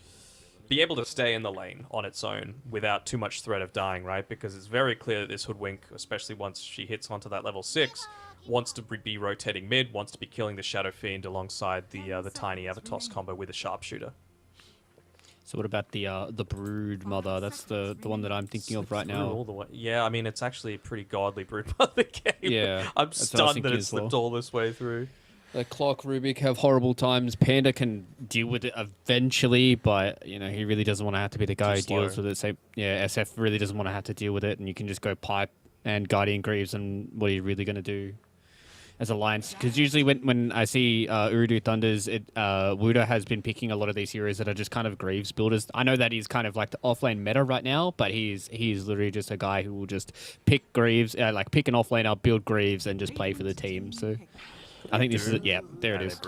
be able to stay in the lane on its own without too much threat of dying, right? Because it's very clear that this Hoodwink, especially once she hits onto that level 6, wants to be rotating mid, wants to be killing the Shadow Fiend alongside the Tiny Avatos combo with a Sharpshooter. So what about the Brood Mother? That's the one that I'm thinking of right now. All the way. Yeah, I mean, it's actually a pretty godly Brood Mother game. Yeah, I'm stunned that it's slipped all this way through. Clock, Rubik have horrible times. Panda can deal with it eventually, but you know he really doesn't want to have to be the guy who deals with it. So yeah, SF really doesn't want to have to deal with it, and you can just go Pipe and Guardian Greaves, and what are you really going to do as Alliance? Because usually when I see Urudu Thunders, Wuda has been picking a lot of these heroes that are just kind of Greaves builders. I know that he's kind of like the offlane meta right now, but he's literally just a guy who will just pick Greaves, like pick an offlane up, build Greaves, and just play for the team. So I think this is there it is.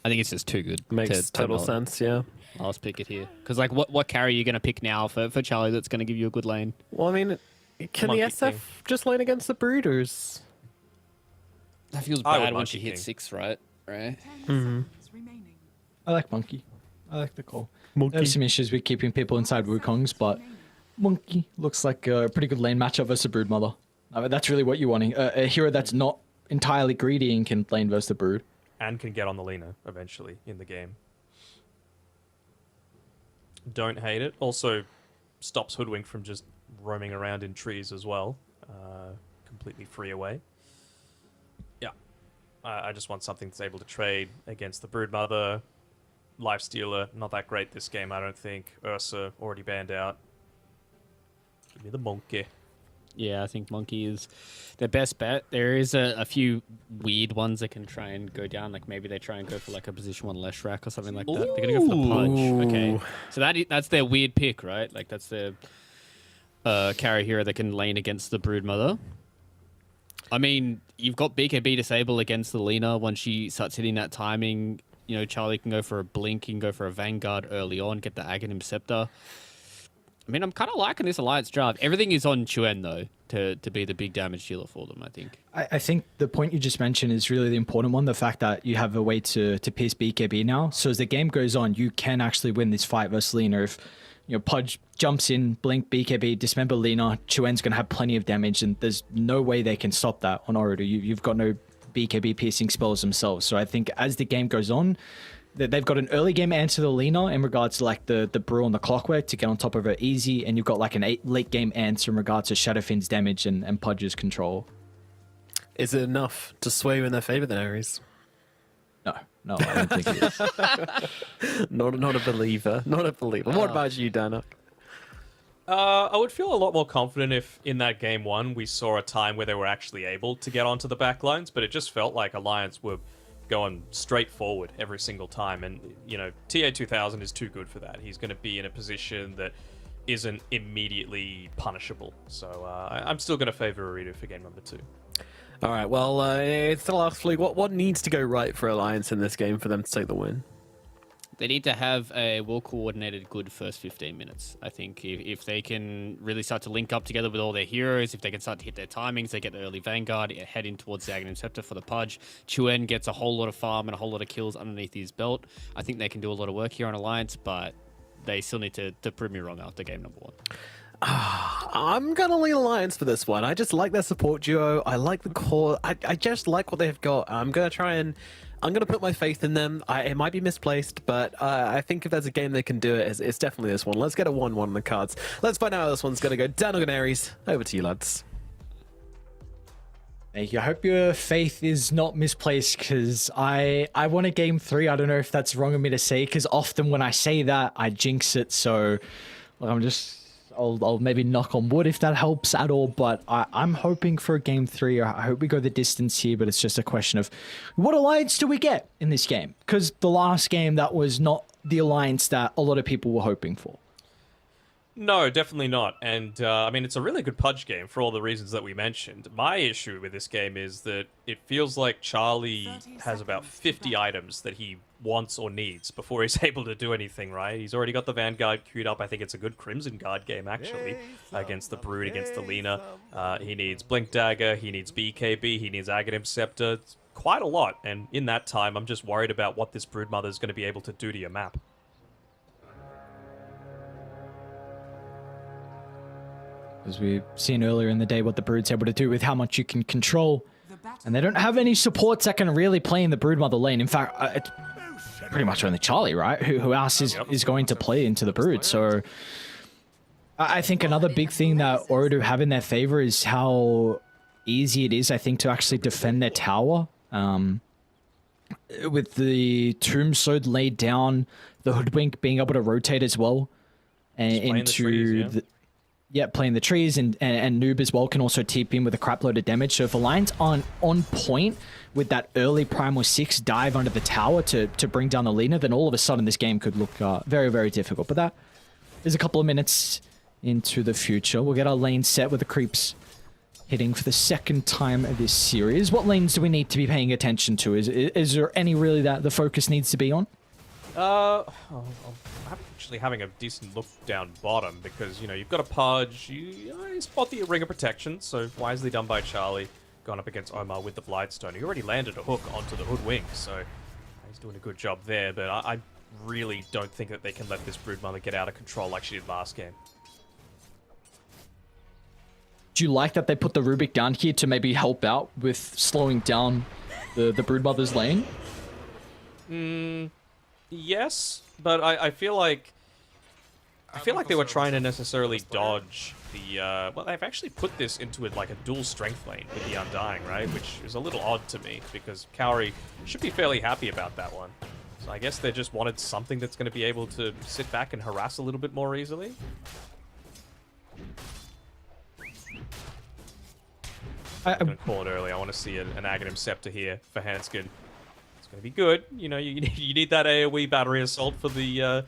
I think it's just too good. Makes total sense. Yeah. I'll just pick it here because like what carry are you going to pick now for Charlie that's going to give you a good lane? Well, I mean, can the SF just lane against the Brooders? That feels bad when she hits 6, right? Right. Mm-hmm. I like Monkey. I like the call. There's some issues with keeping people inside Wukongs, but Monkey looks like a pretty good lane matchup versus Brood Mother. I mean, that's really what you're wanting. A hero that's not entirely greedy and can lane versus the Brood. And can get on the Lina eventually in the game. Don't hate it. Also stops Hoodwink from just roaming around in trees as well. Completely free away. Yeah. I just want something that's able to trade against the Brood Mother. Lifestealer, not that great this game, I don't think. Ursa, already banned out. Give me the Monkey. Yeah, I think Monkey is their best bet. There is a few weird ones that can try and go down. Like maybe they try and go for like a position 1 Leshrac or something like that. They're going to go for the Pudge. Okay. So that's their weird pick, right? Like that's their carry hero that can lane against the Brood Mother. I mean, you've got BKB disable against the Lina when she starts hitting that timing. You know, Charlie can go for a Blink, he can go for a Vanguard early on, get the Aghanim Scepter. I mean, I'm kind of liking this Alliance draft. Everything is on Chuen, though, to be the big damage dealer for them, I think. I think the point you just mentioned is really the important one, the fact that you have a way to pierce BKB now. So as the game goes on, you can actually win this fight versus Lina. If you know, Pudge jumps in, Blink, BKB, dismember Lina, Chuen's going to have plenty of damage, and there's no way they can stop that on Orodu. You've got no BKB piercing spells themselves. So I think as the game goes on, they've got an early game answer to the Lina in regards to like the Brew and the Clockwork to get on top of her easy, and you've got like an late game answer in regards to Shadowfiend's damage and Pudge's control. Is it enough to sway you in their favor then, Aries? No, I don't think it is. Not a believer. Not a believer. What about you, Danak? I would feel a lot more confident if in that game 1 we saw a time where they were actually able to get onto the back lines, but it just felt like Alliance were going straight forward every single time, and you know, TA2000 is too good for that. He's going to be in a position that isn't immediately punishable. So I'm still going to favor Uridu for game number 2. All right, well, it's the last league. What needs to go right for Alliance in this game for them to take the win? They need to have a well-coordinated, good first 15 minutes. I think if they can really start to link up together with all their heroes, if they can start to hit their timings, they get the early Vanguard, head in towards the Aghanim Scepter for the Pudge. Chuen gets a whole lot of farm and a whole lot of kills underneath his belt. I think they can do a lot of work here on Alliance, but they still need to prove me wrong after game number 1. I'm gonna lean Alliance for this one. I just like their support duo. I like the core. I just like what they've got. I'm gonna try and I'm going to put my faith in them. It might be misplaced, but I think if there's a game that can do it, it's definitely this one. Let's get a 1-1 on the cards. Let's find out how this one's going to go. Dan and Aries, over to you, lads. Thank you. I hope your faith is not misplaced, because I want a game 3. I don't know if that's wrong of me to say, because often when I say that, I jinx it. So I'll maybe knock on wood if that helps at all. But I'm hoping for a game 3. I hope we go the distance here, but it's just a question of what alliance do we get in this game? Because the last game, that was not the alliance that a lot of people were hoping for. No, definitely not. And, I mean, it's a really good Pudge game for all the reasons that we mentioned. My issue with this game is that it feels like Charlie has about 50 items that he wants or needs before he's able to do anything, right? He's already got the Vanguard queued up. I think it's a good Crimson Guard game, actually, against the Brood, against the Lina. He needs Blink Dagger, he needs BKB, he needs Aghanim Scepter. It's quite a lot, and in that time, I'm just worried about what this Broodmother is going to be able to do to your map. As we've seen earlier in the day, what the Brood's able to do with how much you can control. And they don't have any supports that can really play in the Broodmother lane. In fact, it's pretty much only Charlie, right? Who else is going to play into the Brood? So I think another big thing that Oredu have in their favor is how easy it is, I think, to actually defend their tower. With the Tombstone laid down, the Hoodwink being able to rotate as well. And into playing the trees, and Noob as well can also TP in with a crap load of damage. So if Alliance aren't on point with that early Primal 6 dive under the tower to bring down the Lina, then all of a sudden this game could look very, very difficult. But that is a couple of minutes into the future. We'll get our lane set with the creeps hitting for the second time of this series. What lanes do we need to be paying attention to? Is there any really that the focus needs to be on? I'm actually having a decent look down bottom because, you know, you've got a Pudge, you spot the Ring of Protection, so wisely done by Charlie, gone up against Omar with the Blightstone. He already landed a hook onto the Hoodwink, so he's doing a good job there, but I really don't think that they can let this Broodmother get out of control like she did last game. Do you like that they put the Rubik down here to maybe help out with slowing down the Broodmother's lane? Yes, but I feel like they were trying to necessarily dodge the well, they've actually put this into like a dual strength lane with the Undying, right? Which is a little odd to me because Kaori should be fairly happy about that one. So I guess they just wanted something that's going to be able to sit back and harass a little bit more easily. I'm going to call it early. I want to see an Aghanim Scepter here for Hanskin. It's going to be good. You know, you need that AoE battery assault for the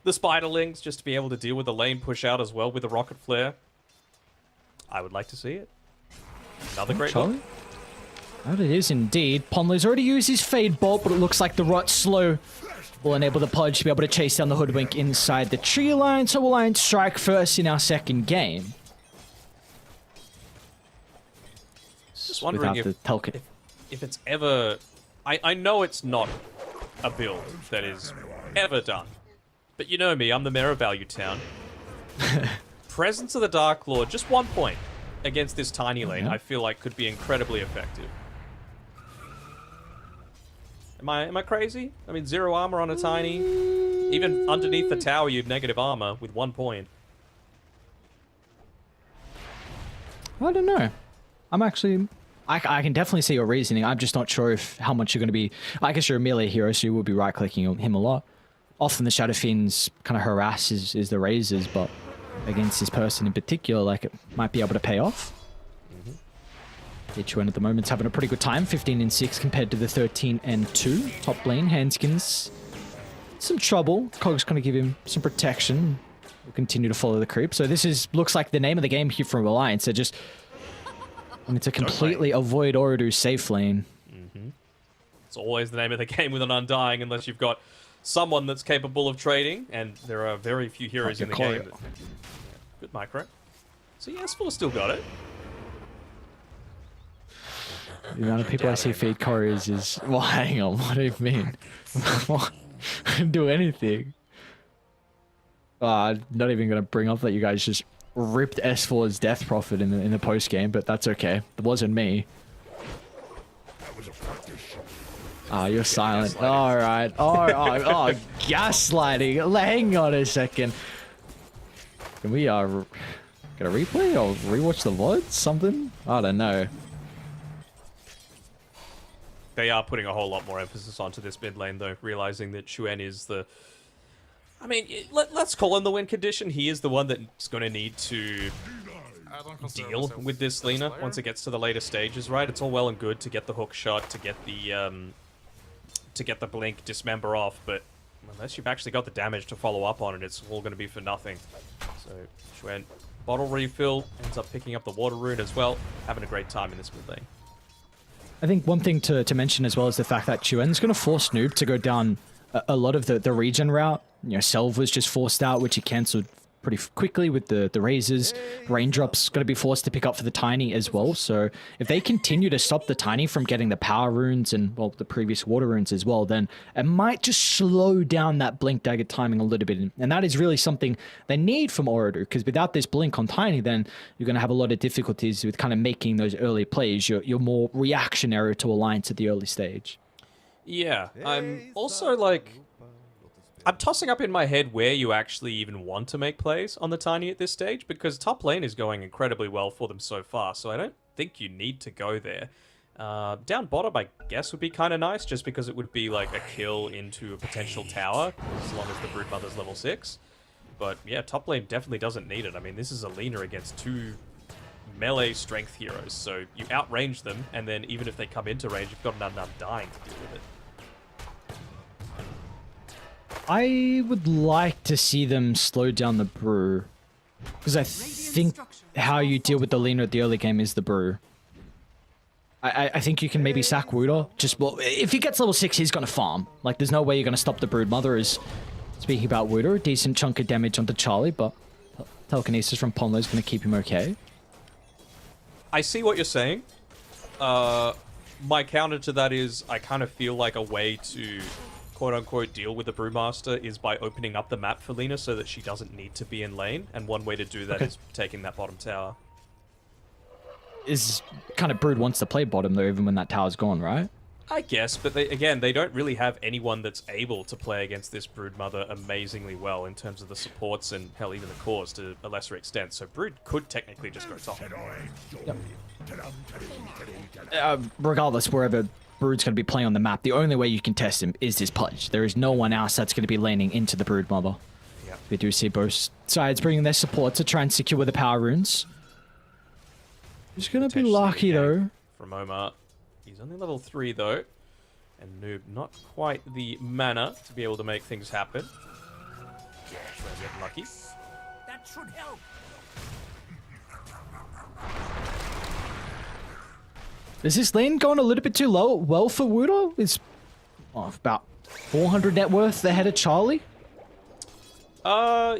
Spiderlings just to be able to deal with the lane push out as well with the Rocket Flare. I would like to see it. Another great look. That it is indeed. Ponley's already used his Fade Bolt, but it looks like the Rot Slow will enable the Pudge to be able to chase down the Hoodwink inside the tree line. So we'll strike first in our second game. Just wondering if it's ever... I know it's not a build that is ever done. But you know me, I'm the mayor of Value Town. Presence of the Dark Lord, just 1 point against this tiny lane, I feel like could be incredibly effective. Am I crazy? I mean, 0 armor on a tiny. Even underneath the tower, you have negative armor with 1 point. I don't know. I'm actually... I can definitely see your reasoning. I'm just not sure if how much you're going to be... I guess you're a melee hero, so you will be right-clicking on him a lot. Often the Shadow Fiends kind of harass is the Razors, but against this person in particular, like, it might be able to pay off. HUN at the moment's having a pretty good time, 15-6 compared to the 13-2. Top lane, Hanskins, some trouble. Cog's going to give him some protection. We'll continue to follow the creep. So this looks like the name of the game here from Alliance. They're just... And to completely avoid Oridu's safe lane. It's always the name of the game with an Undying unless you've got someone that's capable of trading, and there are very few heroes in the game. Good micro. So yeah, Spore still got it. The amount of people I see feed couriers is... Well, hang on, what do you mean? I didn't do anything. I'm not even going to bring up that you guys just ripped S4's Death Prophet in the post game, but that's okay. It wasn't me. Oh, you're silent. All right. Oh, gaslighting. Hang on a second. Can we get a replay or rewatch the VOD? Something? I don't know. They are putting a whole lot more emphasis onto this mid lane, though, realizing that Xuen is the... I mean, let's call him the win condition. He is the one that's going to need to deal with this Lina once it gets to the later stages, right? It's all well and good to get the hook shot, to get the blink, dismember off, but unless you've actually got the damage to follow up on it, it's all going to be for nothing. So Xuen, bottle refill, ends up picking up the water rune as well, having a great time in this mid lane. I think one thing to mention as well is the fact that Chuen's going to force Noob to go down a lot of the regen route. You know, Selv was just forced out, which he cancelled pretty quickly with the razors. Raindrop's going to be forced to pick up for the Tiny as well. So if they continue to stop the Tiny from getting the power runes and, well, the previous water runes as well, then it might just slow down that blink dagger timing a little bit. And that is really something they need from Oridu, because without this blink on Tiny, then you're going to have a lot of difficulties with kind of making those early plays. You're more reactionary to Alliance at the early stage. Yeah, I'm also like... I'm tossing up in my head where you actually even want to make plays on the Tiny at this stage, because top lane is going incredibly well for them so far, so I don't think you need to go there. Down bottom, I guess, would be kind of nice, just because it would be like a kill into a potential tower, as long as the Broodmother's level 6. But yeah, top lane definitely doesn't need it. I mean, this is a Lina against 2 melee strength heroes, so you outrange them, and then even if they come into range, you've got enough dying to deal with it. I would like to see them slow down the brew, because I think how you deal with the Lina at the early game is the brew. I think you can maybe sack Wuda. Just, well, if he gets level 6, he's going to farm. Like, there's no way you're going to stop the Brood Mother. Is speaking about Wuda, a decent chunk of damage onto Charlie, but telekinesis from Ponlo is going to keep him okay. I see what you're saying. My counter to that is I kind of feel like a way to quote-unquote deal with the Brewmaster is by opening up the map for Lina so that she doesn't need to be in lane, and one way to do that is taking that bottom tower. Is kind of Brood wants to play bottom though, even when that tower's gone, right? I guess, but they don't really have anyone that's able to play against this Broodmother amazingly well in terms of the supports and, hell, even the cores to a lesser extent, so Brood could technically just go top. Yep. Regardless, wherever Brood's going to be playing on the map, the only way you can test him is this pledge. There is no one else that's going to be laning into the Brood Mother. Yep. We do see both sides bringing their support to try and secure the power runes. He's going to be lucky, though. From Omar. He's only level 3, though. And Noob not quite the mana to be able to make things happen. Try to get lucky. That should help. Is this lane going a little bit too low? Well, for Wuda is about 400 net worth ahead of Charlie.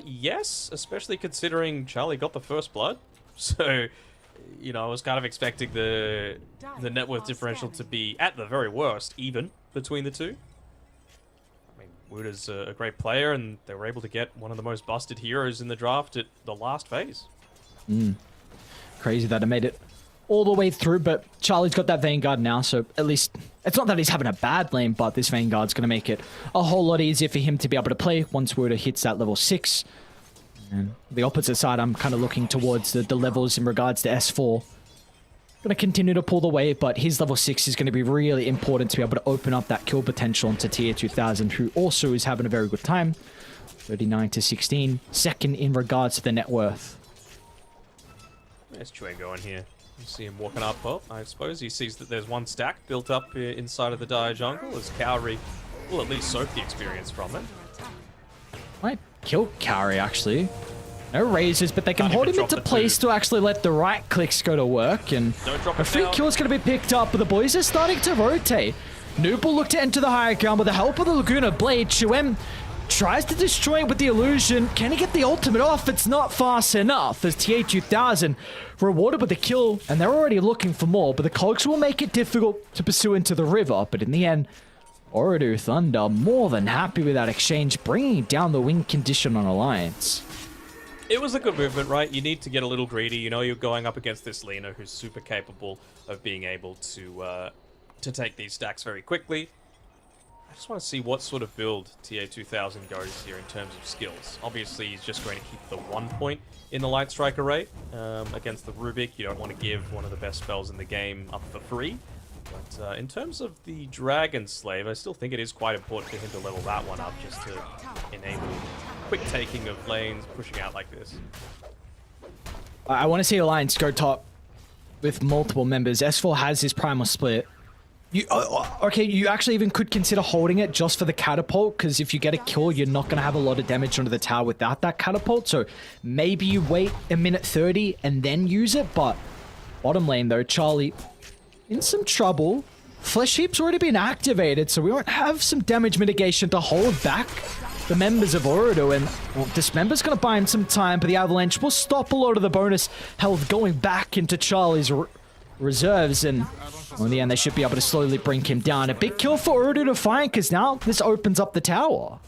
Yes, especially considering Charlie got the first blood. So, you know, I was kind of expecting the net worth differential to be, at the very worst, even between the two. I mean, Wuda's a great player, and they were able to get one of the most busted heroes in the draft at the last phase. Crazy that I made it all the way through, but Charlie's got that Vanguard now, so at least it's not that he's having a bad lane, but this Vanguard's going to make it a whole lot easier for him to be able to play once Wuda hits that level 6. And the opposite side, I'm kind of looking towards the levels in regards to S4. Going to continue to pull the weight, but his level 6 is going to be really important to be able to open up that kill potential into tier 2000, who also is having a very good time. 39 to 16, second in regards to the net worth. There's Chuen going here. You see him walking up. Well, I suppose he sees that there's one stack built up inside of the Dire Jungle, as Cowrie will at least soak the experience from it. Might kill Cowrie, actually. No razors, but they can hold him into place to actually let the right clicks go to work, and a free kill is going to be picked up, but the boys are starting to rotate. Noob will look to enter the higher ground with the help of the Laguna Blade. Chuem tries to destroy it with the illusion. Can he get the ultimate off? It's not fast enough, as TA2000 rewarded with the kill, and they're already looking for more, but the cogs will make it difficult to pursue into the river, but in the end, Oridu Thunder more than happy with that exchange, bringing down the win condition on Alliance. It was a good movement, right? You need to get a little greedy. You know you're going up against this Lina who's super capable of being able to take these stacks very quickly. I just want to see what sort of build TA2000 goes here in terms of skills. Obviously, he's just going to keep the 1 point in the Light Strike array against the Rubik. You don't want to give one of the best spells in the game up for free. But in terms of the Dragon Slave, I still think it is quite important for him to level that one up just to enable quick taking of lanes, pushing out like this. I want to see Alliance go top with multiple members. S4 has his primal split. Okay, you actually even could consider holding it just for the catapult, because if you get a kill, you're not going to have a lot of damage onto the tower without that catapult. So maybe you wait a minute 30 and then use it. But bottom lane though, Charlie in some trouble. Flesh Heap's already been activated, so we won't have some damage mitigation to hold back the members of Orodo. And well, Dismember's going to buy him some time, but the Avalanche will stop a lot of the bonus health going back into Charlie's reserves. And well, in the end, they should be able to slowly bring him down. A big kill for Orodo to find, because now this opens up the tower.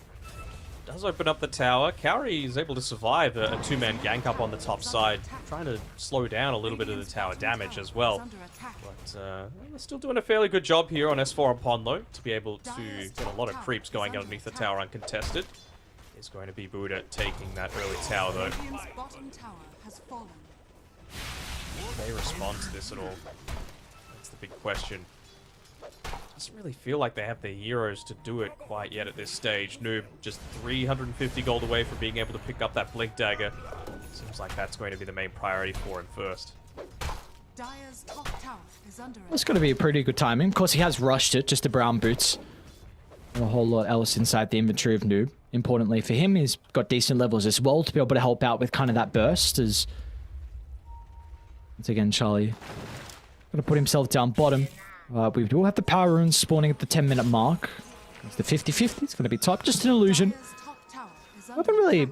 Does open up the tower. Kauri is able to survive a two-man gank up on the top side, trying to slow down a little bit of the tower damage as well. But they're still doing a fairly good job here on S4 and Ponlo to be able to get a lot of creeps going underneath the tower uncontested. Is going to be Buddha taking that early tower though. They respond to this at all? That's the big question. Doesn't really feel like they have the heroes to do it quite yet at this stage. Noob just 350 gold away from being able to pick up that Blink Dagger. Seems like that's going to be the main priority for him first. That's going to be a pretty good timing. Of course, he has rushed it, just the brown boots. And a whole lot else inside the inventory of Noob. Importantly for him, he's got decent levels as well to be able to help out with kind of that burst. As once again, Charlie going to put himself down bottom. We do have the power runes spawning at the 10-minute mark. It's the 50-50. It's going to be top. Just an illusion. We haven't really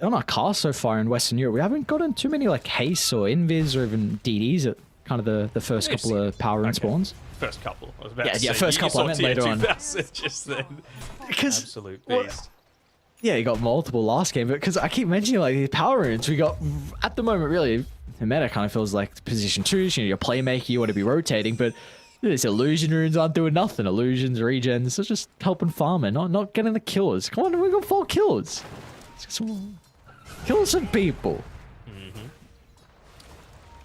on our cast so far in Western Europe. We haven't gotten too many like haste or invis or even DDs at kind of the first couple of power rune spawns. First couple. I was about to say, first couple. I meant later on. Just then. Because absolute beast. Yeah, you got multiple last game, but because I keep mentioning like these power runes, we got at the moment really the meta kind of feels like position 2s. You know, your playmaker, you want to be rotating, but these illusion runes aren't doing nothing. Illusions, regens, they're just helping farmer, not getting the kills. Come on, we got 4 kills. Kill some people.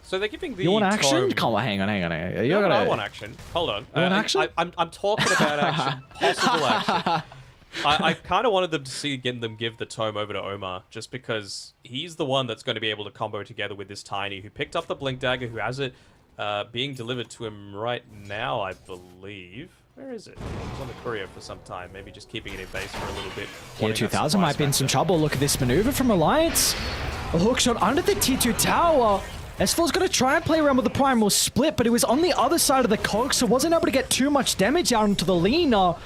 So they're giving the You want action? Come on, hang on. I want action. Hold on. You want action? I'm talking about action. Possible action. I kind of wanted them to see them give the tome over to Omar, just because he's the one that's going to be able to combo together with this Tiny, who picked up the Blink Dagger, who has it being delivered to him right now, I believe. Where is it? It was on the courier for some time. Maybe just keeping it in base for a little bit. T2000 might be in some trouble. Look at this maneuver from Alliance. A hook shot under the T2 tower. S4's going to try and play around with the primal split, but it was on the other side of the cog, so wasn't able to get too much damage out into the Lina.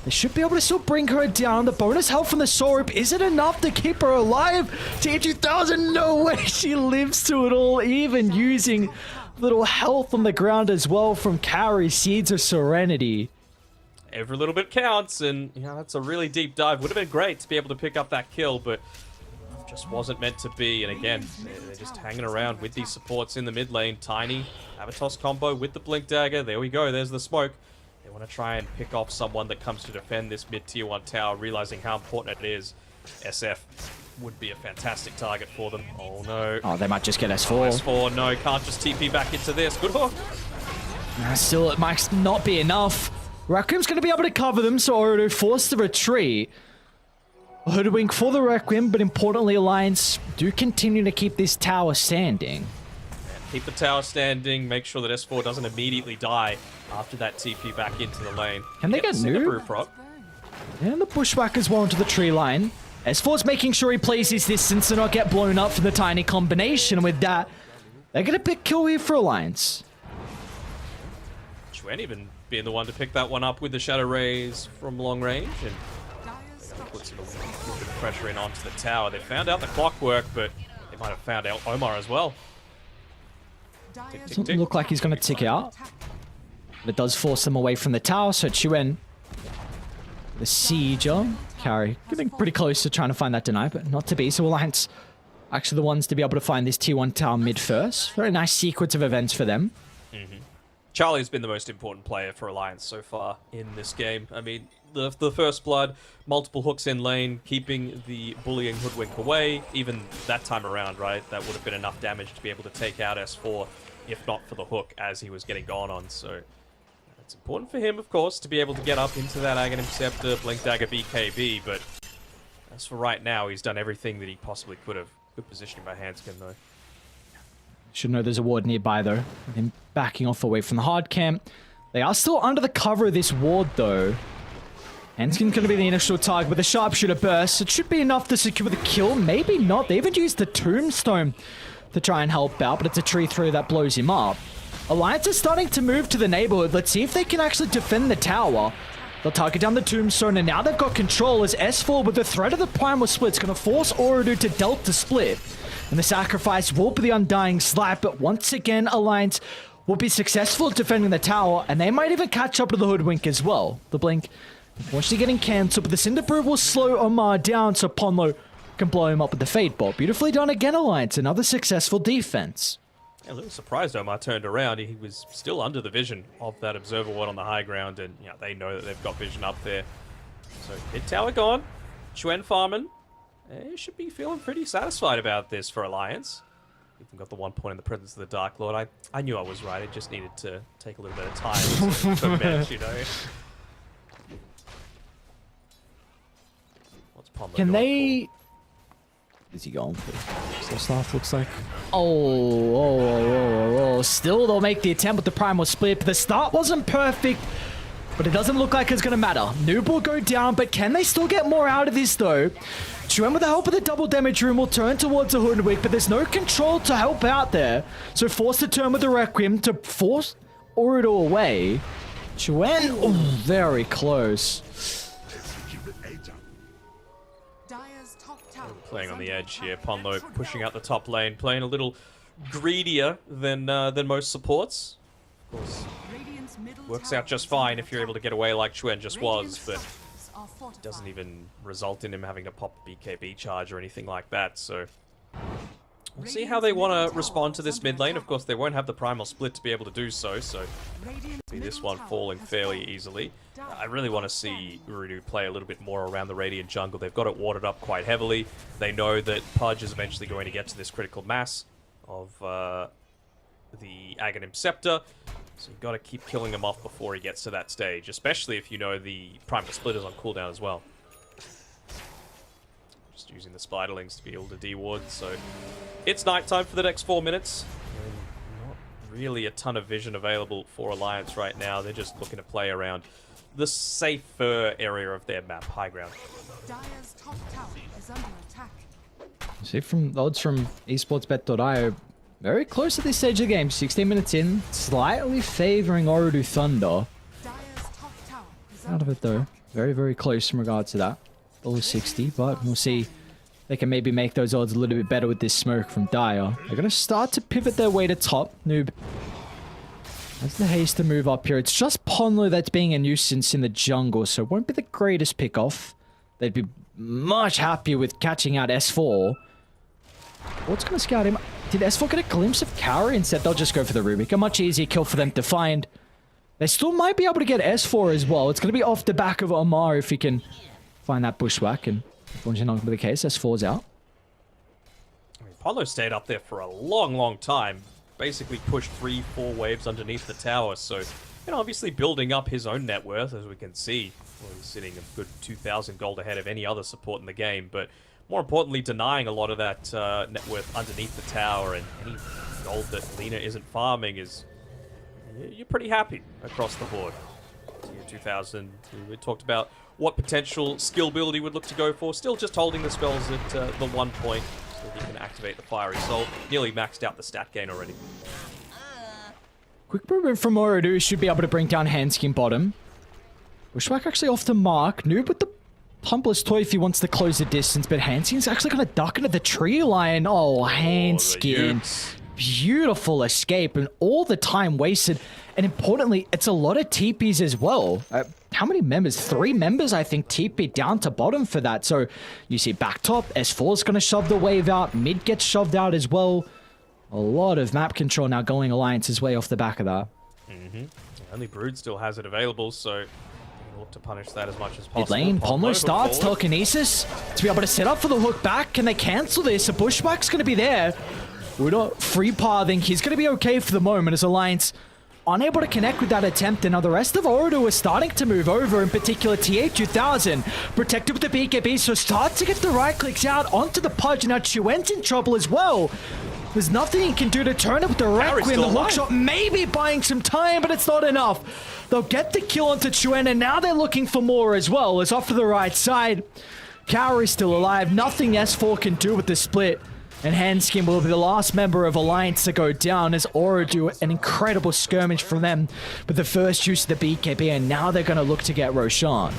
They should be able to still bring her down. The bonus health from the Soul Rip isn't enough to keep her alive. T2000, no way she lives to it all, even using little health on the ground as well from Kauri, Seeds of Serenity. Every little bit counts, and you know, that's a really deep dive. Would have been great to be able to pick up that kill, but just wasn't meant to be. And again, they're just hanging around with these supports in the mid lane. Tiny, Avatos combo with the Blink Dagger. There we go, there's the smoke. They want to try and pick off someone that comes to defend this mid tier 1 tower, realizing how important it is. SF would be a fantastic target for them. Oh no. Oh, they might just get S4. S4, no, can't just TP back into this. Good hook. Still, it might not be enough. Requiem's going to be able to cover them, so Orodo forced to retreat. Hoodwink for the Requiem, but importantly, Alliance do continue to keep this tower standing. Keep the tower standing, make sure that S4 doesn't immediately die after that TP back into the lane. Can they get Noob? And the Bushwhack as well into the tree line. S4's making sure he plays his distance to not get blown up for the Tiny combination. With that, they're going to pick kill here for Alliance. Chuen even being the one to pick that one up with the Shadow Rays from long range, and put some pressure in onto the tower. They found out the clockwork, but they might have found out Omar as well. Tick, Doesn't look like he's going to tick out, but it does force them away from the tower. So Chuen, the Sieger, Kauri, getting pretty close to trying to find that deny, but not to be. So Alliance actually the ones to be able to find this T1 tower mid first. Very nice sequence of events for them. Charlie's been the most important player for Alliance so far in this game. I mean, the first blood, multiple hooks in lane, keeping the bullying Hoodwink away. Even that time around, right? That would have been enough damage to be able to take out S4, if not for the hook, as he was getting gone on. So it's important for him, of course, to be able to get up into that Aghanim Scepter, Blink Dagger BKB, but as for right now, he's done everything that he possibly could have. Good positioning by Hanskin, though. Should know there's a ward nearby, though. With him backing off away from the hard camp. They are still under the cover of this ward, though. Hanskin's going to be the initial target with a sharpshooter burst. It should be enough to secure the kill. Maybe not. They even used the tombstone to try and help out, but it's a tree throw that blows him up. Alliance is starting to move to the neighborhood. Let's see if they can actually defend the tower. They'll target down the tombstone, and now they've got control as S4 with the threat of the primal split's going to force Ooredoo to Delta split. And the sacrifice will be the Undying Slap, but once again, Alliance will be successful at defending the tower, and they might even catch up to the Hoodwink as well. The Blink, unfortunately, getting cancelled, but the Cinder Brew will slow Omar down so Ponlo can blow him up with the Fade Ball. Beautifully done again, Alliance. Another successful defense. Yeah, a little surprised Omar turned around. He was still under the vision of that Observer Ward on the high ground, and they know that they've got vision up there. So mid tower gone. Chuen farming. They should be feeling pretty satisfied about this for Alliance. Even got the 1 point in the presence of the Dark Lord. I knew I was right. It just needed to take a little bit of time to ferment, What's Pombo Can going they... Is he going for? So stuff looks like. Oh. Still, they'll make the attempt with the primal split. The start wasn't perfect, but it doesn't look like it's going to matter. Noob will go down, but can they still get more out of this, though? Chuen, with the help of the double damage room, will turn towards the Hoodwink, but there's no control to help out there. So forced to turn with the Requiem to force Ooredoo away. Chuen, very close. playing on the edge here. Ponlo pushing out the top lane, playing a little greedier than most supports. Of course, works out just fine if you're able to get away like Chuen just was, but it doesn't even result in him having to pop a BKB charge or anything like that, so we'll see how they want to respond to this mid lane. Of course, they won't have the primal split to be able to do so, see this one falling fairly easily. I really want to see Ooredoo play a little bit more around the Radiant jungle. They've got it warded up quite heavily. They know that Pudge is eventually going to get to this critical mass of the Aghanim Scepter, so you've got to keep killing him off before he gets to that stage, especially if you know the primal split is on cooldown as well. Just using the Spiderlings to be able to de-ward, so it's nighttime for the next 4 minutes. Not really a ton of vision available for Alliance right now. They're just looking to play around the safer area of their map, high ground. Dire's top tower is under attack. See from the odds from esportsbet.io, very close at this stage of the game. 16 minutes in, slightly favoring Ooredoo Thunder. Dire's top tower is Out of it though, very, very close in regards to that. $60, but we'll see. They can maybe make those odds a little bit better with this smoke from Dire. They're going to start to pivot their way to top. Noob has the haste to move up here. It's just Ponlo that's being a nuisance in the jungle, so it won't be the greatest pick-off. They'd be much happier with catching out S4. What's going to scout him? Did S4 get a glimpse of Kauri? Instead, they'll just go for the Rubik. A much easier kill for them to find. They still might be able to get S4 as well. It's going to be off the back of Omar if he can find that bushwhack, and unfortunately not going to be the case. S4's out. I mean, Ponlo stayed up there for a long, long time. Basically pushed 3-4 waves underneath the tower, so obviously building up his own net worth, as we can see. Well, he's sitting a good 2,000 gold ahead of any other support in the game, but more importantly, denying a lot of that net worth underneath the tower, and any gold that Lina isn't farming is... You're pretty happy across the board. Tier 2000, we talked about what potential skill build he would look to go for. Still just holding the spells at the 1 point so that he can activate the Fiery Soul. Nearly maxed out the stat gain already. Quick movement from Ooredoo should be able to bring down Handskin bottom. Bushwhack actually off the mark. Noob with the Pumpless Toy if he wants to close the distance, but Handskin's actually going to duck into the tree line. Oh, Handskin. Beautiful escape, and all the time wasted. And importantly, it's a lot of TPs as well. How many members? 3 members, I think, TP down to bottom for that. So you see back top, S4's going to shove the wave out. Mid gets shoved out as well. A lot of map control now going Alliance's way off the back of that. Only Brood still has it available, so you can look to punish that as much as possible. Mid lane, Ponlo starts, telekinesis to be able to set up for the hook back. Can they cancel this? A bushwhack's going to be there. We're not free pathing. He's going to be okay for the moment as Alliance unable to connect with that attempt, and now the rest of Oredu are starting to move over, in particular TA2000, protected with the BKB, so start to get the right clicks out onto the Pudge. Now Chuen's in trouble as well. There's nothing he can do to turn up the Requiem. The hookshot maybe buying some time, but it's not enough. They'll get the kill onto Chuen, and now they're looking for more as well, as off to the right side. Kaori is still alive. Nothing S4 can do with the split. And Handskin will be the last member of Alliance to go down, as Aura do an incredible skirmish from them with the first use of the BKB, and now they're going to look to get Roshan.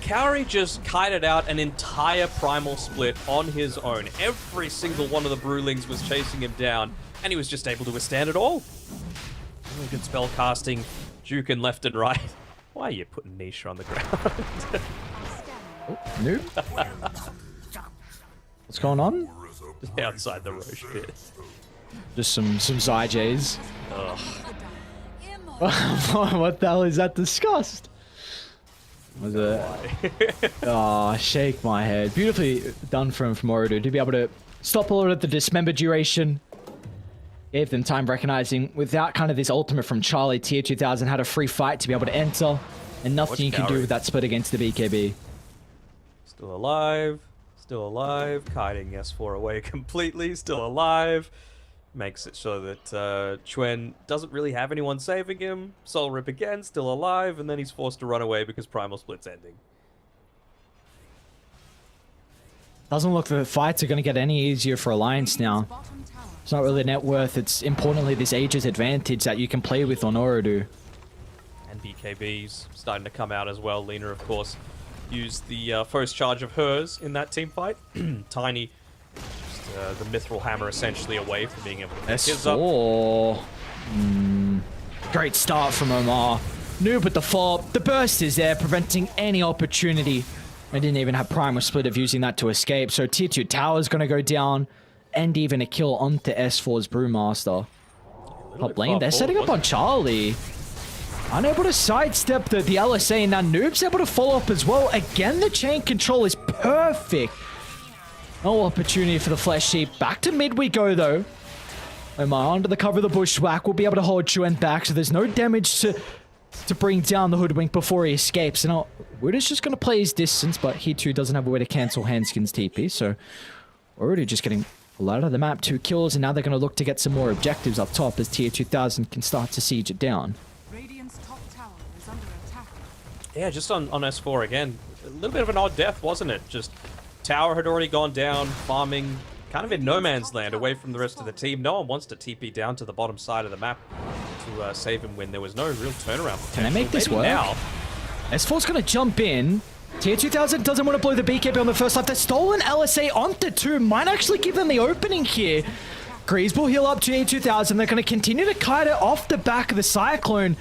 Kaori just kited out an entire primal split on his own. Every single one of the Brewlings was chasing him down, and he was just able to withstand it all. Really good spell casting, juking left and right. Why are you putting Nisha on the ground? Noob? What's going on? Just outside the Roche pit. Just some Zyjays. What the hell is that disgust? Was it? Oh, shake my head. Beautifully done from Oredu to be able to stop a lot of the dismember duration. Gave them time recognizing without kind of this ultimate from Charlie. Tier 2000 had a free fight to be able to enter, and nothing you can do with that split against the BKB. Still alive. Still alive. Kiting S4 away completely. Still alive. Makes it so that Chuen doesn't really have anyone saving him. Soul Rip again, still alive, and then he's forced to run away because Primal Split's ending. Doesn't look the fights are going to get any easier for Alliance now. It's not really net worth. It's importantly this Aegis advantage that you can play with on Oredu. And BKB's starting to come out as well. Lena, of course, used the first charge of hers in that team fight. Tiny, just the Mithril Hammer essentially away from being able to pick his up. S4. Great start from Omar. Noob with the follow-up. The burst is there, preventing any opportunity. I didn't even have Primal Split of using that to escape, so Tier 2 Tower's going to go down, and even a kill onto S4's Brewmaster. Top lane, they're setting up on Charlie. Unable to sidestep the LSA, and now Noob's able to follow up as well. Again, the chain control is perfect. No opportunity for the Flesh Sheep. Back to mid we go, though. Omar under the cover of the Bushwhack will be able to hold Chuen back, so there's no damage to bring down the Hoodwink before he escapes. And Wooder's just going to play his distance, but he too doesn't have a way to cancel Handskin's TP, so already just getting a lot of the map. 2 kills, and now they're going to look to get some more objectives up top as Tier 2000 can start to siege it down. Radiant's top tower is under attack. Yeah, just on S4 again. A little bit of an odd death, wasn't it? Just tower had already gone down, farming kind of in no man's land away from the rest of the team. No one wants to TP down to the bottom side of the map to save him when there was no real turnaround potential. Can I make this work? Now. S4's going to jump in. Tier 2000 doesn't want to blow the BKB on the first life. They're stolen LSA onto 2. Might actually give them the opening here. Greaves will heal up to 2000. They're going to continue to kite it off the back of the Cyclone.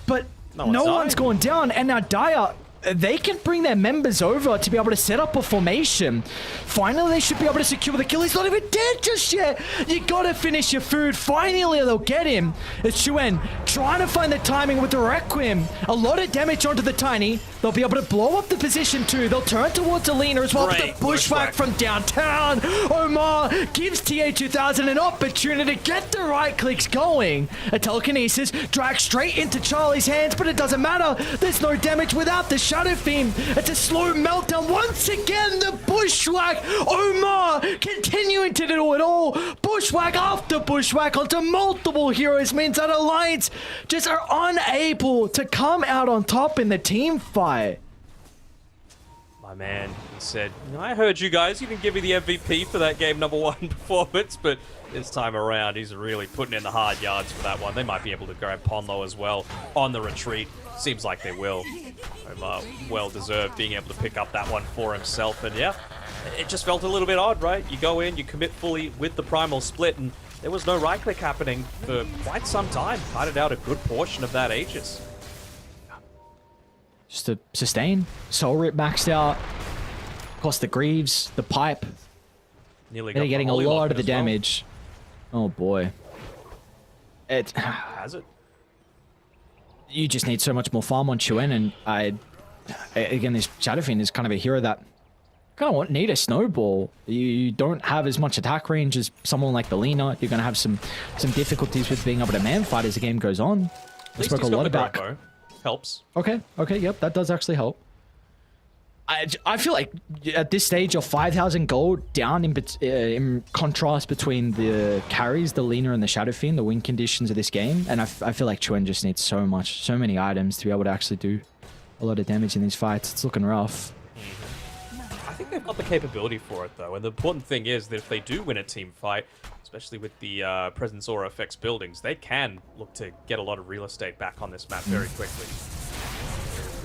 But no one's going down. And now Dire, they can bring their members over to be able to set up a formation. Finally, they should be able to secure the kill. He's not even dead just yet. You gotta finish your food. Finally, they'll get him. It's Chuen trying to find the timing with the Requiem. A lot of damage onto the Tiny. They'll be able to blow up the position too. They'll turn towards Alina as well. But the Bushwhack from downtown. Omar gives TA2000 an opportunity to get the right clicks going. A telekinesis drags straight into Charlie's hands, but it doesn't matter. There's no damage without the Shadow Fiend. It's a slow meltdown. Once again, the Bushwhack. Omar continuing to do it all. Bushwhack after Bushwhack onto multiple heroes means that Alliance just are unable to come out on top in the team fight. My man, he said, I heard you guys. You didn't give me the MVP for that game #1 performance, but this time around, he's really putting in the hard yards for that one. They might be able to grab Ponlo as well on the retreat. Seems like they will. Well deserved being able to pick up that one for himself. And yeah, it just felt a little bit odd, right? You go in, you commit fully with the Primal Split, and there was no right click happening for quite some time. Kited out a good portion of that Aegis. Just to sustain. Soul Rip maxed out. Of course, the Greaves, the Pipe. Nearly They're getting a lot of the damage. Oh boy. Has it? you just need so much more farm on Chuen, and again, this Shadow Fiend is kind of a hero that kind of need a snowball. You don't have as much attack range as someone like the Lina. You're going to have some difficulties with being able to man fight as the game goes on. At least he's got the Grompo. Helps. Okay, yep, that does actually help. I feel like at this stage, you're 5,000 gold down in contrast between the carries, the Lina and the Shadow Fiend, the win conditions of this game. And I feel like Chuen just needs so many items to be able to actually do a lot of damage in these fights. It's looking rough. I think they've got the capability for it, though. And the important thing is that if they do win a team fight, especially with the Presence Aura effects buildings, they can look to get a lot of real estate back on this map very quickly.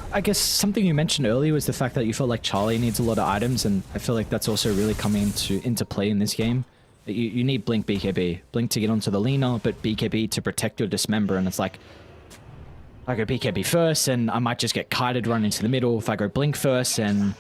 I guess something you mentioned earlier was the fact that you felt like Charlie needs a lot of items, and I feel like that's also really coming into play in this game. You need Blink BKB. Blink to get onto the Lina, but BKB to protect your Dismember, and it's like, I go BKB first, and I might just get kited run into the middle. If I go Blink first, and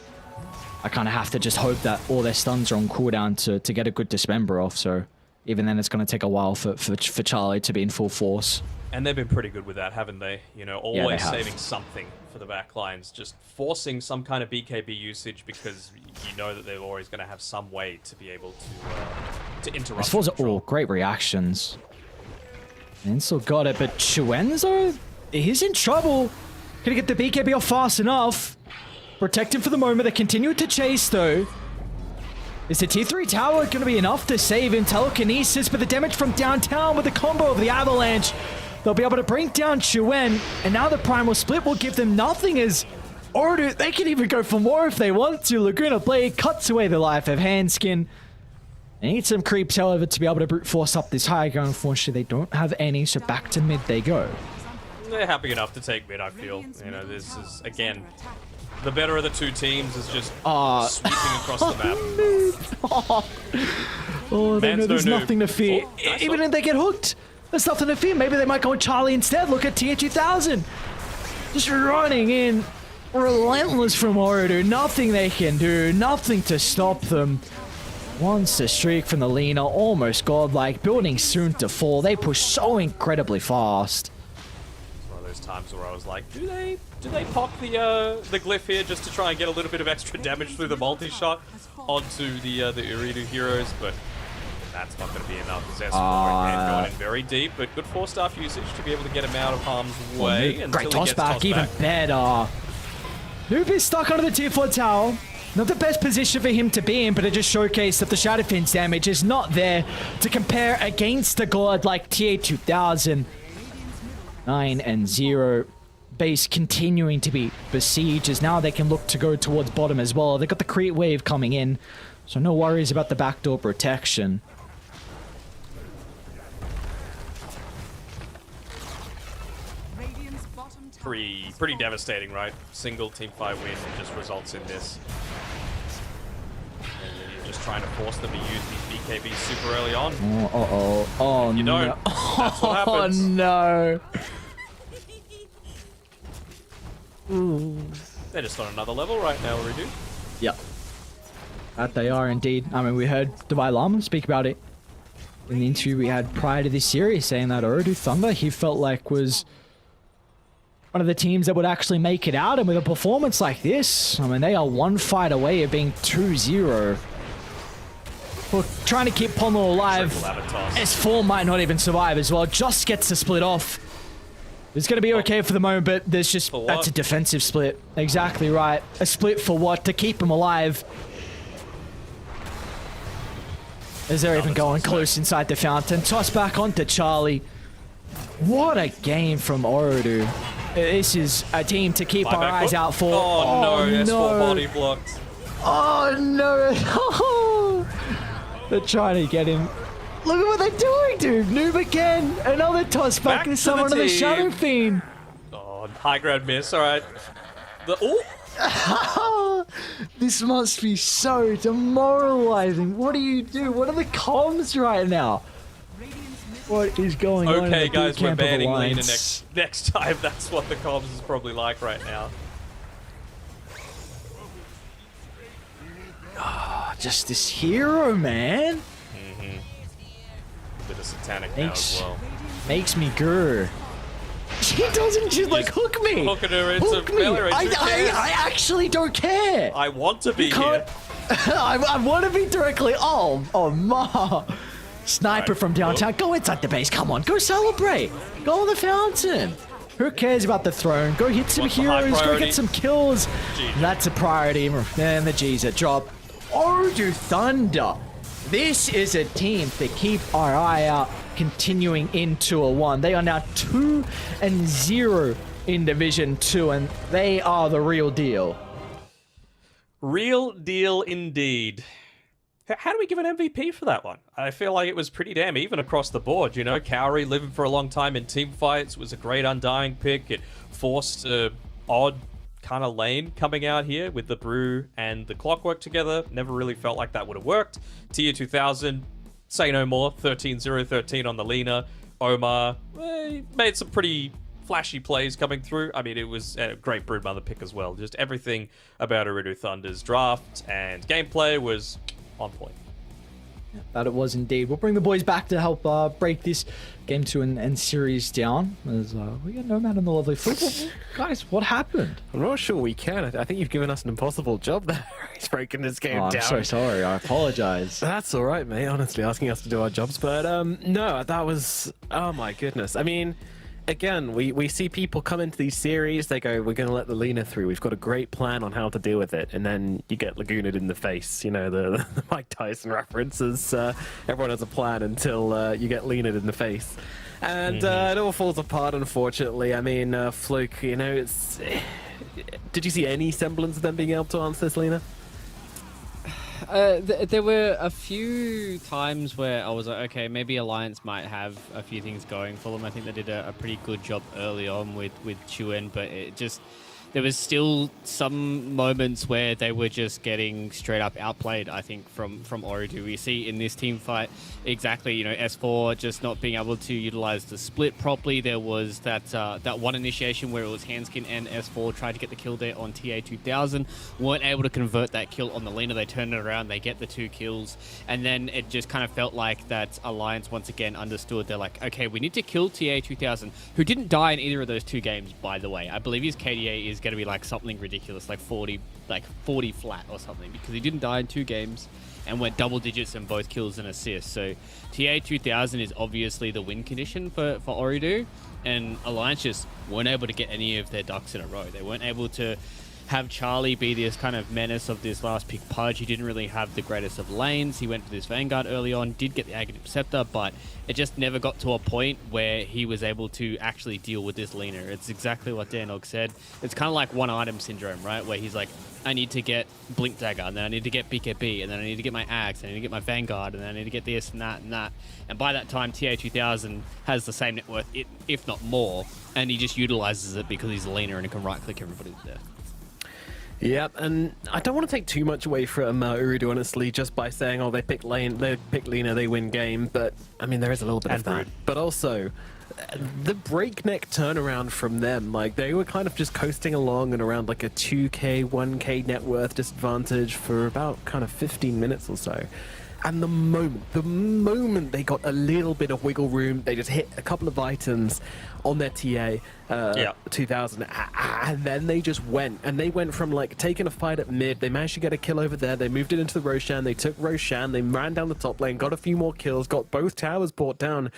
I kind of have to just hope that all their stuns are on cooldown to get a good Dismember off, so even then it's going to take a while for Charlie to be in full force. And they've been pretty good with that, haven't they? You know, always saving something for the back lines, just forcing some kind of BKB usage because you know that they're always going to have some way to be able to interrupt. These fours are all great reactions. And still got it, but Chuenzo, he's in trouble. Gonna get the BKB off fast enough. Protect him for the moment. They continue to chase though. Is the T3 tower going to be enough to save him? Telekinesis, but the damage from downtown with the combo of the Avalanche. They'll be able to bring down Chuen, and now the Primal Split will give them nothing as Ordu, they can even go for more if they want to. Laguna Blade cuts away the life of Handskin. They need some creeps, however, to be able to brute force up this high ground. Unfortunately, they don't have any, so back to mid they go. They're happy enough to take mid, I feel. You know, this is, again, the better of the two teams is just sweeping across the map. They know there's nothing to fear. Even if they get hooked, there's nothing to fear. Maybe they might go with Charlie instead. Look at TH2000. Just running in. Relentless from Ordu. Nothing they can do. Nothing to stop them. Once a streak from the Lina. Almost godlike. Building soon to fall. They push so incredibly fast. It's one of those times where I was like, do they pop the glyph here just to try and get a little bit of extra damage through the multi-shot onto the Uridu heroes? But that's not going to be enough. Zest going in very deep, but good 4-staff usage to be able to get him out of harm's way. Great toss back, even better. Noob is stuck under the tier 4 tower. Not the best position for him to be in, but it just showcased that the Shadow Fiend's damage is not there to compare against a god like TA2000. 9-0. Base continuing to be besieged as now they can look to go towards bottom as well. They've got the creep wave coming in, so no worries about the backdoor protection. Pretty devastating, right? Single teamfight win just results in this. And then you're just trying to force them to use these BKBs super early on. Oh, you don't. No. That's what happens. Oh, no. They're just on another level right now, Uridu. Yep. That they are indeed. I mean, we heard Dubai Llama speak about it in the interview we had prior to this series, saying that Ordu Thunder, he felt like was one of the teams that would actually make it out, and with a performance like this, I mean, they are one fight away of being 2-0. Well, trying to keep Pommel alive. S4 might not even survive as well. Just gets the split off. It's going to be okay for the moment, but there's just... That's a defensive split. Exactly right. A split for what? To keep him alive. As they're even going close inside the fountain. Toss back onto Charlie. What a game from Ordu. This is a team to keep our eyes out for. Oh no, S4 body blocked. Oh no. They're trying to get him. Look at what they're doing, dude. Noob again. Another toss back to someone on the Shadow Fiend. Oh, high ground miss. All right. This must be so demoralizing. What do you do? What are the comms right now? What is going on? Okay, guys, we're banning Lina next time. That's what the comms is probably like right now. Just this hero, man. Bit of satanic now as well. Makes me grr. She doesn't. She's like, hook me. Hooking her into Hook me. melee range. Who cares? I actually don't care. I want to be You can't- here. I want to be directly. Oh, ma. Sniper Right, from downtown. Go inside the base. Come on. Go celebrate. Go on the fountain. Who cares about the throne? Go hit some What's the high heroes. Go priority? get some kills. That's a priority. And the G's a drop. Odu Thunder. This is a team to keep our eye out continuing into a 1. They are now 2-0 in Division 2, and they are the real deal. Real deal indeed. How do we give an MVP for that one? I feel like it was pretty damn even across the board. You know, Cowrie living for a long time in team fights was a great Undying pick. It forced a odd kind of lane coming out here with the Brew and the Clockwork together. Never really felt like that would have worked. Tier 2000, say no more. 13-0-13 on the Lina. Omar made some pretty flashy plays coming through. I mean, it was a great Broodmother pick as well. Just everything about Eridu Thunder's draft and gameplay was on point. That it was indeed. We'll bring the boys back to help break this game 2 and series down. As we got Nomad on the lovely football. Guys, what happened? I'm not sure we can. I think you've given us an impossible job there. He's breaking this game I'm down. so sorry. I apologize. That's all right, mate. Honestly, asking us to do our jobs, but no, that was. Oh my goodness. I mean, again, we see people come into these series. They go, "We're going to let the Lina through. We've got a great plan on how to deal with it," and then you get Lagooned in the face. You know, the Mike Tyson references. Everyone has a plan until you get Lina in the face, and it all falls apart. Unfortunately, I mean, Fluke. You know, it's. Did you see any semblance of them being able to answer this, Lina? There were a few times where I was like, okay, maybe Alliance might have a few things going for them. I think they did a pretty good job early on with Chuen, but it just... There was still some moments where they were just getting straight up outplayed, I think, from Oridu. We see in this team fight exactly, you know, S4 just not being able to utilize the split properly. There was that one initiation where it was Handskin and S4 tried to get the kill there on TA2000, weren't able to convert that kill on the Lina. They turned it around, they get the 2 kills, and then it just kind of felt like that Alliance once again understood. They're like, okay, we need to kill TA2000, who didn't die in either of those 2 games, by the way. I believe his KDA is going to be like something ridiculous, like 40 flat or something, because he didn't die in 2 games and went double digits in both kills and assists. So TA2000 is obviously the win condition for Oridu, and Alliance just weren't able to get any of their ducks in a row. They weren't able to have Charlie be this kind of menace of this last pick Pudge. He didn't really have the greatest of lanes. He went for this Vanguard early on, did get the Aghanim Scepter, but it just never got to a point where he was able to actually deal with this Lina. It's exactly what Danog said. It's kind of like one item syndrome, right? Where he's like, I need to get Blink Dagger, and then I need to get BKB, and then I need to get my Axe, and I need to get my Vanguard, and then I need to get this and that and that. And by that time, TA2000 has the same net worth, if not more, and he just utilizes it because he's a Lina and he can right-click everybody to death. Yep, and I don't want to take too much away from Uridu, honestly, just by saying, oh, they pick Lina, they win game, but, I mean, there is a little bit of that. But also, the breakneck turnaround from them, like, they were kind of just coasting along and around, like, a 2k, 1k net worth disadvantage for about kind of 15 minutes or so. And the moment they got a little bit of wiggle room, they just hit a couple of items on their TA 2000, and then they just went. And they went from like taking a fight at mid, they managed to get a kill over there, they moved it into the Roshan, they took Roshan, they ran down the top lane, got a few more kills, got both towers brought down.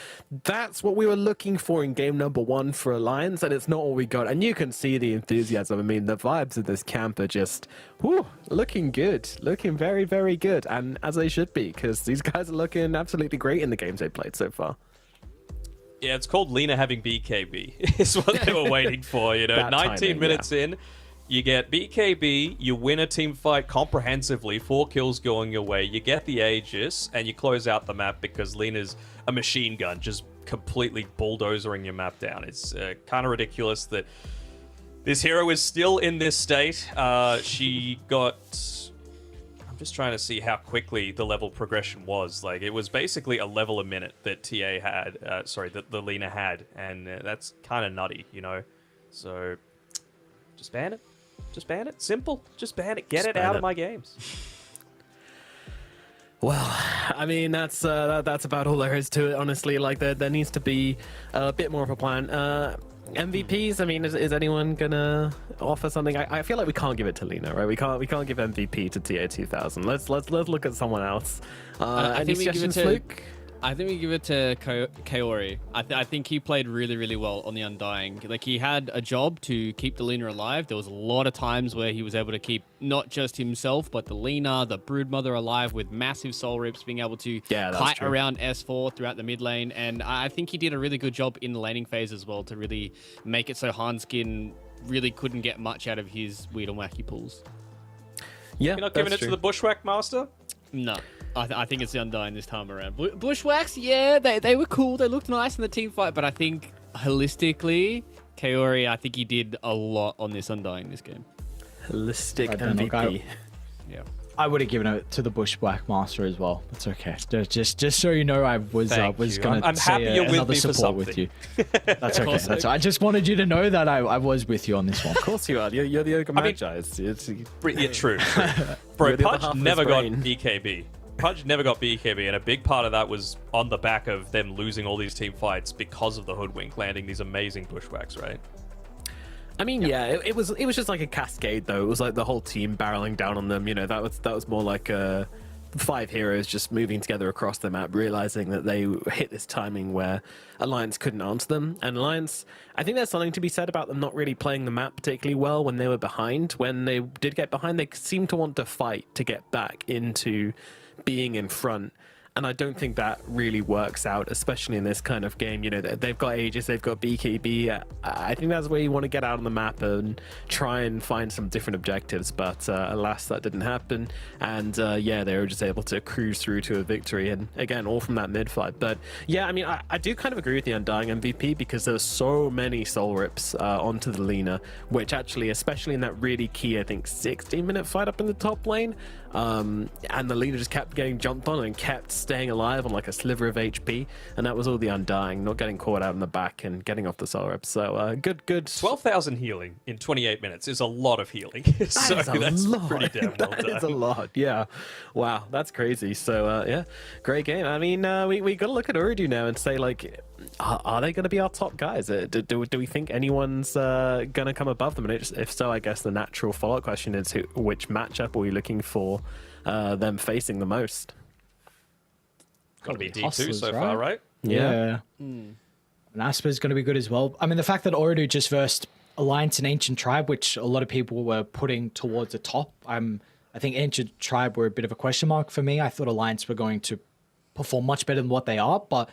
That's what we were looking for in game number 1 for Alliance, and it's not what we got. And you can see the enthusiasm. I mean, the vibes of this camp are just looking good, looking very, very good, and as they should be, because these guys are looking absolutely great in the games they played so far. Yeah, it's called Lina having BKB. Is what they were waiting for, you know. 19 timing, minutes in, you get BKB, you win a team fight comprehensively, 4 kills going your way, you get the Aegis, and you close out the map because Lina's a machine gun, just completely bulldozering your map down. It's kind of ridiculous that this hero is still in this state. She got... just trying to see how quickly the level progression was. Like, it was basically a level a minute that TA had, that the Lina had, and that's kind of nutty, you know? So, just ban it. Just ban it. Simple. Just ban it. Get it out of my games. Well, I mean that's about all there is to it, honestly. Like there needs to be a bit more of a plan. MVPs. I mean, is anyone gonna offer something? I feel like we can't give it to Lena, right? We can't give MVP to TA 2000. Let's look at someone else. Any suggestions, Luke? I think we give it to Kaori. I think he played really, really well on the Undying. Like, he had a job to keep the Lena alive. There was a lot of times where he was able to keep not just himself, but the Lena, the Broodmother alive with massive soul rips, being able to kite around S4 throughout the mid lane. And I think he did a really good job in the laning phase as well to really make it so Hanskin really couldn't get much out of his weird and wacky pulls. Yeah, you're not giving it to the Bushwhack Master? No. I think it's the Undying this time around. Bushwhacks, yeah, they were cool. They looked nice in the team fight, but I think holistically, Kaori, I think he did a lot on this Undying this game. Holistic MVP. Yeah. I would have given it to the Bushwhack Master as well. That's okay. Just so you know, I was going to say another support with you. That's okay. That's I just wanted you to know that I was with you on this one. Of course you are. You're the Ogre Magi. Yeah, true. Bro, Pudge never got BKB. Pudge never got BKB, and a big part of that was on the back of them losing all these team fights because of the Hoodwink landing these amazing Bushwhacks, right? I mean, it was just like a cascade, though. It was like the whole team barreling down on them. You know, that was more like 5 heroes just moving together across the map, realizing that they hit this timing where Alliance couldn't answer them. And Alliance, I think there's something to be said about them not really playing the map particularly well when they were behind. When they did get behind, they seemed to want to fight to get back into being in front. And I don't think that really works out, especially in this kind of game. You know, they've got Aegis, they've got BKB. I think that's where you want to get out on the map and try and find some different objectives. But alas, that didn't happen. And yeah, they were just able to cruise through to a victory. And again, all from that mid fight. But yeah, I mean, I do kind of agree with the Undying MVP because there were so many soul rips onto the Lena, which actually, especially in that really key, I think, 16-minute fight up in the top lane, and the Lena just kept getting jumped on and kept staying alive on like a sliver of HP, and that was all the Undying, not getting caught out in the back and getting off the soul rip. So good. 12,000 healing in 28 minutes is a lot of healing. So that's pretty damn well done. That is a lot, yeah. Wow, that's crazy. So yeah, great game. I mean, we got to look at Urdu now and say, like, are they going to be our top guys? Do we think anyone's going to come above them? And if so, I guess the natural follow-up question is which matchup are we looking for them facing the most? Got to be D2 so far, right? Yeah. And Asper's going to be good as well. I mean, the fact that Oridu just versed Alliance and Ancient Tribe, which a lot of people were putting towards the top. I think Ancient Tribe were a bit of a question mark for me. I thought Alliance were going to perform much better than what they are. But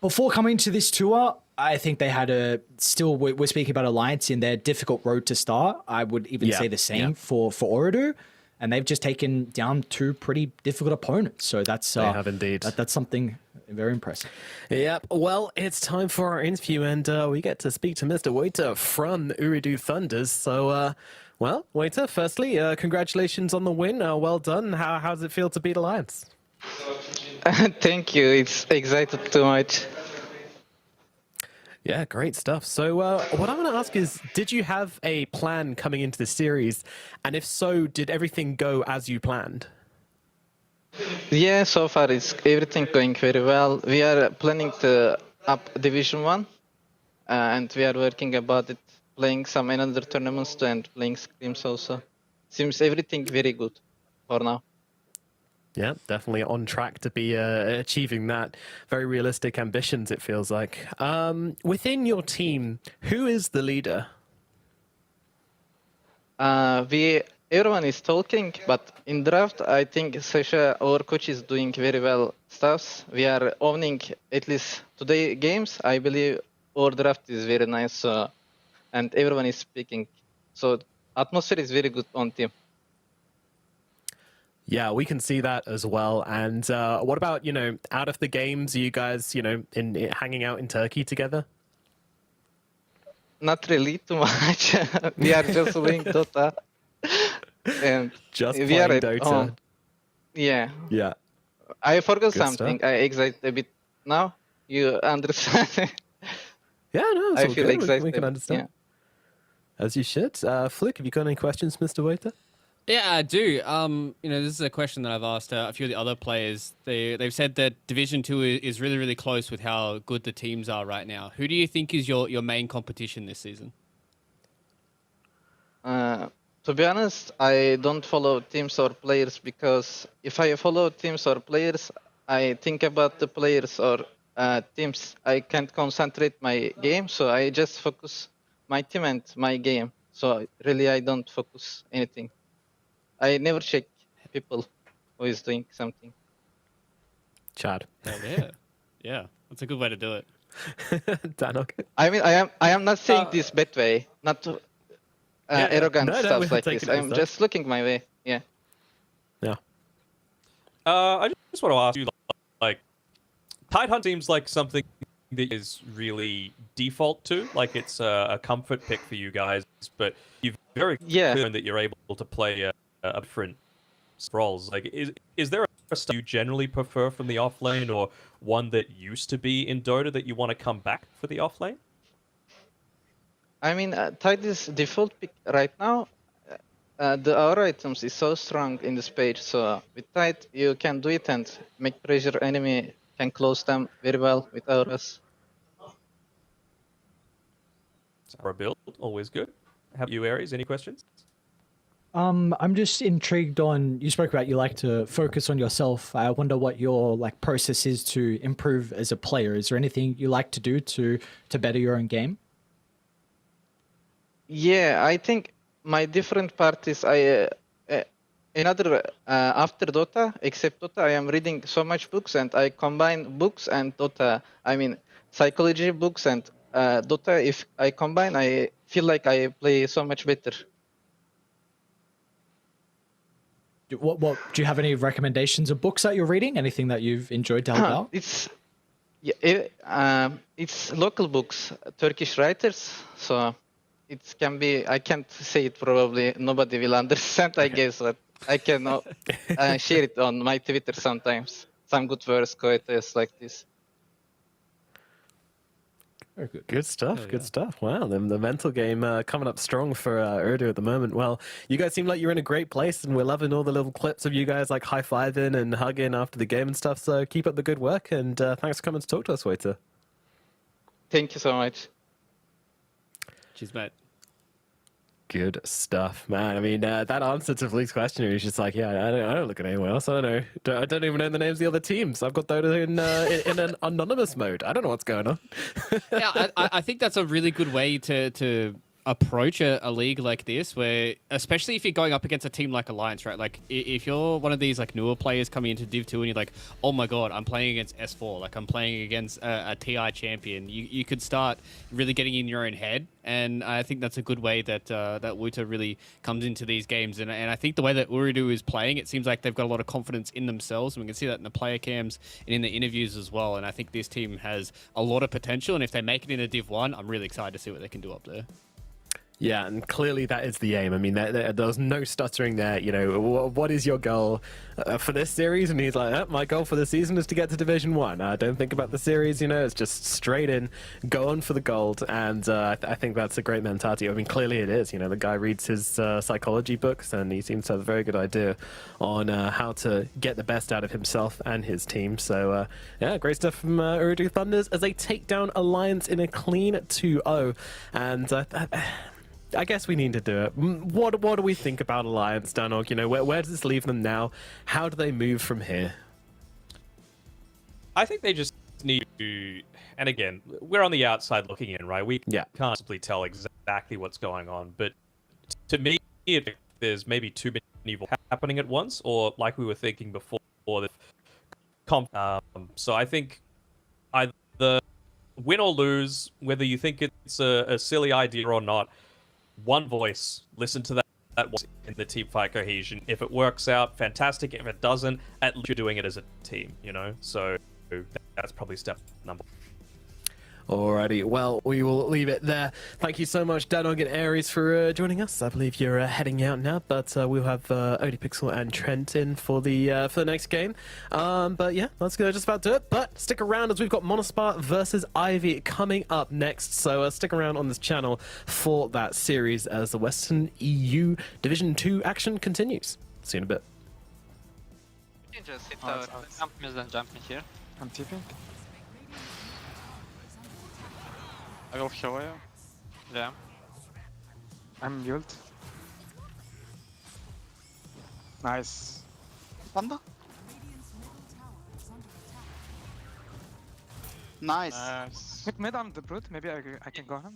before coming to this tour, I think they had we're speaking about Alliance in their difficult road to start. I would even say the same for Oridu. And they've just taken down 2 pretty difficult opponents. So that's they have indeed. That's something very impressive. Yep. Well, it's time for our interview, and we get to speak to Mr. Waiter from Uridu Thunders. So, well, Waiter, firstly, congratulations on the win. Well done. How does it feel to beat Alliance? Thank you. It's excited too much. Yeah, great stuff. So what I want to ask is, did you have a plan coming into the series? And if so, did everything go as you planned? Yeah, so far it's everything going very well. We are planning to up Division 1, and we are working about it, playing some another tournaments and playing scrims also. Seems everything very good for now. Yeah, definitely on track to be achieving that. Very realistic ambitions, it feels like. Within your team, who is the leader? Everyone is talking, but in draft, I think Sasha, our coach, is doing very well stuff. We are owning at least today games. I believe our draft is very nice, and everyone is speaking. So atmosphere is very good on team. Yeah, we can see that as well. And what about, out of the games, are you guys, in hanging out in Turkey together? Not really too much. We are just playing Dota. And just playing Dota. Yeah. Yeah. I forgot Good something. stuff. I excited a bit now. You understand? Yeah, no, it's I all feel good. excited. We can understand. Yeah. As you should. Flick, have you got any questions, Mr. Waiter? Yeah, I do. This is a question that I've asked a few of the other players. They've said that Division 2 is really, really close with how good the teams are right now. Who do you think is your main competition this season? To be honest, I don't follow teams or players because if I follow teams or players, I think about the players or teams. I can't concentrate my game, so I just focus my team and my game. So really, I don't focus anything. I never check people who is doing something. Chad. Hell yeah. Yeah, that's a good way to do it. Danok. I mean, I am not saying this bad way, not arrogant stuff like this. I'm just looking my way. Yeah. Yeah. I just want to ask you, like, Tidehunt seems like something that is really default to, like it's a comfort pick for you guys, but you've very clear that you're able to play a different roles. Like, is there a style you generally prefer from the offlane, or one that used to be in Dota that you want to come back for the offlane? I mean, Tide is default pick right now. The aura items is so strong in this page, so with Tide you can do it and make pressure enemy, can close them very well with auras. Aura build, always good. Have you, Aries, any questions? I'm just intrigued on, you spoke about you like to focus on yourself. I wonder what your process is to improve as a player. Is there anything you like to do to better your own game? Yeah, I think my different part is after Dota, except Dota, I am reading so much books and I combine books and Dota. I mean, psychology books and Dota. If I combine, I feel like I play so much better. What do you have any recommendations of books that you're reading? Anything that you've enjoyed to help out? It's local books, Turkish writers. So it can be. I can't say it. Probably nobody will understand. I guess, but I can share it on my Twitter sometimes. Some good verse quotes like this. Very good. Good stuff. Good stuff. Wow, the mental game coming up strong for Urdu at the moment. Well, you guys seem like you're in a great place, and we're loving all the little clips of you guys like high-fiving and hugging after the game and stuff. So keep up the good work, and thanks for coming to talk to us, Waiter. Thank you so much. Cheers, mate. Good stuff, man. I mean, that answer to Fleek's question is just like, yeah, I don't look at anyone else. I don't know. I don't even know the names of the other teams. I've got Dota in an anonymous mode. I don't know what's going on. Yeah, I think that's a really good way to approach a league like this, where especially if you're going up against a team like Alliance, right? Like if you're one of these like newer players coming into Div 2 and you're like, oh my god, I'm playing against S4, like I'm playing against a TI champion, you could start really getting in your own head. And I think that's a good way that Wuta really comes into these games. And I think the way that Uridu is playing, it seems like they've got a lot of confidence in themselves. And we can see that in the player cams and in the interviews as well. And I think this team has a lot of potential. And if they make it into Div 1, I'm really excited to see what they can do up there. Yeah, and clearly that is the aim. I mean, there's no stuttering there. You know, what is your goal for this series? And he's like, my goal for the season is to get to Division 1. Don't think about the series, you know, it's just straight in, go on for the gold. And I think that's a great mentality. I mean, clearly it is. You know, the guy reads his psychology books, and he seems to have a very good idea on how to get the best out of himself and his team. So, yeah, great stuff from Urdu Thunders as they take down Alliance in a clean 2-0. And I guess we need to do it. What do we think about Alliance, Danog? You know, where does this leave them now? How do they move from here? I think they just need to, and again, we're on the outside looking in, right? We can't possibly tell exactly what's going on, but to me, there's maybe too many evil happening at once, or like we were thinking before, so I think either win or lose, whether you think it's a silly idea or not, one voice, listen to that voice in the team fight cohesion. If it works out, fantastic. If it doesn't, at least you're doing it as a team, you know? So that's probably step number one. Alrighty, well, we will leave it there. Thank you so much, Danog and Aries, for joining us. I believe you're heading out now, but we'll have ODPixel and Trent in for the next game. But yeah, that's gonna just about do it. But stick around as we've got Monospar versus Ivy coming up next. So stick around on this channel for that series as the Western EU Division 2 action continues. See you in a bit. You can just hit the jump miss and jump in here. I'm tipping. I will show you. Yeah. I'm ult. Nice. Panda? Nice. Mid on the brute, maybe I can go him.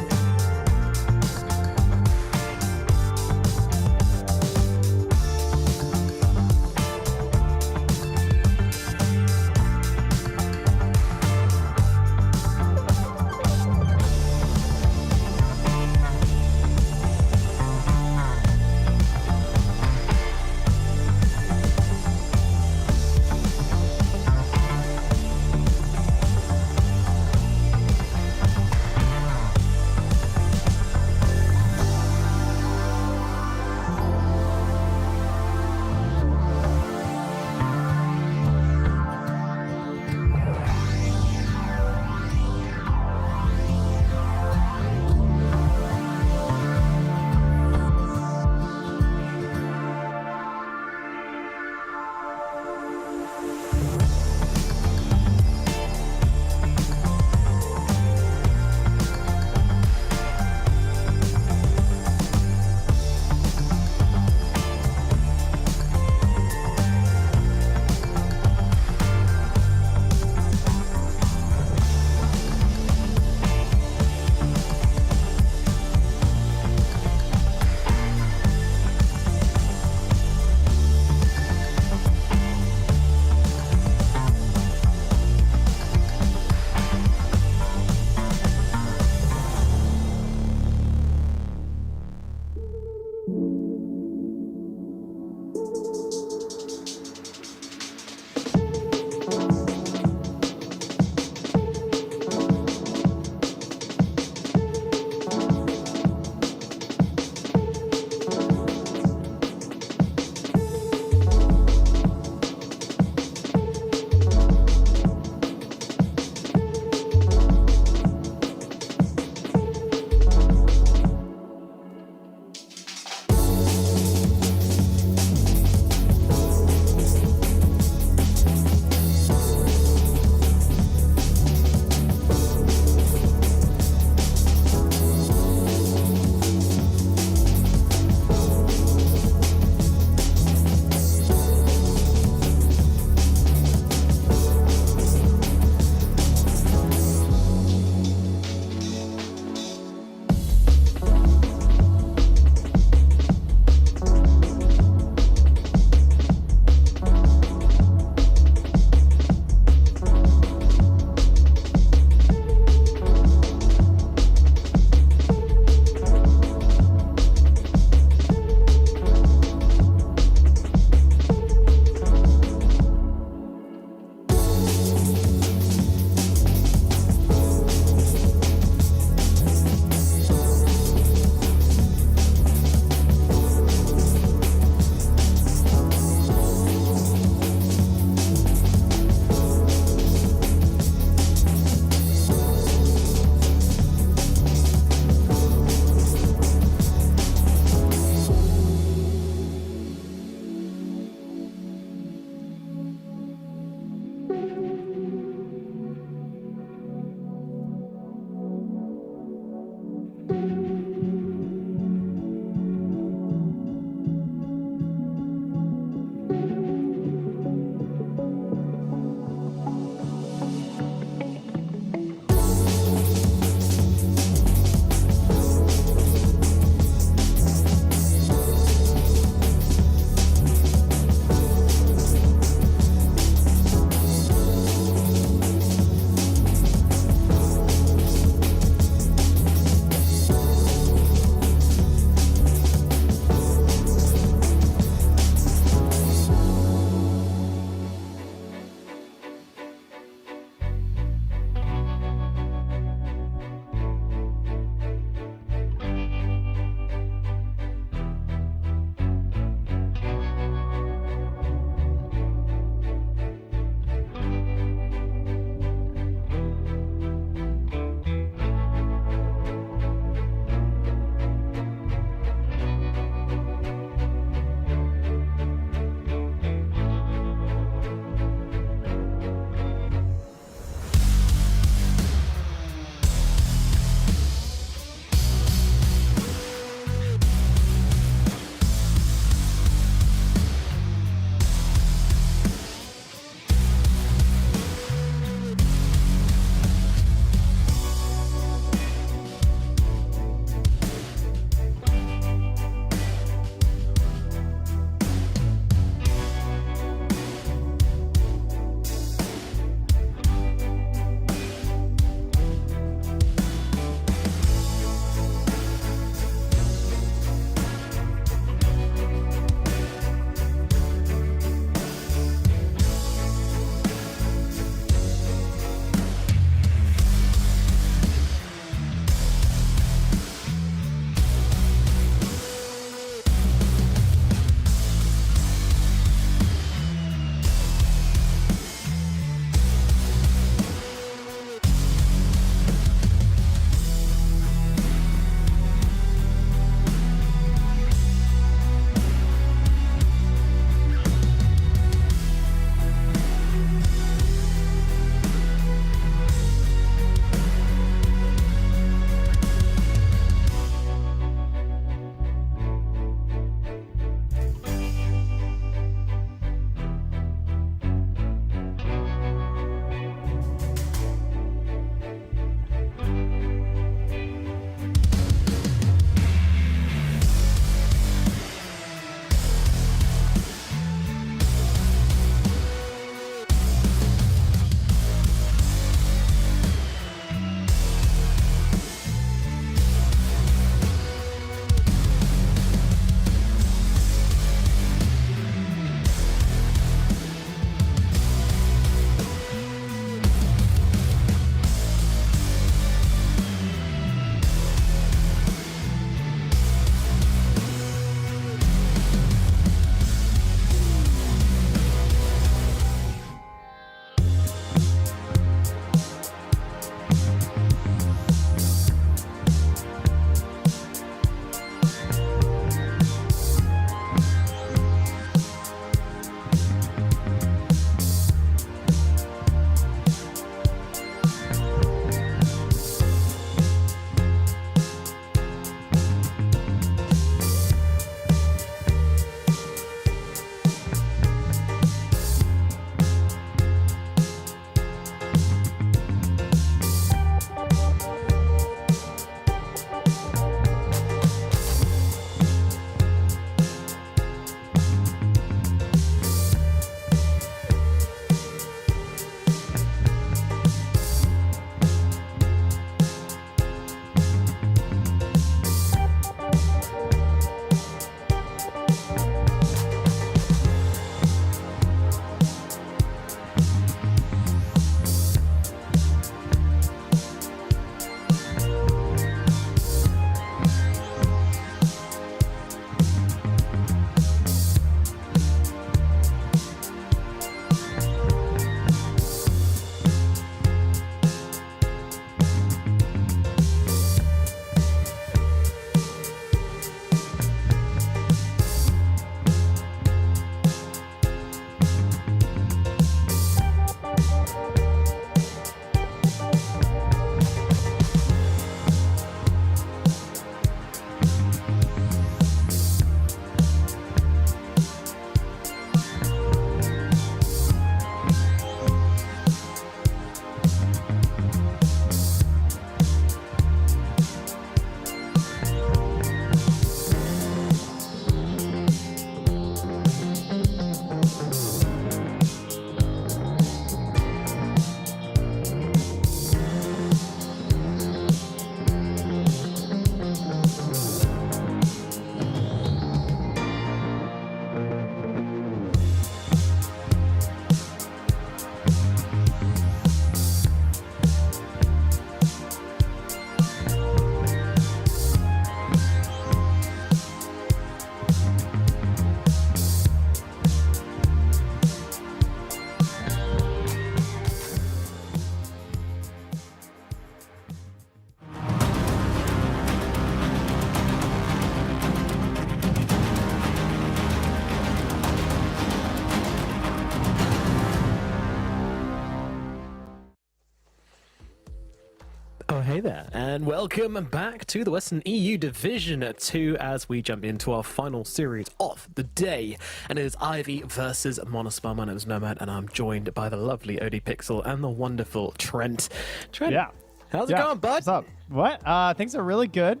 Oh, hey there, and welcome back to the Western EU Division 2 as we jump into our final series of the day. And it is Ivy versus Monospar. My name is Nomad, and I'm joined by the lovely OD Pixel and the wonderful Trent. Trent, yeah. How's it going, bud? What's up? What? Things are really good.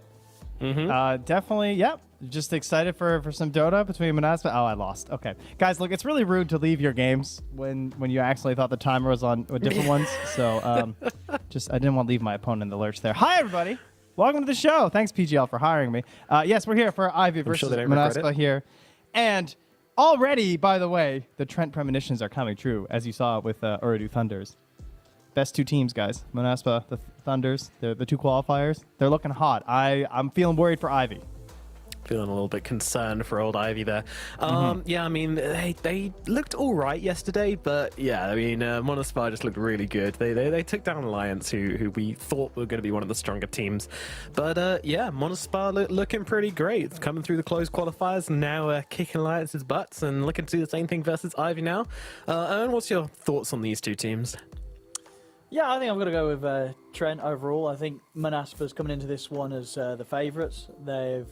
Definitely, yep. Just excited for some Dota between Manaspa. Oh, I lost. Okay. Guys, look, it's really rude to leave your games when you actually thought the timer was on with different ones. So I didn't want to leave my opponent in the lurch there. Hi, everybody. Welcome to the show. Thanks, PGL, for hiring me. Yes, we're here for Ivy versus Manaspa here. And already, by the way, the Trent premonitions are coming true, as you saw with Ooredoo Thunders. Best two teams, guys. Manaspa, the Thunders, the two qualifiers. They're looking hot. I'm feeling worried for Ivy. Feeling a little bit concerned for old Ivy there. Yeah, I mean, they looked all right yesterday, but yeah, I mean, Monospar just looked really good. They took down Alliance, who we thought were going to be one of the stronger teams. But yeah, Monospar looking pretty great. Coming through the closed qualifiers and now kicking Alliance's butts and looking to do the same thing versus Ivy now. Owen, what's your thoughts on these two teams? Yeah, I think I'm going to go with Trent overall. I think Manaspa's coming into this one as the favourites. They're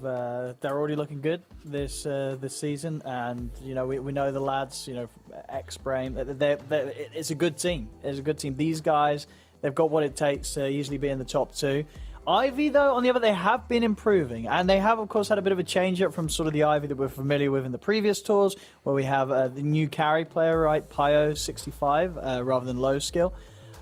already looking good this season, and you know we know the lads. You know, X-Brain. It's a good team. It's a good team. These guys, they've got what it takes to usually be in the top two. Ivy, though, on the other, they have been improving, and they have, of course, had a bit of a change-up from sort of the Ivy that we're familiar with in the previous tours, where we have the new carry player, right, Pio 65, rather than low skill.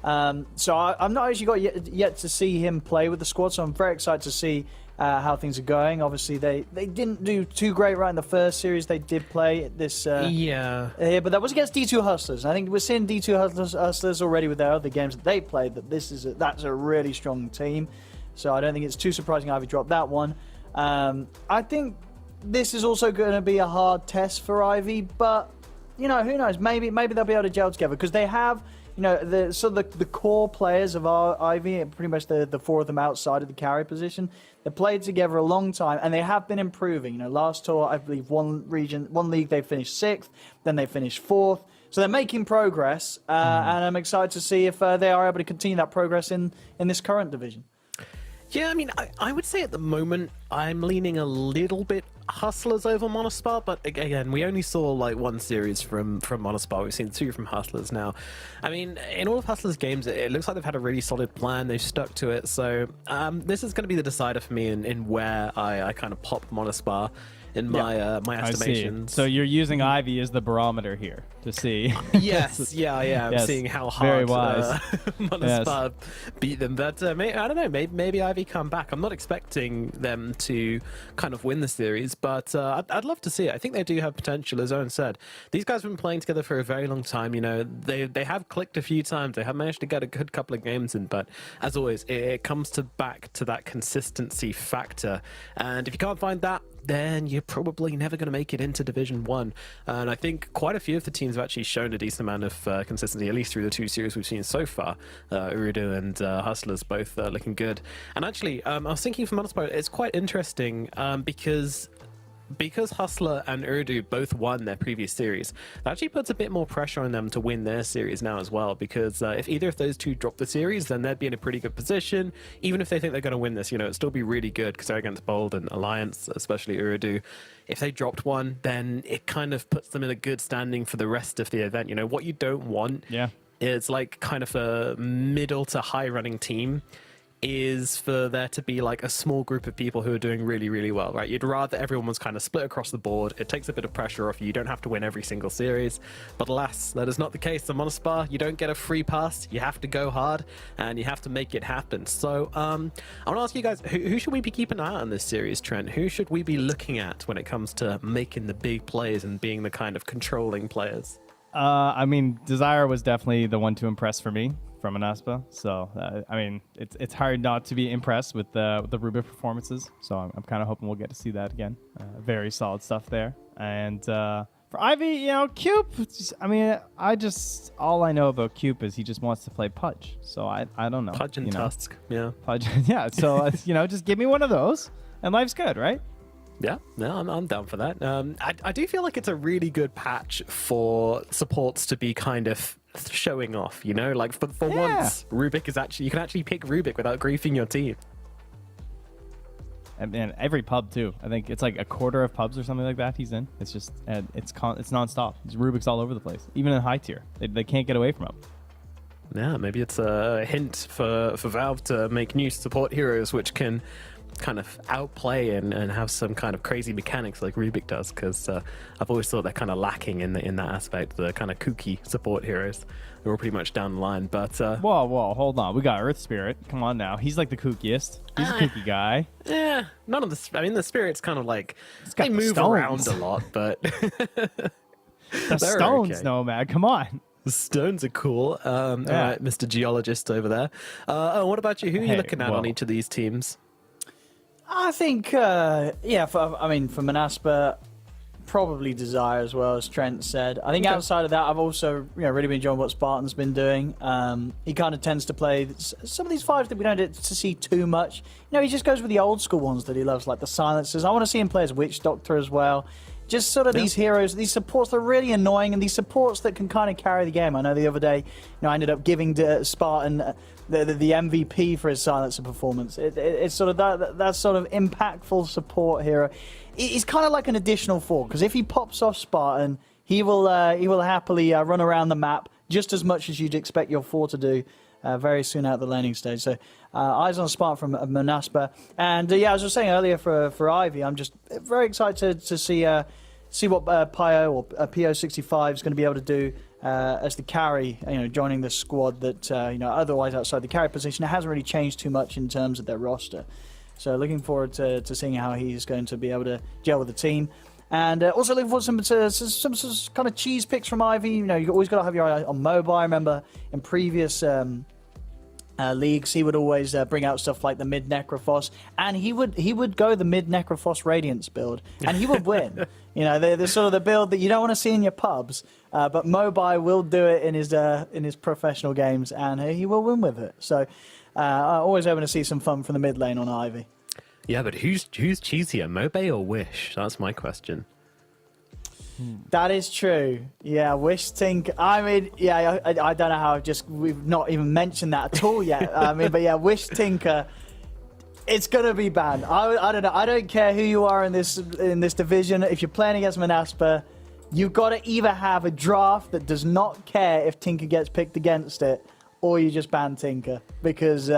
So I'm not actually got yet to see him play with the squad, so I'm very excited to see how things are going. Obviously, they didn't do too great right in the first series. They did play this here, but that was against D2 Hustlers. And I think we're seeing D2 Hustlers already with their other games that they played, that that's a really strong team. So I don't think it's too surprising Ivy dropped that one. I think this is also going to be a hard test for Ivy, but you know, who knows? Maybe they'll be able to gel together because they have. You know, the core players of our Ivy, pretty much the four of them outside of the carry position, they played together a long time, and they have been improving. You know, last tour, I believe one league they finished 6th, then they finished 4th. So they're making progress, and I'm excited to see if they are able to continue that progress in this current division. Yeah, I mean, I would say at the moment I'm leaning a little bit Hustlers over Monospar, but again, we only saw like one series from Monospar. We've seen 2 from Hustlers now. I mean, in all of Hustlers' games, it looks like they've had a really solid plan. They've stuck to it. So this is going to be the decider for me in where I kind of pop Monospar in my estimations. So you're using Ivy as the barometer here to see. Yes, I am seeing how hard Monospar beat them. But I don't know, maybe Ivy come back. I'm not expecting them to kind of win the series, but I'd love to see it. I think they do have potential, as Owen said. These guys have been playing together for a very long time. You know, they have clicked a few times. They have managed to get a good couple of games in, but as always, it comes back to that consistency factor. And if you can't find that, then you're probably never going to make it into Division 1. And I think quite a few of the teams have actually shown a decent amount of consistency, at least through the 2 series we've seen so far. Ooredoo and Hustlers both looking good. And actually, I was thinking for Monospar, it's quite interesting because Hustler and Ooredoo both won their previous series, that actually puts a bit more pressure on them to win their series now as well, because if either of those two drop the series, then they'd be in a pretty good position. Even if they think they're going to win this, you know, it'd still be really good because they're against Bold and Alliance, especially Ooredoo. If they dropped one, then it kind of puts them in a good standing for the rest of the event. You know, what you don't want is like kind of a middle to high running team is for there to be like a small group of people who are doing really, really well, right? You'd rather everyone was kind of split across the board. It takes a bit of pressure off you. You don't have to win every single series. But alas, that is not the case on Monospar. You don't get a free pass. You have to go hard and you have to make it happen. So I want to ask you guys, who should we be keeping an eye on this series, Trent? Who should we be looking at when it comes to making the big plays and being the kind of controlling players? I mean, Desire was definitely the one to impress for me from Manaspa. So, I mean, it's hard not to be impressed with the Ruby performances. So I'm kind of hoping we'll get to see that again. Very solid stuff there. And for Ivy, you know, Cube, I mean, all I know about Cube is he just wants to play Pudge. So I don't know. Pudge and Tusk, yeah. Pudge, yeah. So, you know, just give me one of those and life's good, right? Yeah, no, I'm down for that. I do feel like it's a really good patch for supports to be kind of showing off, you know? Like, for once, Rubik is actually... You can actually pick Rubik without griefing your team. And every pub, too. I think it's like a quarter of pubs or something like that he's in. It's just... it's nonstop. Rubik's all over the place. Even in high tier. They can't get away from him. Yeah, maybe it's a hint for Valve to make new support heroes which can kind of outplay and have some kind of crazy mechanics like Rubik does, because I've always thought they're kind of lacking in that aspect, the kind of kooky support heroes. They're all pretty much down the line, but... Whoa, hold on. We got Earth Spirit. Come on now. He's like the kookiest. He's a kooky guy. Yeah, none of the... I mean, the Spirit's kind of like... They move around a lot, but... the stones, okay. No, man. Come on. The stones are cool. All right, Mr. Geologist over there. What about you? Who are you looking at on each of these teams? I think, for Manaspa, probably Desire as well, as Trent said. I think outside of that, I've also really been enjoying what Spartan's been doing. He kind of tends to play some of these fives that we don't get to see too much. He just goes with the old school ones that he loves, like the Silencers. I want to see him play as Witch Doctor as well. Just sort of these heroes, these supports that are really annoying, and these supports that can kind of carry the game. I know the other day, I ended up giving Spartan the MVP for his Silencer performance. It's sort of that sort of impactful support hero. He's kind of like an additional 4, because if he pops off Spartan, he will happily run around the map just as much as you'd expect your 4 to do very soon out of the laning stage. So eyes on Spartan from Manaspa. And as I was saying earlier for Ivy, I'm just very excited to see what Pio or PO65 is going to be able to do as the carry, joining the squad that, otherwise outside the carry position. It hasn't really changed too much in terms of their roster. So looking forward to seeing how he's going to be able to gel with the team. And also looking forward to some kind of cheese picks from Ivy. You've always got to have your eye on mobile. I remember in previous leagues, he would always bring out stuff like the mid Necrophos, and he would go the mid Necrophos Radiance build, and he would win. They're sort of the build that you don't want to see in your pubs, but Mobile will do it in his professional games, and he will win with it. So always hoping to see some fun from the mid lane on Ivy. Yeah, but who's cheesier, Mobe or Wish? That's my question. That is true. Yeah, Wish Tink. I mean, yeah, I don't know how we've not even mentioned that at all yet. But yeah, Wish Tinker, it's gonna be banned. I don't know. I don't care who you are in this division. If you're playing against Manaspa, you've got to either have a draft that does not care if Tinker gets picked against it, or you just ban Tinker, because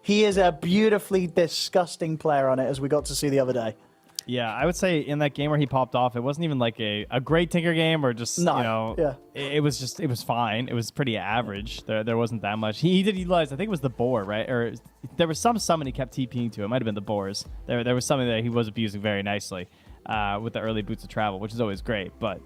he is a beautifully disgusting player on it, as we got to see the other day. Yeah, I would say in that game where he popped off, it wasn't even like a great Tinker game, or just, it was fine. It was pretty average. There wasn't that much. He did utilize, I think it was the boar, right? Or there was some summon he kept TPing to. It might have been the boars. There was something that he was abusing very nicely with the early boots of travel, which is always great. But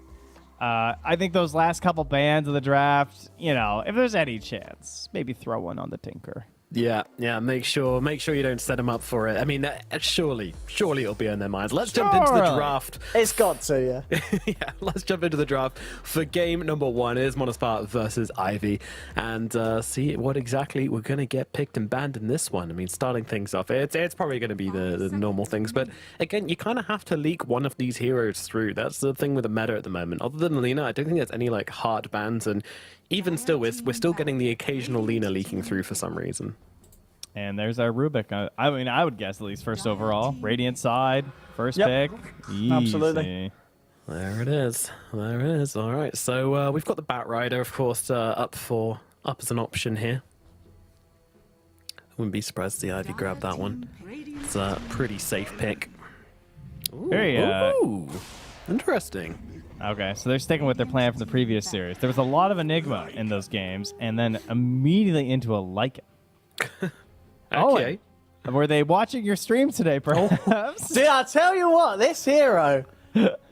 I think those last couple bans of the draft, if there's any chance, maybe throw one on the Tinker. Yeah. Make sure you don't set them up for it. I mean, surely it'll be on their minds. Let's jump into the draft. It's got to, yeah. Yeah, let's jump into the draft for game number 1. It is Monospart versus Ivy, and see what exactly we're gonna get picked and banned in this one. I mean, starting things off, it's probably gonna be the normal things, but again, you kind of have to leak one of these heroes through. That's the thing with the meta at the moment. Other than Lina, I don't think there's any like hard bans, and even still, we're still getting the occasional Lina leaking through for some reason. And there's our Rubik. I mean, I would guess at least first overall. Radiant side, first pick. Easy. Absolutely. There it is. All right. So we've got the Bat Rider, of course, up as an option here. Wouldn't be surprised to see Ivy grab that one. It's a pretty safe pick. Ooh, interesting. Okay, so they're sticking with their plan from the previous series. There was a lot of Enigma in those games, and then immediately into a Lycan. Okay. Oh, were they watching your stream today, perhaps? Dude, I tell you what, this hero,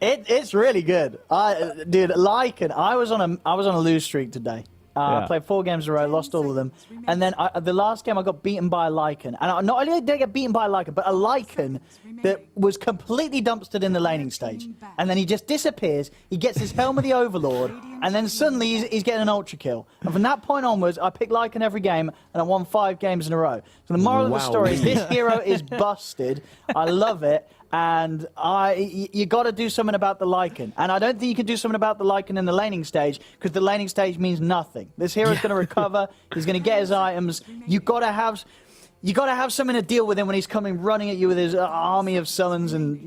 it's really good. Dude, Lycan, I was on a lose streak today. I played 4 games in a row, lost all of them, and then the last game I got beaten by a Lycan. And not only did I get beaten by a Lycan, but a Lycan that was completely dumpstered in the laning stage. And then he just disappears, he gets his Helm of the Overlord, and then suddenly he's getting an ultra kill. And from that point onwards, I picked Lycan every game, and I won 5 games in a row. So the moral of the story is this hero is busted. I love it. And you got to do something about the Lycan. And I don't think you can do something about the Lycan in the laning stage, because the laning stage means nothing. This hero's going to recover. He's going to get his items. You got to have something to deal with him when he's coming running at you with his army of summons, and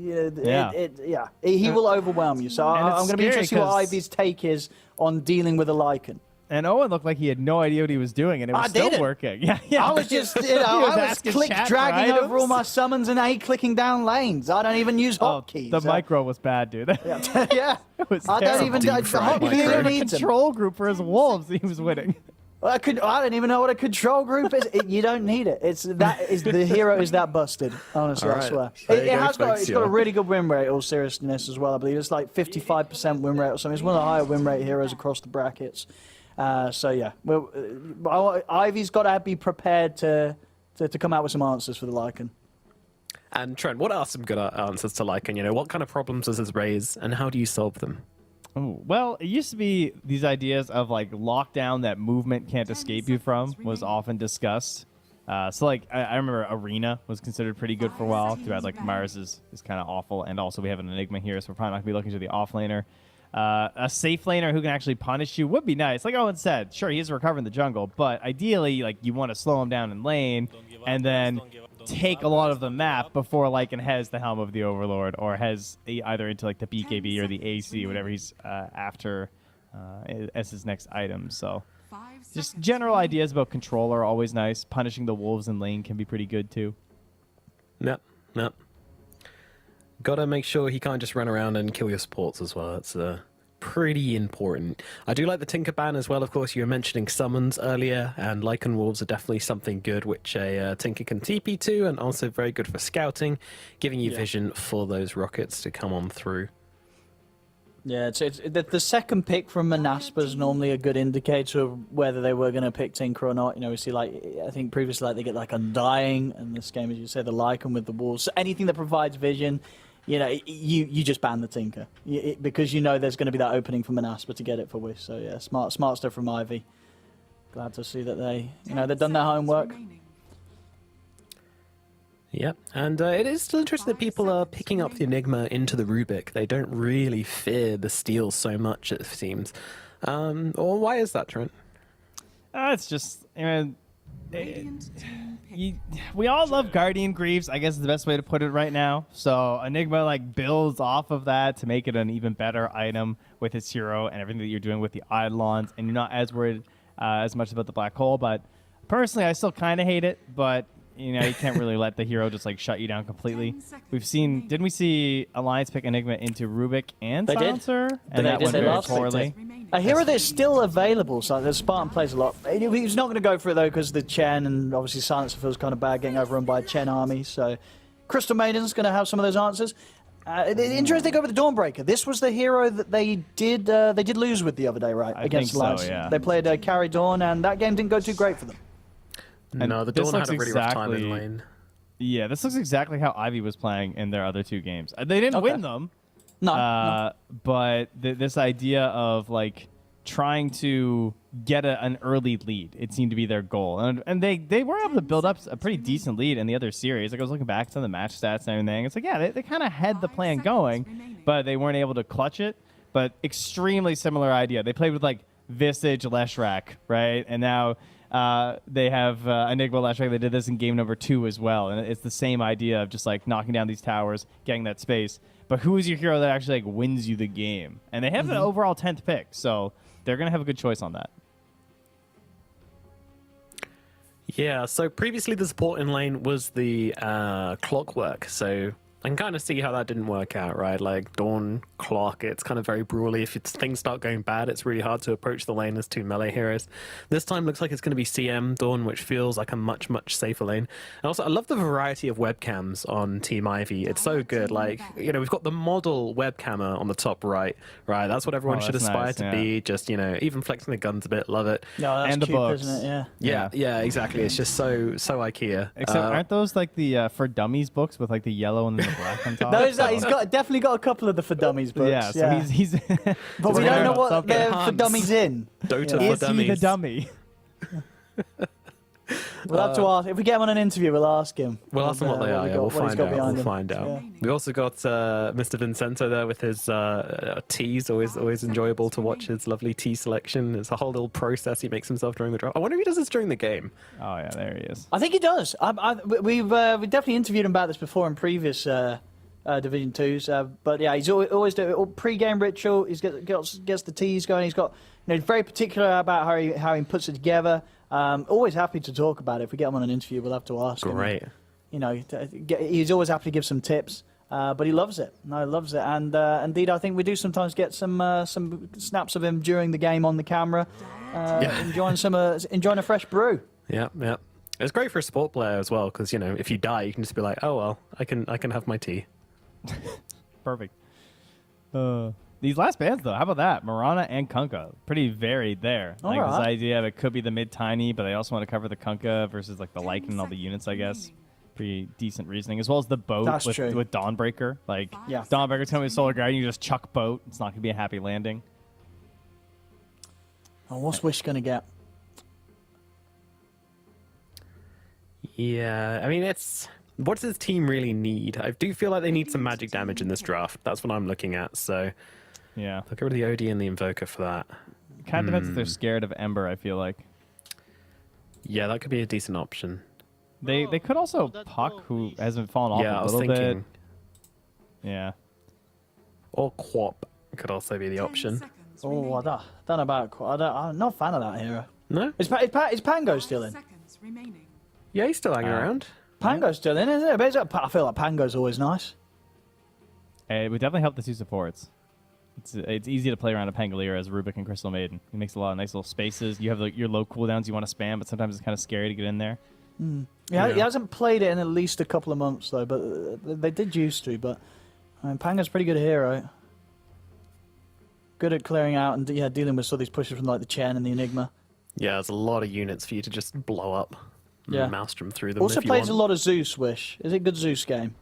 he will overwhelm you. So I'm going to be interested to see what Ivy's take is on dealing with a Lycan. And Owen looked like he had no idea what he was doing, and it was still working. Yeah. I was just, I was click dragging over all my summons and A clicking down lanes. I don't even use hotkeys. The micro was bad, dude. Yeah. It was I don't even. The hotkey he had a needs control group for his wolves. He was winning. I don't even know what a control group is. You don't need it. The hero is that busted. Honestly, I swear. It's got a really good win rate. All seriousness as well, I believe it's like 55% win rate or something. It's one of the higher win rate heroes across the brackets. So yeah, Ivy's got to be prepared to come out with some answers for the Lycan. And Trent, what are some good answers to Lycan? You know, what kind of problems does this raise, and how do you solve them? Oh, well, it used to be these ideas of like lockdown that movement can't escape you from was often discussed. So like I remember Arena was considered pretty good for a while. Too bad like Mars is kind of awful, and also we have an Enigma here, so we're probably not gonna be looking to the offlaner. A safe laner who can actually punish you would be nice. Like Owen said, sure, he is recovering the jungle, but ideally, like, you want to slow him down in lane and then take a lot of the map before Lycan has the Helm of the Overlord or has either into like the BKB or the AC, whatever he's after as his next item. So just general ideas about control are always nice. Punishing the wolves in lane can be pretty good too. Yep. Gotta make sure he can't just run around and kill your supports as well. That's pretty important. I do like the Tinker ban as well. Of course, you were mentioning summons earlier, and Lycan Wolves are definitely something good which a Tinker can TP to, and also very good for scouting, giving you vision for those rockets to come on through. Yeah, it's the second pick from Manaspa is normally a good indicator of whether they were going to pick Tinker or not. You know, we see like I think previously like they get like Undying, and this game, as you say, the Lycan with the Wolves. So anything that provides vision. You know, you just ban the Tinker because you know there's going to be that opening for Manaspa to get it for Wish. So yeah, smart stuff from Ivy. Glad to see that they've done their homework. Yep, and it is still interesting that people are picking up the Enigma into the Rubik. They don't really fear the steal so much, it seems. Or why is that, Trent? It's just, we all love Guardian Greaves, I guess is the best way to put it right now. So Enigma like builds off of that to make it an even better item with its hero and everything that you're doing with the Eidolons, and you're not as worried as much about the black hole. But personally, I still kind of hate it, but you can't really let the hero just like shut you down completely. Didn't we see Alliance pick Enigma into Rubik and Silencer? And that went very poorly. A hero that's still available, so the Spartan plays a lot. He's not going to go for it though because the Chen, and obviously Silencer feels kind of bad getting overrun by a Chen army. So Crystal Maiden's going to have some of those answers. Interesting over the Dawnbreaker. This was the hero that they did lose with the other day, right? Against Alliance. Yeah. They played Carry Dawn, and that game didn't go too great for them. No, the Dawn had a really rough time in lane. Yeah, this looks exactly how Ivy was playing in their other 2 games. They didn't win them. No. But this idea of like trying to get an early lead, it seemed to be their goal. And they were able to build up a pretty decent lead in the other series. Like I was looking back to the match stats and everything. It's like, yeah, they kind of had the plan going, but they weren't able to clutch it. But extremely similar idea. They played with like Visage, Leshrac, right? And now they have Enigma Leshrac. They did this in game number 2 as well. And it's the same idea of just like knocking down these towers, getting that space. But who is your hero that actually like wins you the game? And they have the overall 10th pick, so they're going to have a good choice on that. Yeah, so previously the support in lane was the Clockwork, so I can kind of see how that didn't work out, right? Like Dawn, Clock, it's kind of very brawly. If things start going bad, it's really hard to approach the lane as 2 melee heroes. This time looks like it's going to be CM Dawn, which feels like a much, much safer lane. And also, I love the variety of webcams on Team Ivy. It's so good. Like, we've got the model webcammer on the top right? That's what everyone should aspire to be. Just, even flexing the guns a bit. Love it. Yeah, that's and the cute, books. isn't it? Yeah, exactly. It's just so IKEA. Except aren't those like the For Dummies books with like the yellow and the the black on top. No, he's so- definitely got a couple of the For Dummies books. Yeah, so he's But we don't know what they're For Dummies in. Dota Is for he dummies. the dummy? We'll have to ask. If we get him on an interview, we'll ask him. We'll ask him what they are. Yeah, we'll find out. We'll find out. Yeah. We also got Mr. Vincenzo there with his teas. Always enjoyable to watch his lovely tea selection. It's a whole little process he makes himself during the draft. I wonder if he does this during the game. Oh yeah, there he is. I think he does. We've definitely interviewed him about this before in previous Division 2s. But yeah, he's always doing pre-game ritual. He's gets the teas going. He's got, he's very particular about how he puts it together. Always happy to talk about it. If we get him on an interview, we'll have to ask him. Great. He's always happy to give some tips. But he loves it. No, he loves it. And indeed, I think we do sometimes get some snaps of him during the game on the camera, enjoying a fresh brew. Yeah. It's great for a sport player as well because if you die, you can just be like, oh well, I can have my tea. Perfect. These last bands, though, how about that? Mirana and Kunkka. Pretty varied there. All This right. idea of it could be the mid-tiny, but they also want to cover the Kunkka versus the Lycan and all the units, I guess. Pretty decent reasoning. As well as the boat That's with true. Dawnbreaker. Yeah. Dawnbreaker telling me Solar Guardian, you just chuck boat. It's not going to be a happy landing. Oh, what's Wish going to get? Yeah, I mean, what does his team really need? I do feel like they need some magic damage in this draft. That's what I'm looking at, so Yeah. I'll go with the OD and the Invoker for that. Kind of depends if they're scared of Ember, I feel like. Yeah, that could be a decent option. They could also Puck, who hasn't fallen off Yeah, I a was little bit. thinking. Yeah. Or Quap could also be the option. Oh, I don't know about. I'm not a fan of that hero. No? Is Pango still in? Yeah, he's still hanging around. Pango's still in, isn't it? I feel like Pango's always nice. It would definitely help the two supports. It's easy to play around a Pangolier as Rubik and Crystal Maiden. He makes a lot of nice little spaces. You have your low cooldowns you want to spam, but sometimes it's kind of scary to get in there. Yeah, he hasn't played it in at least a couple of months though, but they did used to. But I mean, Pango's a pretty good hero. Good at clearing out and dealing with some of these pushes from like the Chen and the Enigma. Yeah, there's a lot of units for you to just blow up. Yeah. Maelstrom through them. Also if you plays a want. lot of Zeus. Wish is it a good Zeus game?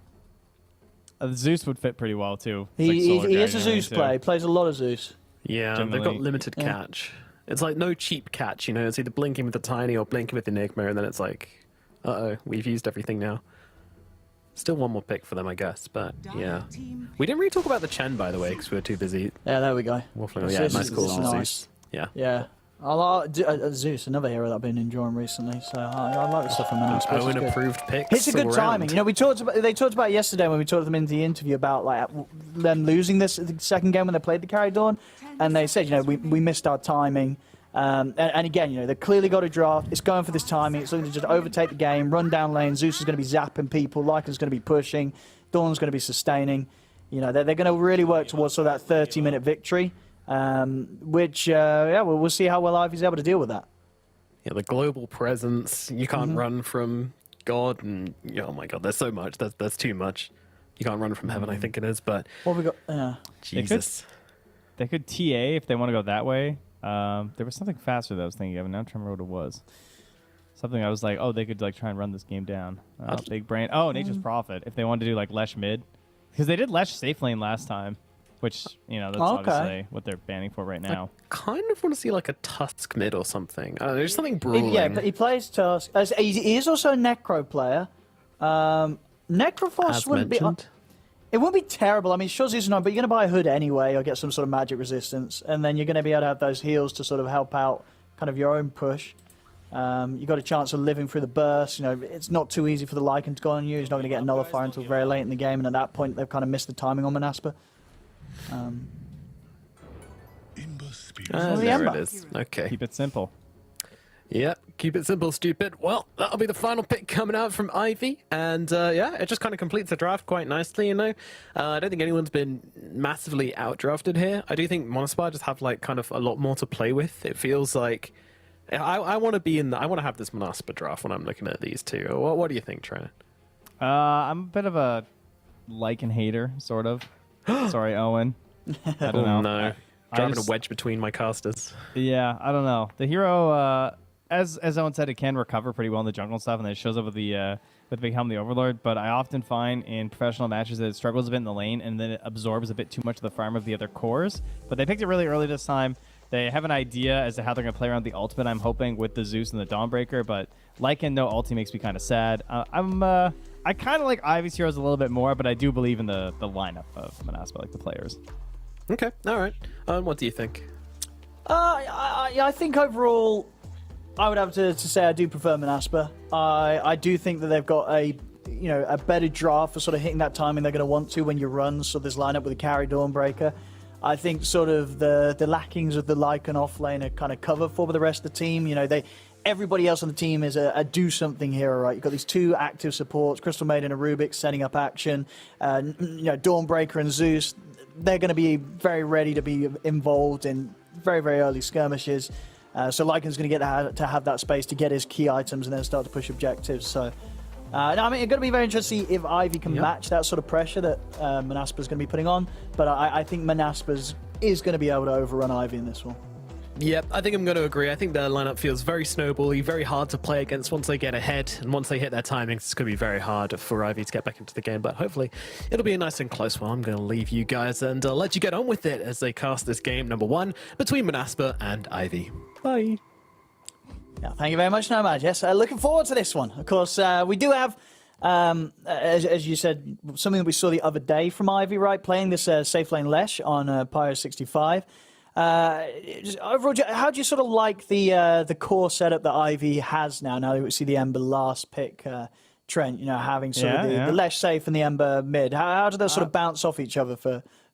Zeus would fit pretty well too. It's He Solar is a Guardian Zeus too. player. He plays a lot of Zeus. Yeah, they've got Generally- limited catch. It's like no cheap catch, It's either blinking with the Tiny or blinking with the Enigma, and then it's like, we've used everything now. Still one more pick for them, I guess, but yeah. We didn't really talk about the Chen, by the way, because we were too busy Yeah, there we go. waffling. Zeus Yeah, nice is call, nice. Zeus. Yeah. Yeah. I like Zeus, another hero that I've been enjoying recently. So I like the stuff from Manus. Owen approved picks. It's a good all timing. round. They talked about it yesterday when we talked to them in the interview about like them losing the second game when they played the Carry Dawn, and they said we missed our timing. And again, they've clearly got a draft. It's going for this timing. It's looking to just overtake the game, run down lane. Zeus is going to be zapping people. Lycan's going to be pushing. Dawn's going to be sustaining. They're going to really work towards sort of that 30-minute victory. Which we'll see how well Ivy's able to deal with that. Yeah, the global presence. You can't run from God, and oh my God, there's so much. There's too much. You can't run from heaven, I think it is. But what have we got? Yeah, Jesus. They could TA if they want to go that way. There was something faster that I was thinking of, and now I'm trying to remember what it was. Something I was like, they could try and run this game down. Big brain. Oh, Nature's Prophet. If they wanted to do Lesh mid, because they did Lesh safe lane last time. Which, that's obviously what they're banning for right now. I kind of want to see like a Tusk mid or something. I don't know, there's something brawling. Yeah, but he plays Tusk. He is also a Necro player. Necroforce As wouldn't be. mentioned. It wouldn't be terrible. I mean, Shuzzy's not, but you're going to buy a hood anyway or get some sort of magic resistance, and then you're going to be able to have those heals to sort of help out kind of your own push. You got a chance of living through the burst. It's not too easy for the Lycan to go on you. He's not going to get a nullifier until very late in the game, and at that point, they've kind of missed the timing on Manaspa. There it is. Okay. Keep it simple. Yep, keep it simple, stupid. Well, that'll be the final pick coming out from Ivy, and it just kind of completes the draft quite nicely, I don't think anyone's been massively outdrafted here. I do think Monospire just have kind of a lot more to play with. It feels like I want to be I want to have this Monospire draft when I'm looking at these two. What do you think, Trent? I'm a bit of a Lycan hater, sort of. Sorry, Owen. I don't know. No. I Driving just- a wedge between my casters. Yeah, I don't know. The hero as Owen said, it can recover pretty well in the jungle and stuff, and then it shows up with the become the Overlord. But I often find in professional matches that it struggles a bit in the lane, and then it absorbs a bit too much of the farm of the other cores. But they picked it really early this time. They have an idea as to how they're going to play around the ultimate, I'm hoping, with the Zeus and the Dawnbreaker. But Lycan no ulti makes me kind of sad. I kind of like Ivy's heroes a little bit more, but I do believe in the lineup of Manaspa, like the players. Okay, all right. What do you think? I think overall, I would have to say I do prefer Manaspa. I do think that they've got a better draft for sort of hitting that timing they're going to want to when you run. So this lineup with the carry Dawnbreaker. I think sort of the lackings of the Lycan off lane are kind of covered for the rest of the team. Everybody else on the team is a do something hero, right? You've got these two active supports, Crystal Maiden and Rubik setting up action. Dawnbreaker and Zeus, they're going to be very ready to be involved in very, very early skirmishes. So Lycan's going to get to have that space to get his key items and then start to push objectives. So, it's going to be very interesting to see if Ivy can match that sort of pressure that Manaspa's going to be putting on. But I think Manaspa's is going to be able to overrun Ivy in this one. Yep, I think I'm going to agree. I think their lineup feels very snowbally, very hard to play against once they get ahead. And once they hit their timings, it's going to be very hard for Ivy to get back into the game. But hopefully it'll be a nice and close one. I'm going to leave you guys and let you get on with it as they cast this game number 1 between Manaspa and Ivy. Bye. Yeah, thank you very much, Nomad. Yes, looking forward to this one. Of course, we do have, as you said, something that we saw the other day from Ivy, right? Playing this safe lane Lesh on Pyro 65. Overall, how do you sort of like the core setup that Ivy has now? Now that we see the Ember last pick, Trent, having sort of the Lesh safe and the Ember mid. How do those sort of bounce off each other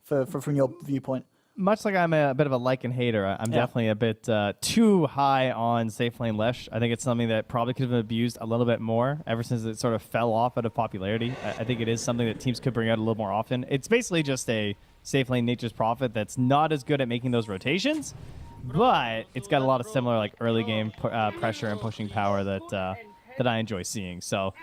from your viewpoint? Much like I'm a bit of a Lycan hater, I'm definitely a bit too high on safe lane Lesh. I think it's something that probably could have been abused a little bit more ever since it sort of fell off out of popularity. I think it is something that teams could bring out a little more often. It's basically just a safe lane Nature's Prophet that's not as good at making those rotations, but it's got a lot of similar like early game pressure and pushing power that I enjoy seeing. So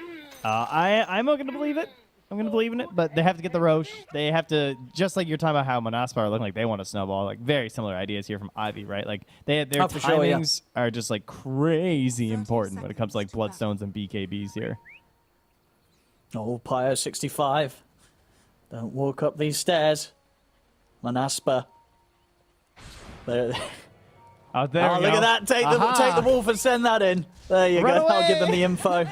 I'm going to believe it. I'm going to believe in it, but they have to get the Roche. They have to, just like you're talking about how Manaspa are looking like they want to snowball, like very similar ideas here from Ivy, right? Like their timings are just like crazy important when it comes to like Bloodstones and BKBs here. Oh, Pyro 65. Don't walk up these stairs. Manaspa. There. Oh, there we look go. at that. Take the wolf and send that in. There you go. I'll give them the info.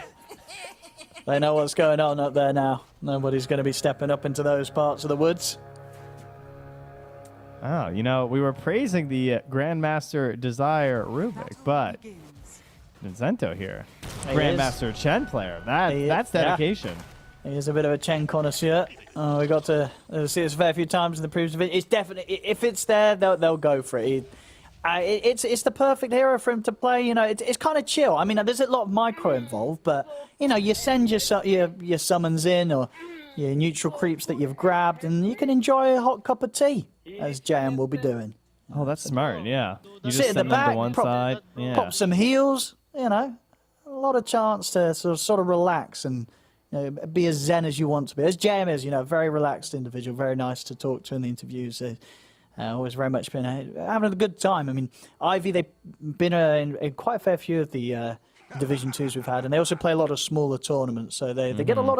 They know what's going on up there now. Nobody's going to be stepping up into those parts of the woods. Oh, we were praising the Grandmaster Desire Rubik, but Zento here. Grandmaster Chen player. That's dedication. He is a bit of a Chen connoisseur. We got to see this a fair few times in the previous video. It's definitely, if it's there, they'll go for it. It's the perfect hero for him to play. It's kind of chill. I mean, there's a lot of micro involved, but you send your summons in or your neutral creeps that you've grabbed, and you can enjoy a hot cup of tea, as JM will be doing. Oh, that's smart. Yeah, you sit just in the send them back, to one side. Yeah. Pop some heals. A lot of chance to sort of relax and be as zen as you want to be. As JM is, very relaxed individual, very nice to talk to in the interviews. Always very much been having a good time. I mean, Ivy, they've been in quite a fair few of the Division 2s we've had, and they also play a lot of smaller tournaments, so they get a lot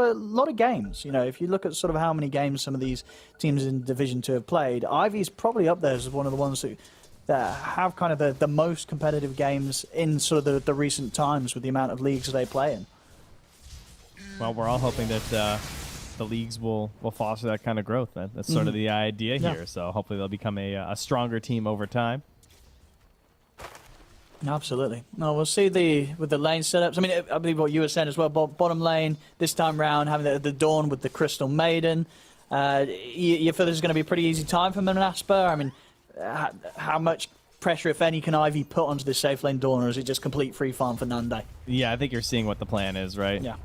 of games. If you look at sort of how many games some of these teams in Division 2 have played, Ivy's probably up there as one of the ones that have kind of the most competitive games in sort of the recent times with the amount of leagues they play in. Well, we're all hoping that the leagues will foster that kind of growth. That's sort of the idea here. So hopefully they'll become a stronger team over time. Absolutely. No, we'll see with the lane setups. I mean, I believe what you were saying as well. Bottom lane this time round, having the Dawn with the Crystal Maiden. You feel this is going to be a pretty easy time for Manaspa? I mean, how much pressure, if any, can Ivy put onto this safe lane Dawn, or is it just complete free farm for Nande? Yeah, I think you're seeing what the plan is, right? Yeah.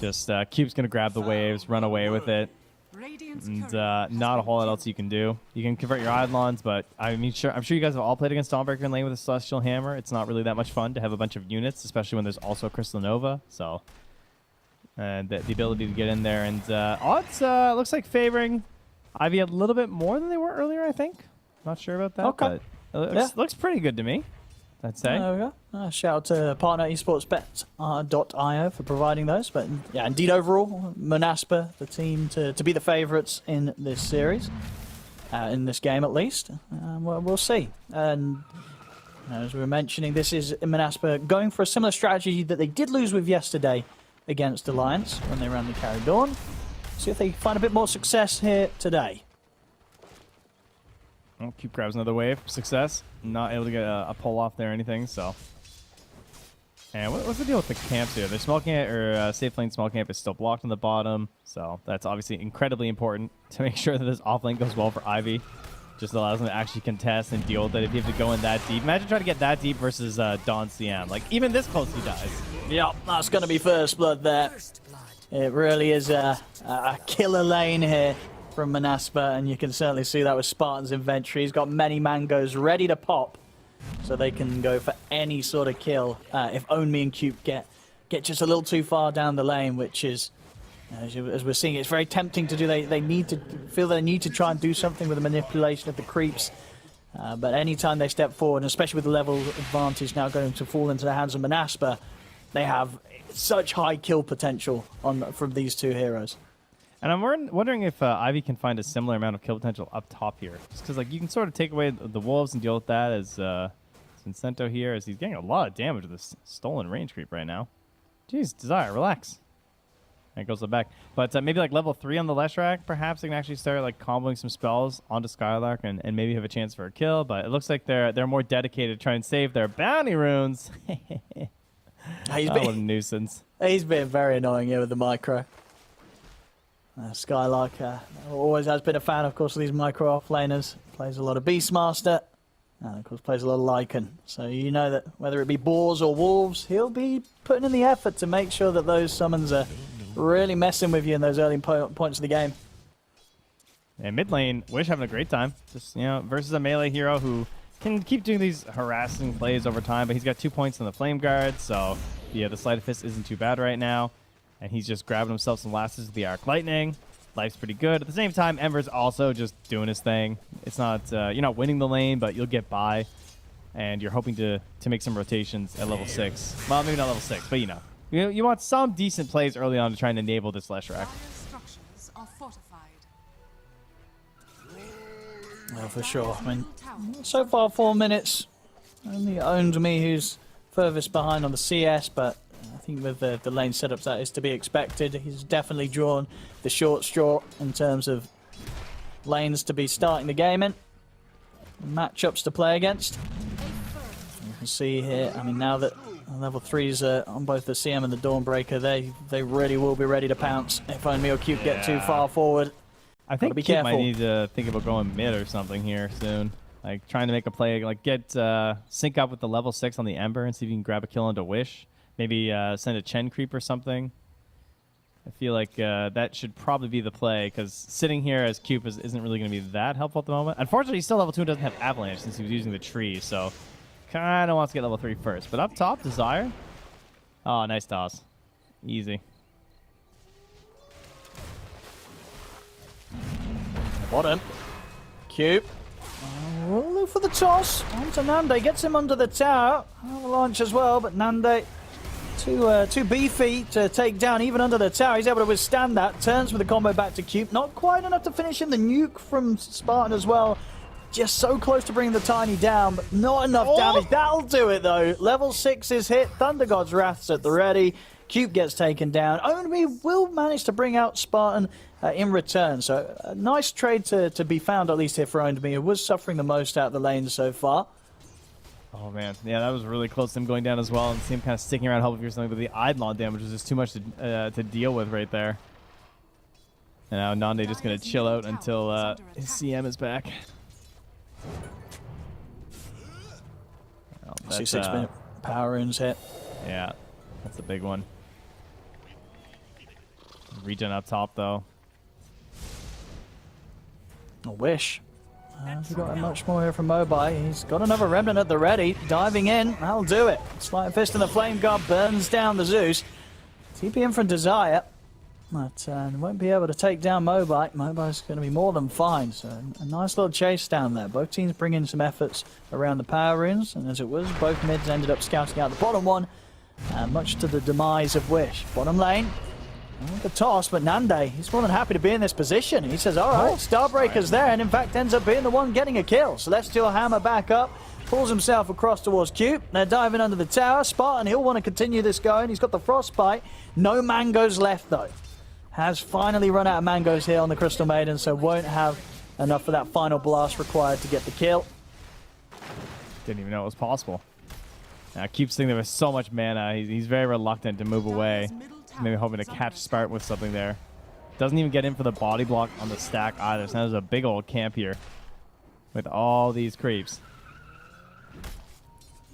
Just Cube's going to grab the waves, run away with it, and not a whole lot else you can do. You can convert your Eidolons, but I'm sure you guys have all played against Dawnbreaker in lane with a Celestial Hammer. It's not really that much fun to have a bunch of units, especially when there's also Crystal Nova. So, the ability to get in there. And odds looks like favoring Ivy a little bit more than they were earlier, I think. Not sure about that, but it looks pretty good to me. I'd say. There we go. Shout out to partner esportsbet.io for providing those. But yeah, indeed, overall, Monaspa, the team to be the favourites in this series, in this game at least. We'll see. And as we were mentioning, this is Monaspa going for a similar strategy that they did lose with yesterday against Alliance when they ran the Carry Dawn. See if they find a bit more success here today. Well, Cube grabs another wave. Success. Not able to get a pull off there or anything, so. And what's the deal with the camps here? Their small camp, or safe lane small camp is still blocked on the bottom, so that's obviously incredibly important to make sure that this off lane goes well for Ivy. Just allows them to actually contest and deal with it if you have to go in that deep. Imagine trying to get that deep versus Dawn CM. Like, even this close he dies. Yep, that's going to be first blood there. It really is a killer lane here from Monaspa, and you can certainly see that with Spartan's inventory. He's got many mangoes ready to pop, so they can go for any sort of kill if Onmi and Cube get just a little too far down the lane, which is, as we're seeing, it's very tempting to do. They need to feel they need to try and do something with the manipulation of the creeps. But anytime they step forward, and especially with the level advantage now going to fall into the hands of Monaspa, they have such high kill potential from these two heroes. And I'm wondering if Ivy can find a similar amount of kill potential up top here. Just because, like, you can sort of take away the wolves and deal with that as Vincento here, as he's getting a lot of damage with this stolen range creep right now. Jeez, Desire, relax. And it goes back. But maybe like level 3 on the Leshrac, perhaps they can actually start like comboing some spells onto Skylark and maybe have a chance for a kill. But it looks like they're more dedicated to try and save their bounty runes. What a nuisance. He's been very annoying here with the micro. Skylark always has been a fan, of course, of these micro offlaners. Plays a lot of Beastmaster, and of course plays a lot of Lycan. So you know that whether it be boars or wolves, he'll be putting in the effort to make sure that those summons are really messing with you in those early points of the game. And mid lane, Wish having a great time. Just, you know, versus a melee hero who can keep doing these harassing plays over time, but he's got 2 points on the Flame Guard, so yeah, the Sleight of Fist isn't too bad right now. And he's just grabbing himself some lasses with the Arc Lightning. Life's pretty good. At the same time, Ember's also just doing his thing. It's not, you're not winning the lane, but you'll get by. And you're hoping to make some rotations at level 6. Well, maybe not level 6, but you know. You want some decent plays early on to try and enable this Leshrac. Well, for sure. I mean, so far 4 minutes. Only owned me who's furthest behind on the CS, but I think with the lane setups that is to be expected. He's definitely drawn the short straw in terms of lanes to be starting the game in. Matchups to play against. You can see here, I mean, now that level 3s are on both the CM and the Dawnbreaker, they really will be ready to pounce if only or Cube get too far forward. I think Cube might need to think about going mid or something here soon. Like trying to make a play, like get sync up with the level 6 on the Ember and see if you can grab a kill into Wish. Maybe send a Chen creep or something. I feel like that should probably be the play, because sitting here as Cube isn't really going to be that helpful at the moment. Unfortunately, he's still level 2 and doesn't have Avalanche since he was using the tree, so kind of wants to get level 3 first. But up top, Desire. Oh, nice toss. Easy. Bottom. Cube. We'll look for the toss. Onto Nande. Gets him under the tower. Avalanche as well, but Nande too beefy to take down even under the tower. He's able to withstand that. Turns with the combo back to Cube. Not quite enough to finish him. The nuke from Spartan as well. Just so close to bringing the Tiny down, but not enough damage. That'll do it, though. Level 6 is hit. Thunder God's Wrath's at the ready. Cube gets taken down. Onmi will manage to bring out Spartan in return. So a nice trade to be found, at least here for Onmi, who was suffering the most out of the lane so far. Oh, man. Yeah, that was really close to him going down as well. And see him kind of sticking around hoping for something, but the Eidolon damage was just too much to deal with right there. And now Nande just going to chill out until his CM is back. Well, see 6-minute power runes hit. Yeah, that's a big one. Regen up top, though. A Wish. We've got much more here from Mobai. He's got another Remnant at the ready. Diving in. That'll do it. Slight Fist and the Flame Guard burns down the Zeus. TP in from Desire. But won't be able to take down Mobite. Mobite's going to be more than fine. So a nice little chase down there. Both teams bring in some efforts around the power runes. And as it was, both mids ended up scouting out the bottom one. Much to the demise of Wish. Bottom lane. The toss, but Nande, he's more than happy to be in this position. He says, all right, Starbreaker's there. And in fact, ends up being the one getting a kill. Celestial Hammer back up. Pulls himself across towards Cube. They're diving under the tower. Spartan, he'll want to continue this going. He's got the Frostbite. No mangoes left, though. Has finally run out of mangoes here on the Crystal Maiden, so won't have enough for that final blast required to get the kill. Didn't even know it was possible. Now, Cube's thinking there was so much mana. He's very reluctant to move away. Maybe hoping to catch Spartan with something there. Doesn't even get in for the body block on the stack either. So now there's a big old camp here with all these creeps.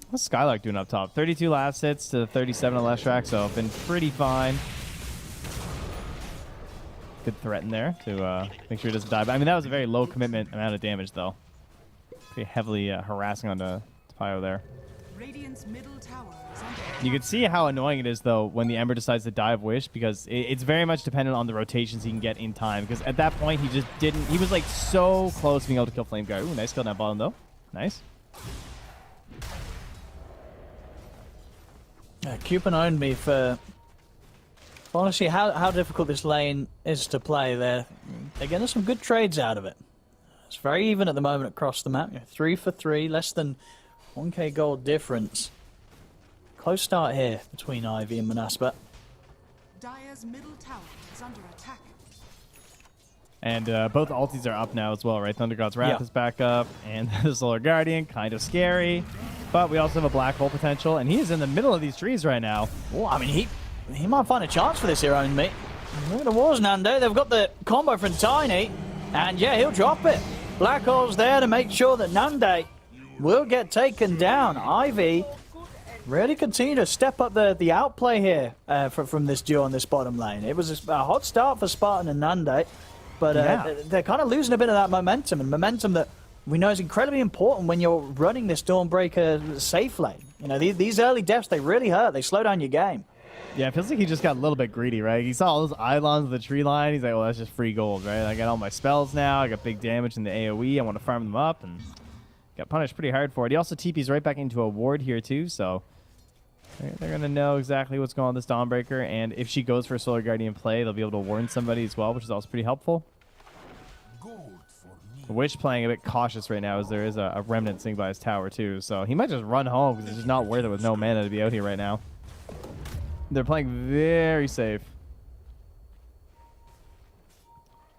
What's Skylark doing up top? 32 last hits to 37 on Leshrac, so been pretty fine. Good threat in there to make sure he doesn't die. But I mean, that was a very low commitment amount of damage, though. Pretty heavily harassing on the Pyro there. Radiant's middle tower is under You can see how annoying it is, though, when the Ember decides to dive Wish, because it's very much dependent on the rotations he can get in time. Because at that point, he just didn't. He was like so close to being able to kill Flame Guard. Ooh, nice kill on that bottom, though. Nice. Cupid owned me for honestly how difficult this lane is to play. They're getting some good trades out of it. It's very even at the moment across the map. 3 for 3, less than 1k gold difference. Close start here between Ivy and Manaspa. Dire's middle tower is under attack. And both ultis are up now as well, right? Thunder God's Wrath is back up, and the Solar Guardian, kind of scary. But we also have a black hole potential, and he is in the middle of these trees right now. Well, I mean, he might find a chance for this here, own me. Look at the walls, Nando. They've got the combo from Tiny, and yeah, he'll drop it. Black hole's there to make sure that Nande will get taken down. Ivy really continue to step up the outplay here from this duo on this bottom lane. It was a hot start for Spartan and Nande, but they're kind of losing a bit of that momentum, and momentum that we know is incredibly important when you're running this Dawnbreaker safe lane. You know, these early deaths, they really hurt. They slow down your game. Yeah, it feels like he just got a little bit greedy, right? He saw all those Eidolons of the tree line. He's like, well, that's just free gold, right? I got all my spells now. I got big damage in the AoE. I want to farm them up, and got punished pretty hard for it. He also TPs right back into a ward here, too, so they're going to know exactly what's going on with this Dawnbreaker, and if she goes for a Solar Guardian play, they'll be able to warn somebody as well, which is also pretty helpful. Wish playing a bit cautious right now, as there is a remnant sitting by his tower too, so he might just run home because it's just not worth it with no mana to be out here right now. They're playing very safe.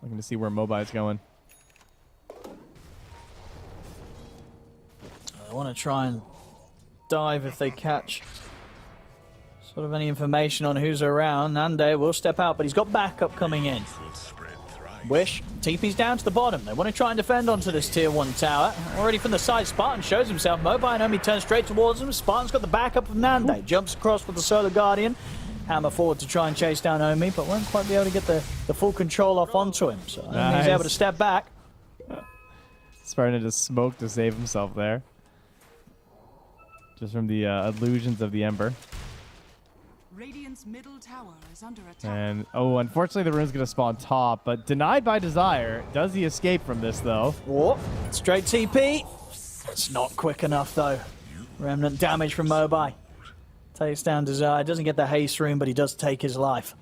Looking to see where Mobile's going. I want to try and dive if they catch sort of any information on who's around. Nande will step out, but he's got backup coming in. Wish TP's down to the bottom. They want to try and defend onto this tier 1 tower. Already from the side, Spartan shows himself. Mobile and Omi turns straight towards him. Spartan's got the backup of Nande. Jumps across with the Solar Guardian. Hammer forward to try and chase down Omi, but won't quite be able to get the full control off onto him. So he's able to step back. Spartan just smoke to save himself there. Just from the illusions of the Ember. Radiant's middle tower is under attack. And, oh, unfortunately the rune's going to spawn top, but denied by Desire. Does he escape from this, though? Oh, straight TP. It's not quick enough, though. Remnant damage from Mobai. Takes down Desire. Doesn't get the haste rune, but he does take his life.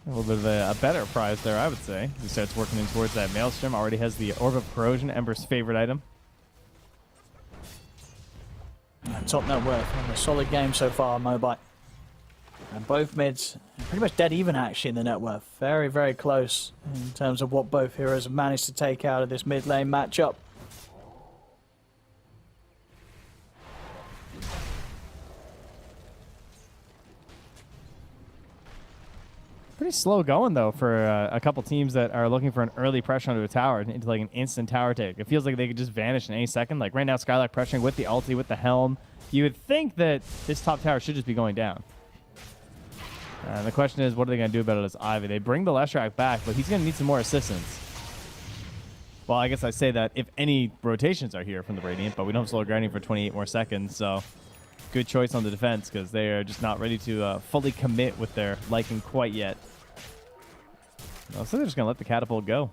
A little bit of a better prize there, I would say. He starts working in towards that Maelstrom. Already has the Orb of Corrosion, Ember's favorite item. Top net worth. A solid game so far, Mobite. And both mids pretty much dead even, actually, in the net worth. Very, very close in terms of what both heroes have managed to take out of this mid lane matchup. Pretty slow going, though, for a couple teams that are looking for an early pressure onto a tower into like an instant tower take. It feels like they could just vanish in any second. Like right now, Skylark pressuring with the ulti, with the helm. You would think that this top tower should just be going down. And the question is, what are they going to do about it as Ivy? They bring the Leshrac back, but he's going to need some more assistance. Well, I guess I say that if any rotations are here from the Radiant, but we don't have Solar Guardian for 28 more seconds, so good choice on the defense because they are just not ready to fully commit with their liking quite yet. So they're just going to let the catapult go.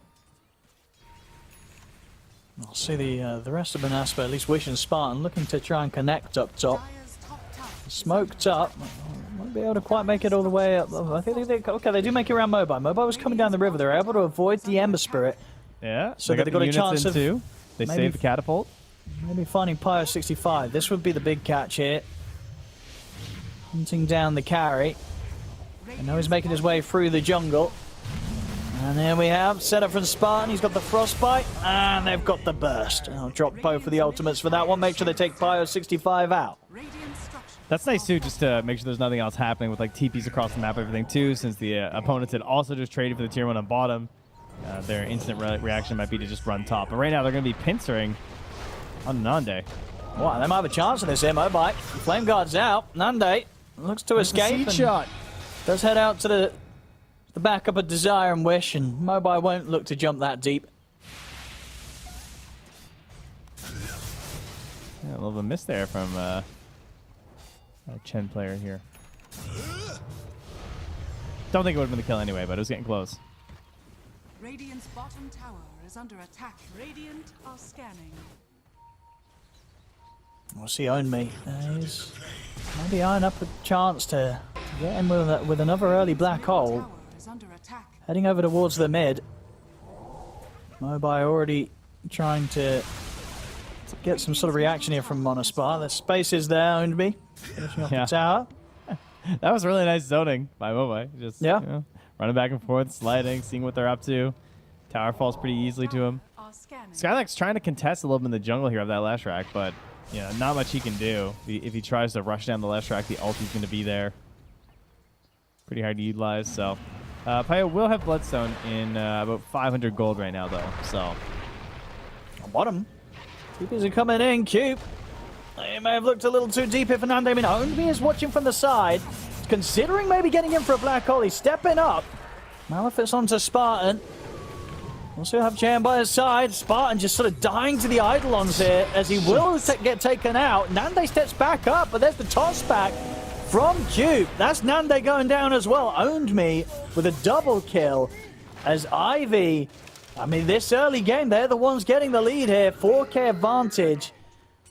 I'll see the rest of Manaspa, at least Wish and Spartan, looking to try and connect up top. Smoked up. Won't be able to quite make it all the way up. I think they do make it around Mobile. Mobile was coming down the river. They're able to avoid the Ember Spirit. Yeah, so that they got a chance of too. They saved the catapult. Maybe finding Pyro 65. This would be the big catch here. Hunting down the carry. And now he's making his way through the jungle. And there we have setup from Spartan. He's got the Frostbite, and they've got the Burst. I'll drop both of the ultimates for that one. Make sure they take Pyro 65 out. That's nice too, just to make sure there's nothing else happening with like TPs across the map and everything too, since the opponents had also just traded for the tier 1 on bottom. Their instant reaction might be to just run top. But right now they're going to be pincering on Nande. Wow, they might have a chance in this here, Mobike. Flame Guard's out. Nande looks to escape. Shot. Does head out to the backup of Desire and Wish, and Mobile won't look to jump that deep. Yeah, a little bit of a miss there from our Chen player here. Don't think it would have been the kill anyway, but it was getting close. Radiant's bottom tower is under attack. Radiant are scanning. We'll see Own Me. He's maybe eyeing up a chance to get him with another early black hole. Heading over towards the mid. Mobai already trying to get some sort of reaction here from Monospar. The space is there, Owned Me. Finishing off the tower. That was really nice zoning by Mobai. Just running back and forth, sliding, seeing what they're up to. Tower falls pretty easily to him. Skylak's trying to contest a little bit in the jungle here of that last rack, but not much he can do. If he tries to rush down the last rack, the ulti's going to be there. Pretty hard to utilize, so... Paya will have Bloodstone in about 500 gold right now, though, so... On bottom. TPs are coming in, Cube. They may have looked a little too deep if Fernando. I mean, Ownby is watching from the side. Considering maybe getting in for a black hole. He's stepping up. Malefic's onto Spartan. Also have Chan by his side. Spartan just sort of dying to the Eidolons here as he will get taken out. Nande steps back up, but there's the toss back from Cube. That's Nande going down as well. Owned Me with a double kill as Ivy. I mean, this early game, they're the ones getting the lead here. 4K advantage.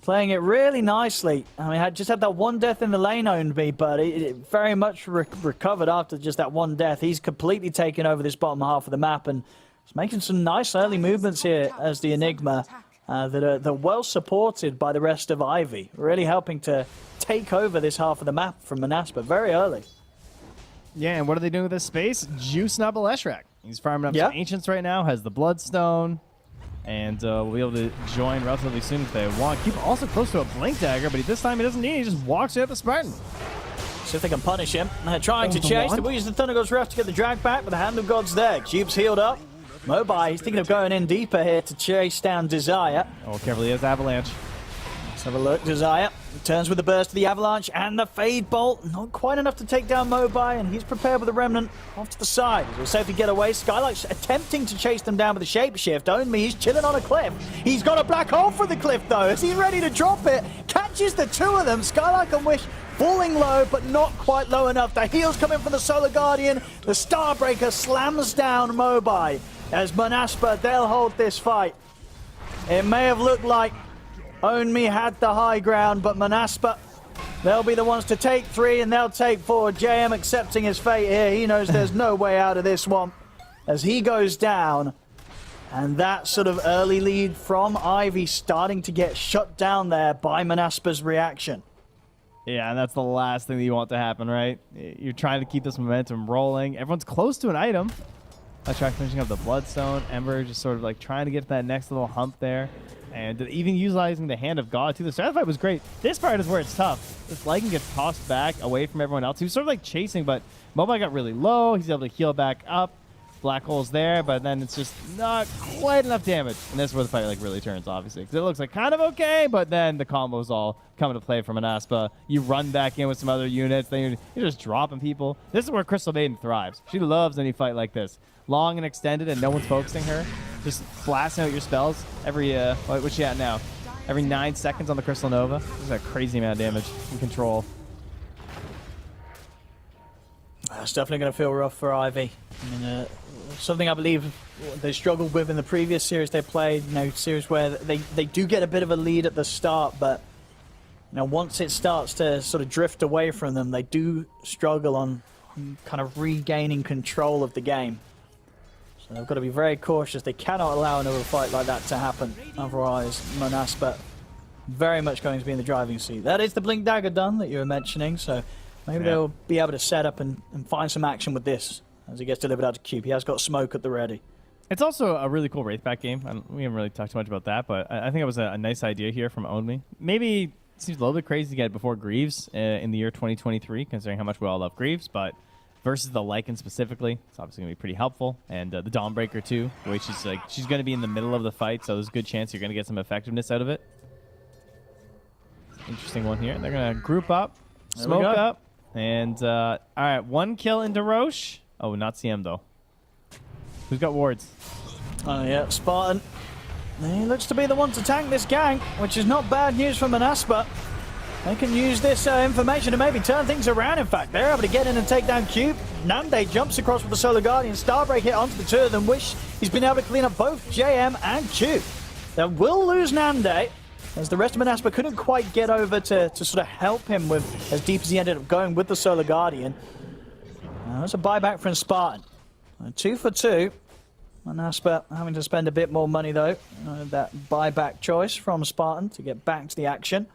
Playing it really nicely. I mean, I just had that one death in the lane, Owned Me, but it very much recovered after just that one death. He's completely taken over this bottom half of the map and is making some nice early movements here as the Enigma that are well supported by the rest of Ivy. Really helping to take over this half of the map from Manaspa very early. Yeah, and what are they doing with this space? Juicing up a Leshrac. He's farming up some Ancients right now, has the Bloodstone, and will be able to join relatively soon if they want. Keep also close to a Blink Dagger, but this time he doesn't need it. He just walks out the Spartan. See if they can punish him. They're trying to chase. They will use the Thunder God's Wrath to get the drag back, but the Hand of God's there. Cube's healed up. Mobai, he's thinking of going in deeper here to chase down Desire. Oh, carefully, he has Avalanche. Let's have a look. Desire returns with the burst of the Avalanche and the Fade Bolt. Not quite enough to take down Mobai, and he's prepared with the Remnant off to the side. He'll safely get away. Skylight's attempting to chase them down with a Shapeshift. Own Me, he's chilling on a cliff. He's got a black hole for the cliff, though, as he's ready to drop it. Catches the two of them. Skylight and Wish falling low, but not quite low enough. The heals coming from the Solar Guardian. The Starbreaker slams down Mobai. As Manaspa, they'll hold this fight. It may have looked like Own Me had the high ground, but Manaspa, they'll be the ones to take 3 and they'll take 4. JM accepting his fate here. He knows there's no way out of this one as he goes down. And that sort of early lead from Ivy starting to get shut down there by Manaspa's reaction. Yeah, and that's the last thing that you want to happen, right? You're trying to keep this momentum rolling. Everyone's close to an item. Leshrac finishing up the Bloodstone. Ember just sort of like trying to get to that next little hump there. And even utilizing the Hand of God, too. The start of the fight was great. This part is where it's tough. This Lycan gets tossed back away from everyone else. He was sort of like chasing, but Mobai got really low. He's able to heal back up. Black Hole's there, but then it's just not quite enough damage. And that's where the fight like really turns, obviously. Because it looks like kind of okay, but then the combos all come into play from Manaspa. You run back in with some other units. Then you're just dropping people. This is where Crystal Maiden thrives. She loves any fight like this. Long and extended, and no one's focusing her. Just blasting out your spells every... what's she at now? every 9 seconds on the Crystal Nova. This is a crazy amount of damage and control. It's definitely going to feel rough for Ivy. I mean, something I believe they struggled with in the previous series they played. You know, series where they do get a bit of a lead at the start, but you know, once it starts to sort of drift away from them, they do struggle on kind of regaining control of the game. So they've got to be very cautious. They cannot allow another fight like that to happen. Otherwise, Monaspa very much going to be in the driving seat. That is the Blink Dagger done that you were mentioning, so maybe they'll be able to set up and find some action with this as it gets delivered out to Cube. He has got smoke at the ready. It's also a really cool Wraithback game. We haven't really talked too much about that, but I think it was a nice idea here from OwnMe. Maybe it seems a little bit crazy to get it before Greaves in the year 2023, considering how much we all love Greaves, but versus the Lycan specifically, it's obviously going to be pretty helpful. And the Dawnbreaker too, the way she's going to be in the middle of the fight, so there's a good chance you're going to get some effectiveness out of it. Interesting one here. They're going to group up, smoke up, and all right, 1 kill into Roche. Oh, not CM though. Who's got wards? Oh yeah, Spartan. He looks to be the one to tank this gang, which is not bad news for Monaspa. They can use this information to maybe turn things around, in fact. They're able to get in and take down Cube. Nande jumps across with the Solar Guardian. Starbreak hit onto the two of them. Wish he's been able to clean up both JM and Cube. They will lose Nande, as the rest of Monaspa couldn't quite get over to sort of help him with, as DPC ended up going with the Solar Guardian. That's a buyback from Spartan. 2 for 2. Monaspa having to spend a bit more money, though. That buyback choice from Spartan to get back to the action.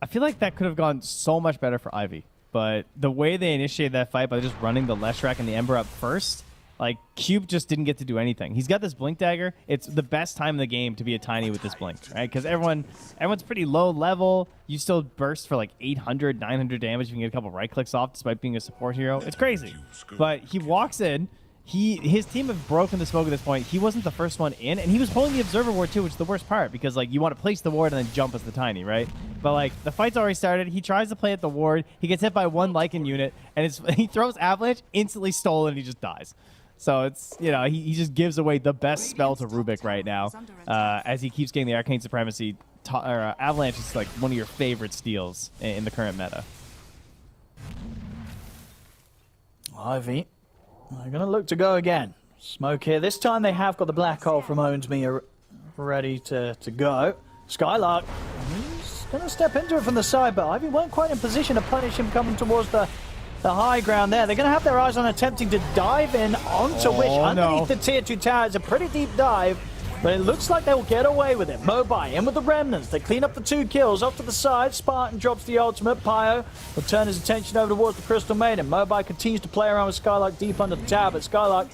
I feel like that could have gone so much better for Ivy, but the way they initiated that fight by just running the Leshrac and the Ember up first, like, Cube just didn't get to do anything. He's got this Blink Dagger. It's the best time in the game to be a Tiny with this Blink, right? Because everyone's pretty low level. You still burst for like 800, 900 damage. You can get a couple right clicks off despite being a support hero. It's crazy. But he walks in. His team have broken the smoke at this point. He wasn't the first one in, and he was pulling the Observer Ward too, which is the worst part, because like you want to place the ward and then jump as the Tiny, right? But like the fight's already started. He tries to play at the ward. He gets hit by one Lycan unit, and he throws Avalanche, instantly stolen, and he just dies. So it's, you know, he just gives away the best spell to Rubik right now, as he keeps getting the Arcane Supremacy. Avalanche is like one of your favorite steals in the current meta. Ivy, they're going to look to go again. Smoke here. This time they have got the Black Hole from Owns Me ready to go. Skylark, he's going to step into it from the side, but Ivy weren't quite in position to punish him coming towards the high ground there. They're going to have their eyes on attempting to dive in onto Wish underneath the tier 2 tower. It's a pretty deep dive, but it looks like they'll get away with it. Mobai in with the remnants. They clean up the 2 kills. Off to the side, Spartan drops the ultimate. Pyro will turn his attention over towards the Crystal Maiden. Mobai continues to play around with Skylark deep under the tower, but Skylark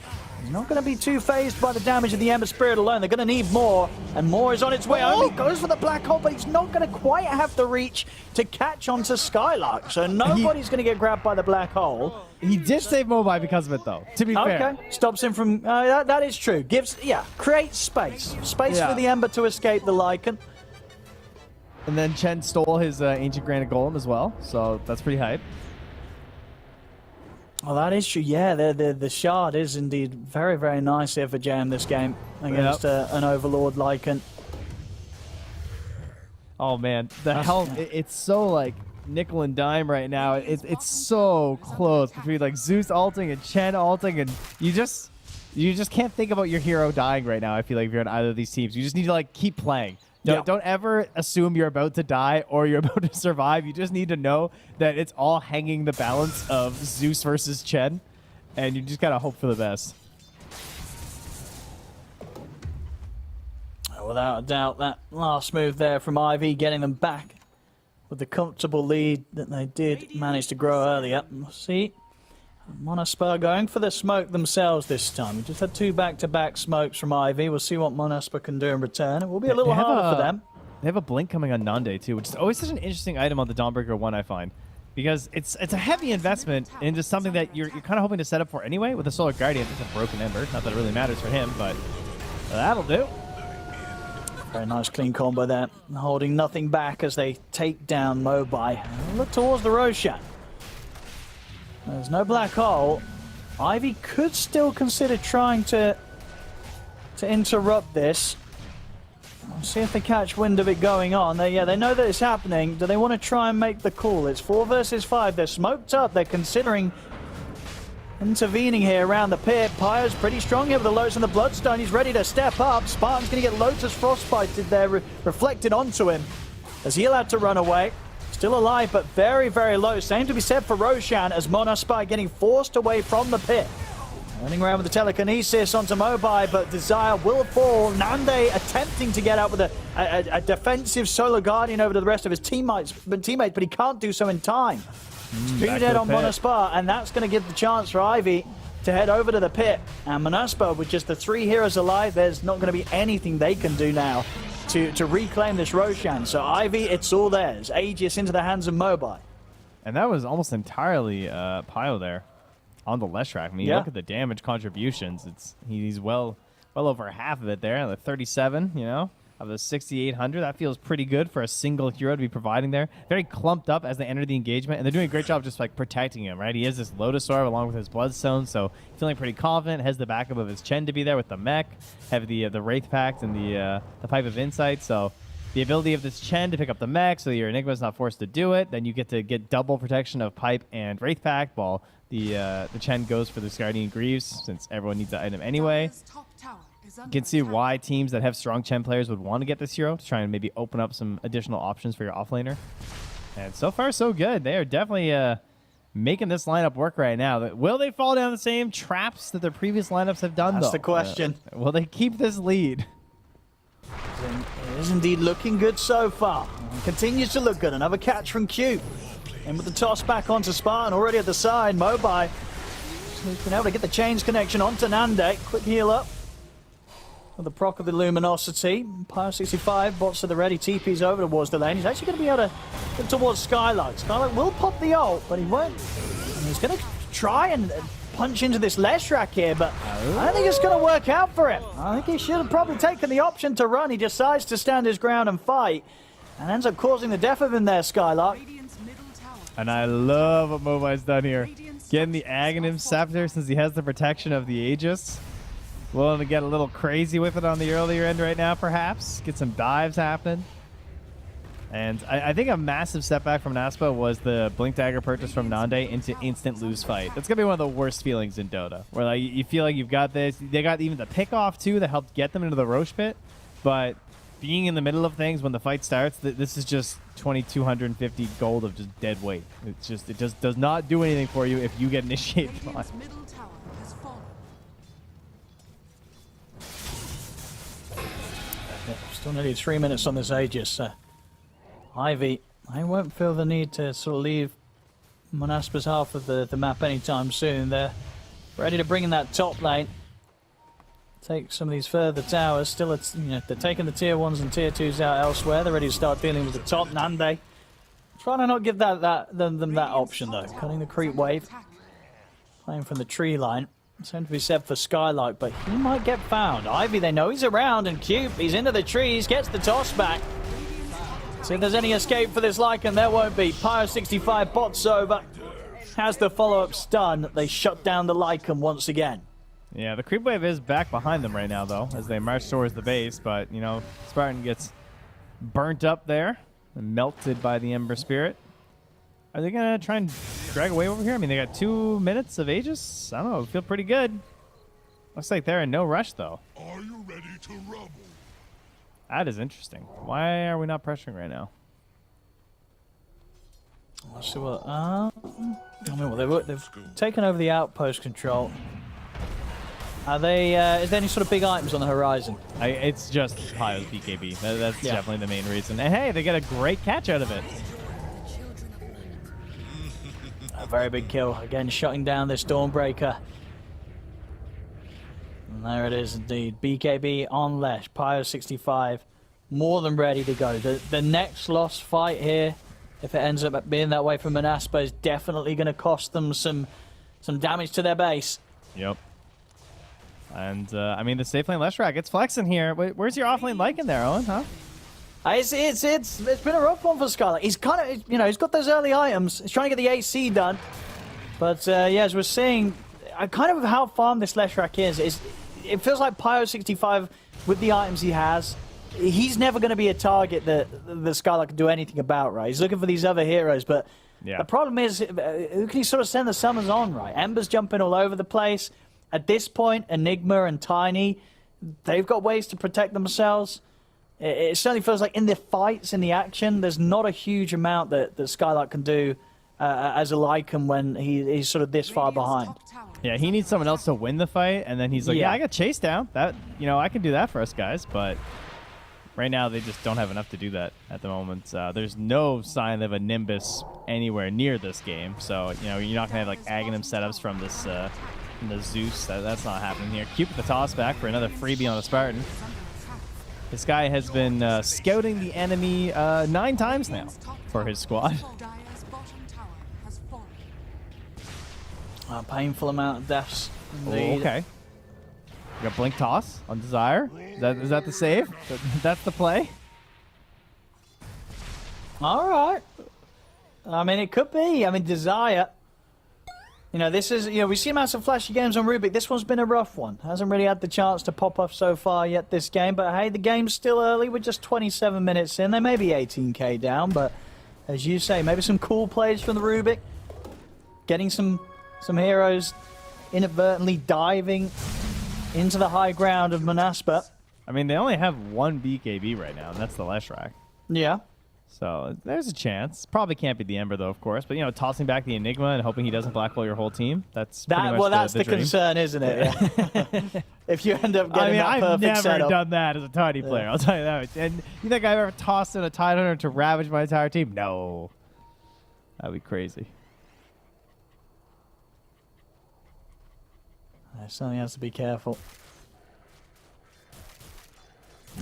is not going to be too phased by the damage of the Ember Spirit alone. They're going to need more, and more is on its way. Only goes for the Black Hole, but he's not going to quite have the reach to catch onto Skylark, so nobody's going to get grabbed by the Black Hole. He did save Mobai because of it, though, to be fair. Okay, stops him from... that is true. Creates space. Space for the Ember to escape the Lycan. And then Chen stole his Ancient Granite Golem as well, so that's pretty hype. Well, that is true. Yeah, the shard is indeed very, very nice here for JM this game against an Overlord Lycan. Oh, man. The health, it's so, like, nickel and dime right now. It's so close between, like, Zeus ulting and Chen ulting, and you just can't think about your hero dying right now, I feel like, if you're on either of these teams. You just need to, like, keep playing. Don't ever assume you're about to die or you're about to survive. You just need to know that it's all hanging the balance of Zeus versus Chen, and you just gotta hope for the best. Without a doubt, that last move there from Ivy getting them back with the comfortable lead that they did manage to grow earlier. We'll see. Monaspa going for the smoke themselves this time. We just had 2 back-to-back smokes from Ivy. We'll see what Monaspa can do in return. It will be a little harder for them. They have a blink coming on Nande too, which is always such an interesting item on the Dawnbreaker 1, I find. Because it's a heavy investment into something that you're kind of hoping to set up for anyway with a Solar Guardian. It's a broken Ember. Not that it really matters for him, but that'll do. Very nice clean combo there. Holding nothing back as they take down Mobai. Look towards the Roshan. There's no Black Hole. Ivy could still consider trying to interrupt this. See if they catch wind of it going on. They know that it's happening. Do they want to try and make the call? It's 4 versus 5. They're smoked up. They're considering intervening here around the pit. Pyre's pretty strong here with the Lotus and the Bloodstone. He's ready to step up. Spartan's going to get Lotus Frostbited there, reflected onto him as he allowed to run away. Still alive, but very, very low. Same to be said for Roshan as Monaspy getting forced away from the pit. Running around with the telekinesis onto Mobai, but Desire will fall. Nande attempting to get out with a defensive Solar Guardian over to the rest of his teammates, but he can't do so in time. Speed head on Monaspy, and that's going to give the chance for Ivy to head over to the pit. And Monaspy, with just the 3 heroes alive, there's not going to be anything they can do now to reclaim this Roshan. So Ivy, it's all theirs. Aegis into the hands of Mobai. And that was almost entirely Pio there on the Leshrac. I mean, look at the damage contributions. He's well over half of it there. The 37, you know, of the 6,800. That feels pretty good for a single hero to be providing there. Very clumped up as they enter the engagement, and they're doing a great job just like protecting him, right? He has this Lotus Orb along with his Bloodstone, so feeling pretty confident. Has the backup of his Chen to be there with the mech. Have the Wraith Pact and the Pipe of Insight, so the ability of this Chen to pick up the mech so your Enigma's not forced to do it. Then you get to get double protection of Pipe and Wraith Pact while the Chen goes for the Guardian Greaves since everyone needs the item anyway. You can see why teams that have strong Chen players would want to get this hero to try and maybe open up some additional options for your offlaner. And so far, so good. They are definitely making this lineup work right now. Will they fall down the same traps that their previous lineups have done, That's though? the question. Will they keep this lead? It is indeed looking good so far. Continues to look good. Another catch from Q. And with the toss back onto Spartan already at the side, Mobai has been able to get the chains connection onto Nande. Quick heal up. With the proc of the Luminosity. Pyre 65 bots to the ready. TP's over towards the lane. He's actually going to be able to get towards Skylark. Skylark will pop the ult, but he won't. And he's going to try and punch into this Leshrac here, but I don't think it's going to work out for him. I think he should have probably taken the option to run. He decides to stand his ground and fight, and ends up causing the death of him there, Skylark. And I love what Mobai's done here. Getting the Aghanim Scepter since he has the protection of the Aegis. Willing to get a little crazy with it on the earlier end right now, perhaps. Get some dives happening. And I think a massive setback from Naspa was the Blink Dagger purchase from Nande into instant lose fight. That's going to be one of the worst feelings in Dota, where like you feel like you've got this. They got even the pick off, too, that helped get them into the Roche pit. But being in the middle of things when the fight starts, this is just 2,250 gold of just dead weight. It's just, it just does not do anything for you if you get initiated on. Still nearly 3 minutes on this Aegis. Ivy, I won't feel the need to sort of leave Monaspa's half of the map anytime soon. They're ready to bring in that top lane. Take some of these further towers. Still, they're taking the tier 1s and tier 2s out elsewhere. They're ready to start dealing with the top. Nande trying to not give them that option, though. Cutting the creep wave. Playing from the tree line. Same to be said for Skylark, but he might get found. Ivy, they know he's around, and Cube, he's into the trees, gets the toss back. See if there's any escape for this Lycan. There won't be. Pyro 65 bots over. Has the follow-up stun. They shut down the Lycan once again. Yeah, the creep wave is back behind them right now, though, as they march towards the base. But, you know, Spartan gets burnt up there and melted by the Ember Spirit. Are they going to try and drag away over here? I mean, they got 2 minutes of Aegis. I don't know. Feel pretty good. Looks like they're in no rush, though. Are you ready to rumble? That is interesting. Why are we not pressuring right now? Let's see what... I mean, well, they've taken over the outpost control. Are they... is there any sort of big items on the horizon? It's just Pio's BKB. That's definitely the main reason. And hey, they get a great catch out of it. A very big kill. Again, shutting down this Dawnbreaker. And there it is indeed. BKB on Lesh. Pyro 65. More than ready to go. The next lost fight here, if it ends up being that way for Monaspa, is definitely going to cost them some damage to their base. Yep. And, I mean, the safe lane Leshrac, it's flexing here. Where's your offlane Lycan there, Owen, huh? It's been a rough one for Skylar. He's kind of, he's got those early items. He's trying to get the AC done. But, yeah, as we're seeing, kind of how farmed this Leshrac is, it feels like Pyro 65, with the items he has, he's never going to be a target that Skylark can do anything about, right? He's looking for these other heroes, but the problem is, who can he sort of send the summons on, right? Ember's jumping all over the place. At this point, Enigma and Tiny, they've got ways to protect themselves. It certainly feels like in the fights, in the action, there's not a huge amount that Skylark can do as a Lycan when he's sort of this far behind. Yeah, he needs someone else to win the fight, and then he's like, yeah, I got chased down. That, I can do that for us guys, but right now they just don't have enough to do that at the moment. There's no sign of a Nimbus anywhere near this game, so, you're not going to have, like, Aghanim setups from this, from the Zeus. That's not happening here. Cupid the toss back for another freebie on the Spartan. This guy has been scouting the enemy 9 times now for his squad. A painful amount of deaths. Oh, okay. We got Blink Toss on Desire. Is that the save? That's the play? All right. I mean, it could be. I mean, Desire. This is, we've seen some flashy games on Rubik. This one's been a rough one. Hasn't really had the chance to pop off so far yet this game. But hey, the game's still early. We're just 27 minutes in. They may be 18k down, but as you say, maybe some cool plays from the Rubik. Getting some heroes inadvertently diving into the high ground of Manaspa. I mean, they only have 1 BKB right now, and that's the Leshrac. Yeah. So there's a chance. Probably can't be the Ember, though, of course. But, tossing back the Enigma and hoping he doesn't blackball your whole team, that's pretty much that's the dream. concern, isn't it? Yeah. If you end up getting that perfect I've never setup. done that as a Tiny player, I'll tell you that. And you think I've ever tossed in a Tidehunter to ravage my entire team? No. That'd be crazy. Certainly has to be careful.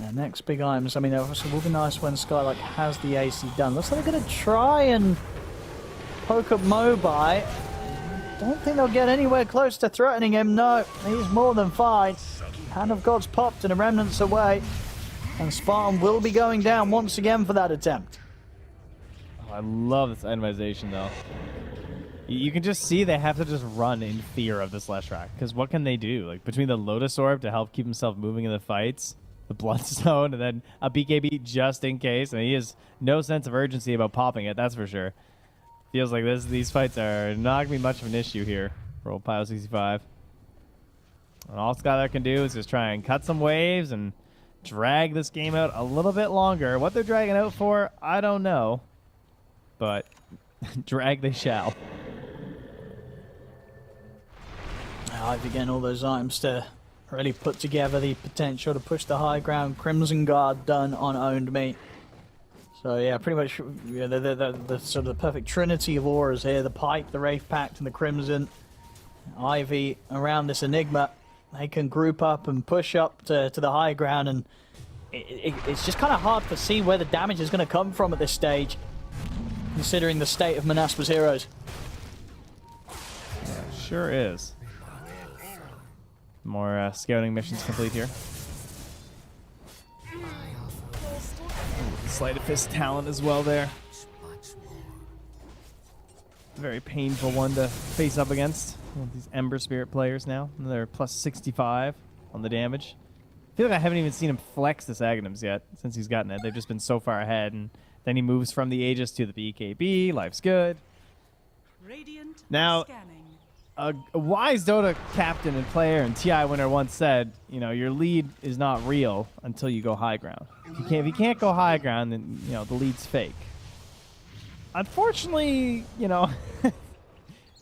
Now, next big items. I mean, obviously, it will be nice when Skylark has the AC done. Looks like they're going to try and poke up Mobai. Don't think they'll get anywhere close to threatening him. No, he's more than fine. Hand of God's popped and a Remnant's away. And Spartan will be going down once again for that attempt. Oh, I love this itemization, though. You can just see they have to just run in fear of this Leshrac. Because what can they do? Like, between the Lotus Orb to help keep himself moving in the fights, the Bloodstone, and then a BKB just in case. And he has no sense of urgency about popping it, that's for sure. Feels like these fights are not going to be much of an issue here for old Pio 65. And all Skylark can do is just try and cut some waves and drag this game out a little bit longer. What they're dragging out for, I don't know. But drag they shall. I've again all those items to really put together the potential to push the high ground. Crimson Guard done on Owned Me. So yeah, pretty much the sort of the perfect trinity of auras here. The Pike, the Wraith Pact, and the Crimson. Ivy around this Enigma. They can group up and push up to the high ground, and it's just kind of hard to see where the damage is going to come from at this stage, considering the state of Manaspa's heroes. Yeah, sure is. More scouting missions complete here. Sleight of Fist talent as well there. Very painful one to face up against. These Ember Spirit players now. They're plus 65 on the damage. I feel like I haven't even seen him flex this Aghanims yet since he's gotten it. They've just been so far ahead. And then he moves from the Aegis to the BKB. Life's good. Radiant now, a wise Dota captain and player and TI winner once said, your lead is not real until you go high ground. If you can't go high ground, then, the lead's fake. Unfortunately,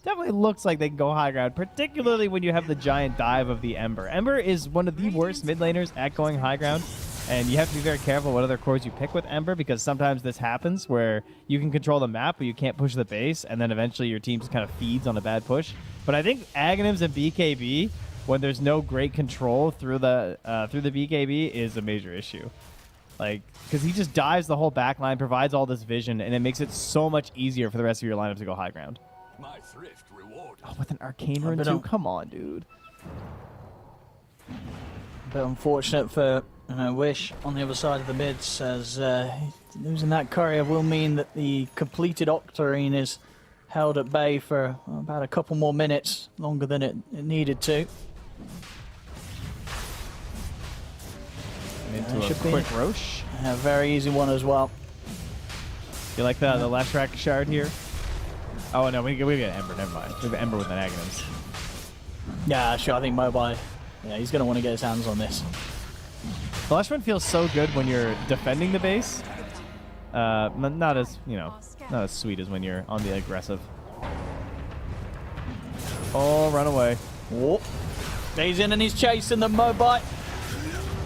definitely looks like they can go high ground, particularly when you have the giant dive of the Ember. Ember is one of the worst mid laners at going high ground, and you have to be very careful what other cores you pick with Ember, because sometimes this happens where you can control the map, but you can't push the base, and then eventually your team just kind of feeds on a bad push. But I think Aghanims and BKB, when there's no great control through the BKB, is a major issue. Like, because he just dives the whole backline, provides all this vision, and it makes it so much easier for the rest of your lineup to go high ground. My thrift reward. Oh, with an Arcane Rune too? Come on, dude. A bit unfortunate for Wish on the other side of the mids, as losing that courier will mean that the completed Octarine is held at bay for about a couple more minutes, longer than it needed to. Into a should be quick Roche. a very easy one as well. You like the Leshrac shard here? Oh no, we got Ember. Never mind. We have Ember with the Aghanims. Yeah, sure. I think Mobile. Yeah, he's gonna want to get his hands on this. The Leshrac feels so good when you're defending the base. Not as not as sweet as when you're on the aggressive. Oh, run away! Whoop. He's in and he's chasing the Mobile.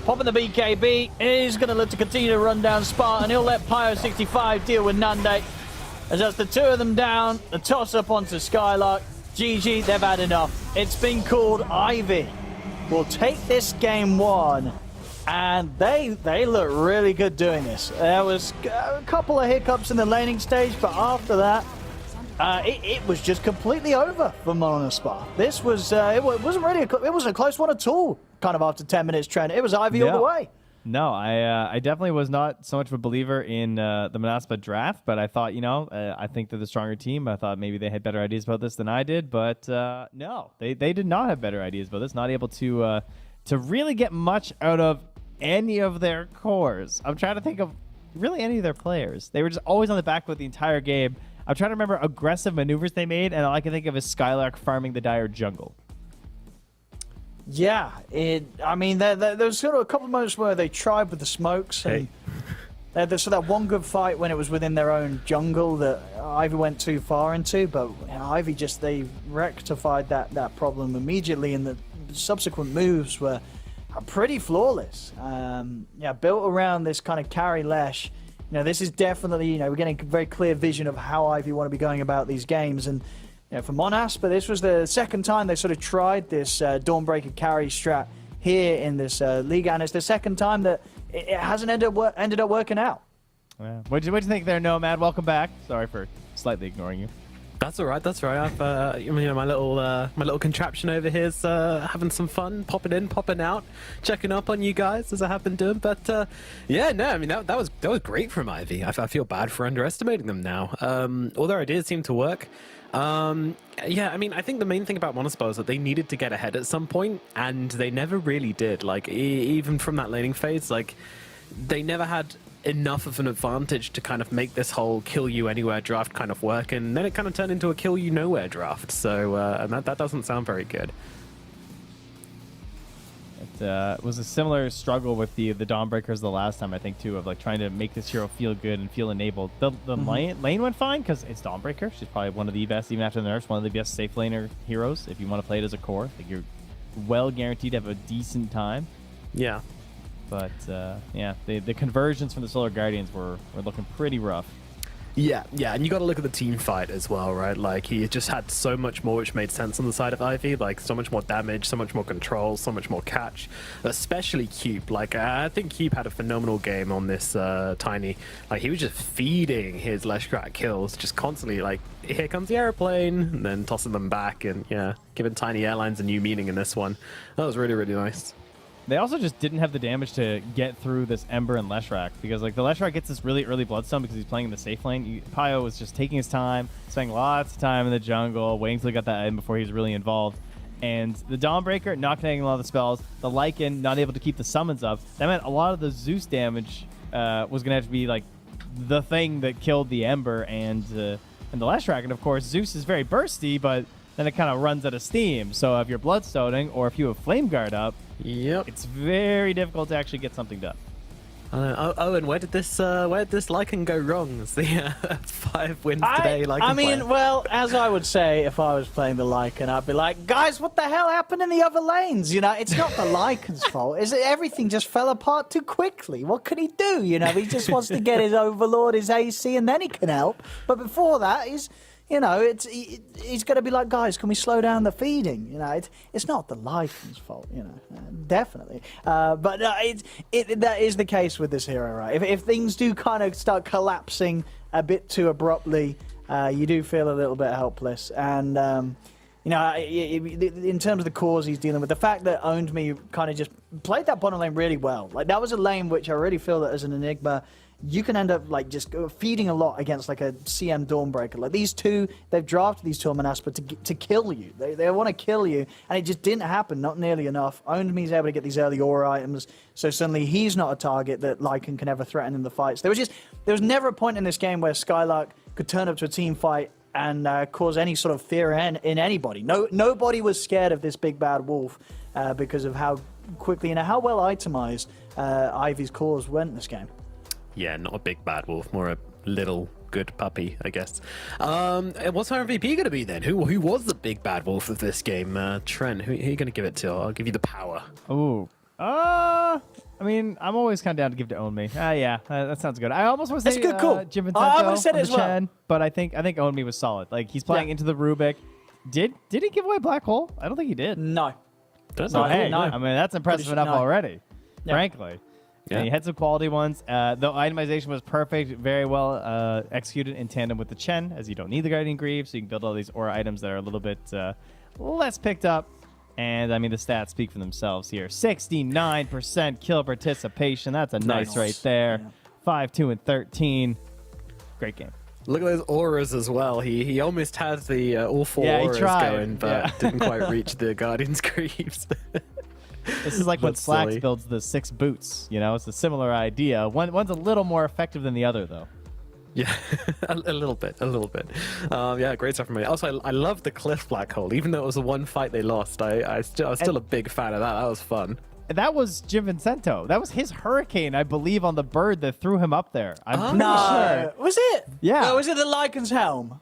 Popping the BKB. He's going to look to continue to run down Spartan. He'll let Pyro65 deal with Nande. As that's the two of them down. The toss up onto Skylark. GG, they've had enough. It's been called. Ivy will take this game 1. And they look really good doing this. There was a couple of hiccups in the laning stage, but after that, it was just completely over for Monospa. This was it wasn't really it wasn't a close one at all. Kind of after 10 minutes, Trent, it was Ivy all the way. No, I definitely was not so much of a believer in the Manaspa draft, but I thought I think they're the stronger team. I thought maybe they had better ideas about this than I did, but no, they did not have better ideas about this. Not able to really get much out of any of their cores. I'm trying to think of really any of their players. They were just always on the back foot the entire game. I'm trying to remember aggressive maneuvers they made, and all I can think of is Skylark farming the Dire jungle. Yeah, I mean, there was sort of a couple of moments where they tried with the smokes. And there's that one good fight when it was within their own jungle that Ivy went too far into, but Ivy they rectified that problem immediately, and the subsequent moves were pretty flawless. Built around this kind of carry Lesh. This is definitely, we're getting a very clear vision of how Ivy want to be going about these games. And for Monas, but this was the second time they sort of tried this Dawnbreaker carry strat here in this league, and it's the second time that it hasn't ended up working out. Yeah. What'd you think there, Nomad? Welcome back. Sorry for slightly ignoring you. That's all right. That's right. I've my little contraption over here is having some fun, popping in, popping out, checking up on you guys as I have been doing. But that was great from Ivy. I feel bad for underestimating them now. All their ideas seem to work. I think the main thing about Monospa is that they needed to get ahead at some point, and they never really did. Like even from that laning phase, like they never had enough of an advantage to kind of make this whole kill you anywhere draft kind of work, and then it kind of turned into a kill you nowhere draft. So and that doesn't sound very good. It was a similar struggle with the Dawnbreakers the last time, I think, too, of like trying to make this hero feel good and feel enabled. The lane went fine because it's Dawnbreaker. She's probably one of the best, even after the nerfs, one of the best safe laner heroes if you want to play it as a core. I think you're well guaranteed to have a decent time. Yeah. But the conversions from the Solar Guardians were looking pretty rough. Yeah, and you got to look at the team fight as well, right? Like he just had so much more, which made sense on the side of Ivy. Like so much more damage, so much more control, so much more catch. Especially Cube. Like I think Cube had a phenomenal game on this Tiny. Like he was just feeding his Leshrac kills, just constantly. Like here comes the airplane, and then tossing them back, and giving Tiny Airlines a new meaning in this one. That was really, really nice. They also just didn't have the damage to get through this Ember and Leshrac, because like the Leshrac gets this really early Bloodstone because he's playing in the safe lane. Pio was just taking his time, spending lots of time in the jungle, waiting till he got that in before he was really involved. And the Dawnbreaker not connecting a lot of the spells, the Lycan not able to keep the summons up. That meant a lot of the Zeus damage was going to have to be like the thing that killed the Ember and the Leshrac. And of course, Zeus is very bursty, but then it kind of runs out of steam. So if you're Bloodstoning or if you have Flame Guard up, it's very difficult to actually get something done. Owen, where did this Lycan go wrong? It's the 5 wins today. Well, as I would say, if I was playing the Lycan, I'd be like, guys, what the hell happened in the other lanes? It's not the Lycan's fault. Everything just fell apart too quickly. What could he do? He just wants to get his Overlord, his AC, and then he can help. But before that, he's going to be like, guys, can we slow down the feeding? It's not the Lycan's fault, definitely. But that is the case with this hero, right? If things do kind of start collapsing a bit too abruptly, you do feel a little bit helpless. And, in terms of the cause he's dealing with, the fact that Owned Me kind of just played that bottom lane really well. Like, that was a lane which I really feel that as an Enigma, you can end up like just feeding a lot against like a CM Dawnbreaker. Like these two, they've drafted these two on Manaspa to kill you. They want to kill you, and it just didn't happen, not nearly enough. Only's able to get these early aura items, so suddenly he's not a target that Lycan can ever threaten in the fights. There was never a point in this game where Skylark could turn up to a team fight and cause any sort of fear in anybody. Nobody was scared of this big bad wolf because of how quickly and how well itemized Ivy's cause went this game. Yeah, not a big bad wolf, more a little good puppy, I guess. And what's our MVP going to be then? Who was the big bad wolf of this game? Trent, who are you going to give it to? I'll give you the power. Ooh. I mean, I'm always kind of down to give to Own Me. Yeah, that sounds good. I almost want to say That's a good call. Jim I would have said it as well. Chen, but I think Own Me was solid. Like, he's playing into the Rubik. Did he give away Black Hole? I don't think he did. No. That's So, not hey, cool, no. I mean, that's impressive enough already, frankly. Yeah. And he had some quality ones. The itemization was perfect, very well executed in tandem with the Chen, as you don't need the Guardian Greaves, so you can build all these aura items that are a little bit less picked up. And, I mean, the stats speak for themselves here. 69% kill participation. That's a nice right there. 5, 2, and 13. Great game. Look at those auras as well. He almost had the all four Yeah, he auras tried. going, but didn't quite reach the Guardian's Greaves. This is like when That's Slacks silly. builds the 6 boots. You know, it's a similar idea. One's a little more effective than the other, though. Yeah, a little bit. Yeah, great stuff from me. Also, I love the Cliff Black Hole. Even though it was the one fight they lost, I was still a big fan of that. That was fun. That was Jim Vincento. That was his hurricane, I believe, on the bird that threw him up there. I'm pretty sure. Was it? Yeah. Was it the Lycan's helm?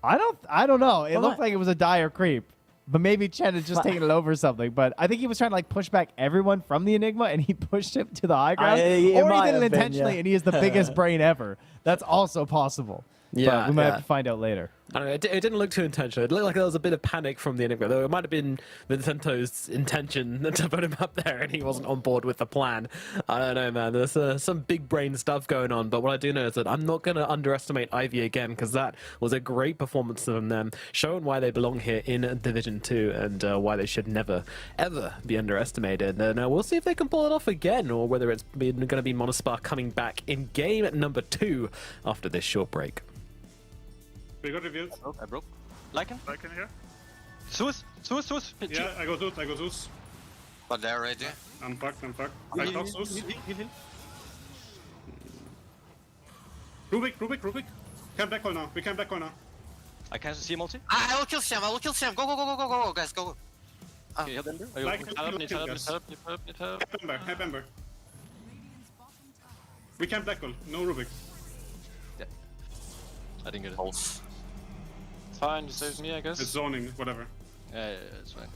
I don't know. It looked like it was a dire creep. But maybe Chen had just taken it over or something. But I think he was trying to like push back everyone from the Enigma, and he pushed him to the high ground. Or he did it intentionally, and he is the biggest brain ever. That's also possible. Yeah, but we might have to find out later. I don't know, it didn't look too intentional. It looked like there was a bit of panic from the Enigma, though it might have been Vincento's intention to put him up there and he wasn't on board with the plan. I don't know, man. There's some big brain stuff going on, but what I do know is that I'm not going to underestimate Ivy again, because that was a great performance from them, showing why they belong here in Division 2 and why they should never, ever be underestimated. And we'll see if they can pull it off again, or whether it's going to be Monospar coming back in game number 2 after this short break. We got revealed. Oh, I broke. Lycan? Lycan here. Zeus! Yeah, I go Zeus. But they're ready. I'm fucked. I got Zeus. Rubik. Can back all now. We can back all now. I can't see multi. I will kill Sam. Go, guys, go. Okay, help Ember. Help Ember. We can black all. No Rubik. Yeah. I didn't get it. It's fine, just saves me, I guess. It's zoning, whatever. Yeah, it's fine.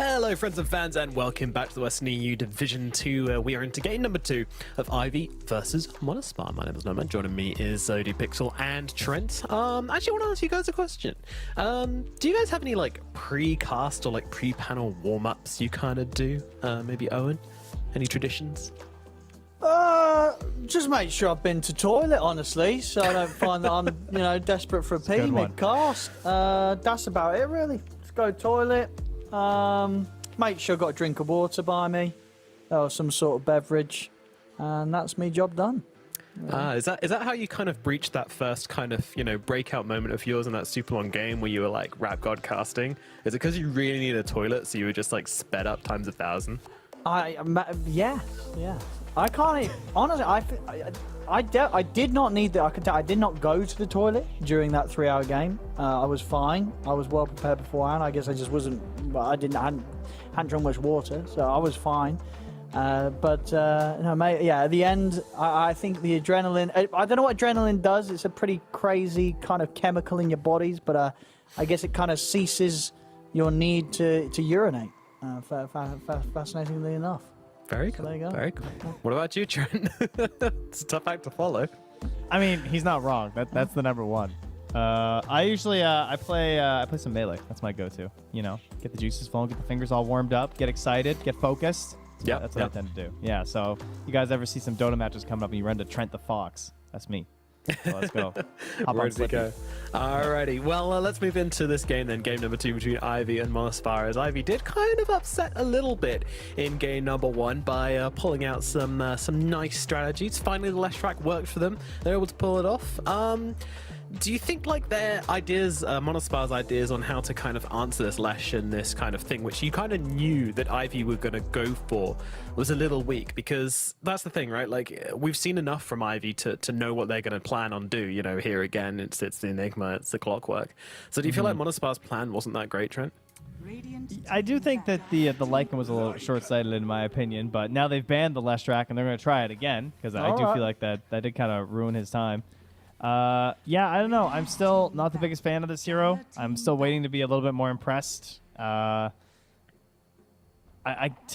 Hello, friends and fans, and welcome back to the Western EU Division 2. We are into game number 2 of Ivy versus Monospar. My name is Nomad. Joining me is Zodi Pixel and Trent. Actually, I want to ask you guys a question. Do you guys have any like pre-cast or like pre-panel warm-ups you kind of do? Maybe Owen? Any traditions? Just make sure I've been to toilet, honestly, so I don't find that I'm, desperate for a pee mid-cast. That's about it, really. Just go toilet. Make sure I've got a drink of water by me, or some sort of beverage, and that's me job done. Is that how you kind of breached that first kind of breakout moment of yours in that super long game where you were like rap god casting? Is it because you really needed a toilet, so you were just like sped up times 1,000? Yeah. I can't honestly. I did not need that. I did not go to the toilet during that 3-hour game. I was fine. I was well prepared beforehand. I guess I just wasn't. I hadn't drunk much water, so I was fine. No, mate. Yeah, at the end, I think the adrenaline. I don't know what adrenaline does. It's a pretty crazy kind of chemical in your bodies, but I guess it kind of ceases your need to urinate. Fascinatingly enough. Very cool. There you go. Very cool. What about you, Trent? It's a tough act to follow. I mean, he's not wrong. That's the number one. I usually I play some melee. That's my go-to. Get the juices flowing, get the fingers all warmed up, get excited, get focused. Yeah, that's what I tend to do. Yeah. So you guys ever see some Dota matches coming up and you run to Trent the Fox? That's me. So let's go. Where did we go? Alrighty, well, let's move into this game then. Game number 2 between Ivy and Monospar, as Ivy did kind of upset a little bit in game number 1 by pulling out some nice strategies. Finally, the left track worked for them. They're able to pull it off. Do you think like their ideas, Monospar's ideas on how to kind of answer this Lesh and this kind of thing, which you kind of knew that Ivy were going to go for, was a little weak? Because that's the thing, right? Like, we've seen enough from Ivy to know what they're going to plan on do. Here again, it's the Enigma, it's the Clockwork. So do you feel like Monospar's plan wasn't that great, Trent? I do think that the Lycan was a little short-sighted in my opinion, but now they've banned the Lesh track and they're going to try it again, because I do feel like that did kind of ruin his time. Yeah, I don't know. I'm still not the biggest fan of this hero. I'm still waiting to be a little bit more impressed. To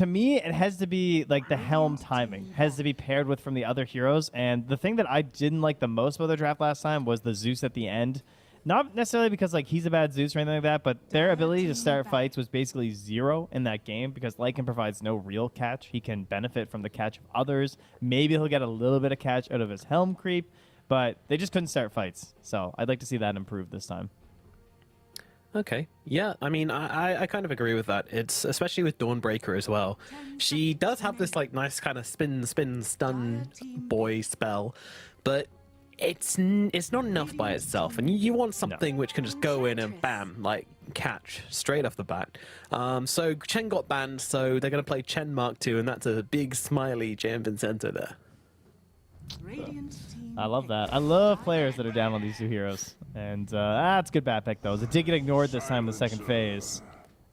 me, it has to be like the Helm timing has to be paired with from the other heroes. And the thing that I didn't like the most about the draft last time was the Zeus at the end. Not necessarily because like he's a bad Zeus or anything like that, but their ability to start fights was basically 0 in that game because Lycan provides no real catch. He can benefit from the catch of others. Maybe he'll get a little bit of catch out of his Helm creep. But they just couldn't start fights, so I'd like to see that improve this time. Okay, yeah, I mean, I kind of agree with that. It's especially with Dawnbreaker as well. She does have this like nice kind of spin, stun boy spell, but it's not enough by itself, and you want something which can just go in and bam, like catch straight off the bat. So Chen got banned, so they're going to play Chen Mark II, and that's a big smiley J.M. Vincento there. I love that. I love players that are down on these two heroes. And that's a good bat pick, though. It did get ignored this time in the second phase.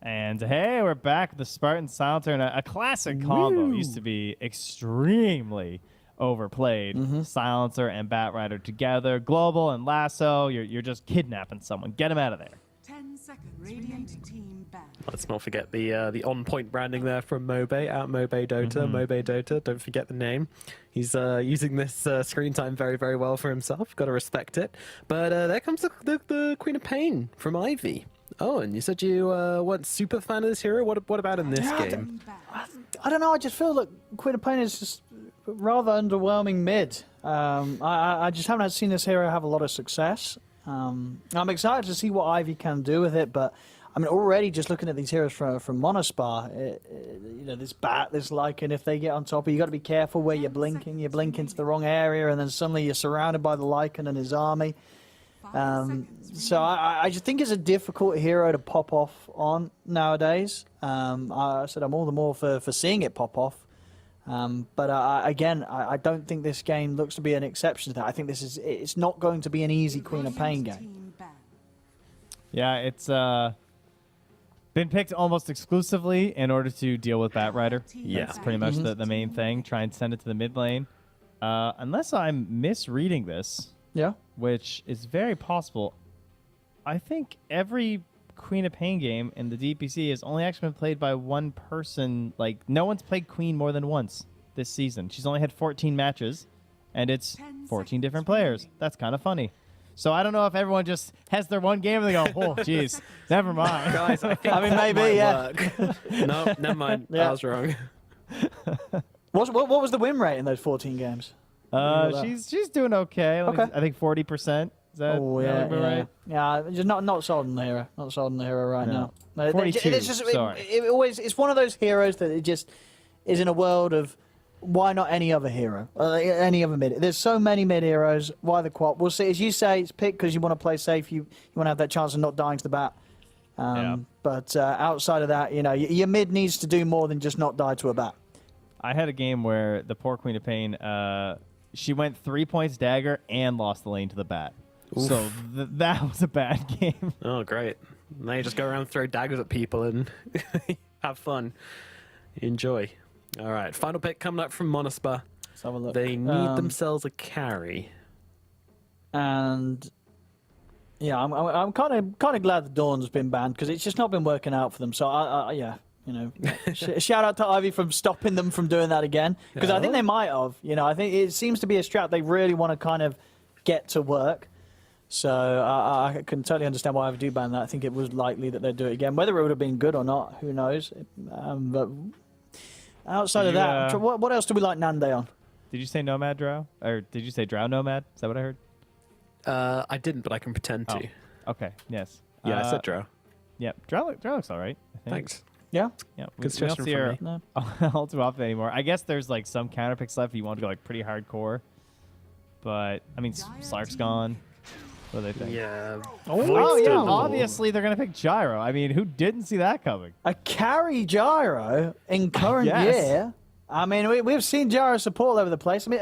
And hey, we're back with the Spartan Silencer and a classic combo. It used to be extremely overplayed. Silencer and Batrider together. Global and Lasso. You're just kidnapping someone. Get him out of there. 10 seconds. Radiant team back. Let's not forget the on-point branding there from Mobe, out Mobe Dota. Mobe Dota, don't forget the name. He's using this screen time very, very well for himself. Got to respect it. But there comes the Queen of Pain from Ivy. Oh, and you said you weren't super fan of this hero. What about in this game? I don't know. I just feel that Queen of Pain is just rather underwhelming mid. I just haven't seen this hero have a lot of success. I'm excited to see what Ivy can do with it, but I mean, already just looking at these heroes from Monospar, this Bat, this Lycan, if they get on top, you got to be careful where you're blinking. You blink into the wrong area, and then suddenly you're surrounded by the Lycan and his army. So I just think it's a difficult hero to pop off on nowadays. I said I'm all the more for seeing it pop off. But again, I don't think this game looks to be an exception to that. I think it's not going to be an easy Queen of Pain game. Yeah, it's been picked almost exclusively in order to deal with Batrider. Yeah. That's pretty much the main thing. Try and send it to the mid lane. Unless I'm misreading this, yeah, which is very possible. I think every Queen of Pain game in the DPC has only actually been played by one person. Like, no one's played Queen more than once this season. She's only had 14 matches, and it's 14 different players. That's kind of funny. So I don't know if everyone just has their one game and they go, oh, jeez, never mind. Guys, I think mean, maybe, yeah. No, never mind. Yeah. I was wrong. What was the win rate in those 14 games? She's doing okay. Okay. I think 40%. Is that right? Yeah, just not sold on the hero. Not sold on the hero right now. No, 42, It's just sorry. it's one of those heroes that it just is in a world of why not any other hero, any other mid. There's so many mid heroes. Why the quad? We'll see. As you say, it's picked because you want to play safe. You want to have that chance of not dying to the bat. But outside of that, your mid needs to do more than just not die to a bat. I had a game where the poor Queen of Pain, she went 3 points dagger and lost the lane to the bat. Oof. So that was a bad game. Oh, great. Now you just go around and throw daggers at people and have fun. Enjoy. All right, final pick coming up from Monospa. Let's have a look. They need themselves a carry. And yeah, I'm kind of glad the Dawn's been banned because it's just not been working out for them. So shout out to Ivy from stopping them from doing that again because I think they might have. I think it seems to be a strat they really want to kind of get to work. So I can totally understand why Ivy do ban that. I think it was likely that they'd do it again. Whether it would have been good or not, who knows? But outside of that, what else do we like Nande on? Did you say Nomad Drow? Or did you say Drow Nomad? Is that what I heard? I didn't, but I can pretend to. Okay, yes. Yeah, I said Drow. Yeah, Drow looks all right, I think. Thanks. Yeah? Yeah, Good we don't suggestion see her from me. all too often anymore. I guess there's like some counter picks left if you want to go like pretty hardcore. But, I mean, Slark's gone. What do they think? Yeah. Oh, yeah, obviously they're going to pick Gyro. I mean, who didn't see that coming? A carry Gyro in current year? I mean, we've seen Gyro support all over the place. I mean,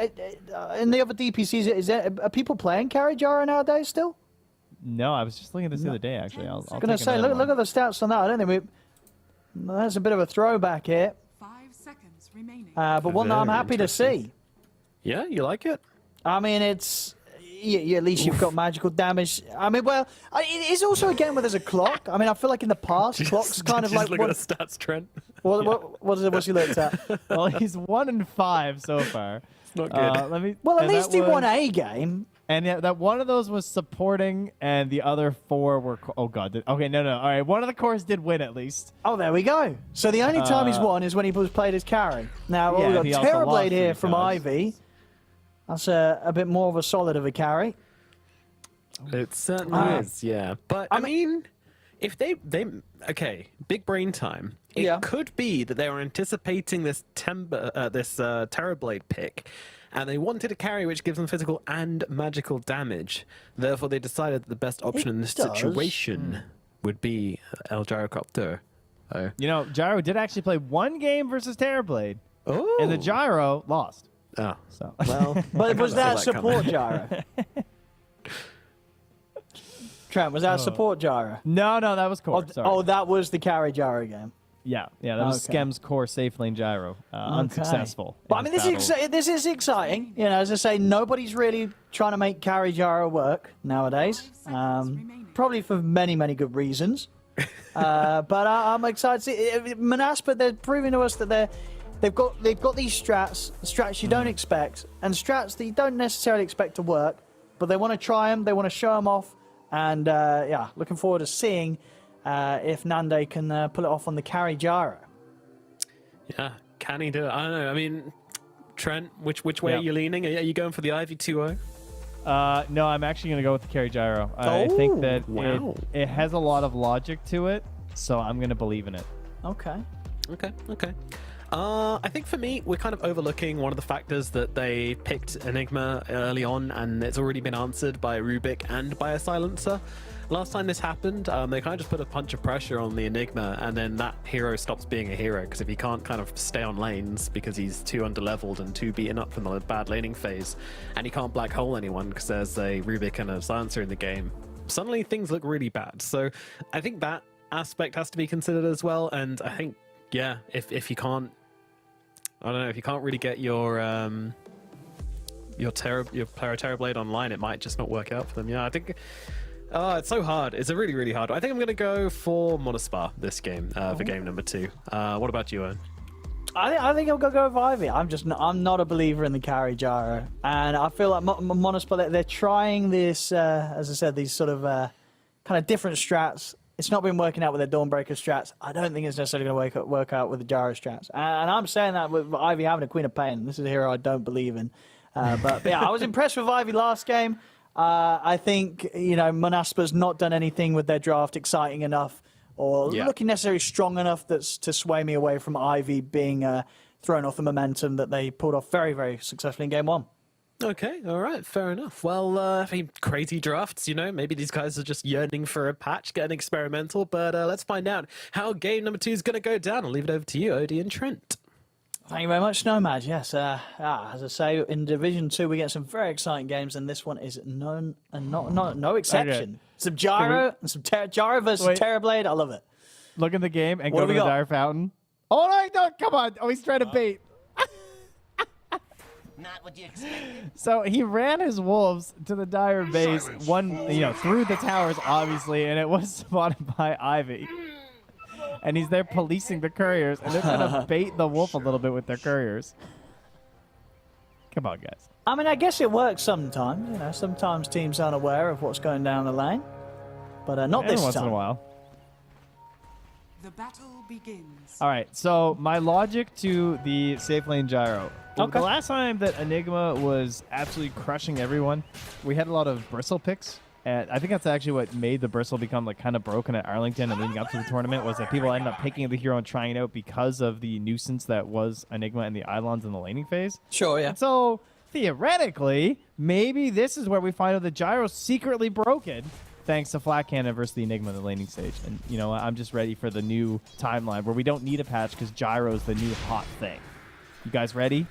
in the other DPCs, are people playing carry Gyro nowadays still? No, I was just looking at this the other day, actually. I was going to say, look at the stats on that. I don't think that's a bit of a throwback here. 5 seconds remaining. But one that I'm happy to see. Yeah, you like it? I mean, it's... at least you've got magical damage. I mean, well, it is also a game where there's a clock. I mean, I feel like in the past, clocks kind of like... Look at the stats, Trent. What's he looked at? Well, he's 1-5 so far. It's not good. Well, at least he won a game. And yeah, that one of those was supporting, and the other 4 were... Oh, God. Okay, no. All right, one of the cores did win, at least. Oh, there we go. So the only time he's won is when he was played as carry. Now, we've got Terrorblade here from Ivy. That's a bit more of a solid of a carry. It certainly is, yeah. But, I mean, if they okay, big brain time. It could be that they were anticipating this Terrorblade pick, and they wanted a carry which gives them physical and magical damage. Therefore, they decided that the best option in this situation would be El Gyrocopter. Oh. Gyro did actually play one game versus Terrorblade. Oh. And the Gyro lost. Oh. So. Well, but was that support Gyro? Trent, was that support Gyro? No, that was core. Oh, that was the carry Gyro game. Yeah, that was Skem's core safe lane Gyro. Unsuccessful. But I mean, this is exciting. As I say, nobody's really trying to make carry Gyro work nowadays. Probably for many, many good reasons. But I'm excited. Manaspa, they're proving to us that they've got these strats you don't expect, and strats that you don't necessarily expect to work, but they want to try them, they want to show them off, and looking forward to seeing if Nande can pull it off on the carry Gyro. Yeah, can he do it? I don't know. I mean, Trent, which way are you leaning? Are you going for the Ivy 2-0? No, I'm actually going to go with the carry Gyro. I think that it has a lot of logic to it, so I'm going to believe in it. Okay. I think for me, we're kind of overlooking one of the factors that they picked Enigma early on, and it's already been answered by Rubik and by a Silencer. Last time this happened, they kind of just put a punch of pressure on the Enigma, and then that hero stops being a hero, because if he can't kind of stay on lanes because he's too underleveled and too beaten up from the bad laning phase, and he can't black hole anyone because there's a Rubik and a Silencer in the game, suddenly things look really bad. So I think that aspect has to be considered as well, and I think, yeah, if you can't, I don't know, if you can't really get your player Terrorblade online, it might just not work out for them. Yeah, I think Oh, it's so hard. It's a really, really hard. I think I'm going to go for Monospa this game for game number 2. What about you, Owen? I think I'll go with Ivy. I'm not a believer in the carry gyro, and I feel like Monospa, they're trying this, as I said, these sort of kind of different strats. It's not been working out with their Dawnbreaker strats. I don't think it's necessarily going to work out with the gyro strats. And I'm saying that with Ivy having a Queen of Pain. This is a hero I don't believe in. But yeah, I was impressed with Ivy last game. I think, Monaspa's not done anything with their draft exciting enough or looking necessarily strong enough to sway me away from Ivy being thrown off the momentum that they pulled off very, very successfully in game 1. Okay, all right, fair enough. Well, I mean, crazy drafts, maybe these guys are just yearning for a patch, getting experimental, but let's find out how game number 2 is going to go down. I'll leave it over to you, Odie and Trent. Thank you very much, Nomad. Yes, as I say, in Division 2 we get some very exciting games, and this one is no exception. Okay. Some gyro and some gyro versus Terrorblade. I love it. Look at the game and What go do to we the got? Dire Fountain. Oh, no, come on. Oh, he's trying to bait. Not what you expected. So he ran his wolves to the Dire base, through the towers, obviously, and it was spotted by Ivy. And he's there policing the couriers, and they're trying to bait the wolf a little bit with their couriers. Come on, guys. I mean, I guess it works sometimes. Sometimes teams aren't aware of what's going down the lane, but not this once time. in a while. The battle begins. All right, so my logic to the safe lane gyro. Okay. The last time that Enigma was absolutely crushing everyone, we had a lot of bristle picks. And I think that's actually what made the bristle become kind of broken at Arlington and leading up to the tournament, was that people ended up picking the hero and trying it out because of the nuisance that was Enigma and the Eidolons in the laning phase. Sure, yeah. And so theoretically, maybe this is where we find out the gyro's secretly broken, thanks to Flat Cannon versus the Enigma in the laning stage. And I'm just ready for the new timeline where we don't need a patch because gyro's the new hot thing. You guys ready?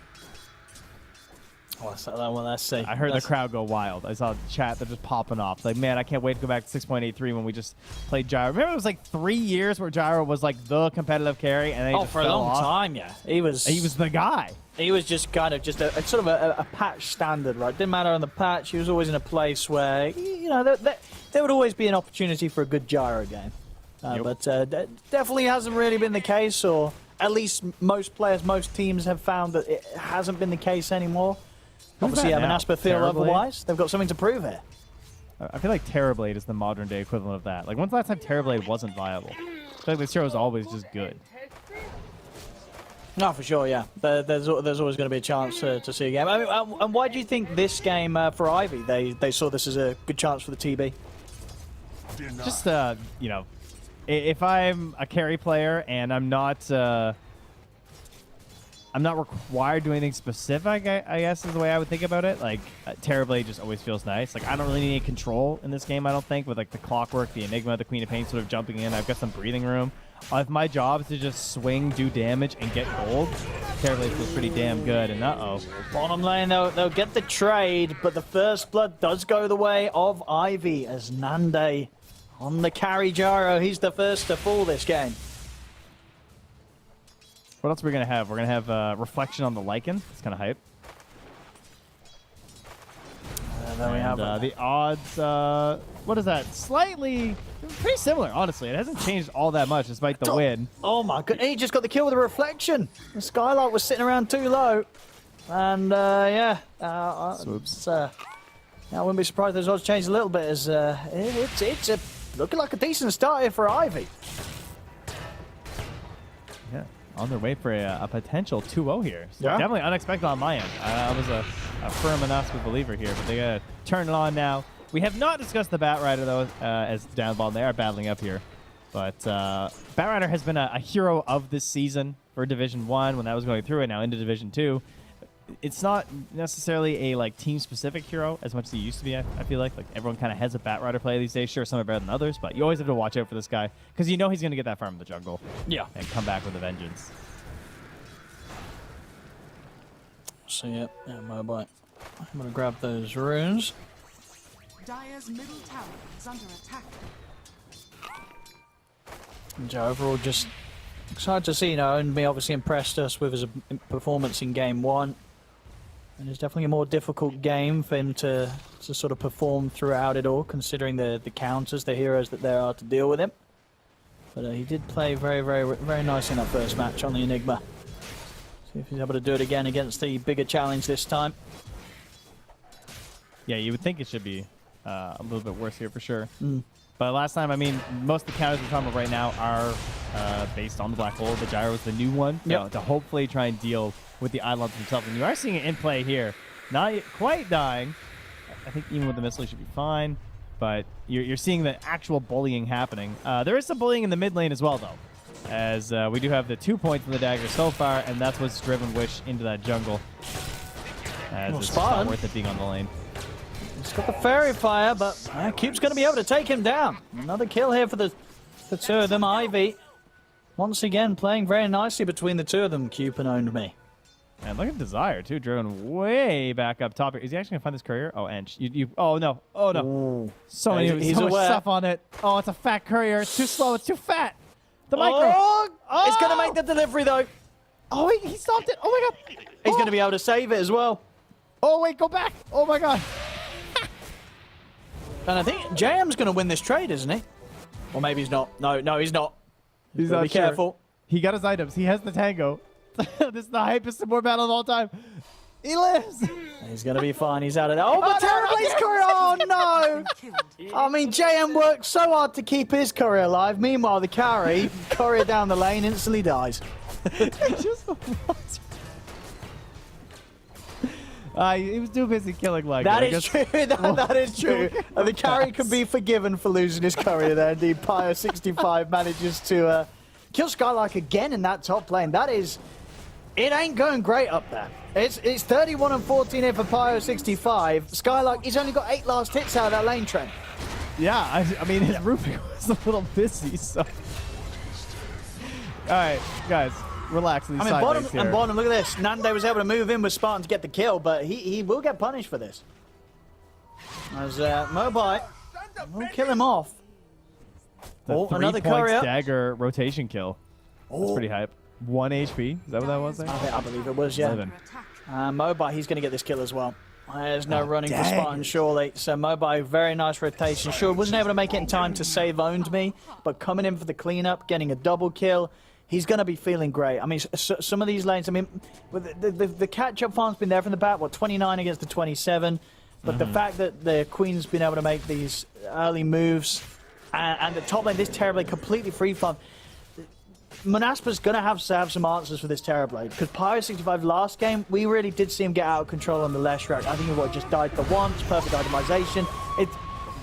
What's that one? Let's see. I heard the crowd go wild. I saw the chat, they're just popping off. It's like, man, I can't wait to go back to 6.83 when we just played Gyro. Remember, it was like 3 years where Gyro was like the competitive carry, and then he just for a fell long off. time, yeah. He was the guy. He was just kind of just a sort of a patch standard, right? Didn't matter on the patch. He was always in a place where, there would always be an opportunity for a good Gyro game. But definitely hasn't really been the case, or at least most players, most teams have found that it hasn't been the case anymore. Obviously, Manaspa feel otherwise. They've got something to prove here. I feel like Terrorblade is the modern day equivalent of that. Like, when's the last time Terrorblade wasn't viable? I feel like this hero is always just good. No, for sure, yeah. There's always going to be a chance to see a game. I mean, and why do you think this game for Ivy, they saw this as a good chance for the TB? Just, if I'm a carry player and I'm not required to do anything specific, I guess is the way I would think about it. Like, Terrorblade just always feels nice. Like, I don't really need any control in this game, I don't think, with, like, the Clockwork, the Enigma, the Queen of Pain sort of jumping in. I've got some breathing room. If my job is to just swing, do damage, and get gold, Terrorblade feels pretty damn good, and uh-oh. Bottom lane, they'll get the trade, but the first blood does go the way of Ivy as Nande on the carry gyro. He's the first to fall this game. What else are we going to have? We're going to have Reflection on the Lycan. It's kind of hype. And then we have the odds, what is that? Slightly, pretty similar, honestly. It hasn't changed all that much despite the win. Oh my god, he just got the kill with a Reflection. The Skylight was sitting around too low. And Swoops. I wouldn't be surprised if those odds changed a little bit, as it's looking like a decent start here for Ivy. Yeah, on their way for a potential 2-0 here. So Yeah. definitely unexpected on my end. I was a firm Manaspa believer here, but they got to turn it on now. We have not discussed the Batrider, though, as down ball. They are battling up here. But Batrider has been a hero of this season for Division 1 when that was going through, and now into Division 2. It's not necessarily a team-specific hero as much as he used to be, I feel like. Like, everyone kind of has a Batrider play these days. Sure, some are better than others, but you always have to watch out for this guy because you know he's going to get that farm in the jungle. Yeah. And come back with a vengeance. So, yeah, my boy. I'm going to grab those runes. Dire's middle tower is under attack. And overall, just excited to see, and me obviously impressed us with his performance in Game 1. And it's definitely a more difficult game for him to sort of perform throughout it all, considering the counters, the heroes that there are to deal with him. But he did play very, very, very nice in that first match on the Enigma. See if he's able to do it again against the bigger challenge this time. Yeah, you would think it should be a little bit worse here for sure. Mm. But last time, I mean, most of the counters we're talking about right now are based on the black hole. The gyro is the new one to hopefully try and deal with the Eidolons themselves. And you are seeing it in play here. Not quite dying. I think even with the missile, he should be fine. But you're seeing the actual bullying happening. There is some bullying in the mid lane as well, though. As we do have the 2 points in the dagger so far, and that's what's driven Wish into that jungle. As it's not worth it being on the lane. He's got the Fairy Fire, but Cube's going to be able to take him down. Another kill here for the two of them. Ivy, once again, playing very nicely between the two of them, Cube and Owned Me. And look at Desire, too, driven way back up top. Is he actually going to find this courier? Oh, Ench. Oh, no. Oh, no. Ooh. So much stuff on it. Oh, it's a fat courier. It's too slow. It's too fat. The micro. Oh! It's going to make the delivery, though. Oh, he stopped it. Oh, my God. He's going to be able to save it as well. Oh, wait. Go back. Oh, my God. And I think JM's going to win this trade, isn't he? Or maybe he's not. No, he's not. He's not be careful. He got his items. He has the tango. This is the hypest support battle of all time. He lives. He's going to be fine. He's out of there. Oh, but Terrablade's courier. Oh, no. I mean, JM worked so hard to keep his courier alive. Meanwhile, the carry, courier down the lane, instantly dies. He was too busy killing like that is true. That is true. The carry can be forgiven for losing his courier there. Indeed, Pyre65 manages to kill Skylark again in that top lane. That is... It ain't going great up there. It's 31 and 14 here for Pyre65. Skylark, he's only got 8 last hits out of that lane, Trent. Yeah, I mean, his Rubik was a little busy, so... Alright, guys, relax. These bottom, here. and bottom, look at this. Nande was able to move in with Spartan to get the kill, but he will get punished for this. As Mobile will kill him off. Another courier. Dagger rotation kill. That's pretty hype. 1 HP. Is that what that was there? I believe it was, yeah. Mobile, he's going to get this kill as well. There's no running for Spartan, surely. So Mobile, very nice rotation. Sure, wasn't able to make it in time to save Owned Me, but coming in for the cleanup, getting a double kill. He's going to be feeling great. I mean, some of these lanes, I mean, the catch-up farm's been there from the back, 29 against the 27. But the fact that the Queen's been able to make these early moves, and the top lane, this Terrorblade completely free farm. Manaspa's going to have some answers for this Terrorblade, because Pyre65 last game, we really did see him get out of control on the Leshrac. I think he just died for once, perfect itemization. It's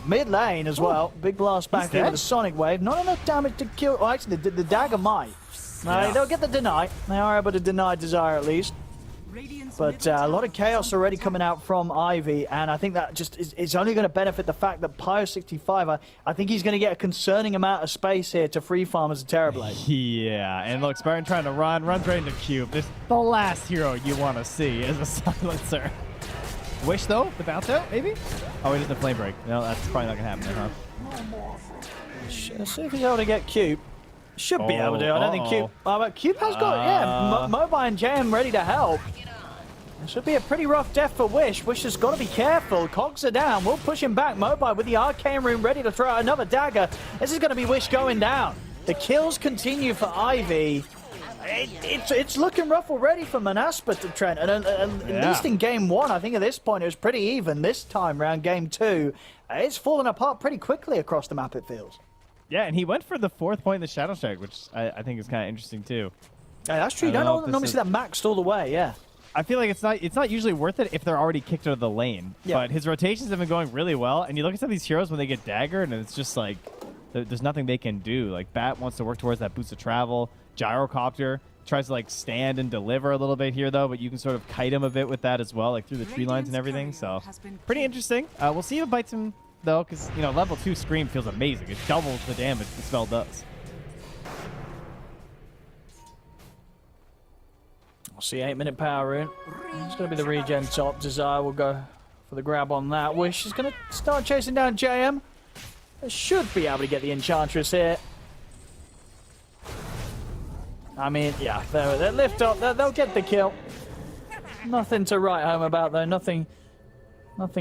mid lane as well. Big blast back here with a Sonic Wave. Not enough damage to kill. Oh, actually, the dagger might. They'll get the deny. They are able to deny Desire at least. But a lot of chaos already coming out from Ivy, and I think that just is only going to benefit the fact that Pyre65, I think he's going to get a concerning amount of space here to free farm as a Terrorblade. Yeah, and look, Spartan trying to runs right into Cube. This the last hero you want to see is a silencer. Wish though, the bounce out, maybe? Oh, he does the flame break. No, that's probably not going to happen there, huh? Let's see if he's able to get Cube. Should be able to. I don't think Cube... but Cube has got, Mobile and JM ready to help. It should be a pretty rough death for Wish. Wish has got to be careful. Cogs are down. We'll push him back. Mobile with the Arcane Rune ready to throw out another dagger. This is going to be Wish going down. The kills continue for Ivy. It's looking rough already for Manaspa to Trent. And at least in game 1, I think at this point it was pretty even. This time around game 2, it's fallen apart pretty quickly across the map, it feels. Yeah, and he went for the 4th point in the Shadow Strike, which I think is kind of interesting too. Yeah, that's true. You don't normally see that maxed all the way, yeah. I feel like it's not usually worth it if they're already kicked out of the lane. Yeah. But his rotations have been going really well, and you look at some of these heroes when they get daggered, and it's just like there's nothing they can do. Like Bat wants to work towards that boost of travel. Gyrocopter tries to like stand and deliver a little bit here though, but you can sort of kite him a bit with that as well, like through the tree lines and everything. So pretty interesting. We'll see if it bites him though, because level 2 Scream feels amazing. It doubles the damage the spell does. We'll see 8-minute power rune. It's going to be the regen top. Desire will go for the grab on that. Wish is going to start chasing down JM. They should be able to get the Enchantress here. I mean, yeah, they lift up. They'll get the kill. Nothing to write home about though. Nothing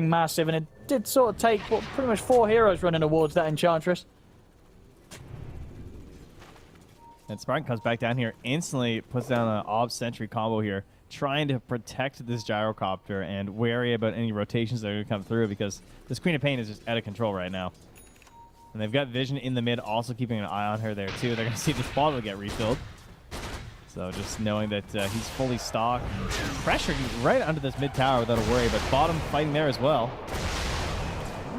massive, and it did sort of take pretty much 4 heroes running towards that Enchantress. And Spartan comes back down here, instantly puts down an Ob Sentry combo here, trying to protect this Gyrocopter and wary about any rotations that are going to come through because this Queen of Pain is just out of control right now. And they've got Vision in the mid, also keeping an eye on her there too. They're going to see this bottle get refilled. So just knowing that he's fully stocked and pressured right under this mid tower without a worry, but bottom fighting there as well.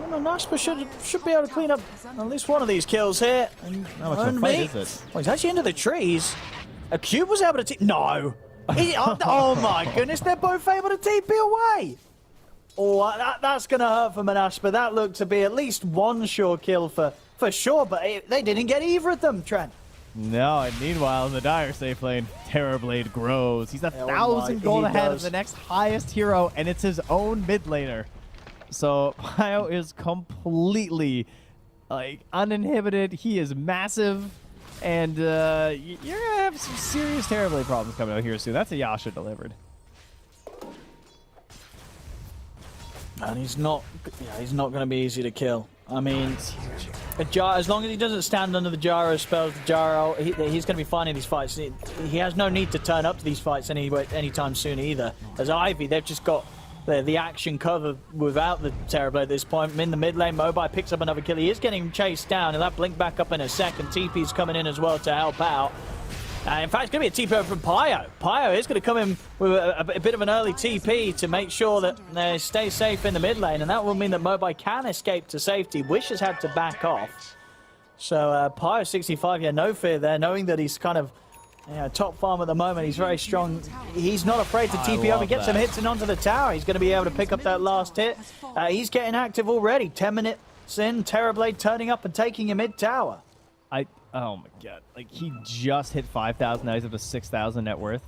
Well, Naspa should be able to clean up at least one of these kills here. And How much of a fight is it? Well, he's actually into the trees. A Cube was able to no. Oh my goodness, they're both able to TP away. Oh, that's going to hurt for Manaspa. That looked to be at least one sure kill for sure, but they didn't get either of them, Trent. No, and meanwhile, in the Dire safe lane, Terrorblade grows. He's 1,000 gold ahead of the next highest hero, and it's his own mid laner. So Pio is completely uninhibited. He is massive, and you're gonna have some serious Terrorblade problems coming out here soon. That's a Yasha delivered. And he's not going to be easy to kill. I mean, as long as he doesn't stand under the gyro spells, the gyro, he's going to be fine in these fights. He has no need to turn up to these fights anytime soon either. As Ivy, they've just got the action cover without the Terrorblade at this point. In the mid lane, Mobai picks up another kill. He is getting chased down, and that blink back up in a second. TP's coming in as well to help out. In fact, it's going to be a TP over from Pio. Pio is going to come in with a bit of an early TP to make sure that they stay safe in the mid lane, and that will mean that Mobai can escape to safety. Wish has had to back off. So Pio 65, yeah, no fear there, knowing that he's kind of top farm at the moment. He's very strong. He's not afraid to TP over, get some hits in onto the tower. He's going to be able to pick up that last hit. He's getting active already. 10 minutes in, Terrorblade turning up and taking a mid tower. Oh my god. He just hit 5,000, now he's up to 6,000 net worth.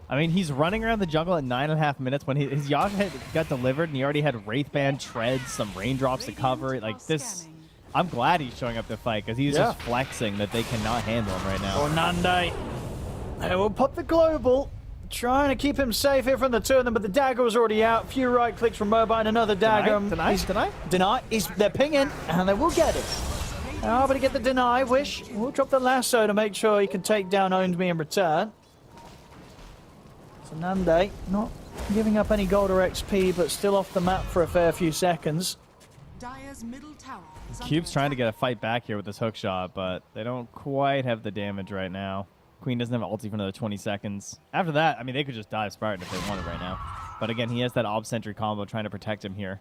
I mean, he's running around the jungle at 9.5 minutes when his Yasha got delivered, and he already had Wraithband, treads, some raindrops to cover it. I'm glad he's showing up to fight, because he's just flexing that they cannot handle him right now. Or Nande. They will put the global, trying to keep him safe here from the two of them, but the dagger was already out. A few right clicks from Mobai and another dagger. Deny. They're pinging, and they will get it. Oh, but to get the deny, Wish will drop the lasso to make sure he can take down Owned Me in return. So Nande not giving up any gold or XP, but still off the map for a fair few seconds. Dire's middle tower is Cube's trying to get a fight back here with this hook shot, but they don't quite have the damage right now. Queen doesn't have ulti for another 20 seconds. After that, I mean, they could just dive Spartan if they wanted right now. But again, he has that Ob Sentry combo trying to protect him here.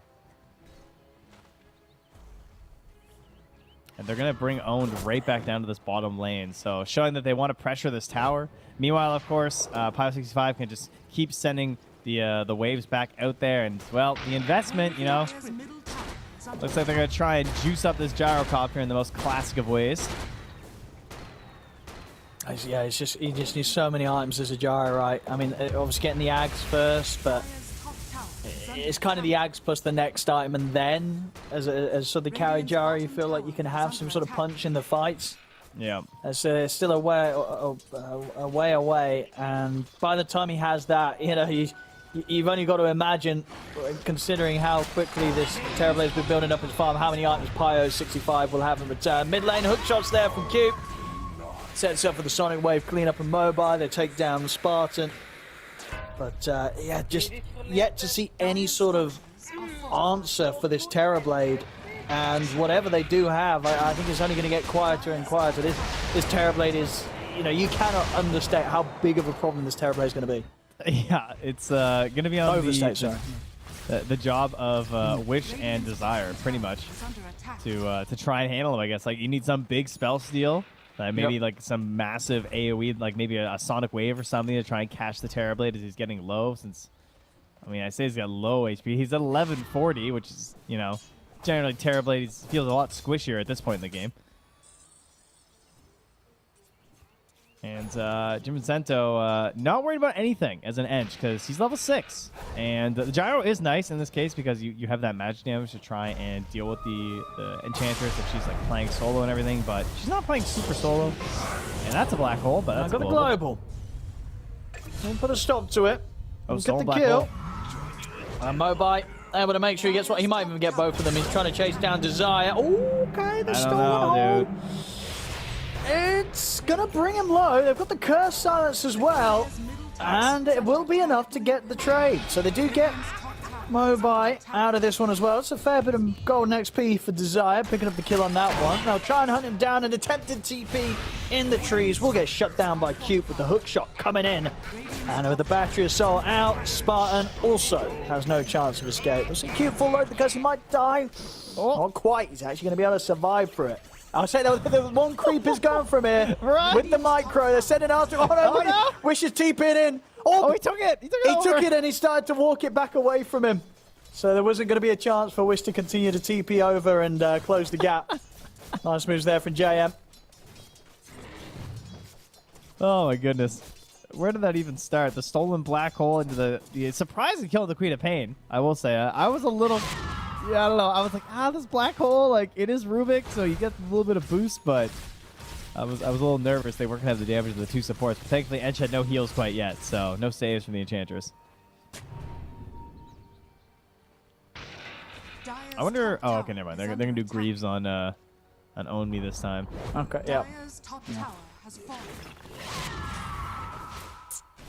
And they're going to bring Owned right back down to this bottom lane. So showing that they want to pressure this tower. Meanwhile, of course, Pio65 can just keep sending the waves back out there. And, well, the investment, looks like they're going to try and juice up this Gyrocopter in the most classic of ways. Yeah, he just needs so many items as a gyro, right? I mean, obviously getting the Ags first, but it's kind of the Ags plus the next item, and then as sort of the carry gyro, you feel like you can have some sort of punch in the fights. Yeah. It's still a way away, and by the time he has that, you've only got to imagine, considering how quickly this Terrorblade's been building up his farm, how many items Pio 65 will have in return. Mid lane hook shots there from Cube. Sets up for the Sonic Wave cleanup and Mobai. They take down the Spartan. But yeah, just yet to see any sort of answer for this Terrorblade. And whatever they do have, I think it's only going to get quieter and quieter. This Terrorblade is, you cannot understate how big of a problem this Terrorblade is going to be. Yeah, it's going to be on the job of Wish and Desire, pretty much, to try and handle him, I guess. You need some big spell steal. Maybe some massive AoE, maybe a Sonic Wave or something to try and catch the Terrorblade as he's getting low. Since, I say he's got low HP. He's at 1140, which is, generally Terrorblade feels a lot squishier at this point in the game. And Jim Vincento not worried about anything as an Ench because he's level 6. And the Gyro is nice in this case because you have that magic damage to try and deal with the Enchantress if she's playing solo and everything, but she's not playing super solo. And that's a black hole, but that's got a global. We'll put a stop to it. Oh, Get stolen the black kill. hole. Mobite able to make sure he gets what he might even get both of them. He's trying to chase down Desire. Okay, the I don't stolen know, hole. dude. It's gonna bring him low. They've got the curse silence as well, and it will be enough to get the trade. So they do get Mobite out of this one as well. It's a fair bit of golden XP for Desire, picking up the kill on that one. Now try and hunt him down. An attempted TP in the trees will get shut down by Cube with the hook shot coming in. And with the battery assault out, Spartan also has no chance of escape. We'll see Cube full load because he might die. Not quite. He's actually going to be able to survive for it. I'll say that the one creep is going from here with the micro. They're sending after. Oh no! Wish is TPing in. Oh, he took it. He took it and he started to walk it back away from him. So there wasn't going to be a chance for Wish to continue to TP over and close the gap. Nice moves there from JM. Oh my goodness. Where did that even start? The stolen black hole into the surprising kill of the Queen of Pain. I will say, I was a little, yeah, I don't know. I was like, this black hole, like it is Rubik, so you get a little bit of boost, but I was a little nervous they weren't gonna have the damage of the two supports. But thankfully, Edge had no heals quite yet, so no saves from the Enchantress. I wonder. Oh, okay, never mind. They're gonna do Greaves on Own Me this time. Okay, yeah.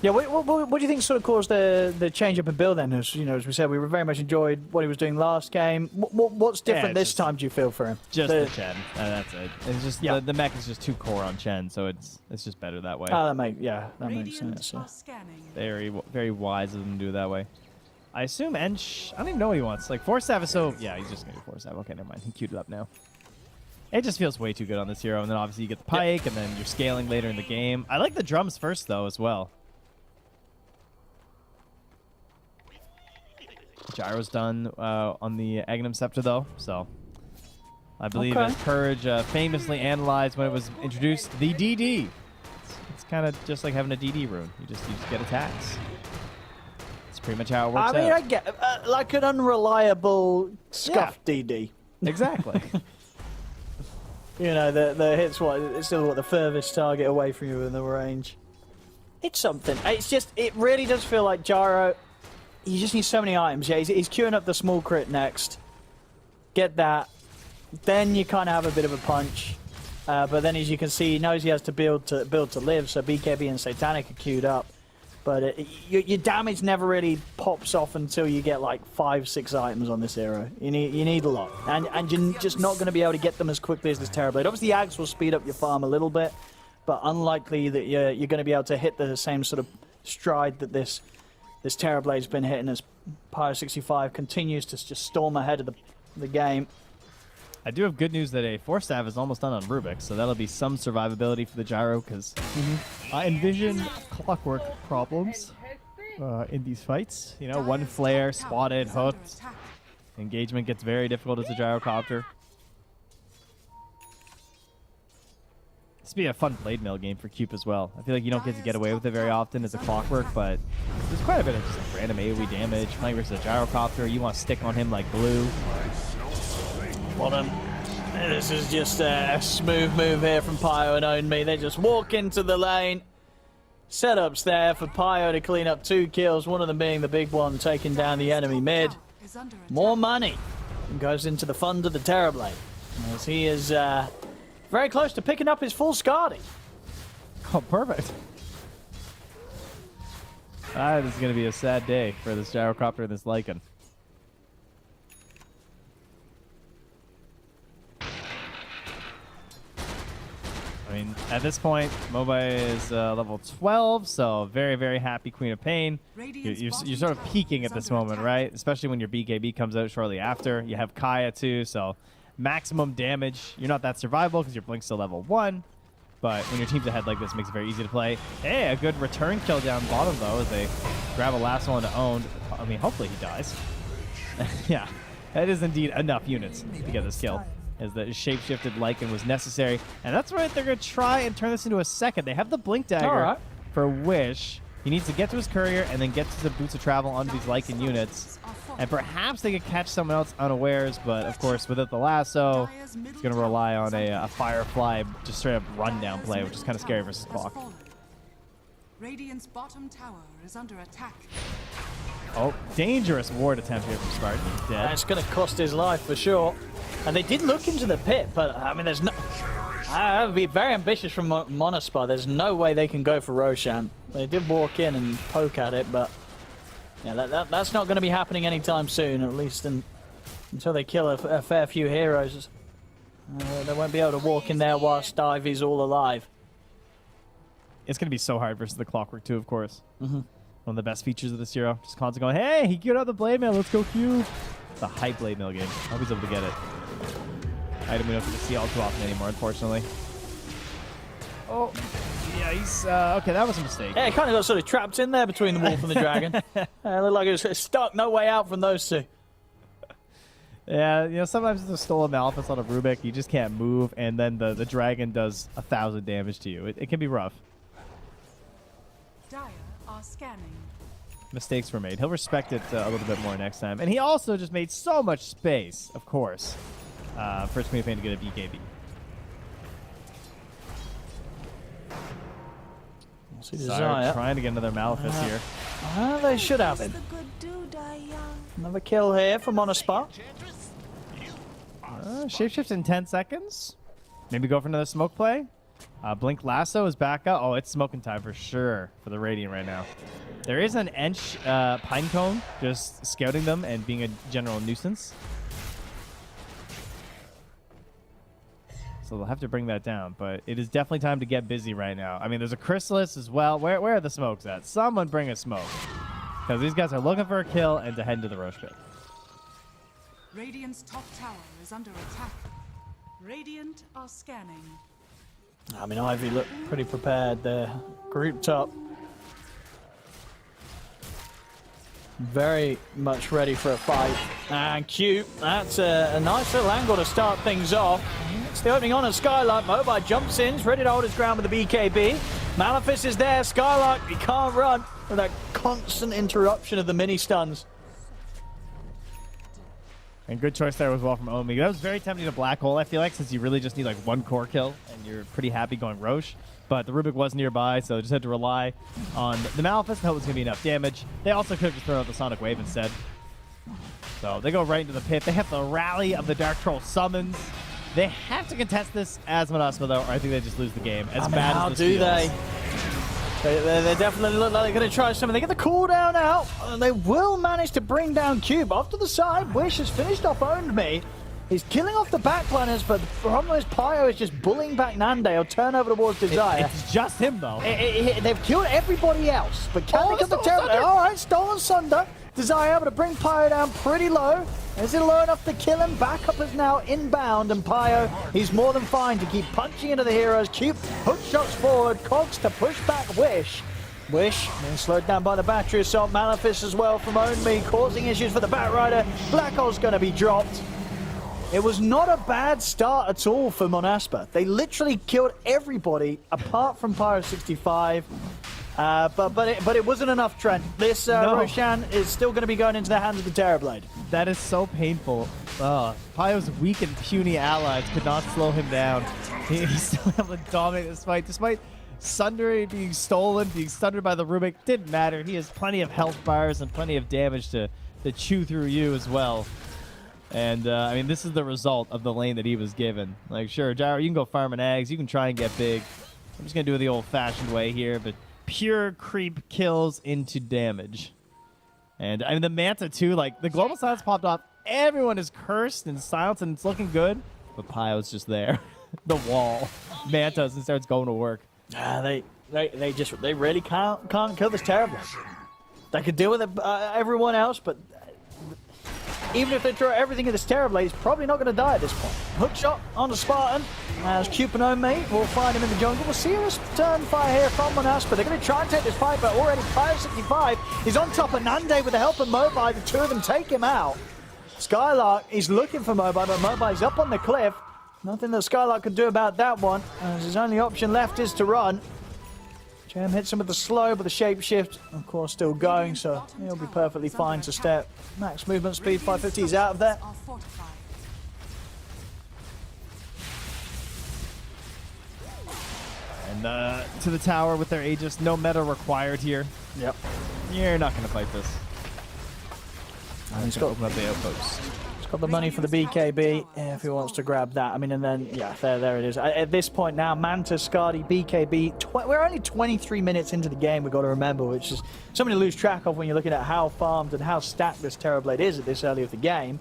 Yeah, what do you think sort of caused the change up in build then? As you know, as we said, we very much enjoyed what he was doing last game. What's different this time? Do you feel for him? Just the Chen. That's it. It's just the mech is just too core on Chen, so it's just better that way. Oh, that makes sense. Yeah. Very wise of them to do it that way. I assume Ench. I don't even know what he wants. Like Force Staff is so. Yeah, he's just gonna do Force Staff. Okay, never mind. He queued it up now. It just feels way too good on this hero, and then obviously you get the pike, and then you're scaling later in the game. I like the drums first though as well. Gyro's done on the Aghanim Scepter, though, so I believe as Purge famously analyzed when it was introduced, the DD. It's kind of just like having a DD rune. You just get attacks. It's pretty much how it works. I mean, I get like an unreliable scuffed DD. Exactly. You know, the hits it's still the furthest target away from you in the range. It's something. It's just it really does feel like Gyro. He just needs so many items. Yeah, he's queuing up the small crit next. Get that. Then you kind of have a bit of a punch. But then, as you can see, he knows he has to build to live. So BKB and Satanic are queued up. But your damage never really pops off until you get like 5-6 items on this hero. You need a lot, and you're just not going to be able to get them as quickly as this Terrorblade. Obviously, the Axe will speed up your farm a little bit, but unlikely that you're going to be able to hit the same sort of stride that this Terrorblade's been hitting as Pyro 65 continues to just storm ahead of the game. I do have good news that a Force Staff is almost done on Rubik, so that'll be some survivability for the Gyro, because I envision clockwork problems in these fights. You know, one flare, spotted, hooked. Engagement gets very difficult as a Gyrocopter. This would be a fun blade mail game for Cube as well. I feel like you don't get to get away with it very often as a clockwork, but there's quite a bit of just like random AoE damage. Playing versus a Gyrocopter, you want to stick on him like glue. Bottom. This is just a smooth move here from Pyro and Own Me. They just walk into the lane. Setups there for Pyro to clean up 2 kills, one of them being the big one, taking down the enemy mid. More money goes into the fund of the Terrorblade, as he is very close to picking up his full Skadi. Oh, perfect. That is going to be a sad day for this Gyrocopter and this Lycan. I mean, at this point, Mobai is level 12, so very, very happy Queen of Pain. You're sort of peaking at this moment, right? Especially when your BKB comes out shortly after. You have Kaya too, so maximum damage. You're not that survivable because your Blink's still level 1, but when your team's ahead like this, it makes it very easy to play. Hey, a good return kill down bottom, though, as they grab a last one to own. I mean, hopefully he dies. Yeah, that is indeed enough units to get this kill, as the shape-shifted Lycan was necessary. And that's right, they're going to try and turn this into a second. They have the Blink Dagger for Wish. He needs to get to his courier and then get to the Boots of Travel onto these Lycan units. And perhaps they could catch someone else unawares, but of course, without the lasso, it's going to rely on a Firefly just straight up rundown play, which is kind of scary versus Clock. Radiant's bottom tower is under attack. Oh, dangerous ward attempt here from Spartan. He's dead. It's going to cost his life for sure. And they did look into the pit, but I mean, there's no. That would be very ambitious from Monospa. There's no way they can go for Roshan. They did walk in and poke at it, but yeah, that's not going to be happening anytime soon, at least until they kill a fair few heroes. They won't be able to walk in there whilst Ivy's all alive. It's going to be so hard versus the Clockwork too, of course. One of the best features of this hero. Just constantly going, hey, he queued out the Blade Mail, let's go queue. It's a hype Blade Mail game. I hope he's able to get it. Item we don't get to see all too often anymore, unfortunately. Oh, yeah, he's... okay, that was a mistake. Yeah, he kind of got sort of trapped in there between the wolf and the dragon. It looked like it was stuck, no way out from those two. Yeah, you know, sometimes it's a stolen Malphite on a Rubik, you just can't move, and then the dragon does 1,000 damage to you. It can be rough. Dire are scanning. Mistakes were made. He'll respect it a little bit more next time. And he also just made so much space, of course, for his Queen of Pain to get a BKB. Sire trying to get another Malefice here. They should have it. Another kill here for Monospa. Shapeshift in 10 seconds. Maybe go for another smoke play. Blink Lasso is back up. Oh, it's smoking time for sure for the Radiant right now. There is an Ench Pinecone just scouting them and being a general nuisance. So they'll have to bring that down, but it is definitely time to get busy right now. I mean, there's a Chrysalis as well. Where are the smokes at? Someone bring a smoke. Because these guys are looking for a kill and to head into the Roche pit. Radiant's top tower is under attack. Radiant are scanning. I mean, Ivy looked pretty prepared there. Grouped up. Very much ready for a fight. And Q, that's a nice little angle to start things off. It's the opening on of Skylark. Mobile jumps in, he's ready to hold his ground with the BKB. Malefice is there. Skylark, he can't run with that constant interruption of the mini stuns. And good choice there as well from Omi. That was very tempting to Black Hole, I feel like, since you really just need like one core kill and you're pretty happy going Roche. But the Rubik was nearby, so they just had to rely on the Malefice and hope it was going to be enough damage. They also could have just thrown out the Sonic Wave instead. So they go right into the pit. They have the rally of the Dark Troll summons. They have to contest this as Monospa, though, or I think they just lose the game. As bad how as do this they definitely look like they're going to try something. They get the cooldown out, and they will manage to bring down Cube. Off to the side, Wish has finished off Owned Me. He's killing off the backplanners, but the problem is Pyro is just bullying back Nande. He'll turn over towards Desire. It's just him, though. They've killed everybody else, but can they get the Terror? All right, Stolen Sunder. Desire able to bring Pyro down pretty low. Is it low enough to kill him? Backup is now inbound, and Pyro, he's more than fine to keep punching into the heroes. Cube hook shots forward, Cogs to push back Wish. Wish being slowed down by the battery assault. Malefice as well from Own Me, causing issues for the Batrider. Black Hole's going to be dropped. It was not a bad start at all for Monaspa. They literally killed everybody apart from Pyro 65. But it wasn't enough, Trent. This Roshan is still going to be going into the hands of the Terrorblade. That is so painful. Pyro's weak and puny allies could not slow him down. He's still able to dominate this fight, despite Sunder being stolen, being sundered by the Rubik. Didn't matter. He has plenty of health bars and plenty of damage to chew through you as well. And, I mean, this is the result of the lane that he was given. Like, sure, Gyro, you can go farming eggs. You can try and get big. I'm just going to do it the old-fashioned way here, but pure creep kills into damage. And, I mean, the Manta, too, like, the Global Silence popped off. Everyone is cursed and silenced, and it's looking good. But Pyro's just there. The wall. Mantas and starts going to work. They really can't kill this Terrorblade. They could deal with it, everyone else, but even if they throw everything at this Terrorblade, he's probably not going to die at this point. Hook shot on the Spartan, as Cupid and Mate will find him in the jungle. We'll see a return fire here from Monaspa. They're going to try and take this fight, but already Pyro 65 is on top of Nande with the help of Mobile. The two of them take him out. Skylark is looking for Mobile, but Mobile's up on the cliff. Nothing that Skylark could do about that one, as his only option left is to run. Jam hits him with the slow, but the shapeshift, of course, still going, so he'll be perfectly fine to step. Max movement speed, 550, he's out of there. And to the tower with their Aegis. No meta required here. Yep. You're not going to fight this. He's got open up the outpost. He's got the money for the BKB if he wants to grab that. I mean, and then, yeah, there it is. At this point now, Manta, Skadi, BKB. We're only 23 minutes into the game, we've got to remember, which is something to lose track of when you're looking at how farmed and how stacked this Terrorblade is at this early of the game.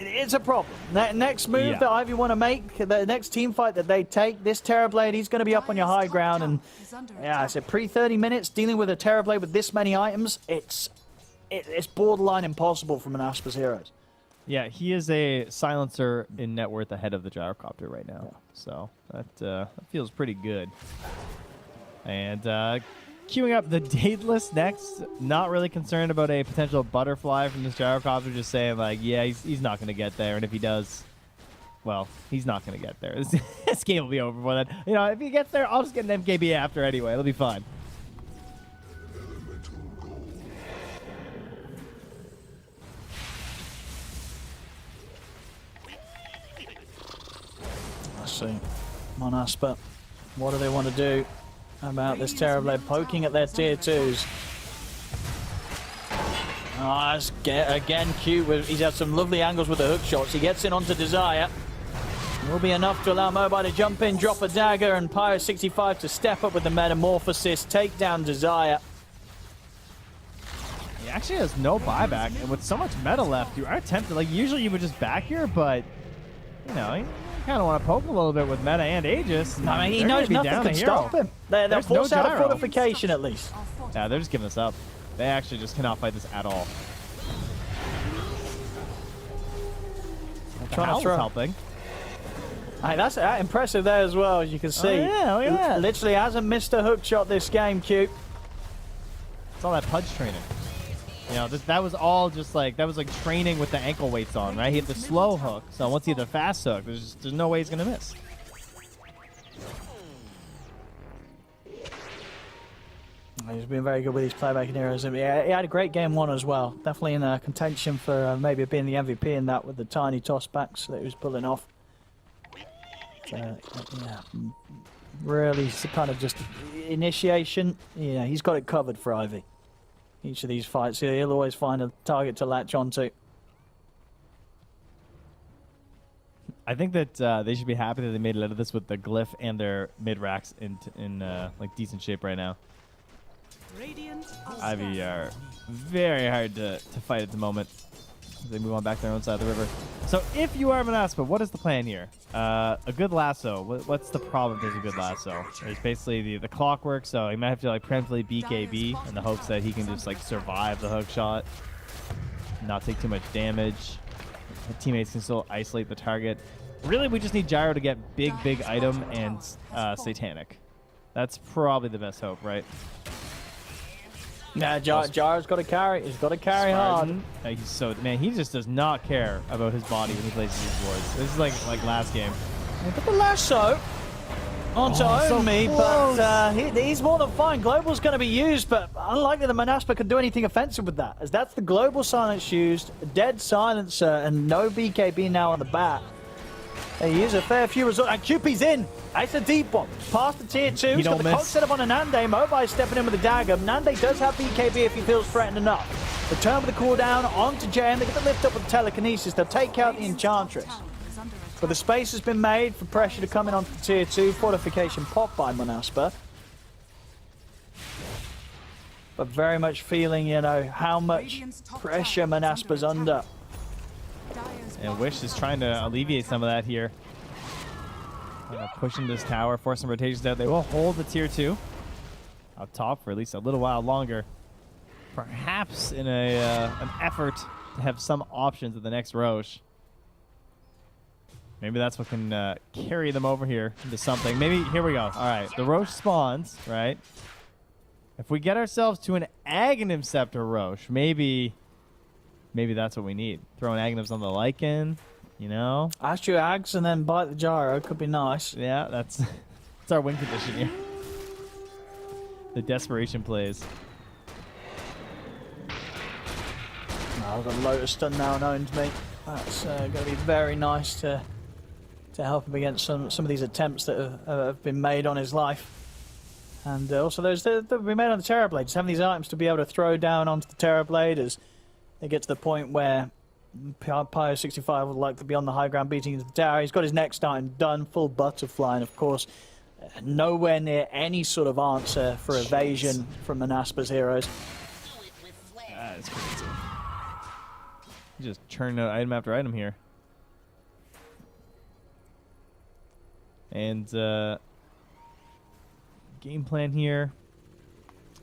It's a problem. That next move that Ivy want to make, the next team fight that they take, this Terrorblade, he's going to be up on your high ground. And yeah, I said pre-30 minutes dealing with a Terrorblade with this many items, it's borderline impossible from an Asper's Heroes. Yeah, he is a silencer in net worth ahead of the gyrocopter right now. Yeah. So that feels pretty good. And queuing up the Daedalus next. Not really concerned about a potential butterfly from this gyrocopter. Just saying, like, yeah, he's not going to get there. And if he does, well, he's not going to get there. This game will be over for that. You know, if he gets there, I'll just get an MKB after anyway. It'll be fine. Let's see. Monaspa, what do they want to do about this Terrorblade poking at their tier 2s? Ah, again, Q. He's had some lovely angles with the hook shots. He gets in onto Desire. Will be enough to allow Mobile to jump in, drop a dagger, and Pyro 65 to step up with the Metamorphosis, take down Desire. He actually has no buyback, and with so much meta left, you are tempted. Like, usually you would just back here, but, you know, you kind of want to poke a little bit with meta and Aegis. And I mean, he knows nothing can stop him. They'll force out a fortification at least. Yeah, they're just giving this up. They actually just cannot fight this at all. Trying to throw. Helping. Hey, that's impressive there as well, as you can see. Oh, yeah, look at that. Literally hasn't missed a hook shot this game, Q. It's all that pudge training. You know, that was all just like, that was like training with the ankle weights on, right? He had the slow hook, so once he had the fast hook, there's no way he's going to miss. He's been very good with his playback in heroes. He had a great game one as well. Definitely in contention for maybe being the MVP in that with the tiny tossbacks that he was pulling off. Yeah, really kind of just initiation. Yeah, he's got it covered for Ivy. Each of these fights, he'll always find a target to latch onto. I think that they should be happy that they made it out of this with the glyph and their mid racks in like decent shape right now. Ivy are very hard to fight at the moment. They move on back to their own side of the river. So if you are Manaspa, what is the plan here? A good lasso. What's the problem if there's a good lasso? There's basically the clockwork, so he might have to like preemptively BKB in the hopes that he can just like survive the hook shot, not take too much damage. The teammates can still isolate the target. Really, we just need Gyro to get big item and Satanic. That's probably the best hope, right? Yeah, Gyro's got to carry. He's got to carry hard. Man, he just does not care about his body when he plays these boards. This is like last game. But the lasso onto me, but he's more than fine. Global's going to be used, but unlikely the Manaspa could do anything offensive with that, as that's the global silence used, a dead silencer, and no BKB now on the back. They use a fair few results, and QP's in. It's a deep one. Past the tier 2. He's got the cock set up on a Nande. Mobile stepping in with a dagger. Nande does have BKB if he feels threatened enough. Return with the cooldown onto JM. They get the lift up with telekinesis. They'll take out the Enchantress. But the space has been made for pressure to come in onto the tier 2. Fortification popped by Manaspa. But very much feeling, you know, how much pressure Manaspa's under. And Wish is trying to alleviate some of that here. Pushing this tower, force some rotations out. They will hold the tier 2 up top for at least a little while longer. Perhaps in an effort to have some options at the next Roche. Maybe that's what can carry them over here into something. Maybe, here we go. All right, the Roche spawns, right? If we get ourselves to an Aghanim Scepter Roche, maybe that's what we need. Throwing Aghanims on the Lycan. You know? Ask your Ags and then bite the Gyro. Could be nice. Yeah, that's our win condition here. The desperation plays. I've got Lotus stun now known to me. That's going to be very nice to to help him against some of these attempts that have been made on his life. And also those that have been made on the Terrorblade. Just having these items to be able to throw down onto the Terrorblade as they get to the point where Pyro 65 would like to be on the high ground beating into the tower. He's got his next item done, full butterfly, and of course, nowhere near any sort of answer for evasion from Manaspa's heroes. That is crazy. He's just churning out item after item here. And game plan here,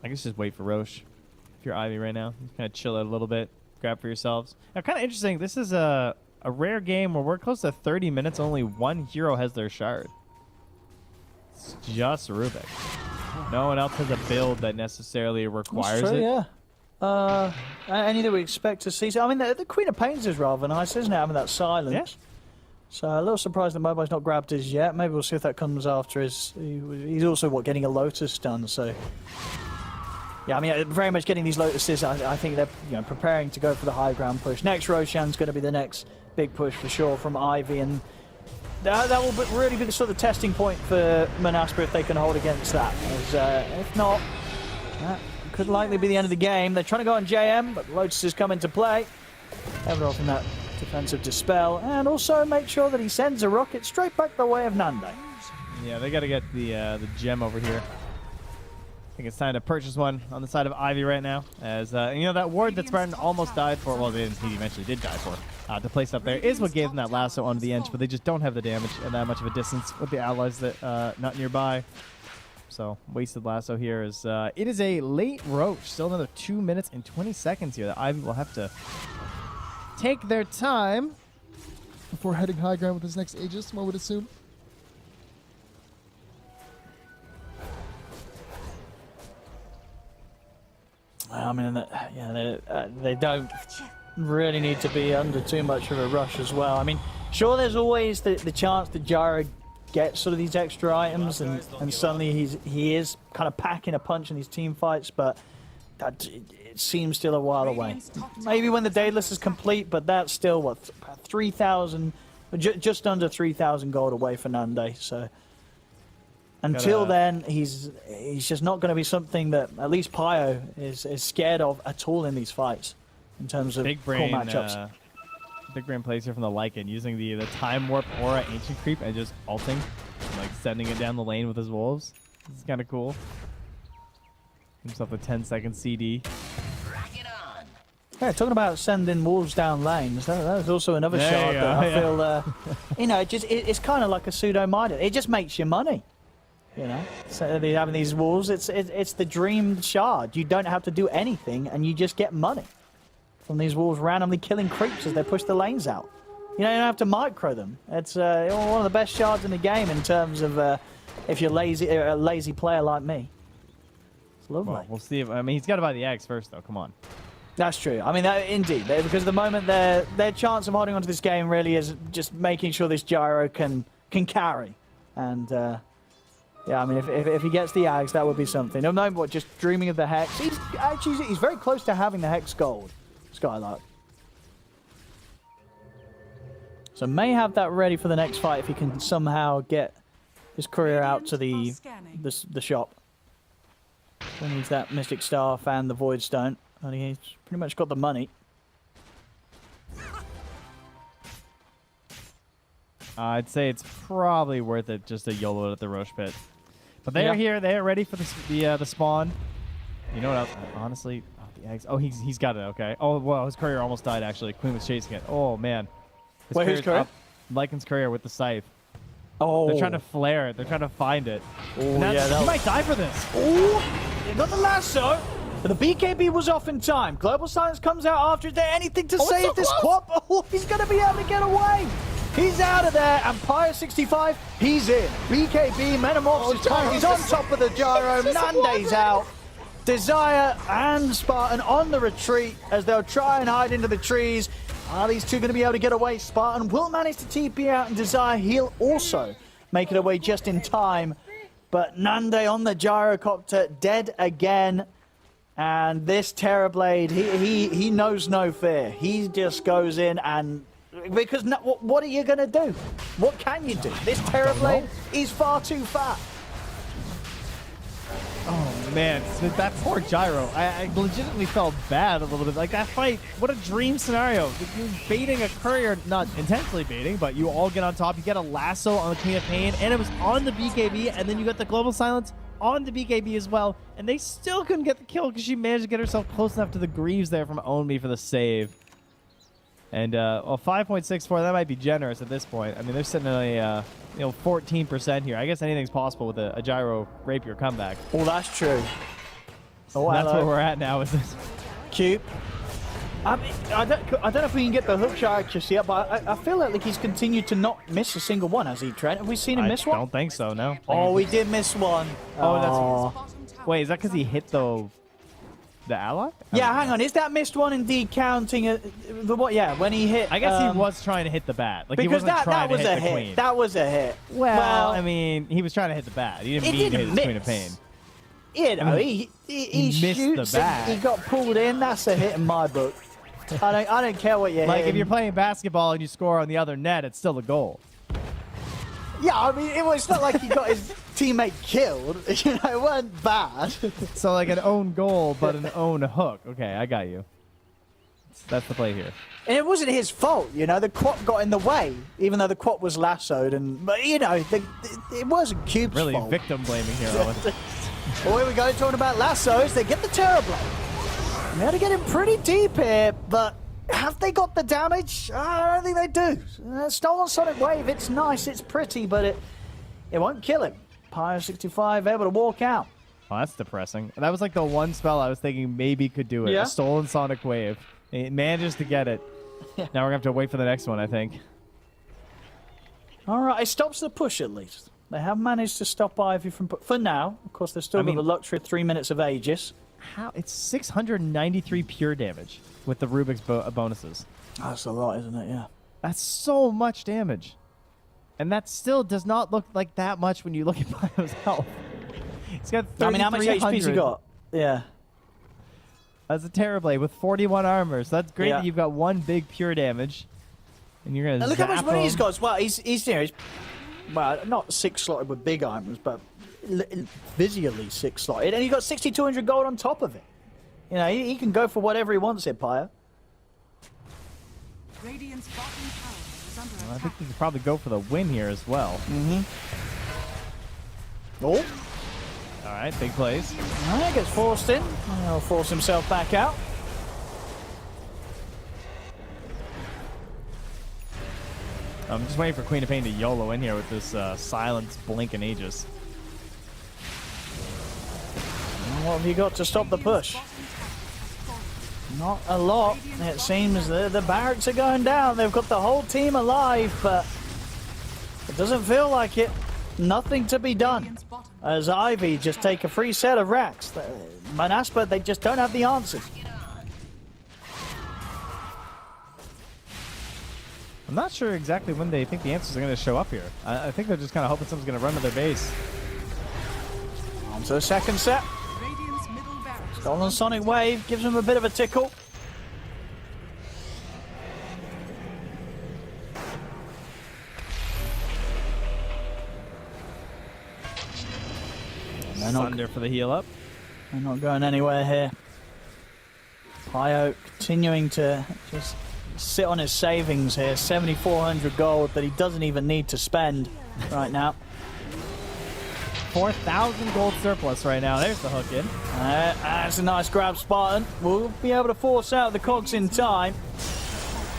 I guess just wait for Roche. If you're Ivy right now, just kind of chill out a little bit, grab for yourselves. Now, kind of interesting, this is a rare game where we're close to 30 minutes, only one hero has their shard. It's just Rubik. No one else has a build that necessarily requires That's true, it. Yeah. Any that we expect to see. So, I mean, the Queen of Pains is rather nice, isn't it, having that silence? Yeah. So a little surprised that Mobile's not grabbed his yet. Maybe we'll see if that comes after his... He's also, getting a Lotus done, so... Yeah, I mean, very much getting these Lotuses, I think they're preparing to go for the high ground push. Next Roshan's going to be the next big push for sure from Ivy, and that will really be the sort of testing point for Manaspa if they can hold against that. As, if not, that could likely be the end of the game. They're trying to go on JM, but Lotuses come into play. Everett from that defensive dispel, and also make sure that he sends a rocket straight back the way of Nande. Yeah, they got to get the gem over here. I think it's time to purchase one on the side of Ivy right now. As that ward that Spartan almost died for, well, he eventually did die for. To place up there is what gave them that lasso onto the edge, but they just don't have the damage and that much of a distance with the allies that not nearby. So wasted lasso here. Is it is a late Roach. Still another 2 minutes and 20 seconds here that Ivy will have to take their time before heading high ground with his next Aegis, one would assume. I mean, they don't really need to be under too much of a rush as well. I mean, sure, there's always the chance that Gyro gets sort of these extra items and suddenly he is kind of packing a punch in these team fights, but that it seems still a while away. Maybe when the Daedalus is complete, but that's still, what, 3,000, just under 3,000 gold away for Nande, so... Until then, he's just not going to be something that at least Pyro is scared of at all in these fights, in terms of Big Brain, core matchups. Big Brain plays here from the Lycan, using the Time Warp Aura Ancient Creep and just ulting, and, like sending it down the lane with his wolves. This is kind of cool. Himself a 10-second CD. Yeah, talking about sending wolves down lanes, that was also another shard that I feel, it's kind of like a pseudo-minded. It just makes you money. You know, so they're having these wolves. It's the dream shard. You don't have to do anything, and you just get money from these wolves randomly killing creeps as they push the lanes out. You don't have to micro them. It's one of the best shards in the game in terms of if you're a lazy player like me. It's lovely. Well, we'll see. He's got to buy the eggs first, though. Come on. That's true. I mean, indeed, because at the moment their chance of holding onto this game really is just making sure this Gyro can carry, and. Yeah, I mean, if he gets the Ags, that would be something. No, what, just dreaming of the Hex. He's very close to having the Hex Gold, Skylark. So may have that ready for the next fight if he can somehow get his courier out to the shop. He needs that Mystic Staff and the Void Stone, and he's pretty much got the money. I'd say it's probably worth it just to YOLO at the Roche pit. But they are here. They are ready for the spawn. You know what else? Honestly, the eggs. Oh, he's got it. Okay. Oh, well, his courier almost died, actually. Queen was chasing it. Oh, man. Who's courier? Lycan's courier with the scythe. Oh. They're trying to flare it. They're trying to find it. Oh, yeah. He might die for this. Oh, they got the lasso. But the BKB was off in time. Global Silence comes out after. Is there anything to save this Quap? Oh, he's going to be able to get away. He's out of there, and Pyre 65, he's in. BKB, Metamorphosis time, he's on top of the Gyro, Nande's out. Desire and Spartan on the retreat as they'll try and hide into the trees. Are these two going to be able to get away? Spartan will manage to TP out, and Desire, he'll also make it away just in time. But Nande on the Gyrocopter, dead again. And this Terrorblade, he knows no fear. He just goes in and Because what are you going to do? What can you do? This Terrorblade is far too fat. Oh man, that poor Gyro. I legitimately felt bad a little bit. Like that fight, what a dream scenario. You're baiting a courier, not intentionally baiting, but you all get on top. You get a lasso on the Queen of Pain, and it was on the BKB, and then you got the Global Silence on the BKB as well, and they still couldn't get the kill because she managed to get herself close enough to the Greaves there from Onmi for the save. And, well, 5.64, that might be generous at this point. I mean, they're sitting at a, 14% here. I guess anything's possible with a Gyro Rapier comeback. Well, that's true. Oh, that's where we're at now, is this? Cube. I mean, I don't know if we can get the hook shot just yet, but I feel like he's continued to not miss a single one, has he, Trent? Have we seen him miss one? I don't think so, no. Oh, we did miss one. Oh, that's... Wait, is that because he hit the ally? Yeah, hang on. Is that missed one indeed counting the what? Yeah, when he hit. I guess he was trying to hit the bat. Like, because he wasn't trying that was to hit a the hit. queen. That was a hit. Well, I mean, he was trying to hit the bat. He didn't mean to hit his Queen of Pain. You know, he missed shoots the bat. He got pulled in. That's a hit in my book. I don't care what you hit. Like, if you're playing basketball and you score on the other net, it's still a goal. Yeah, I mean, it's not like he got his teammate killed. You know, it wasn't bad. So, like, an own goal, but an own hook. Okay, I got you. That's the play here. And it wasn't his fault, you know. The quad got in the way, even though the quad was lassoed. But, you know, it wasn't Cube's fault. Really victim blaming here, Owen. Well, here we go, talking about lassos. They get the Terrorblade. They had to get him pretty deep here, but have they got the damage? I don't think they do. Stolen Sonic Wave, it's nice, it's pretty, but it won't kill him. Pyre 65 able to walk out. Oh, that's depressing. That was like the one spell I was thinking maybe could do it. Yeah. A Stolen Sonic Wave. It manages to get it. Now we're going to have to wait for the next one, I think. All right, it stops the push at least. They have managed to stop Ivy from... For now, of course, they're still got the luxury of 3 minutes of Aegis. How? It's 693 pure damage with the Rubik's bonuses. That's a lot, isn't it? Yeah. That's so much damage. And that still does not look like that much when you look at Bio's health. He's got 3,300. I mean, how much HP's he got? Yeah. That's a Terrorblade with 41 armor. So that's great Yeah. that you've got one big pure damage. And you're going to Look how much money him. he's got as well. He's you know, well, not 6 slotted with big items, but visually 6 slotted. And he got 6,200 gold on top of it. You know, he can go for whatever he wants here, Pyre. Radiant's bottom tower is under Well, I attack. think he could probably go for the win here as well. Mm-hmm. Oh. All right, big plays. All right, gets forced in. He'll force himself back out. I'm just waiting for Queen of Pain to YOLO in here with this silence, blink, and Aegis. What have you got to stop the push? Not a lot. It seems the barracks are going down. They've got the whole team alive, but it doesn't feel like it. Nothing to be done. As Ivy just take a free set of racks. Manaspa, they just don't have the answers. I'm not sure exactly when they think the answers are going to show up here. I think they're just kind of hoping someone's going to run to their base. On to the second set. Stolen Sonic Wave gives them a bit of a tickle. Thunder for the heal up. They're not going anywhere here. Pio continuing to just sit on his savings here. 7,400 gold that he doesn't even need to spend right now. 4,000 gold surplus right now. There's the hook in. That's a nice grab, Spartan. We'll be able to force out the cogs in time.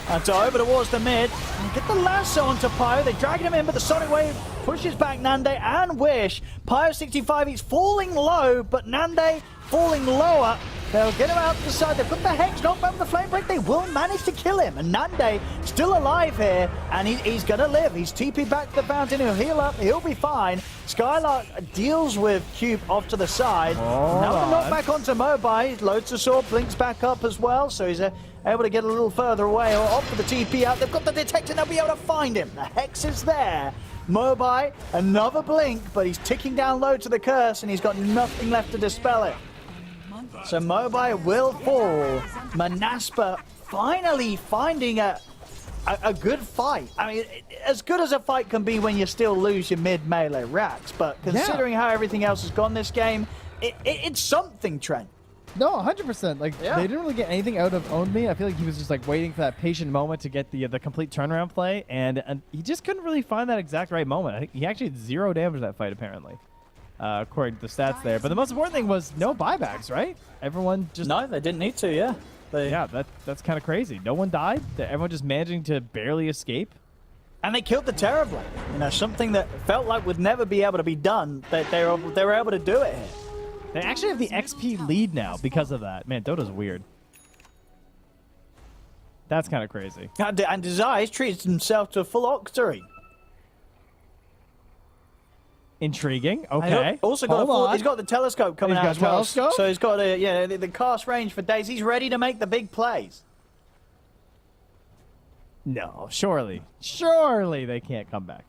That's over towards the mid. And get the lasso onto Pyre. They're dragging him in, but the Sonic Wave pushes back Nande and Wish. Pyre 65, he's falling low, but Nande falling lower. They'll get him out to the side. They've got the Hex knocked back with the Flame Break. They will manage to kill him. And Nande still alive here, and he's going to live. He's TP back to the fountain. He'll heal up. He'll be fine. Skylark deals with Cube off to the side. Now the knockback onto Mobai. Loads the sword, blinks back up as well, so he's able to get a little further away or off with the TP out. They've got the detector. They'll be able to find him. The Hex is there. Mobai, another blink, but he's ticking down low to the curse, and he's got nothing left to dispel it. So Mobai will fall. Manaspa finally finding a a good fight. I mean, as good as a fight can be when you still lose your mid-melee racks, but considering how everything else has gone this game, it's something, Trent. No, 100%. Like, they didn't really get anything out of Own Me. I feel like he was just, like, waiting for that patient moment to get the complete turnaround play, and he just couldn't really find that exact right moment. I think he actually had 0 damage that fight, apparently, according to the stats there. But the most important thing was no buybacks, right? Everyone just... No, they didn't need to, yeah. Yeah, that's kind of crazy. No one died. Everyone just managing to barely escape. And they killed the Terrorblade. You know, something that felt like would never be able to be done. They were able to do it here. They actually have the XP lead now because of that. Man, Dota's weird. That's kind of crazy. And Desire treats himself to a full Octary. Intriguing. Okay. Also got he's got the telescope coming out as well. So he's got the cast range for days. He's ready to make the big plays. No, surely they can't come back,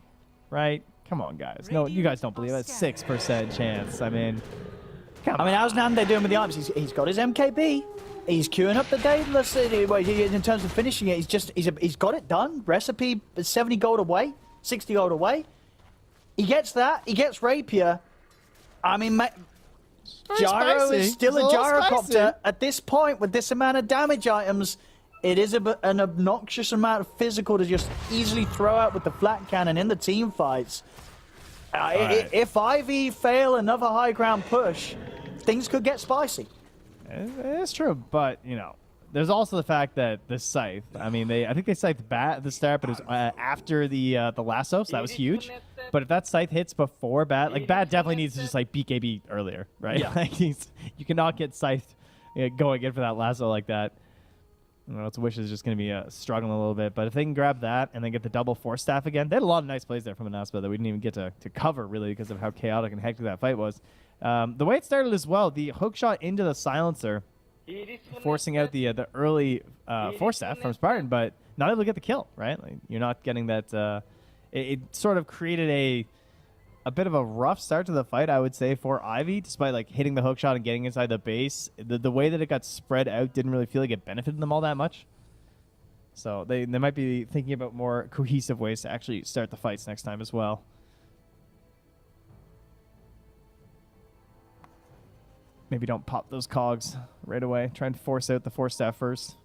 right? Come on, guys. No, you guys don't believe that 6% chance. I mean, how's Nande doing with the items? He's got his MKB. He's queuing up the Daedalus. In terms of finishing it, he's got it done. Recipe 70 gold away, 60 gold away. He gets that. He gets Rapier. I mean, Gyro is still a gyrocopter. At this point, with this amount of damage items, it is an obnoxious amount of physical to just easily throw out with the flat cannon in the team fights. If Ivy fail another high ground push, things could get spicy. It's true, but, you know, there's also the fact that the Scythe, I mean, I think they scythed Bat at the start, but it was after the lasso, so that was huge. But if that Scythe hits before Bat, like, Bat definitely needs to just, like, BKB earlier, right? Yeah. Like, you cannot get Scythe going in for that lasso like that. I don't know, Wish is just going to be struggling a little bit, but if they can grab that and then get the double Force Staff again, they had a lot of nice plays there from Anaspa that we didn't even get to cover, really, because of how chaotic and hectic that fight was. The way it started as well, the hook shot into the silencer, forcing out the early Force Staff from Spartan, but not able to get the kill, right? Like, you're not getting that. It sort of created a bit of a rough start to the fight, I would say, for Ivy, despite like hitting the hook shot and getting inside the base. The way that it got spread out didn't really feel like it benefited them all that much. So they might be thinking about more cohesive ways to actually start the fights next time as well. Maybe don't pop those cogs right away. Try and force out the Force Staff first.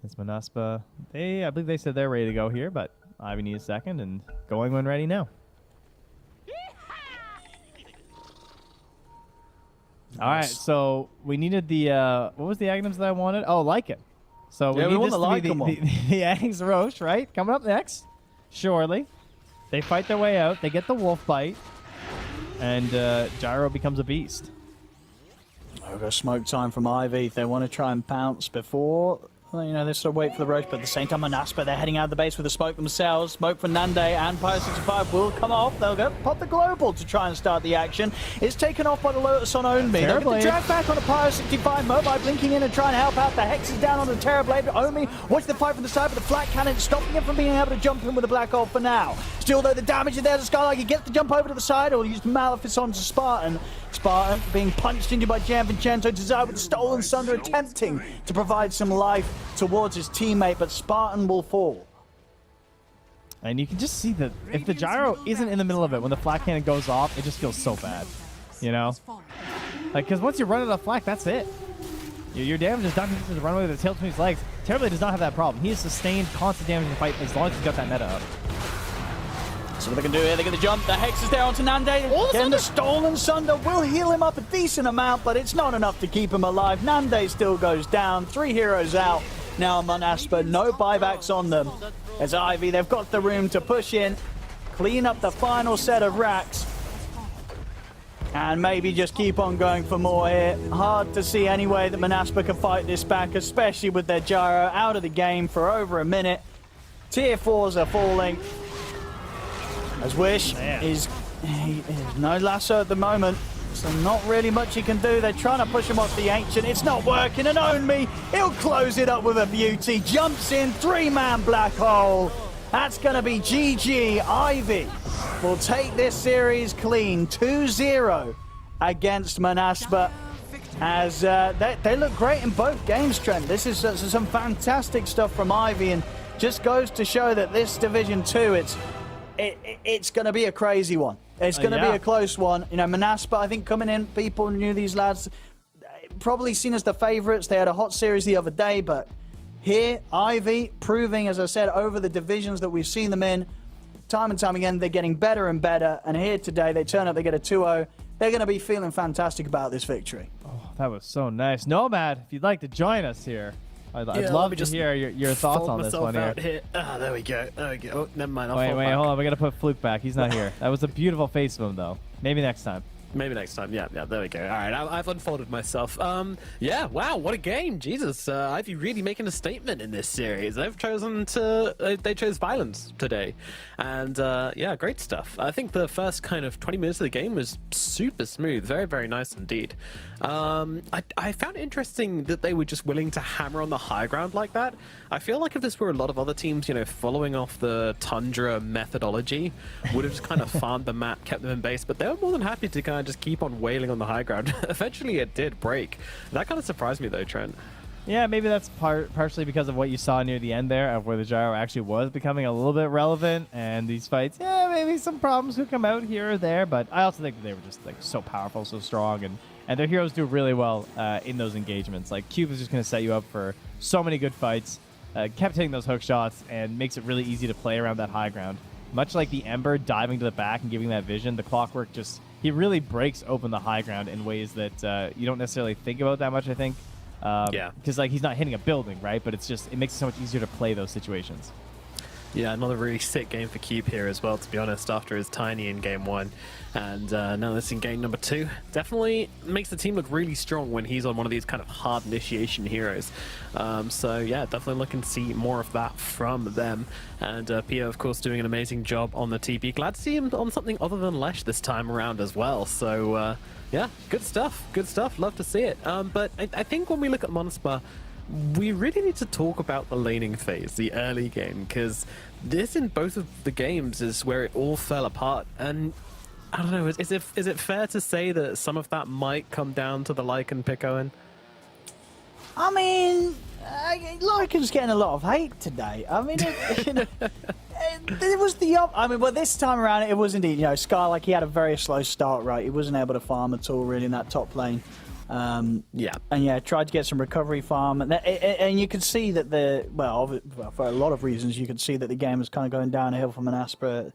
It's Manaspa. I believe they said they're ready to go here, but Ivy needs a second, and going when ready now. All right, so we needed the what was the items that I wanted? Oh, Lycan. So we need want this to be the Ags Roche, right? Coming up next, surely. They fight their way out. They get the wolf bite, and Gyro becomes a beast. We've got smoke time from Ivy. They want to try and pounce before. Well, you know, they sort of wait for the Roche, but at the same time, Manaspa, they're heading out of the base with the smoke themselves. Smoke for Nande and Pyro 65 will come off. They'll go pop the Global to try and start the action. It's taken off by the Lotus on Omi. They'll get the drag back on the Pyro 65. Mobi blinking in and trying to help out. The Hex is down on the Terrorblade. Omi watch the fight from the side, but the flat cannon stopping him from being able to jump in with the Black Hole for now. Still, though, the damage is there to Skylark. He gets the jump over to the side, or use Malefice onto Spartan. Spartan being punched into by Gianvincenzo. Desire with the Stolen Sunder attempting to provide some life towards his teammate, but Spartan will fall. And you can just see that if the gyro isn't in the middle of it, when the flak cannon goes off, it just feels so bad. You know? Like, because once you run out of flak, that's it. Your damage is not going to run away with the tail between his legs. Terrorblade does not have that problem. He has sustained constant damage in the fight as long as he's got that meta up. So what they can do here, they get the jump, the Hex is there onto Nande, again the Stolen Sunder will heal him up a decent amount, but it's not enough to keep him alive. Nande still goes down, 3 heroes out, now Manaspa, no buybacks on them. As Ivy, they've got the room to push in, clean up the final set of racks, and maybe just keep on going for more here. Hard to see any way that Manaspa can fight this back, especially with their gyro out of the game for over a minute. Tier 4s are falling. As Wish is no lasso at the moment, so not really much he can do. They're trying to push him off the Ancient. It's not working, and Omi, he'll close it up with a beauty. Jumps in, 3-man Black Hole. That's going to be GG. Ivy will take this series clean, 2-0 against Manaspa. as they look great in both games, Trent. This is some fantastic stuff from Ivy, and just goes to show that this Division 2, it's going to be a crazy one. It's going to be a close one. You know, Manaspa, I think coming in, people knew these lads, probably seen as the favorites. They had a hot series the other day, but here, Ivy proving, as I said, over the divisions that we've seen them in, time and time again, they're getting better and better. And here today, they turn up, they get a 2-0. They're going to be feeling fantastic about this victory. Oh, that was so nice. Nomad, if you'd like to join us here, I'd love to hear your thoughts on this one here. Ah, there we go. Oh, never mind. Wait, hold on. We got to put Fluke back. He's not here. That was a beautiful face of him, though. Maybe next time. Maybe next time. Yeah, there we go. All right, I've unfolded myself. Yeah, wow, what a game. Jesus, Ivy really making a statement in this series. They chose violence today. And yeah, great stuff. I think the first kind of 20 minutes of the game was super smooth. Very, very nice indeed. I found it interesting that they were just willing to hammer on the high ground like that. I feel like if this were a lot of other teams, you know, following off the Tundra methodology, would have just kind of farmed the map, kept them in base, but they were more than happy to kind of just keep on wailing on the high ground. Eventually it did break. That kind of surprised me though, Trent. Yeah, maybe that's partially because of what you saw near the end there, of where the gyro actually was becoming a little bit relevant, and these fights, yeah, maybe some problems could come out here or there, but I also think that they were just like so powerful, so strong, and their heroes do really well in those engagements. Like, Cube is just going to set you up for so many good fights, kept hitting those hook shots, and makes it really easy to play around that high ground. Much like the Ember diving to the back and giving that vision, the Clockwork just, he really breaks open the high ground in ways that you don't necessarily think about that much, I think. Yeah. Because, like, he's not hitting a building, right? But it's just, it makes it so much easier to play those situations. Yeah, another really sick game for Cube here as well, to be honest, after his tiny in game 1. And now this in game number 2. Definitely makes the team look really strong when he's on one of these kind of hard initiation heroes. So yeah, definitely looking to see more of that from them. And Pio, of course, doing an amazing job on the TP. Glad to see him on something other than Lesh this time around as well. So yeah, good stuff. Good stuff. Love to see it. But I think when we look at Monospa, we really need to talk about the laning phase, the early game, because this in both of the games is where it all fell apart. And I don't know, is it fair to say that some of that might come down to the Lycan pick, Owen? I mean, Lycan's getting a lot of hate today. I mean, it was the I mean, well, this time around it was indeed, you know, Sky, like, he had a very slow start, right? He wasn't able to farm at all really in that top lane. Yeah, and yeah, tried to get some recovery farm, and you could see that for a lot of reasons, you could see that the game was kind of going downhill from an Aspera,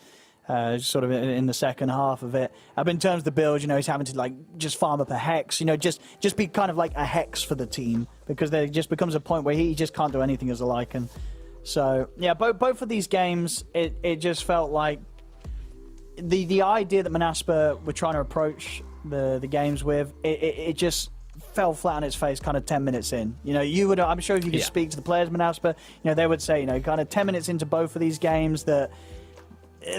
sort of in the second half of it. But in terms of the build, you know, he's having to like just farm up a hex, you know, just be kind of like a hex for the team, because there just becomes a point where he just can't do anything as a Lycan. So yeah, both of these games, it just felt like the idea that Manaspa were trying to approach the games with, it just fell flat on its face kind of 10 minutes in. You know, I'm sure if you could speak to the players, Manaspa, you know, they would say, you know, kind of 10 minutes into both of these games that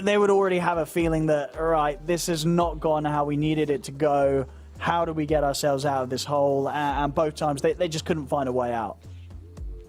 they would already have a feeling that, all right, this has not gone how we needed it to go. How do we get ourselves out of this hole? And both times they just couldn't find a way out.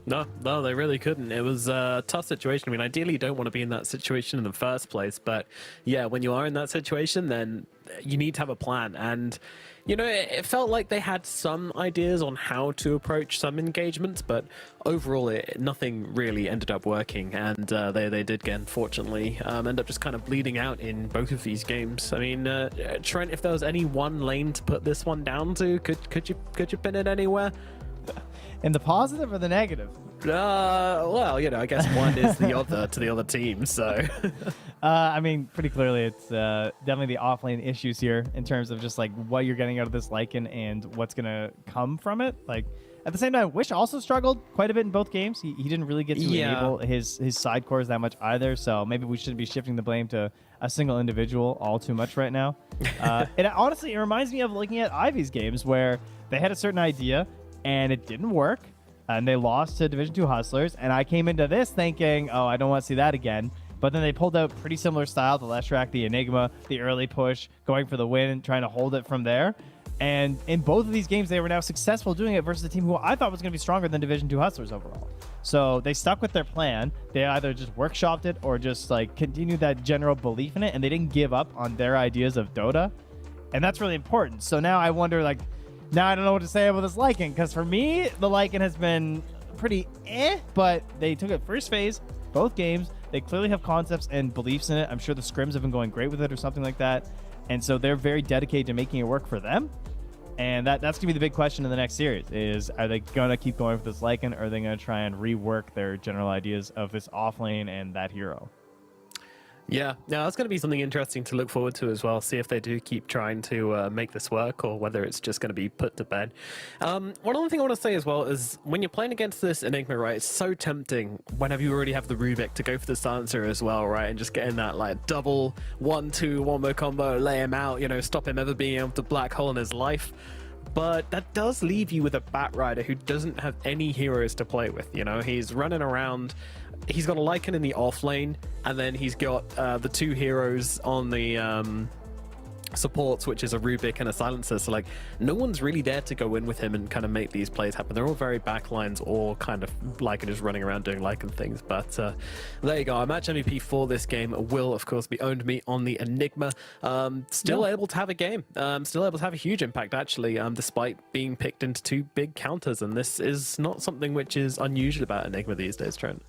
No, they really couldn't. It was a tough situation. I mean, ideally you don't want to be in that situation in the first place, but yeah, when you are in that situation, then you need to have a plan. And, you know, it felt like they had some ideas on how to approach some engagements, but overall nothing really ended up working. And they did, unfortunately, end up just kind of bleeding out in both of these games. I mean, Trent, if there was any one lane to put this one down to, could you pin it anywhere? In the positive or the negative? Well, you know, I guess one is the other to the other team, so. I mean, pretty clearly it's definitely the offlane issues here in terms of just like what you're getting out of this Lycan and what's going to come from it. Like, at the same time, Wish also struggled quite a bit in both games. He didn't really get to enable his side cores that much either, so maybe we shouldn't be shifting the blame to a single individual all too much right now. And honestly, it reminds me of looking at Ivy's games where they had a certain idea and it didn't work, and they lost to Division 2 Hustlers, and I came into this thinking, oh, I don't want to see that again. But then they pulled out pretty similar style, the Leshrac, the Enigma, the early push, going for the win, trying to hold it from there. And in both of these games, they were now successful doing it versus a team who I thought was going to be stronger than Division 2 Hustlers overall. So they stuck with their plan. They either just workshopped it or just like continued that general belief in it, and they didn't give up on their ideas of Dota. And that's really important. So now I wonder, like, Now I don't know what to say about this Lycan, because for me, the Lycan has been pretty but they took it first phase, both games. They clearly have concepts and beliefs in it. I'm sure the scrims have been going great with it or something like that. And so they're very dedicated to making it work for them. And that's going to be the big question in the next series is, are they going to keep going with this Lycan, or are they going to try and rework their general ideas of this offlane and that hero? Yeah, that's going to be something interesting to look forward to as well. See if they do keep trying to make this work, or whether it's just going to be put to bed. One other thing I want to say as well is, when you're playing against this Enigma, right, it's so tempting whenever you already have the Rubik to go for the silencer as well, right, and just get in that like double 1-2 wombo combo, lay him out, you know, stop him ever being able to black hole in his life. But that does leave you with a Bat Rider who doesn't have any heroes to play with. You know, he's running around. He's got a Lycan in the off lane, and then he's got the two heroes on the supports, which is a Rubik and a Silencer. So like, no one's really there to go in with him and kind of make these plays happen. They're all very backlines, or kind of Lycan just running around doing Lycan things. But there you go. Our match MVP for this game will, of course, be Owned Me on the Enigma. Still able to have a game. Still able to have a huge impact, actually, despite being picked into two big counters. And this is not something which is unusual about Enigma these days, Trent.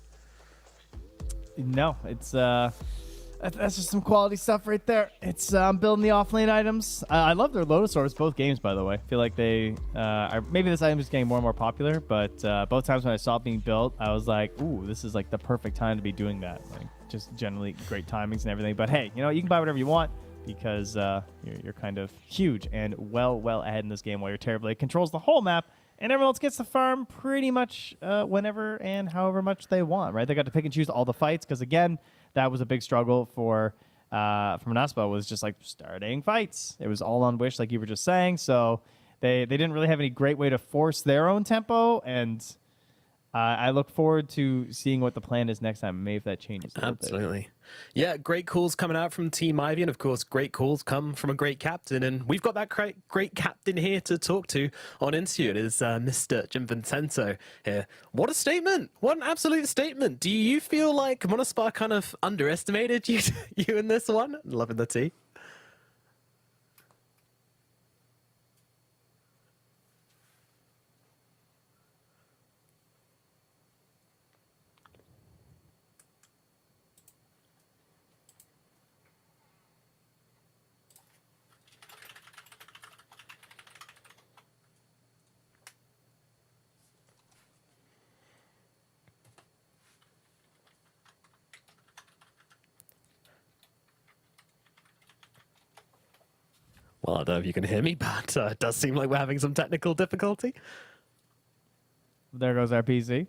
No, it's that's just some quality stuff right there. It's building the offlane items. I love their Lotus Orbs both games, by the way. I feel like they are, maybe this item is getting more and more popular, but both times when I saw it being built, I was like, ooh, this is like the perfect time to be doing that. Like, just generally great timings and everything. But hey, you know, you can buy whatever you want, because you're kind of huge and well ahead in this game, while your Terrorblade controls the whole map. And everyone else gets to farm pretty much whenever and however much they want, right? They got to pick and choose all the fights, because again, that was a big struggle for Manaspa, was just like starting fights. It was all on wish, like you were just saying. So they didn't really have any great way to force their own tempo, and I look forward to seeing what the plan is next time. Maybe if that changes a little Absolutely. Yeah, great calls coming out from Team Ivy, and of course, great calls come from a great captain. And we've got that great captain here to talk to on Insu. It is Mr. Jim Vincenzo here. What a statement! What an absolute statement! Do you feel like Monospar kind of underestimated you in this one? Loving the tea. Well, I don't know if you can hear me, but it does seem like we're having some technical difficulty. There goes our PC.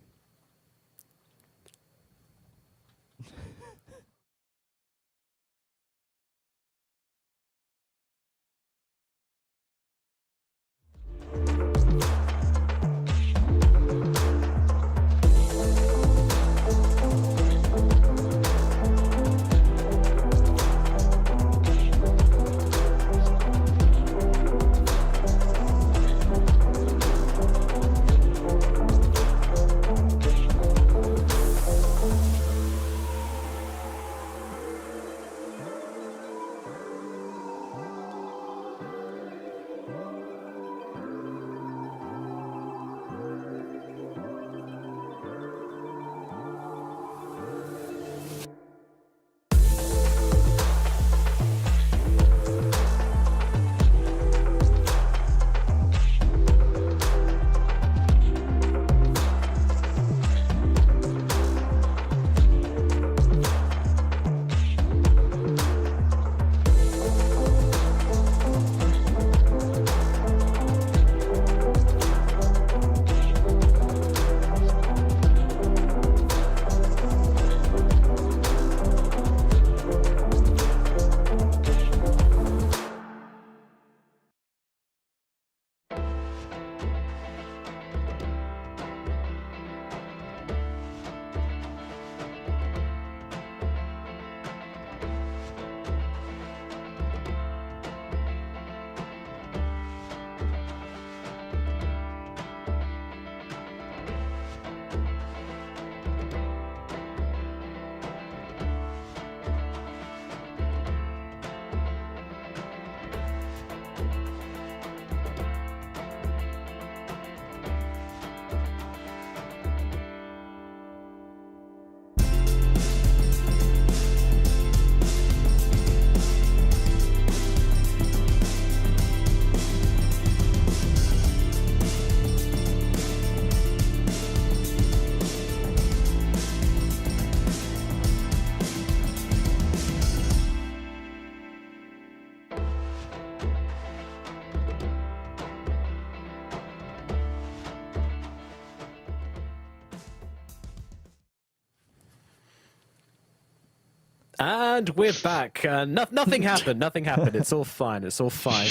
And we're back. Nothing happened. Nothing happened. It's all fine. It's all fine.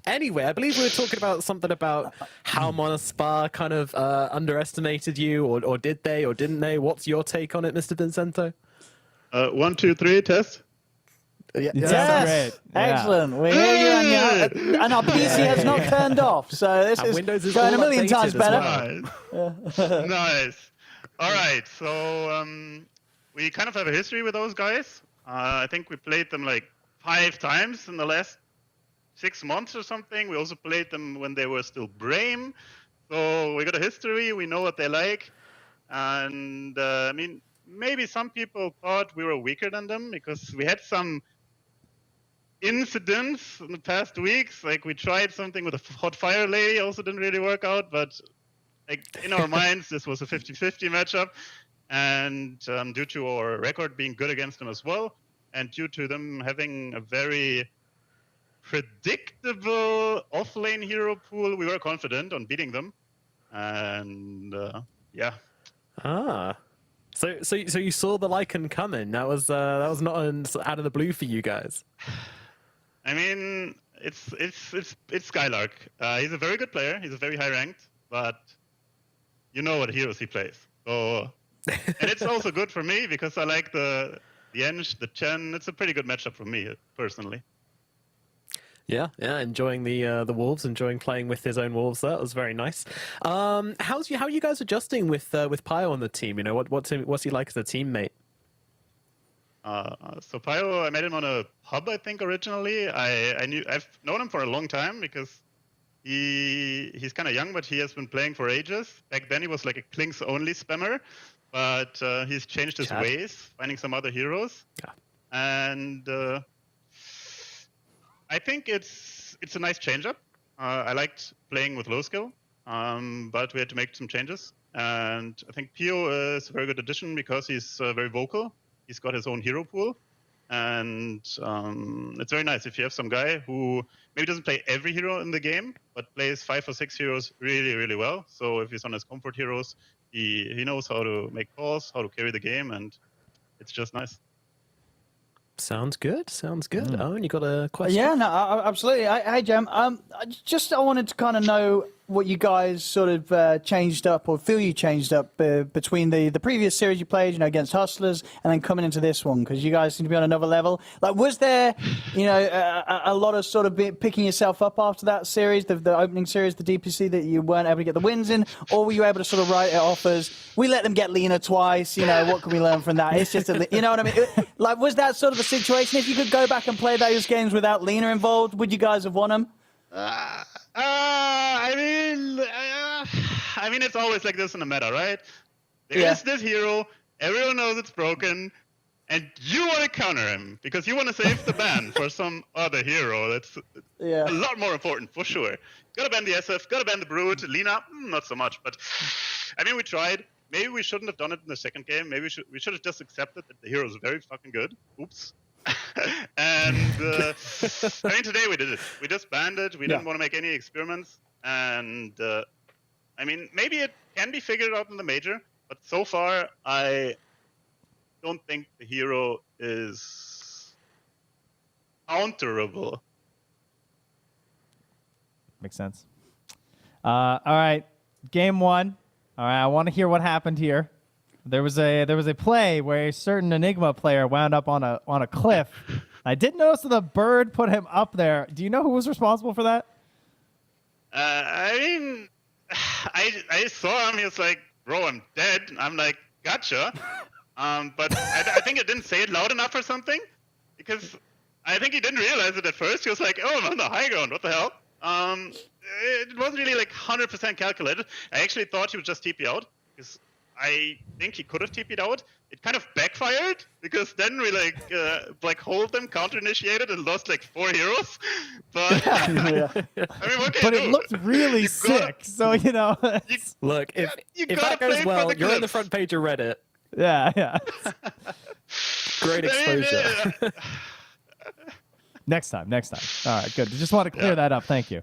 Anyway, I believe we were talking about something about how Monospa kind of underestimated you, or did they, or didn't they? What's your take on it, Mr. Vincento? 1, 2, 3, test. Yeah, Yes, excellent. We hear you, and our PC has not turned off, so this is Windows is going a all million times updated as better. Nice. All right, so we kind of have a history with those guys. I think we played them like 5 times in the last 6 months or something. We also played them when they were still Brame. So we got a history. We know what they like. And I mean, maybe some people thought we were weaker than them because we had some incidents in the past weeks. Like we tried something with a hot fire lady, also didn't really work out. But like in our minds, this was a 50-50 matchup. And due to our record being good against them as well, and due to them having a very predictable off-lane hero pool, we were confident on beating them. And yeah. So you saw the Lycan coming. That was not out of the blue for you guys. I mean, it's Skylark. He's a very good player. He's a very high ranked, but you know what heroes he plays. So, and it's also good for me because I like the Eng, the Chen. It's a pretty good matchup for me personally. Yeah, enjoying the wolves, enjoying playing with his own wolves. That was very nice. How are you guys adjusting with Pio on the team? You know, what's he like as a teammate? So Pio, I met him on a pub, I think originally. I've known him for a long time because he's kind of young, but he has been playing for ages. Back then he was like a Klinks only spammer, but he's changed his ways, finding some other heroes. Yeah. And I think it's a nice change-up. I liked playing with low skill, but we had to make some changes. And I think Pio is a very good addition because he's very vocal. He's got his own hero pool. And it's very nice if you have some guy who maybe doesn't play every hero in the game, but plays 5 or 6 heroes really, really well. So if he's on his comfort heroes, he knows how to make calls, how to carry the game, and it's just nice. Sounds good. Oh, and you got a question? Yeah, no, absolutely. Hey, Jem. I wanted to kind of know what you guys sort of changed up, or feel you changed up between the previous series you played, against Hustlers, and then coming into this one, because you guys seem to be on another level. Like, was there, a lot of sort of picking yourself up after that series, the opening series, the DPC, that you weren't able to get the wins in, or were you able to sort of write it off as, we let them get Lina twice, what can we learn from that? It's just, you know what I mean? Like, was that sort of the situation? If you could go back and play those games without Lina involved, would you guys have won them? I mean, it's always like this in the meta, right? There is this hero, everyone knows it's broken, and you want to counter him because you want to save the ban for some other hero. That's a lot more important, for sure. Gotta ban the SF, gotta ban the Brood. Lina, not so much, but I mean, we tried. Maybe we shouldn't have done it in the second game. Maybe we should have just accepted that the hero is very fucking good. Oops. And I mean, today we did it. We just banned it. We didn't want to make any experiments. And I mean, maybe it can be figured out in the major, but so far I don't think the hero is counterable. Makes sense. All right, game 1. All right, I want to hear what happened here. There was a play where a certain Enigma player wound up on a cliff. I did notice that the bird put him up there. Do you know who was responsible for that? I mean, I saw him. He was like, "Bro, I'm dead." I'm like, "Gotcha." But I think I didn't say it loud enough or something, because I think he didn't realize it at first. He was like, "Oh, I'm on the high ground. What the hell?" It wasn't really like 100% calculated. I actually thought he would just TP out, because I think he could have TP'd out. It kind of backfired, because then we like hold them, counter-initiated, and lost like 4 heroes. But I mean, what can But you it do? looked really sick. So Look, if that goes well, you're on the front page of Reddit. Yeah. Great exposure. Next time. All right, good. Just want to clear that up. Thank you.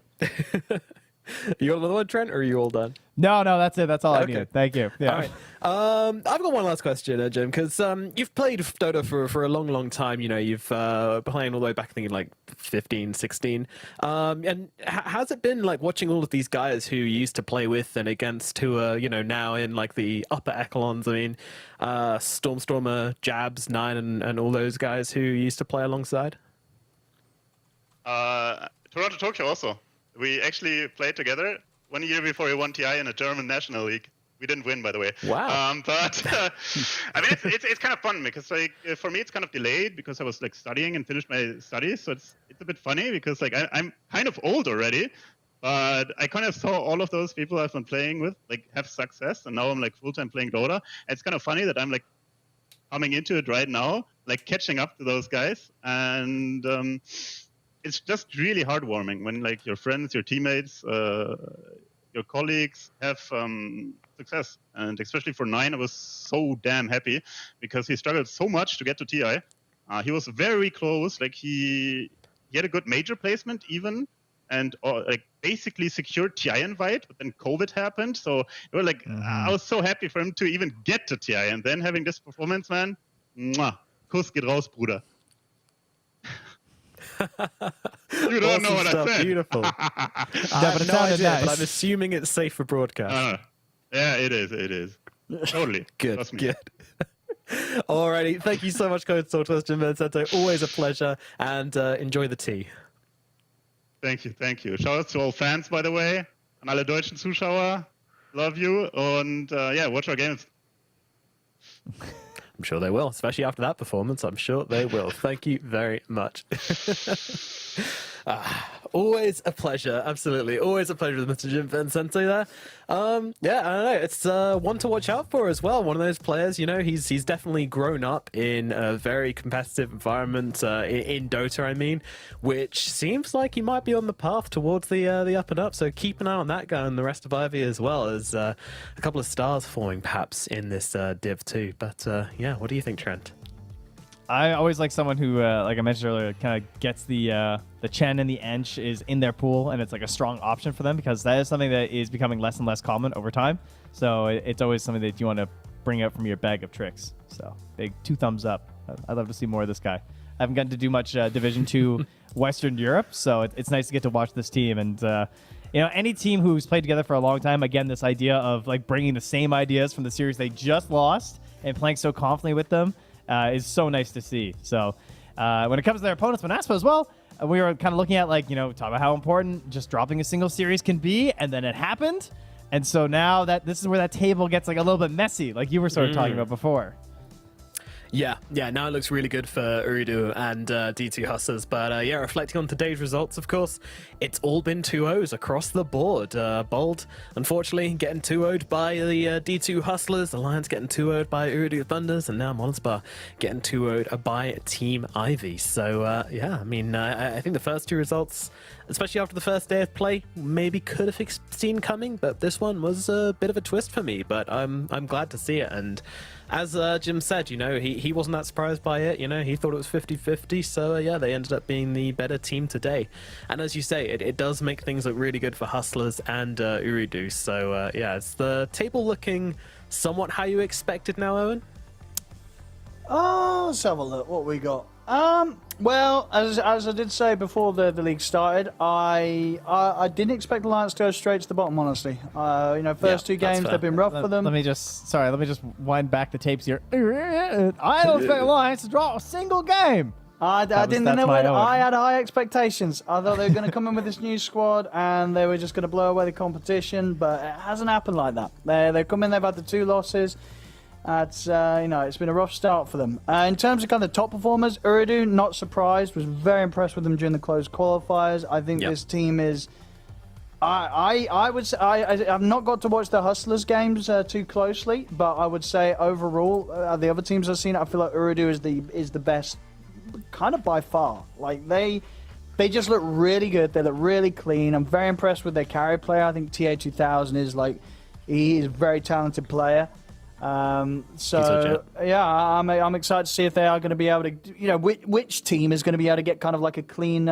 You got another one, Trent, or are you all done? No, that's it. That's all I Okay. needed. Thank you. Yeah. All right. I've got one last question, Jim, because you've played Dota for a long, long time. You know, you've been playing all the way back, I think, in like 15, 16. And how's it been like watching all of these guys who you used to play with and against who are, you know, now in like the upper echelons? I mean, Stormstormer, Jabs, Nine, and all those guys who you used to play alongside? Toronto Tokyo also. We actually played together 1 year before we won TI in a German National League. We didn't win, by the way. Wow. But I mean, it's kind of fun because like for me it's kind of delayed because I was like studying and finished my studies, so it's a bit funny because like I'm kind of old already, but I kind of saw all of those people I've been playing with like have success, and now I'm like full time playing Dota. And it's kind of funny that I'm like coming into it right now, like catching up to those guys, and it's just really heartwarming when like your friends, your teammates, your colleagues have success. And especially for Nine, I was so damn happy because he struggled so much to get to TI. He was very close. Like he had a good major placement even, and like basically secured TI invite. But then COVID happened, so it was like I was so happy for him to even get to TI, and then having this performance, man. Mwah, Kuss geht raus, Bruder. You don't know what I said. Beautiful. I have no idea, but I'm assuming it's safe for broadcast. Yeah, it is. Totally. Good. Alrighty, thank you so much, Coach Sortos, Jim Vincento. Always a pleasure, and enjoy the tea. Thank you. Shout out to all fans, by the way, an alle deutschen Zuschauer. Love you, and yeah, watch our games. I'm sure they will, especially after that performance. I'm sure they will. Thank you very much. Always a pleasure. Absolutely. Always a pleasure with Mr. Jim Vincente there. Yeah, I don't know. It's one to watch out for as well. One of those players, you know, he's definitely grown up in a very competitive environment in Dota, I mean, which seems like he might be on the path towards the up and up. So keep an eye on that guy and the rest of Ivy as well, as a couple of stars forming perhaps in this Div 2. But yeah, what do you think, Trent? I always like someone who, like I mentioned earlier, kind of gets the Chen and the Ench is in their pool, and it's like a strong option for them because that is something that is becoming less and less common over time. So it's always something that you want to bring out from your bag of tricks. So big 2 thumbs up. I'd love to see more of this guy. I haven't gotten to do much Division 2 Western Europe, so it's nice to get to watch this team. And you know, any team who's played together for a long time, again, this idea of like bringing the same ideas from the series they just lost and playing so confidently with them is so nice to see. So when it comes to their opponents, Manaspa as well, we were kind of looking at like, you know, talk about how important just dropping a single series can be, and then it happened. And so now that this is where that table gets like a little bit messy, like you were sort of talking about before. Yeah, now it looks really good for Uridu and D2 Hustlers. But yeah, reflecting on today's results, of course, it's all been 2-0s across the board. Bold, unfortunately, getting 2-0'd by the D2 Hustlers. Alliance getting 2-0'd by Uridu Thunders. And now Monspar getting 2-0'd by Team Ivy. So yeah, I mean, I think the first 2 results, especially after the first day of play, maybe could have seen coming. But this one was a bit of a twist for me. But I'm glad to see it. And as Jim said, you know, he wasn't that surprised by it. You know, he thought it was 50-50. So, yeah, they ended up being the better team today. And as you say, it does make things look really good for Hustlers and Uridu. So, yeah, is the table looking somewhat how you expected now, Owen? Oh, let's have a look. What we got? Well, as I did say before the league started, I didn't expect Alliance to go straight to the bottom, honestly. You know, first 2 games, they've been rough for them. Let me just wind back the tapes here. I don't expect Alliance to draw a single game. I had high expectations. I thought they were going to come in with this new squad and they were just going to blow away the competition, but it hasn't happened like that. They've come in, they've had the 2 losses. It's you know, it's been a rough start for them. In terms of kind of top performers, Uridu, not surprised, was very impressed with them during the closed qualifiers. I think this team is. I would say I've not got to watch the Hustlers games too closely, but I would say overall, the other teams I've seen, I feel like Uridu is the best, kind of by far. Like they just look really good. They look really clean. I'm very impressed with their carry player. I think TA2000 is like, he is a very talented player. So yeah, I'm excited to see if they are going to be able to, you know, which team is going to be able to get kind of like a clean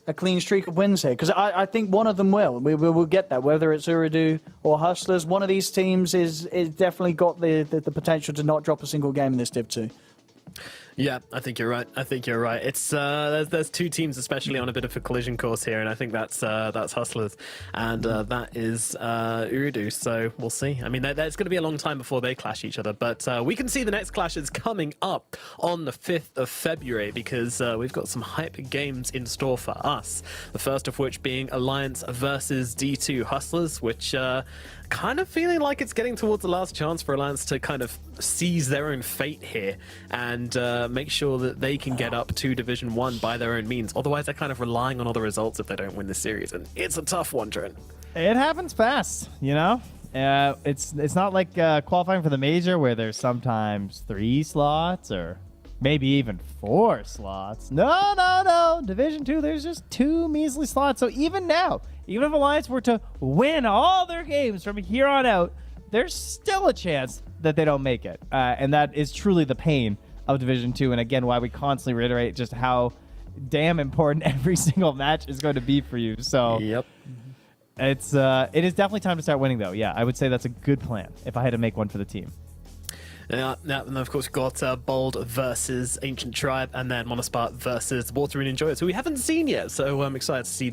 a clean streak of wins here? Because I think one of them will. We will get that, whether it's Urdu or Hustlers. One of these teams is definitely got the potential to not drop a single game in this Div 2. Yeah, I think you're right. It's there's two teams especially on a bit of a collision course here, and I think that's Hustlers, and that is Urdu. So we'll see. I mean, there's going to be a long time before they clash each other, but we can see the next clashes coming up on the 5th of February because we've got some hype games in store for us. The first of which being Alliance versus D2 Hustlers, which kind of feeling like it's getting towards the last chance for Alliance to kind of seize their own fate here and make sure that they can get up to Division 1 by their own means. Otherwise, they're kind of relying on other results if they don't win the series, and it's a tough one, Trent. It happens fast, you know? It's not like qualifying for the major where there's sometimes 3 slots or maybe even 4 slots. No. Division 2, there's just 2 measly slots. So even now, even if Alliance were to win all their games from here on out, there's still a chance that they don't make it. And that is truly the pain of Division 2. And again, why we constantly reiterate just how damn important every single match is going to be for you. So yep. It is definitely time to start winning, though. Yeah, I would say that's a good plan if I had to make one for the team. Now, and of course, we've got Bold versus Ancient Tribe, and then Monospart versus Water and Enjoyers, who we haven't seen yet. So I'm excited to see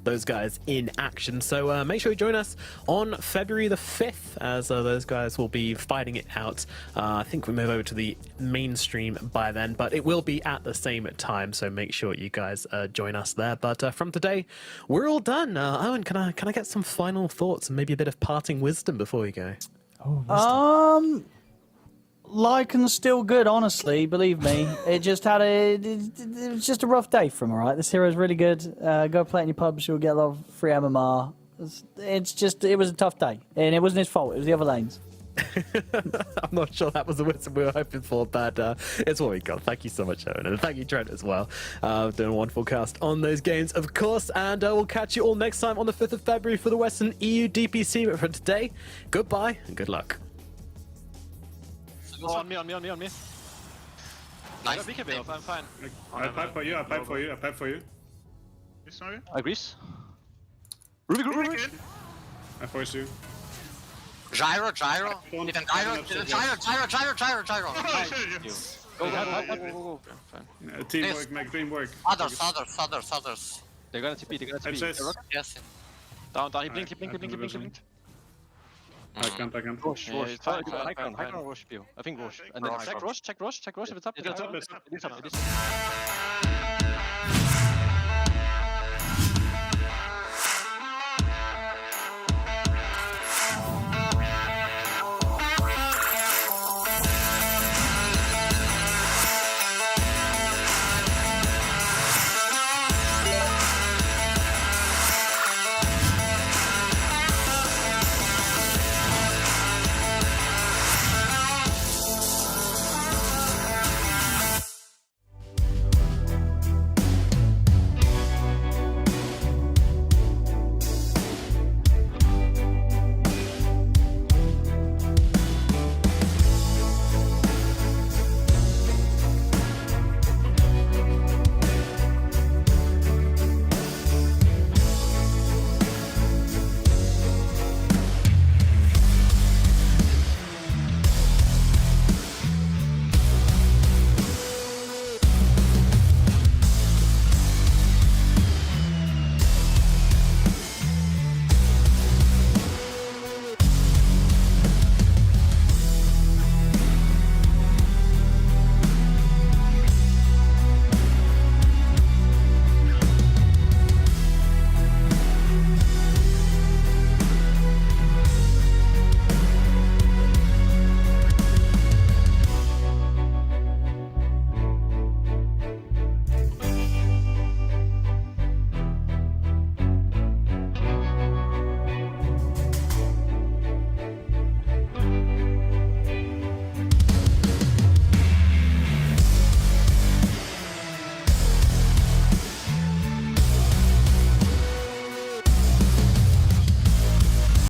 those guys in action. So make sure you join us on February the 5th, as those guys will be fighting it out. I think we move over to the mainstream by then, but it will be at the same time. So make sure you guys join us there. But from today, we're all done. Owen, can I get some final thoughts and maybe a bit of parting wisdom before we go? Lycan's still good, honestly. Believe me. It was just a rough day from. All right, this hero's really good. Go play it in your pubs. You'll get a lot of free MMR. It was a tough day, and it wasn't his fault. It was the other lanes. I'm not sure that was the wisdom we were hoping for, but it's what we got. Thank you so much, Owen, and thank you, Trent, as well. Doing a wonderful cast on those games, of course, and we'll catch you all next time on the 5th of February for the Western EU DPC. But for today, goodbye and good luck. On me. Nice. I'm fine. I pipe for you. Sorry? Agrees. Ruby. I force you. Gyro. Even gyro. Oh, shit. Teamwork, make dream work. Others. They're gonna TP. Yes. Down. He blinked. I can't. Rosh. High ground, Rosh. I think Rosh. And then check Rosh if it's up. It is up.